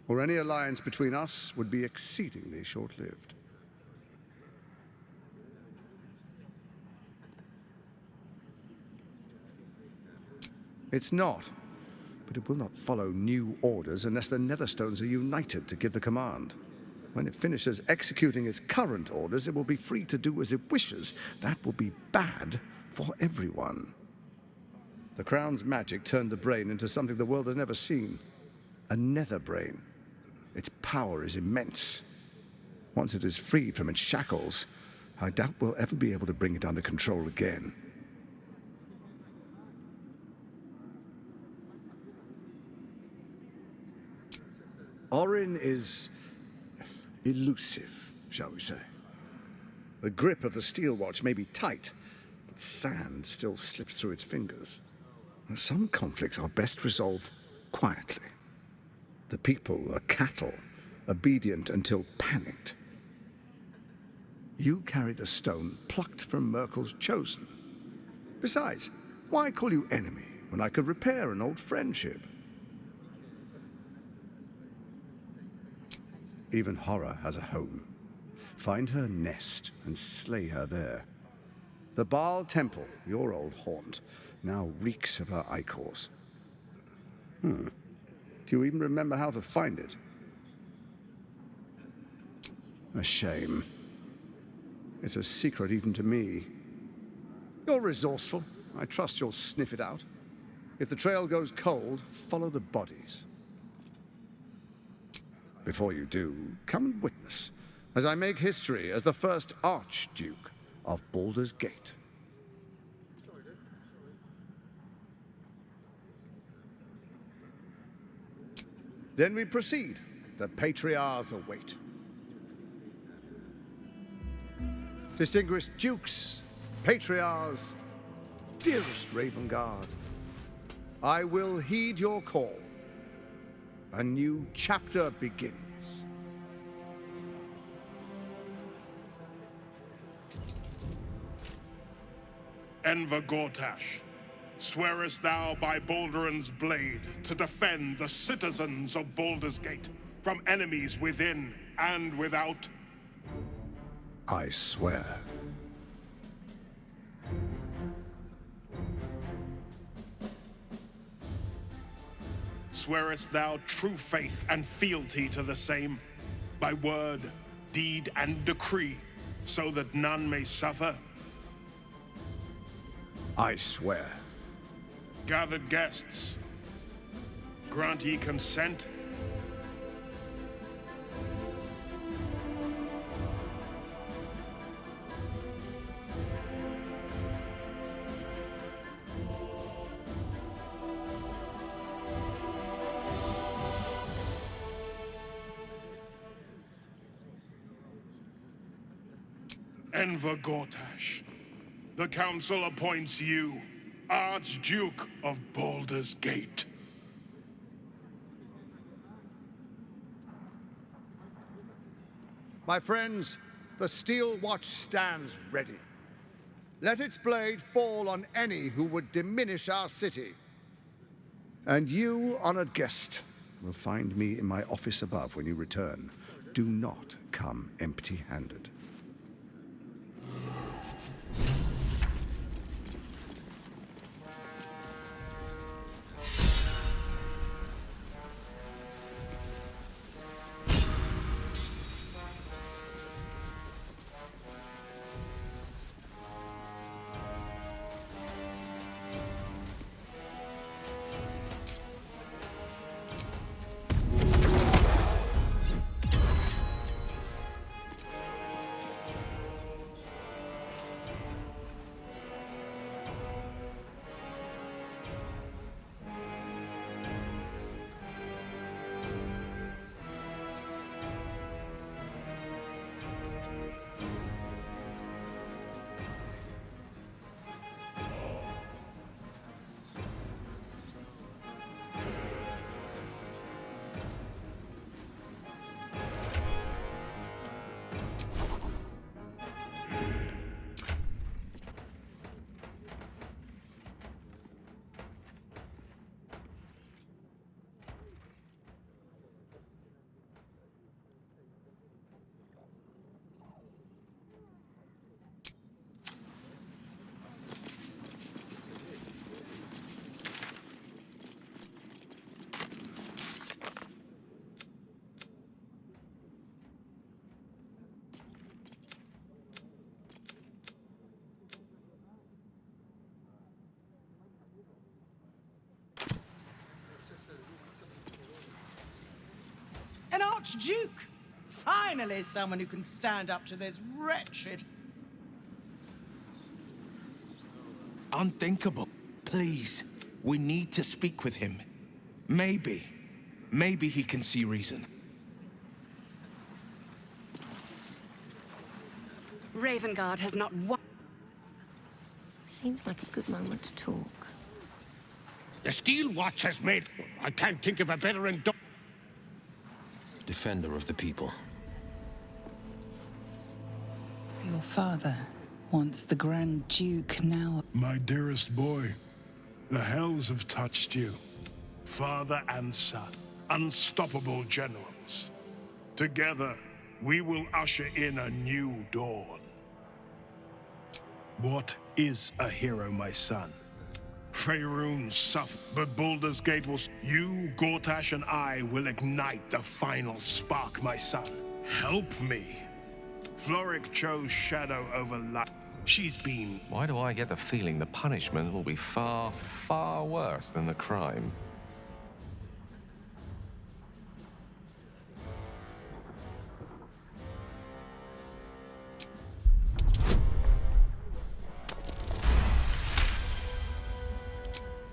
or any alliance between us would be exceedingly short-lived. It's not, but it will not follow new orders unless the Netherstones are united to give the command. When it finishes executing its current orders, it will be free to do as it wishes. That will be bad for everyone. The Crown's magic turned the brain into something the world has never seen. A nether brain. Its power is immense. Once it is freed from its shackles, I doubt we'll ever be able to bring it under control again. Orin is elusive, shall we say. The grip of the steel watch may be tight, but sand still slips through its fingers. Some conflicts are best resolved quietly. The people are cattle, obedient until panicked. You carry the stone plucked from Merkel's chosen. Besides, why call you enemy when I could repair an old friendship? Even horror has a home. Find her nest and slay her there. The Baal Temple, your old haunt, now reeks of her ichors. Do you even remember how to find it? A shame. It's a secret even to me. You're resourceful. I trust you'll sniff it out. If the trail goes cold, follow the bodies. Before you do, come and witness as I make history as the first Archduke of Baldur's Gate. Then we proceed. The Patriarchs await. Distinguished Dukes, Patriarchs, dearest Ravengard, I will heed your call. A new chapter begins. Enver Gortash, swearest thou by Balduran's blade to defend the citizens of Baldur's Gate from enemies within and without? I swear. Swearest thou true faith and fealty to the same, by word, deed, and decree, so that none may suffer? I swear. Gathered guests, grant ye consent? Enver Gortash, the Council appoints you Archduke of Baldur's Gate. My friends, the Steel Watch stands ready. Let its blade fall on any who would diminish our city. And you, honored guest, will find me in my office above when you return. Do not come empty-handed. An Archduke! Finally someone who can stand up to this wretched... Unthinkable. Please, we need to speak with him. Maybe he can see reason. Ravengard has not one... Seems like a good moment to talk. The Steel Watch has made... I can't think of a better Defender of the people. Your father, once the Grand Duke, now... My dearest boy, the hells have touched you. Father and son, unstoppable generals. Together, we will usher in a new dawn. What is a hero, my son? Faerun suffered, but Baldur's Gate will... You, Gortash, and I will ignite the final spark, my son. Help me. Florrick chose shadow over light. She's been... Why do I get the feeling the punishment will be far, far worse than the crime?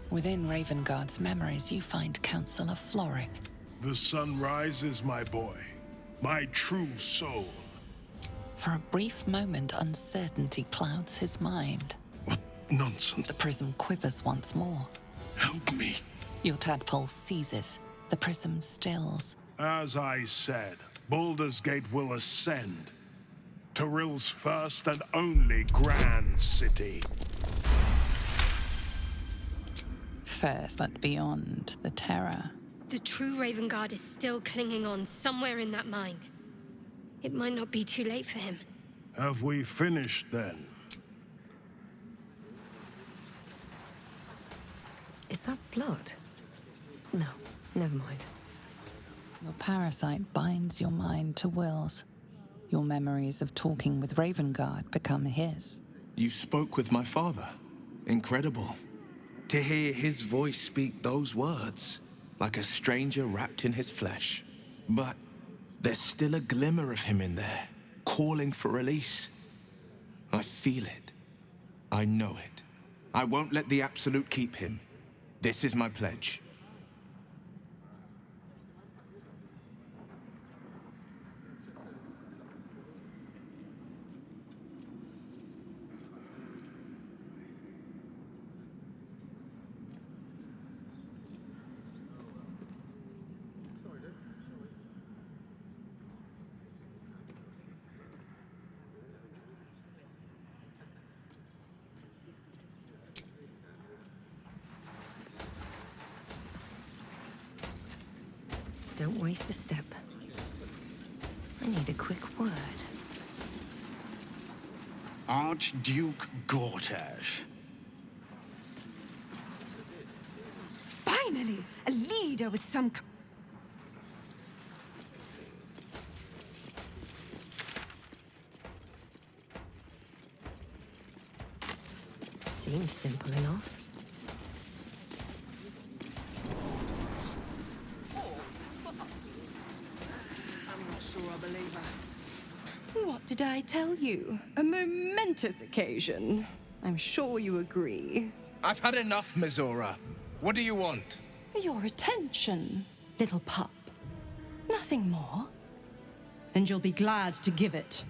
Within Ravengard's memories, you find Councillor Florrick. The sun rises, my boy. My true soul. For a brief moment, uncertainty clouds his mind. What nonsense. The prism quivers once more. Help me. Your tadpole seizes. The prism stills. As I said, Baldur's Gate will ascend. Torill's first and only grand city. First, but beyond the terror. The true Ravengard is still clinging on somewhere in that mine. It might not be too late for him. Have we finished then? Is that blood? No, never mind. Your parasite binds your mind to Will's. Your memories of talking with Ravengard become his. You spoke with my father. Incredible. To hear his voice speak those words, like a stranger wrapped in his flesh. But there's still a glimmer of him in there, calling for release. I feel it. I know it. I won't let the Absolute keep him. This is my pledge. Don't waste a step. I need a quick word. Archduke Gortash. Finally! A leader with some... Seems simple enough. I believe her. What did I tell you? A momentous occasion. I'm sure you agree. I've had enough, Mizora. What do you want? Your attention, little pup. Nothing more. And you'll be glad to give it.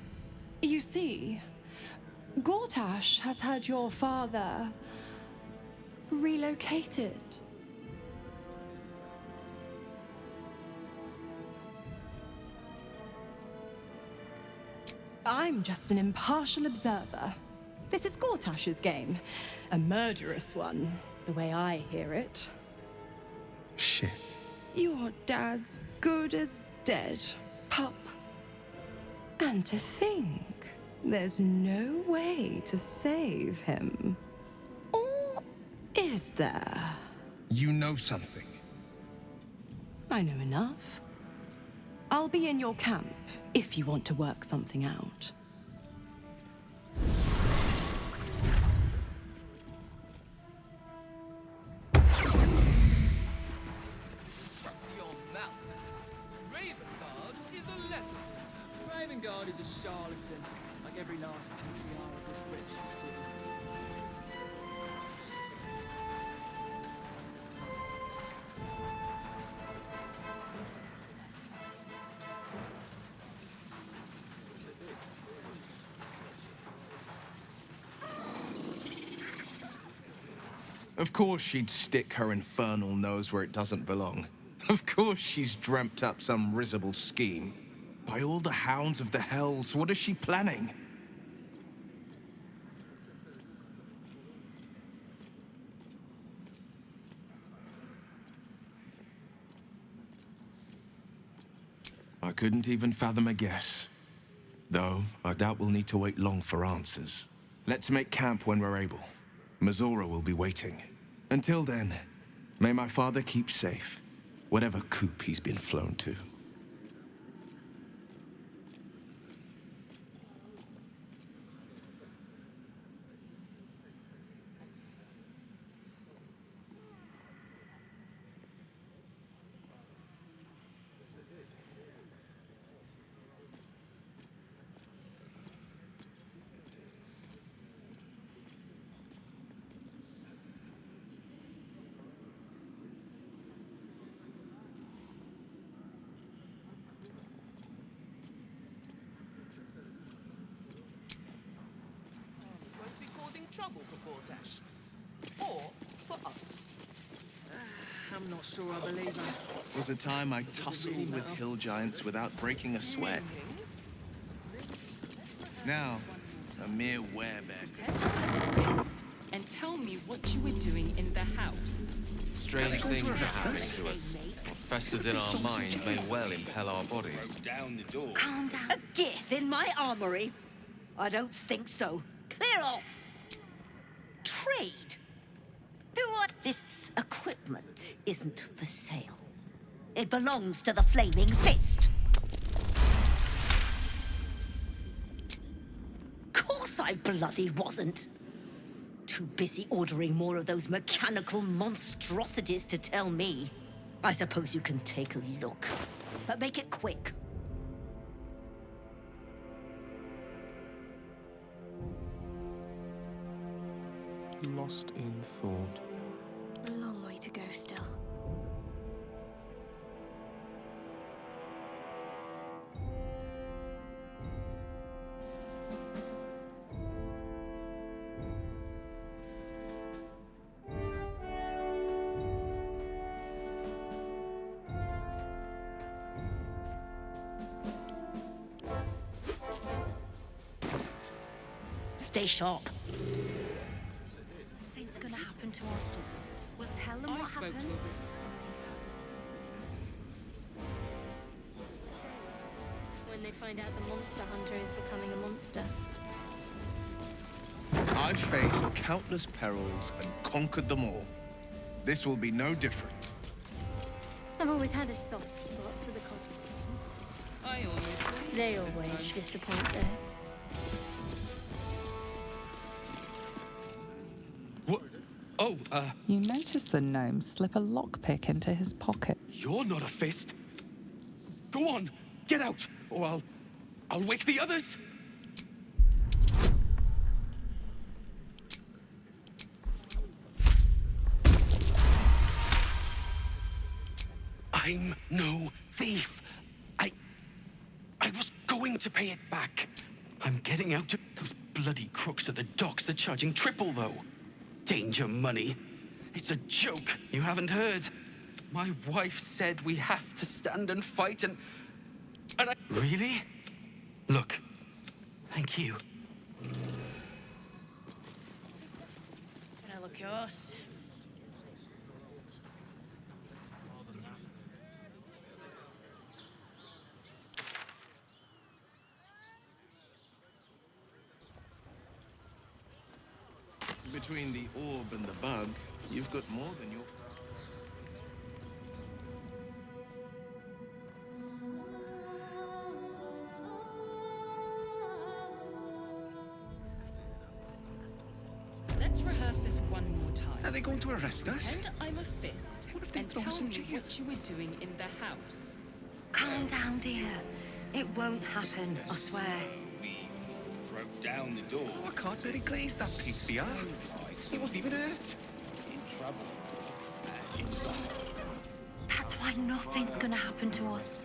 You see, Gortash has had your father relocated. I'm just an impartial observer. This is Gortash's game. A murderous one, the way I hear it. Shit. Your dad's good as dead, pup. And to think, there's no way to save him. Or is there? You know something. I know enough. I'll be in your camp if you want to work something out. charlatan, like every last patriarch of this wretched city. Of course she'd stick her infernal nose where it doesn't belong. Of course she's dreamt up some risible scheme. By all the hounds of the hells, what is she planning? I couldn't even fathom a guess. Though, I doubt we'll need to wait long for answers. Let's make camp when we're able. Mazora will be waiting. Until then, may my father keep safe, whatever coop he's been flown to. Trouble for Gortash. Or for us. I'm not sure I believe her. Was a time I tussled with hill giants without breaking a sweat. Now, a mere werebear. And tell me what you were doing in the house. Strange things are happening to us. What festers in our minds may well impel our bodies. Calm down. A gith in my armory? I don't think so. Clear off! Trade? Do what? This equipment isn't for sale. It belongs to the Flaming Fist. Course I bloody wasn't. Too busy ordering more of those mechanical monstrosities to tell me. I suppose you can take a look, but make it quick. Lost in thought. A long way to go still. Stay sharp. Nothing's gonna happen to us. We'll tell them I what spoke happened. to her. When they find out the monster hunter is becoming a monster. I've faced countless perils and conquered them all. This will be no different. I've always had a soft spot for the Cottons. They always disappoint there. You notice the gnome slip a lockpick into his pocket. You're not a fist. Go on, get out, or I'll wake the others. I'm no thief. I was going to pay it back. I'm getting out to those bloody crooks at the docks are charging triple, though. Danger money. It's a joke. You haven't heard. My wife said we have to stand and fight and I... Really? Look. Thank you. Can I look yours? Between the orb and the bug, you've got more than your... Let's rehearse this one more time. Are they going to arrest us? Pretend I'm a fist. What if they and throw us tell in me jail? what you were doing in the house. Calm down, dear. It won't happen, I swear. down the door. Oh, I can't let it glaze that pizza. He wasn't even hurt. In trouble. Inside. That's why nothing's gonna happen to us.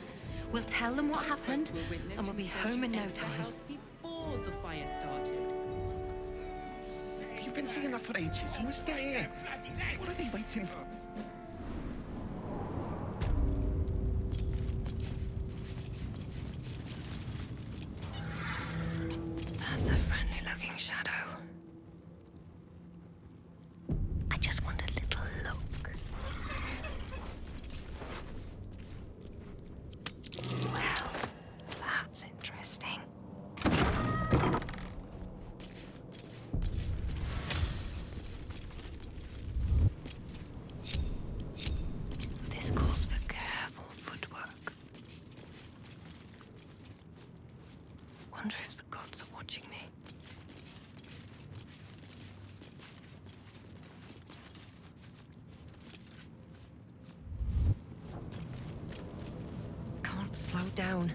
We'll tell them what happened, and we'll be home in no time. Before the fire started. You've been saying that for ages, and we're still here. What are they waiting for? That's a friendly-looking shadow. I just want a little look. Well, that's interesting. This calls for careful footwork. Wonder if the gods are watching me. Can't slow down.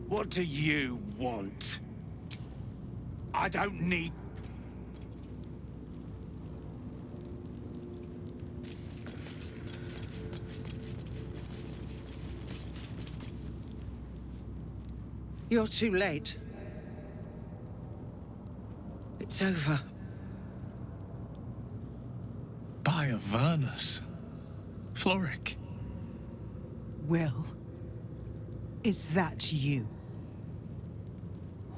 What do you want? I don't need... You're too late. It's over. By Avernus. Floric. Will, is that you?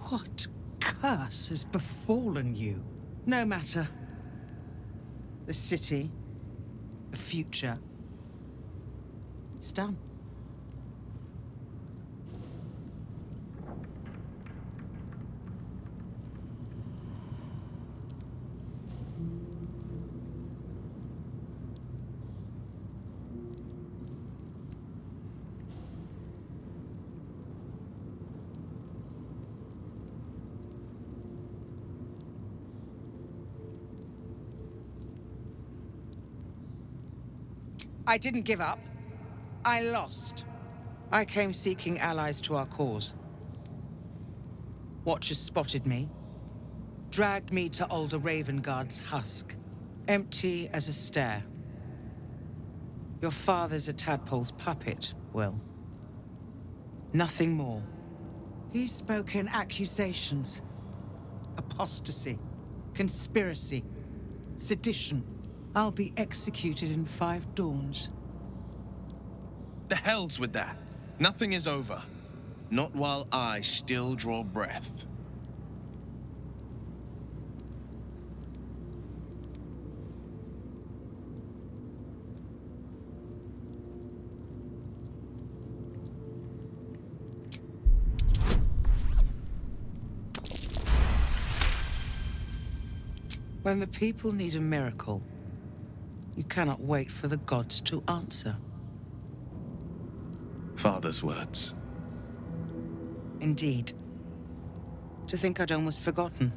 What curse has befallen you? No matter. The city, the future, it's done. I didn't give up. I lost. I came seeking allies to our cause. Watchers spotted me, dragged me to Alder Ravengard's husk, empty as a stare. Your father's a tadpole's puppet, Will. Nothing more. He spoke in accusations. Apostasy, conspiracy, sedition. I'll be executed in 5 dawns. The hell's with that. Nothing is over. Not while I still draw breath. When the people need a miracle, you cannot wait for the gods to answer. Father's words. Indeed. To think I'd almost forgotten.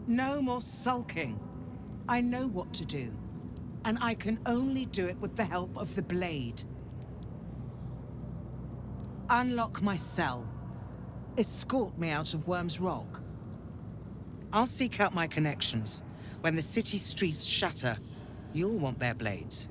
No more sulking. I know what to do. And I can only do it with the help of the blade. Unlock my cell. Escort me out of Worm's Rock. I'll seek out my connections. When the city streets shatter, you'll want their blades.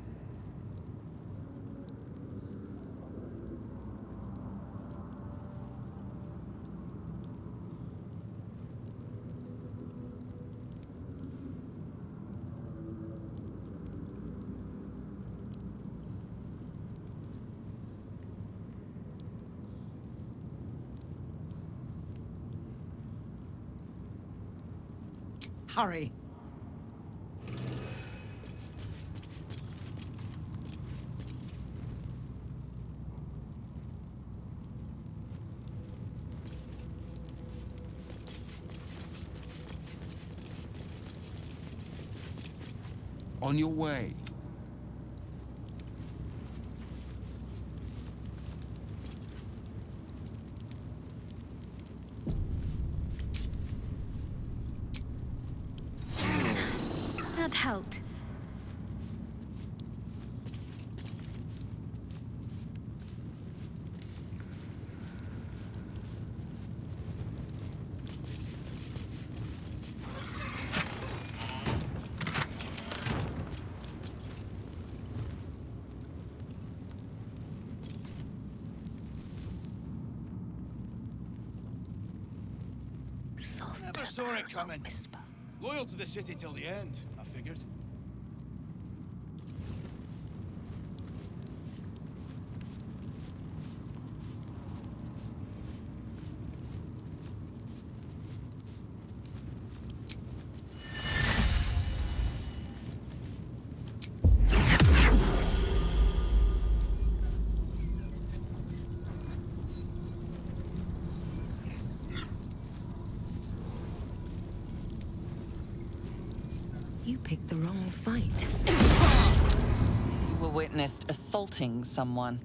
Hurry. On your way. That helped. Never saw it coming. Loyal to the city till the end, I figured. You picked the wrong fight. You were witnessed assaulting someone.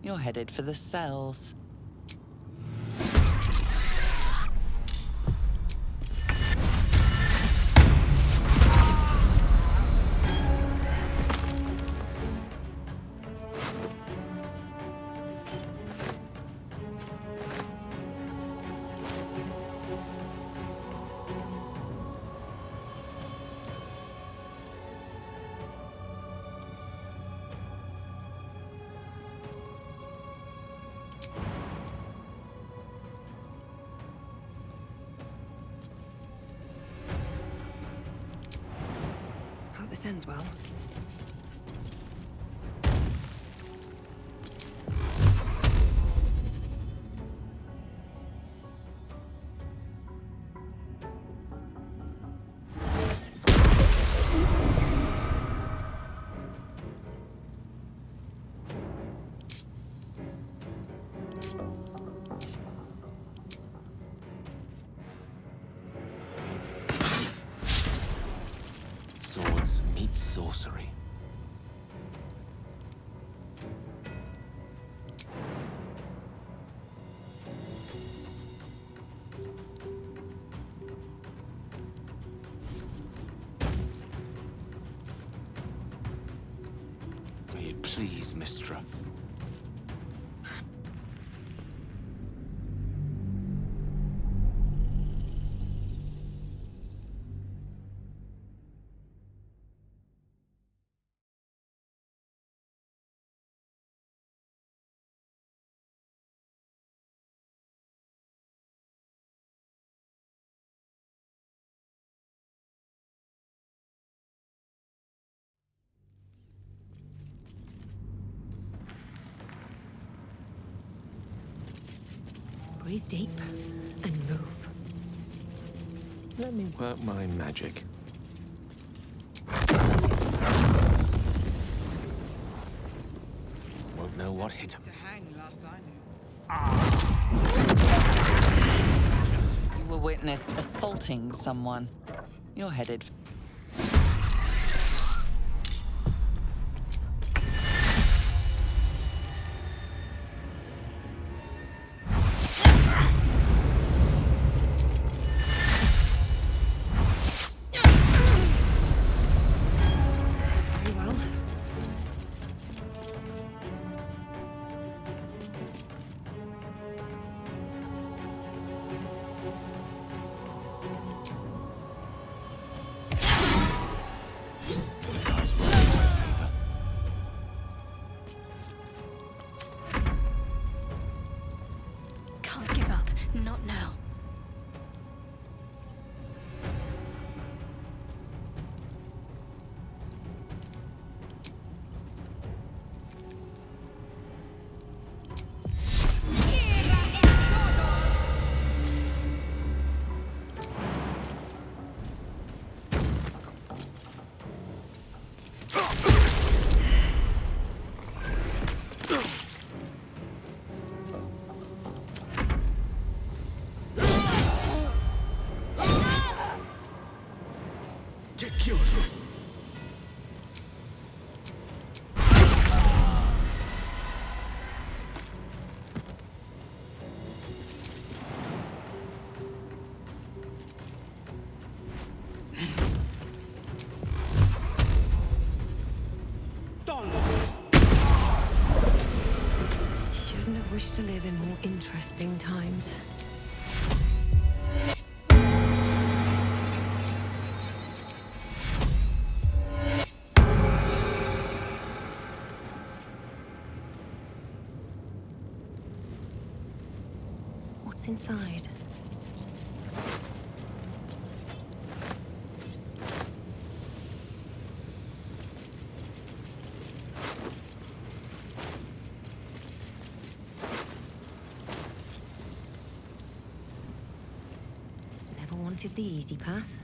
You're headed for the cells. Hope this ends well. Swords meet sorcery. May it please, Mystra. Breathe deep and move. Let me work my magic. Won't know what hit him. You were witnessed assaulting someone. You're headed. Very well. The dice roll in my favor. Can't give up. Not now. interesting times. What's inside? Never wanted the easy path.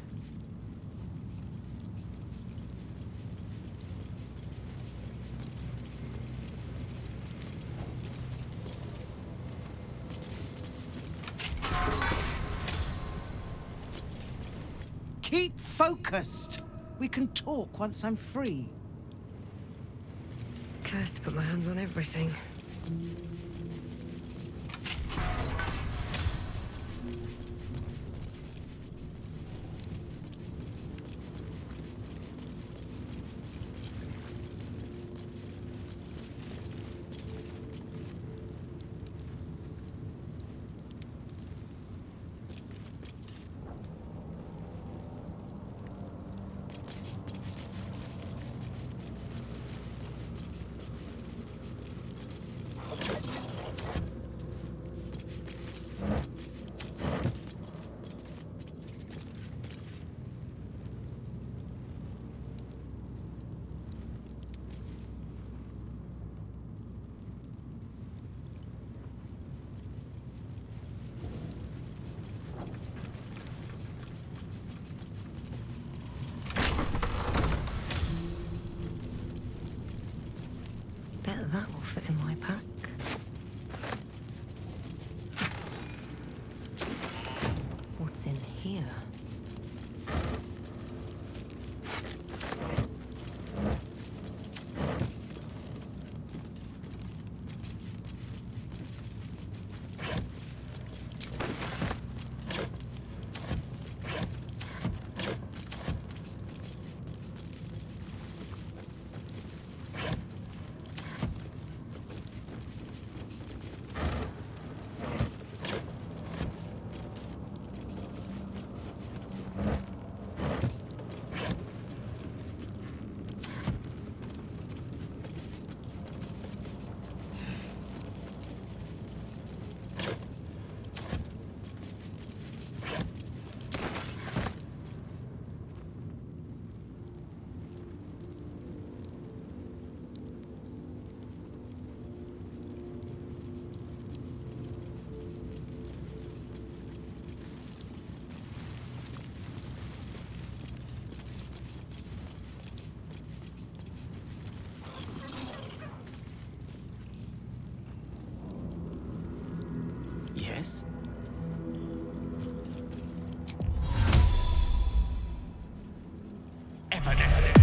Keep focused. We can talk once I'm free. Cursed to put my hands on everything. Bet that will fit in my pack. What's in here? Yes? Evanescence.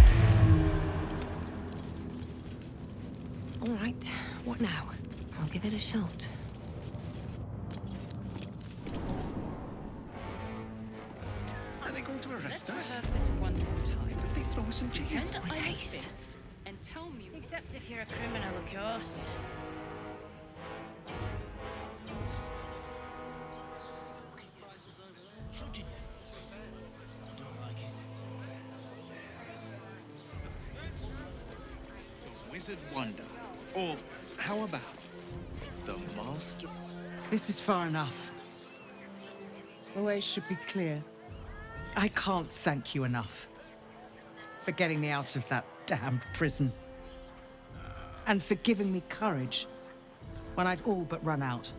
All right, what now? I'll give it a shot. Are they going to arrest us? Let's rehearse this one more time. If they throw us in jail. Pretend With I'm a haste. fist and tell me. Except if you're a criminal, of course. Wizard Wonder. Or how about the Master? This is far enough. The way should be clear. I can't thank you enough for getting me out of that damned prison. And for giving me courage when I'd all but run out.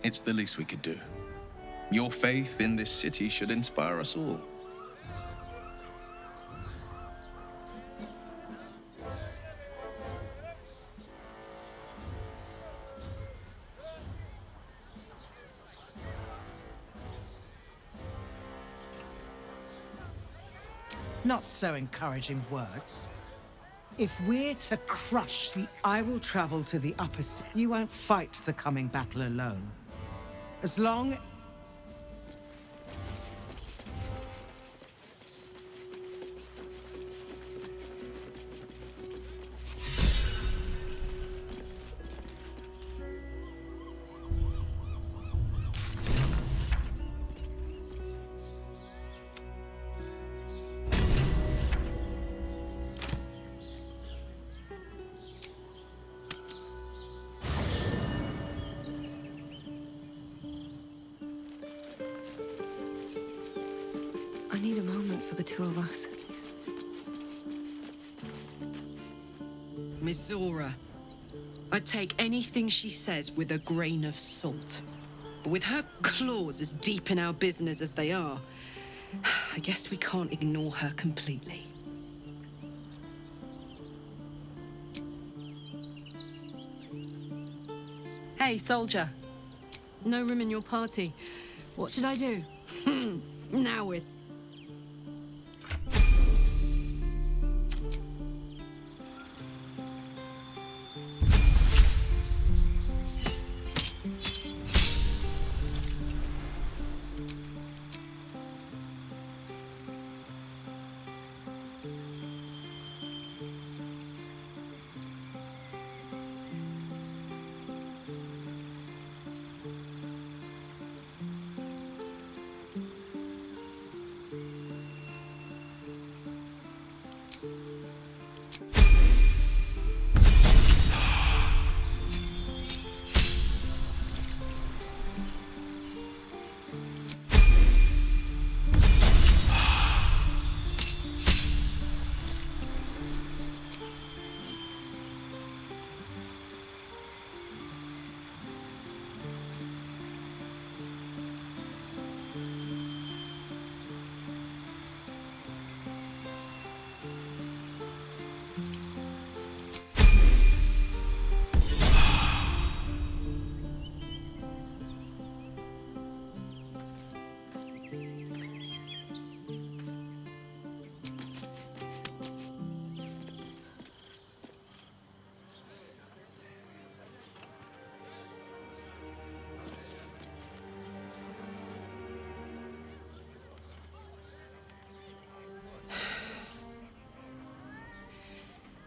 It's the least we could do. Your faith in this city should inspire us all. Not so encouraging words. If we're to crush the... I will travel to the upper sea. You won't fight the coming battle alone. As long... I need a moment for the two of us. Miss Zora, I'd take anything she says with a grain of salt. But with her claws as deep in our business as they are, I guess we can't ignore her completely. Hey, soldier. No room in your party. What should I do? Now we're...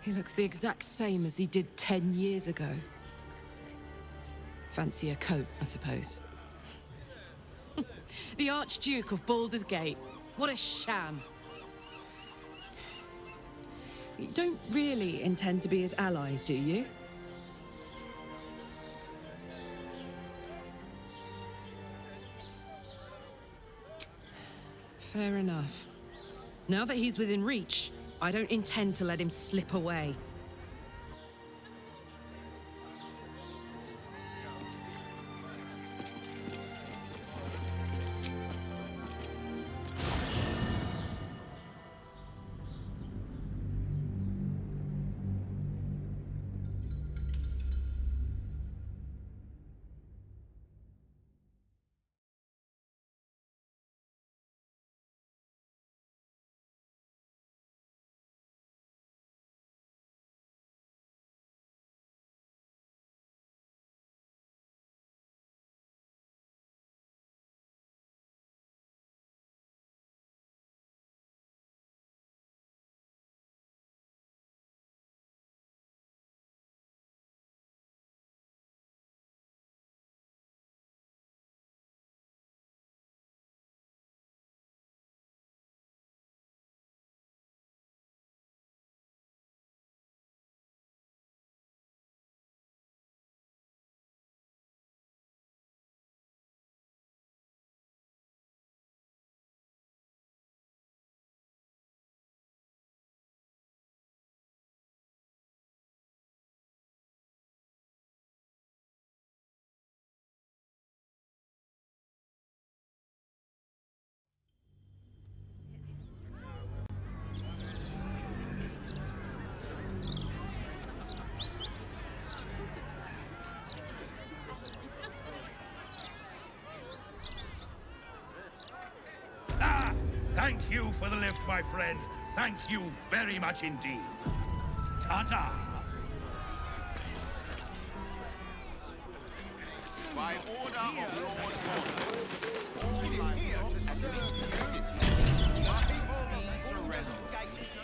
He looks the exact same as he did 10 years ago. Fancy a coat, I suppose. The Archduke of Baldur's Gate. What a sham. You don't really intend to be his ally, do you? Fair enough. Now that he's within reach, I don't intend to let him slip away. Thank you for the lift, my friend. Thank you very much indeed. Ta-ta! By order of Lord Gordon, all is here to serve the city. Must be surrendered.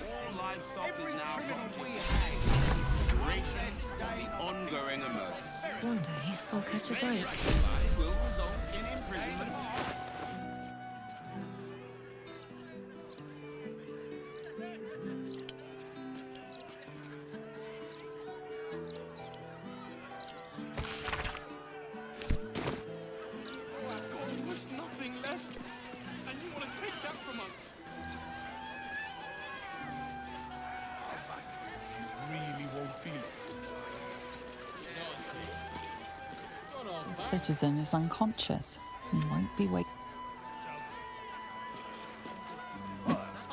All livestock is now durations of the ongoing emergency. One day, I'll catch a break. Will result in imprisonment. We've got almost nothing left, and you want to take that from us? citizen is unconscious and won't be wake.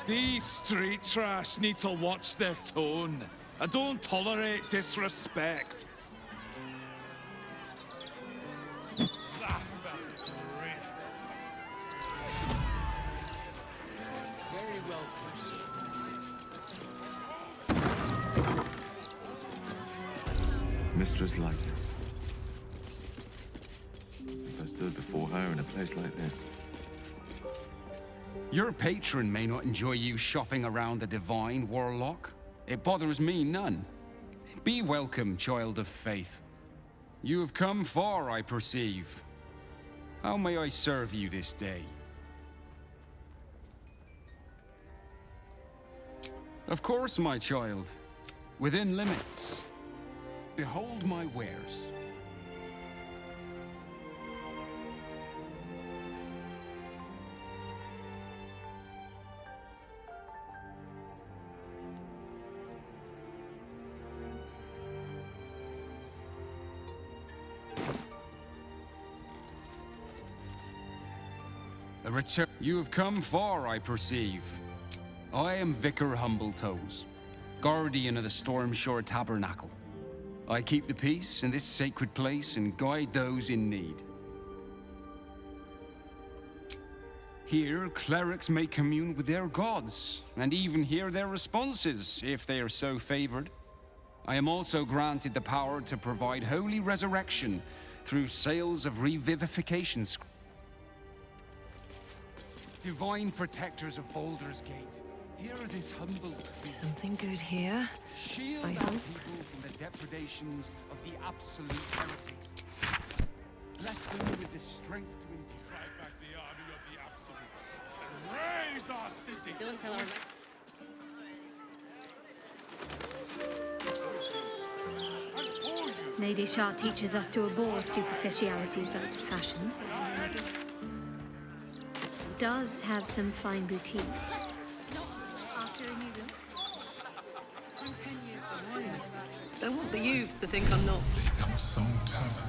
These street trash need to watch their tone. I don't tolerate disrespect. Very welcome, sir. Mistress Likeness. Since I stood before her in a place like this. Your patron may not enjoy you shopping around the divine, Warlock. It bothers me none. Be welcome, child of faith. You have come far, I perceive. How may I serve you this day? Of course, my child. Within limits. Behold my wares. A return. You have come far, I perceive. I am Vicar Humbletoes, guardian of the Stormshore Tabernacle. I keep the peace in this sacred place and guide those in need. Here, clerics may commune with their gods, and even hear their responses, if they are so favored. I am also granted the power to provide holy resurrection through sales of revivification. Divine protectors of Baldur's Gate, hear this humble plea. Something good here. Shield I our hope. people from the depredations of the absolute heretics. Bless them with the strength to endure. Drive back the army of the Absolute. Raise our city. Don't tell her. Lady Shah teaches us to abhor superficialities like fashion. Does have some fine boutiques. After a new I'm 10 years behind. Don't want the youths to think I'm not. They so tough.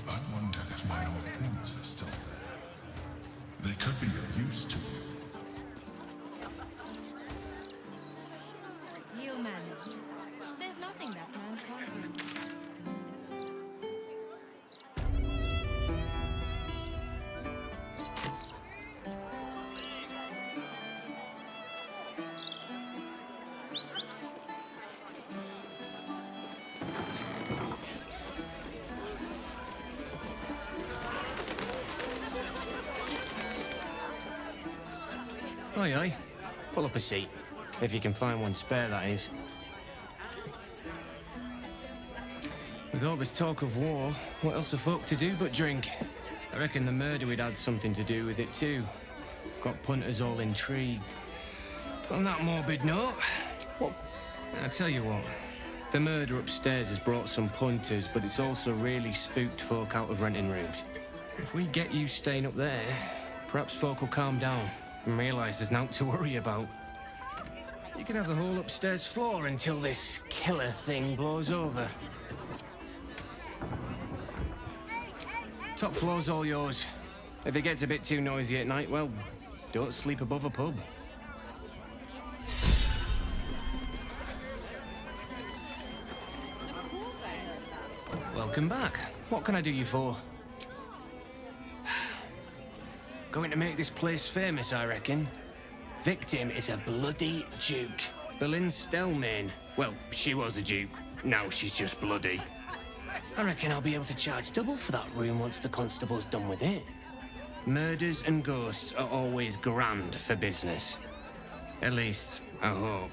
I wonder if my old things are still there. They could be of use to you. You manage. There's nothing that man can't do. Aye, aye. Pull up a seat. If you can find one spare, that is. With all this talk of war, what else are folk to do but drink? I reckon the murder would had something to do with it too. Got punters all intrigued. On that morbid note, I tell you what, the murder upstairs has brought some punters, but it's also really spooked folk out of renting rooms. If we get you staying up there, perhaps folk will calm down and realise there's naught to worry about. You can have the whole upstairs floor until this killer thing blows over. Top floor's all yours. If it gets a bit too noisy at night, well, don't sleep above a pub. Welcome back. What can I do you for? Going to make this place famous, I reckon. Victim is a bloody duke. Boleyn Stelmane. Well, she was a duke. Now she's just bloody. I reckon I'll be able to charge double for that room once the constable's done with it. Murders and ghosts are always grand for business. At least, I hope.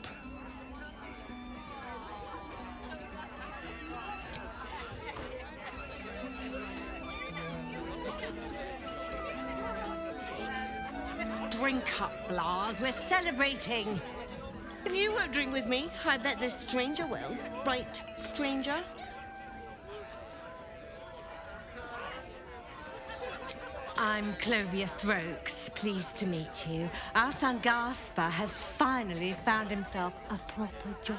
Drink up, Blas. We're celebrating. If you won't drink with me, I bet this stranger will. Right, stranger? I'm Clovia Throaks. Pleased to meet you. Our son Gaspar has finally found himself a proper job.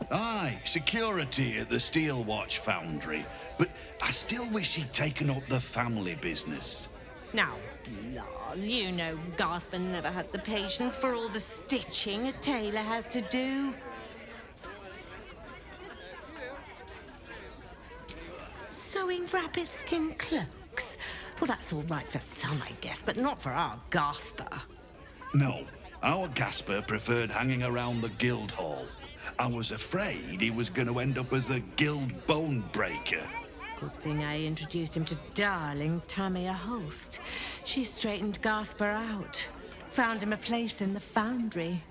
Aye, security at the Steel Watch Foundry. But I still wish he'd taken up the family business. Now, Lars, you know Gasper never had the patience for all the stitching a tailor has to do. Sewing rabbit-skin cloaks? Well, that's all right for some, I guess, but not for our Gasper. No, our Gasper preferred hanging around the guild hall. I was afraid he was going to end up as a guild bone breaker. Good thing I introduced him to darling Tamia Holst. She straightened Gasper out, found him a place in the foundry.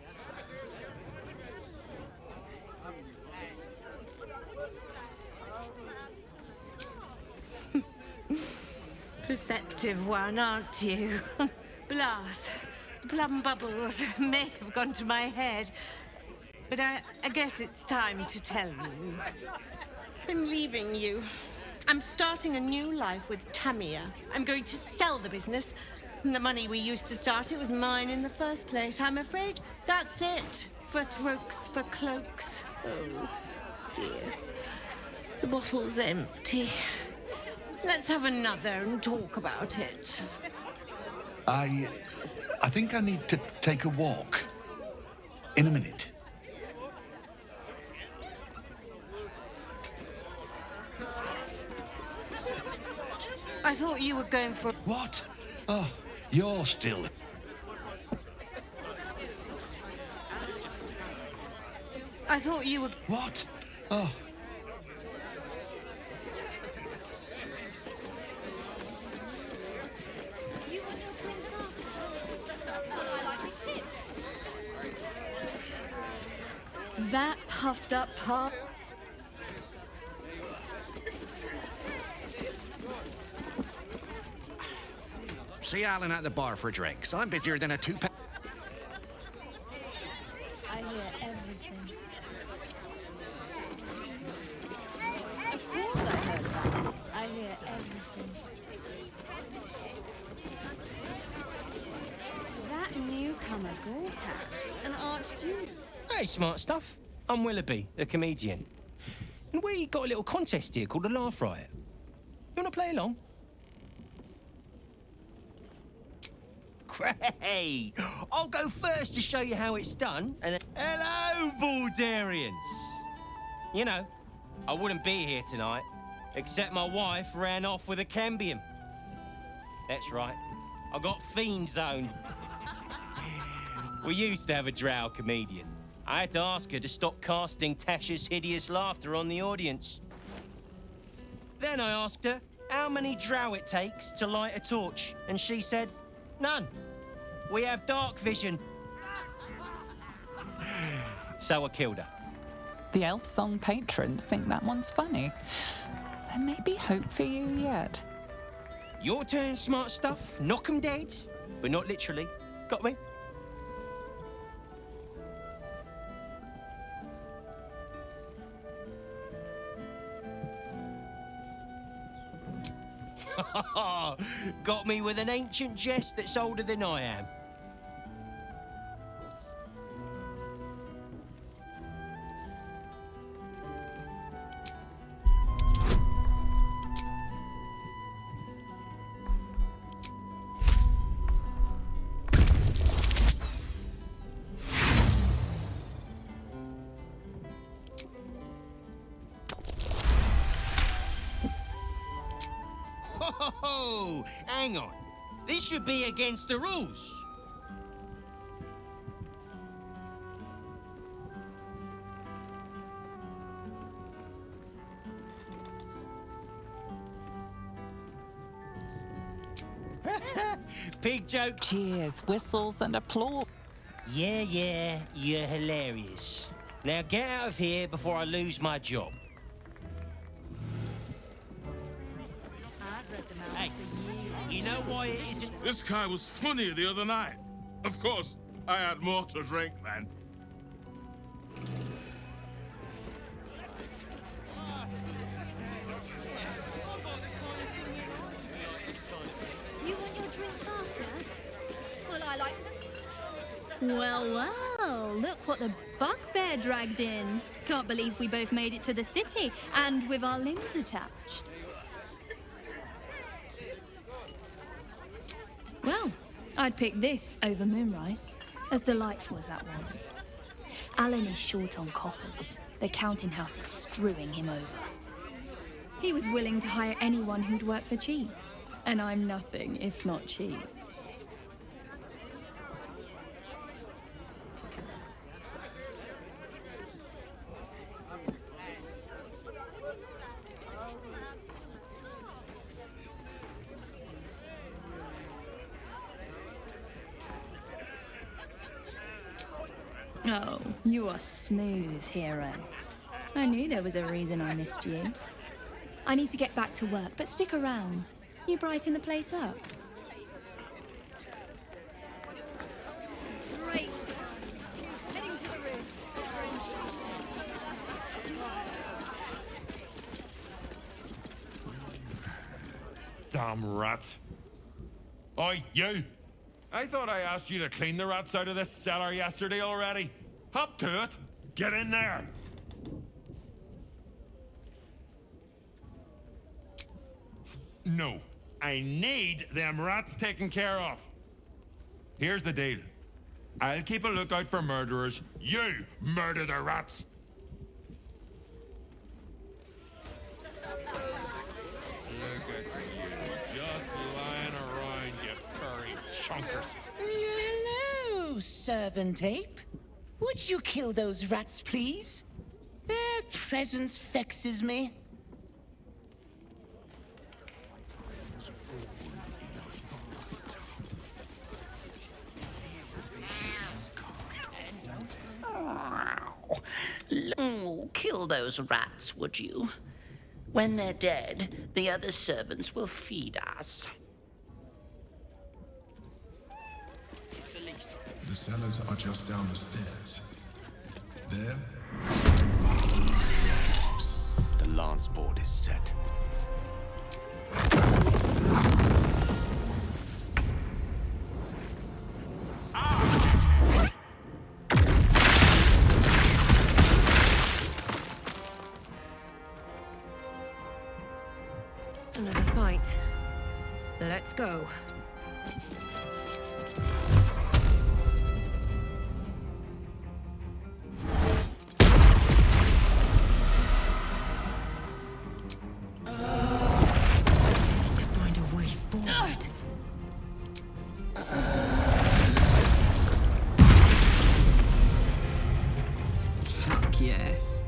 Perceptive one, aren't you? Blas, plum bubbles may have gone to my head, but I guess it's time to tell you. I'm leaving you. I'm starting a new life with Tamia. I'm going to sell the business. And the money we used to start it was mine in the first place. I'm afraid that's it. For throats, for cloaks. Oh, dear. The bottle's empty. Let's have another and talk about it. I think I need to take a walk. In a minute. I thought you were going for... What? Oh, you're still... I thought you were... What? Oh. You want your drink faster? Well, I like big tits. That puffed up pop. See Alan at the bar for drinks. I'm busier than a two-pack. I hear everything. Of course I heard that. I hear everything. That newcomer, Gortash, an archduke. Hey, smart stuff. I'm Willoughby, the comedian. And we got a little contest here called the Laugh Riot. You want to play along? Great! I'll go first to show you how it's done, and then... Hello, Baldarians! You know, I wouldn't be here tonight, except my wife ran off with a cambium. That's right, I got fiend zone. We used to have a drow comedian. I had to ask her to stop casting Tasha's hideous laughter on the audience. Then I asked her how many drow it takes to light a torch, and she said, none. We have dark vision. So I killed her. The Elf Song patrons think that one's funny. There may be hope for you yet. Your turn, smart stuff. Knock 'em dead, but not literally. Got me? Got me with an ancient jest that's older than I am. Oh, hang on. This should be against the rules. Pig joke. Cheers, whistles, and applause. Yeah, you're hilarious. Now get out of here before I lose my job. Hey, you know why it isn't... This guy was funny the other night. Of course, I had more to drink then. You want your drink faster? Well, I like... Well, Well, look what the bugbear dragged in. Can't believe we both made it to the city, and with our limbs attached. Well, I'd pick this over Moonrise, as delightful as that was. Alan is short on coppers. The counting house is screwing him over. He was willing to hire anyone who'd work for cheap, and I'm nothing if not cheap. Oh, you are smooth, hero. I knew there was a reason I missed you. I need to get back to work, but stick around. You brighten the place up. Great. Heading to the roof. Damn rats. Oi, you! I thought I asked you to clean the rats out of this cellar yesterday already. Hop to it. Get in there. No, I need them rats taken care of. Here's the deal. I'll keep a lookout for murderers. You murder the rats. Look at you, just lying around, you furry chunkers. Hello, servant ape. Would you kill those rats, please? Their presence vexes me. Oh, kill those rats, would you? When they're dead, the other servants will feed us. The cellars are just down the stairs. There. The lance board is set. Another fight. Let's go. Need to find a way forward. Fuck yes.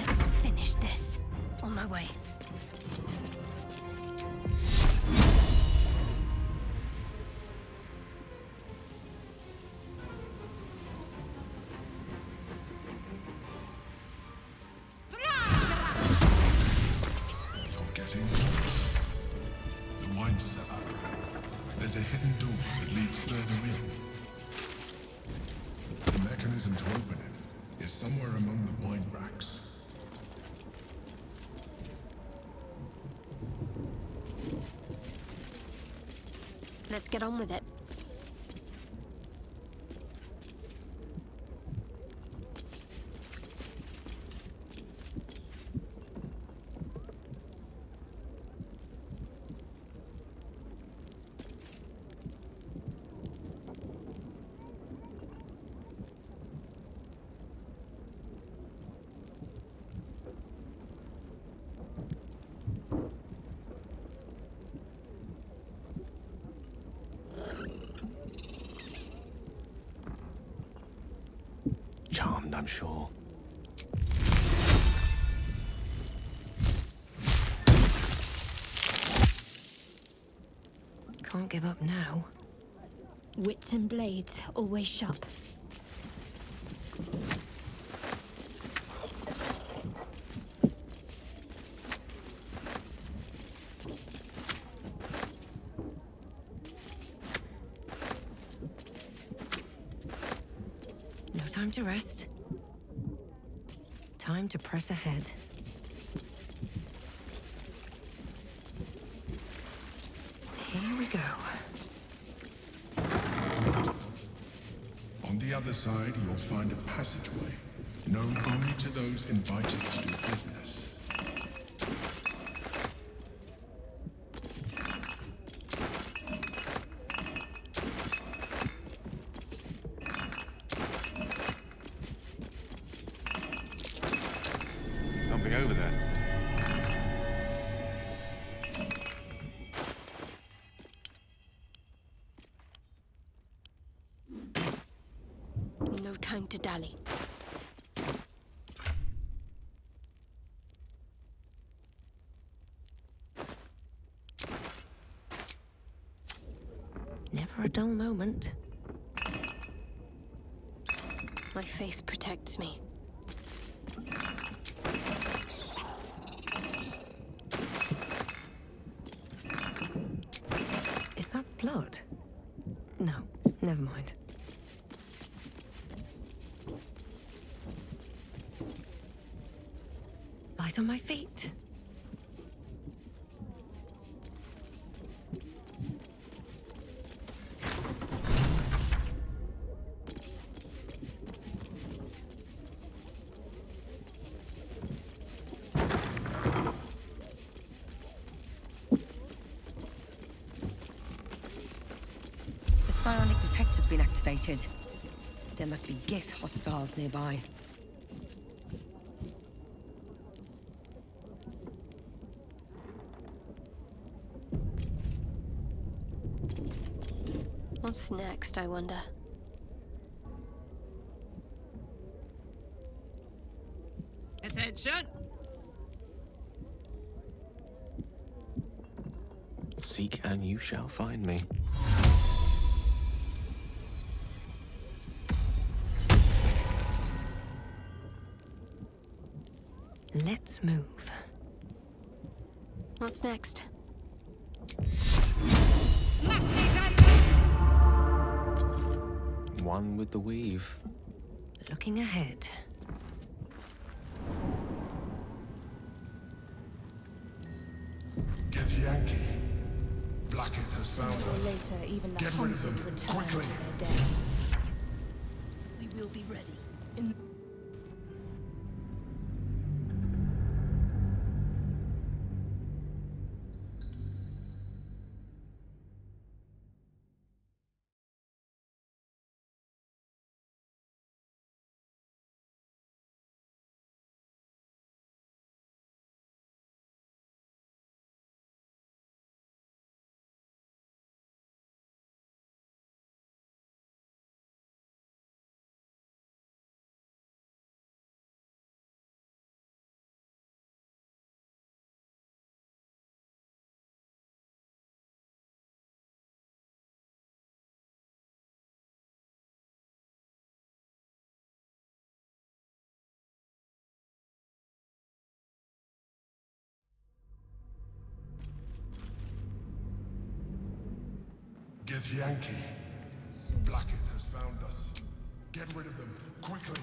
Let's finish this. On my way. You're getting close. The wine cellar. There's a hidden door that leads further in. The mechanism to open it is somewhere among the wine racks. Let's get on with it. Charmed, I'm sure. Can't give up now. Wits and blades always sharp. No time to rest. Time to press ahead. Here we go. On the other side, you'll find a passageway, known only to those invited to do business. Something over there. No time to dally. Never a dull moment. My faith protects me. Is that blood? No, never mind. Light on my feet. The psionic detector's been activated. There must be Gith hostiles nearby. What's next, I wonder? Attention! Seek and you shall find me. Let's move. What's next? One with the weave. Looking ahead. Githyanki. Blackett has found us. Later, even the Get rid of hunted them, return quickly. to their dead. We will be ready. In Githyanki. Blackett has found us. Get rid of them, quickly.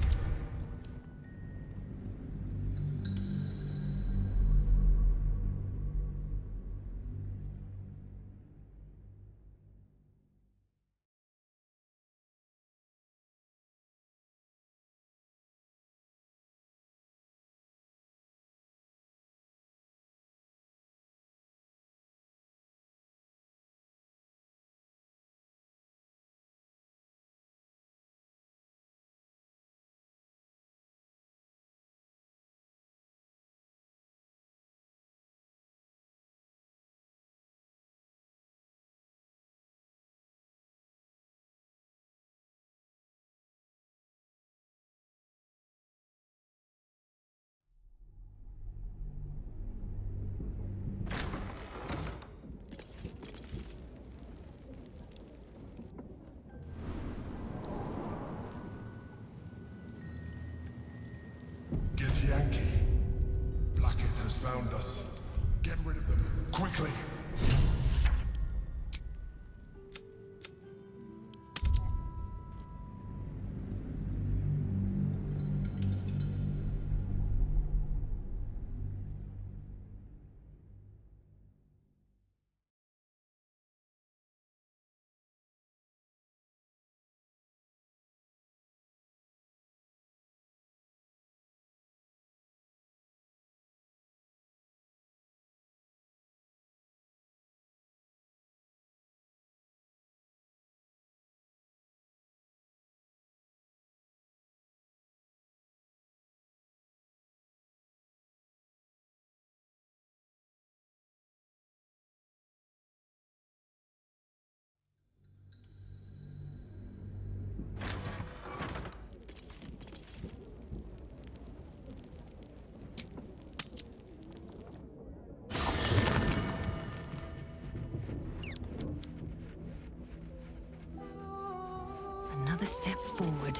another step forward.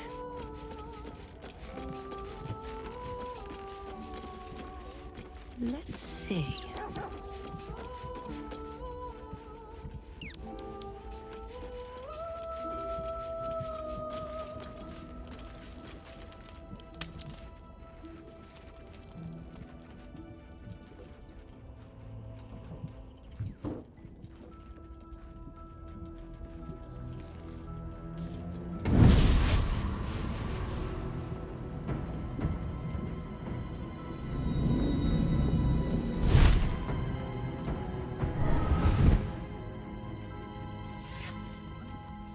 Let's see.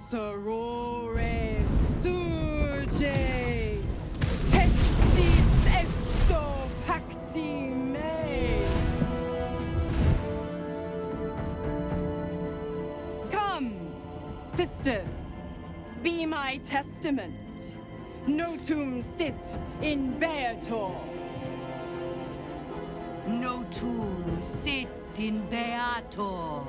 Sorore surge, testis esto pacti me. Come, sisters, be my testament. Notum sit in beator. Notum sit in beator.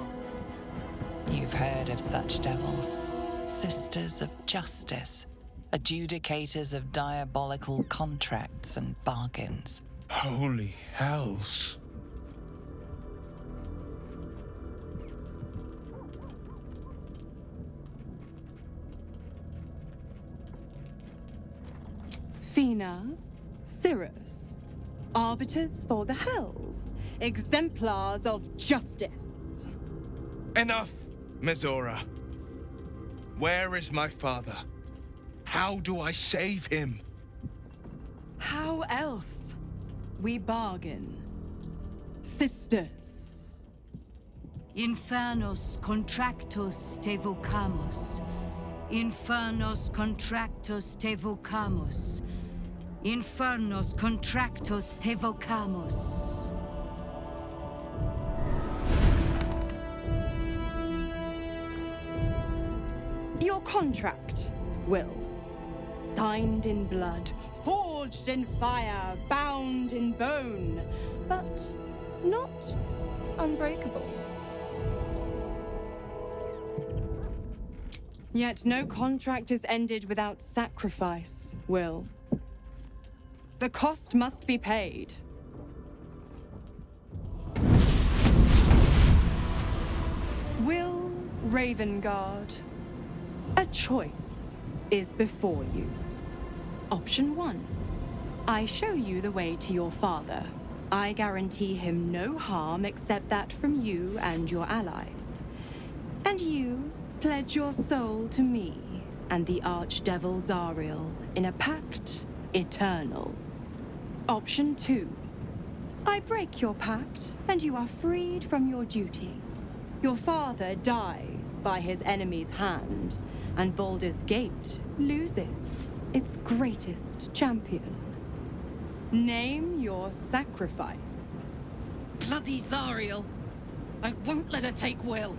You've heard of such devils. Sisters of justice, adjudicators of diabolical contracts and bargains. Holy hells. Fina, Cirrus, arbiters for the hells, exemplars of justice. Enough, Mizora. Where is my father? How do I save him? How else? We bargain. Sisters. Infernos contractus te vocamus. Infernos contractus te vocamus. Infernos contractus te vocamus. Your contract, Will. Signed in blood, forged in fire, bound in bone, but not unbreakable. Yet no contract is ended without sacrifice, Will. The cost must be paid. Will Ravengard, a choice is before you. Option 1. I show you the way to your father. I guarantee him no harm except that from you and your allies. And you pledge your soul to me and the Archdevil Zariel in a pact eternal. Option 2. I break your pact and you are freed from your duty. Your father dies by his enemy's hand, and Baldur's Gate loses its greatest champion. Name your sacrifice. Bloody Zariel! I won't let her take Will.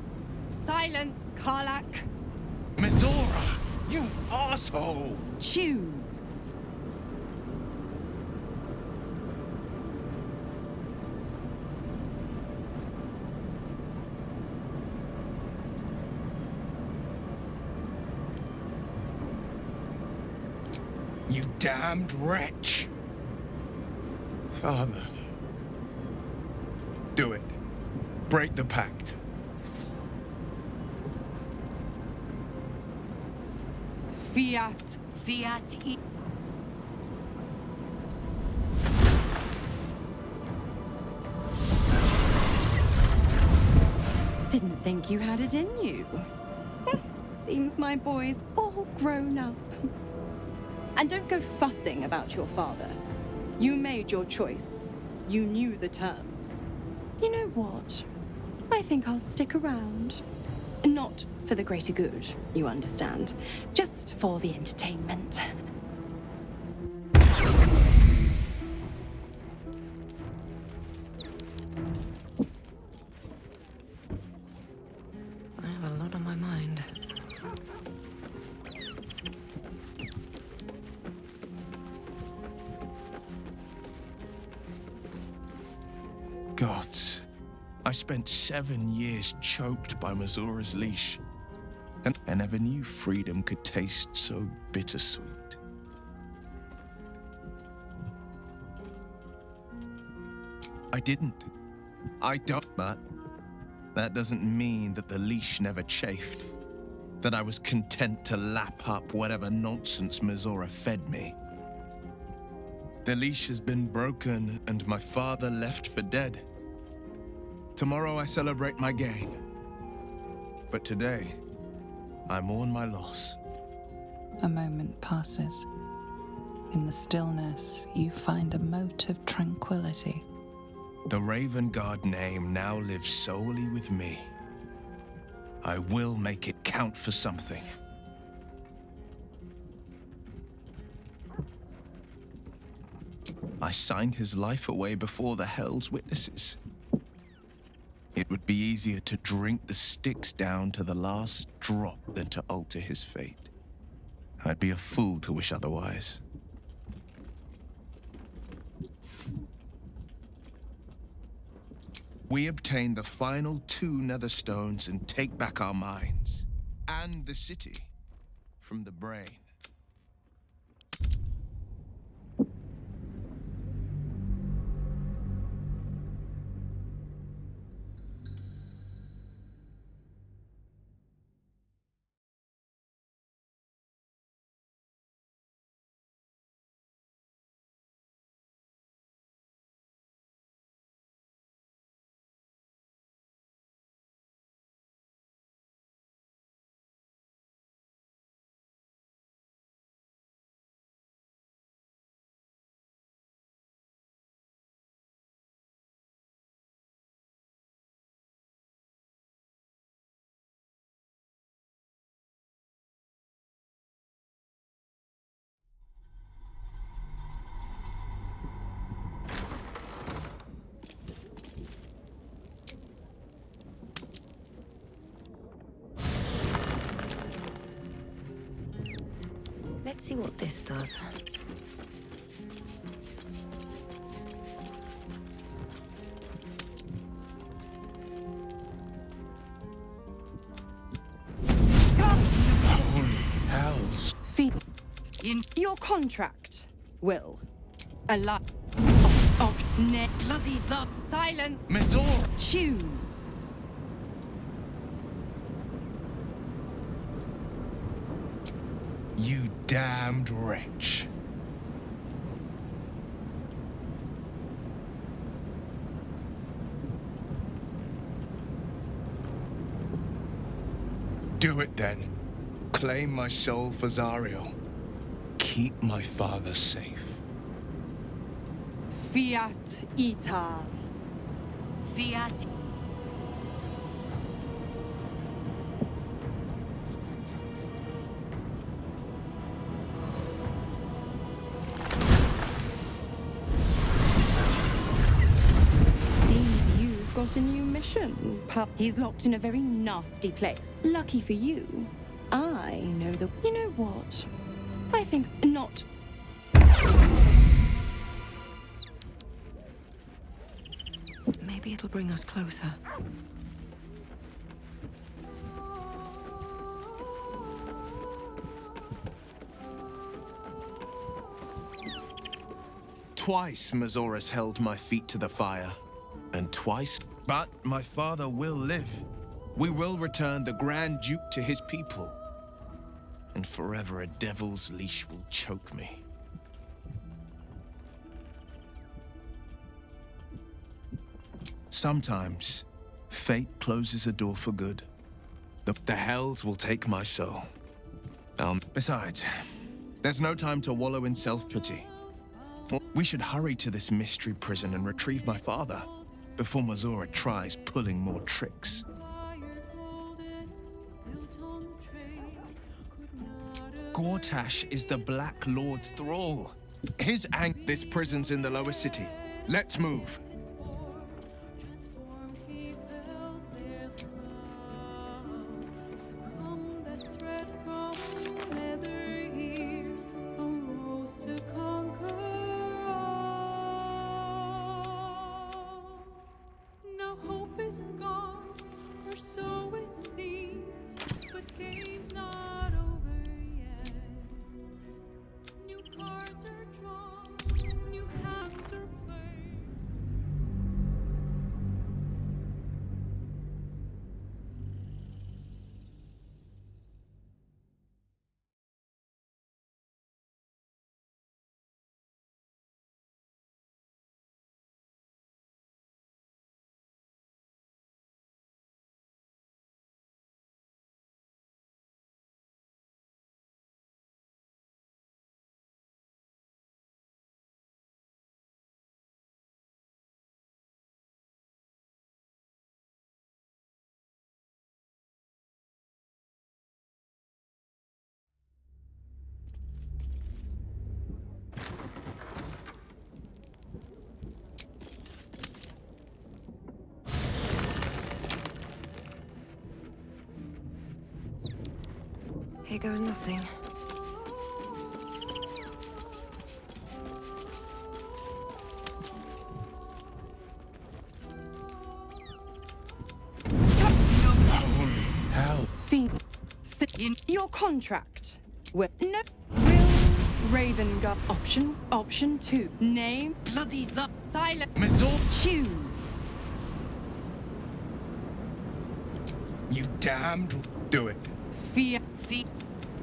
Silence, Karlach. Mizora, you asshole! Choose. You damned wretch! Father. Do it. Break the pact. Fiat. Fiat. Didn't think you had it in you. Seems my boy's all grown up. And don't go fussing about your father. You made your choice. You knew the terms. You know what? I think I'll stick around. Not for the greater good, you understand. Just for the entertainment. I have a lot on my mind. Gods. I spent 7 years choked by Mizora's leash. And I never knew freedom could taste so bittersweet. I didn't. I don't, but that doesn't mean that the leash never chafed. That I was content to lap up whatever nonsense Mizora fed me. The leash has been broken and my father left for dead. Tomorrow I celebrate my gain. But today, I mourn my loss. A moment passes. In the stillness, you find a mote of tranquility. The Raven Guard name now lives solely with me. I will make it count for something. I signed his life away before the Hell's witnesses. It would be easier to drink the Styx down to the last drop than to alter his fate. I'd be a fool to wish otherwise. We obtain the final 2 Netherstones and take back our minds and the city from the brain. Let's see what this does. Holy hells. In your contract, Will. A lot. Bloody silent. Mizora! Choose. You damned wretch. Do it then. Claim my soul for Zariel. Keep my father safe. Fiat Ita. Fiat. Seems you've got a new mission. He's locked in a very nasty place. Lucky for you, I know the... You know what? I think not. Maybe it'll bring us closer. Twice Mizora's held my feet to the fire, and twice... But my father will live. We will return the Grand Duke to his people. And forever a devil's leash will choke me. Sometimes, fate closes a door for good. The Hells will take my soul. Besides, there's no time to wallow in self-pity. We should hurry to this mystery prison and retrieve my father before Mizora tries pulling more tricks. Gortash is the Black Lord's thrall. This prison's in the lower city. Let's move. Now hope is gone, or so it seems, but game Here goes nothing. Hell. Your contract. Will Raven got option 2. Name bloody silent. Choose. You damned. Do it. Fear.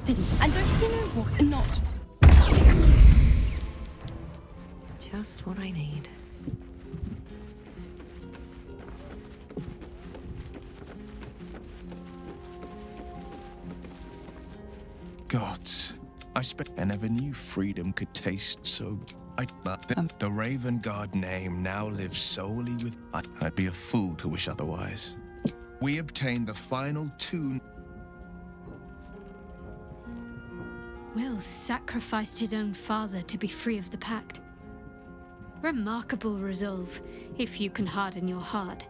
Didn't. And don't you know what? Not. Just what I need. Gods, I never knew freedom could taste so. The Raven Guard name now lives solely with. I'd be a fool to wish otherwise. We obtained the final 2. Will sacrificed his own father to be free of the Pact. Remarkable resolve, if you can harden your heart.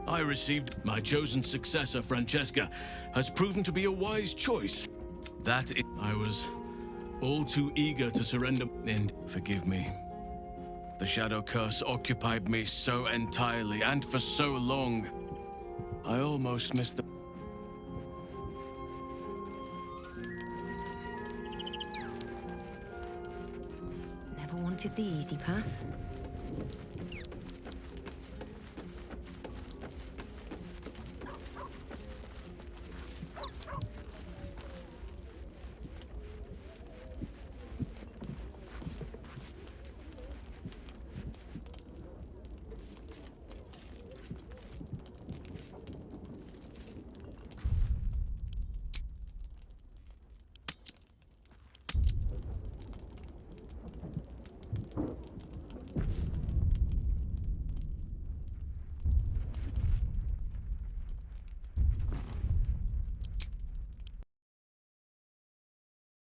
I received my chosen successor, Francesca, has proven to be a wise choice. I was all too eager to surrender, and forgive me. The Shadow Curse occupied me so entirely and for so long. I almost missed the... Never wanted the easy path.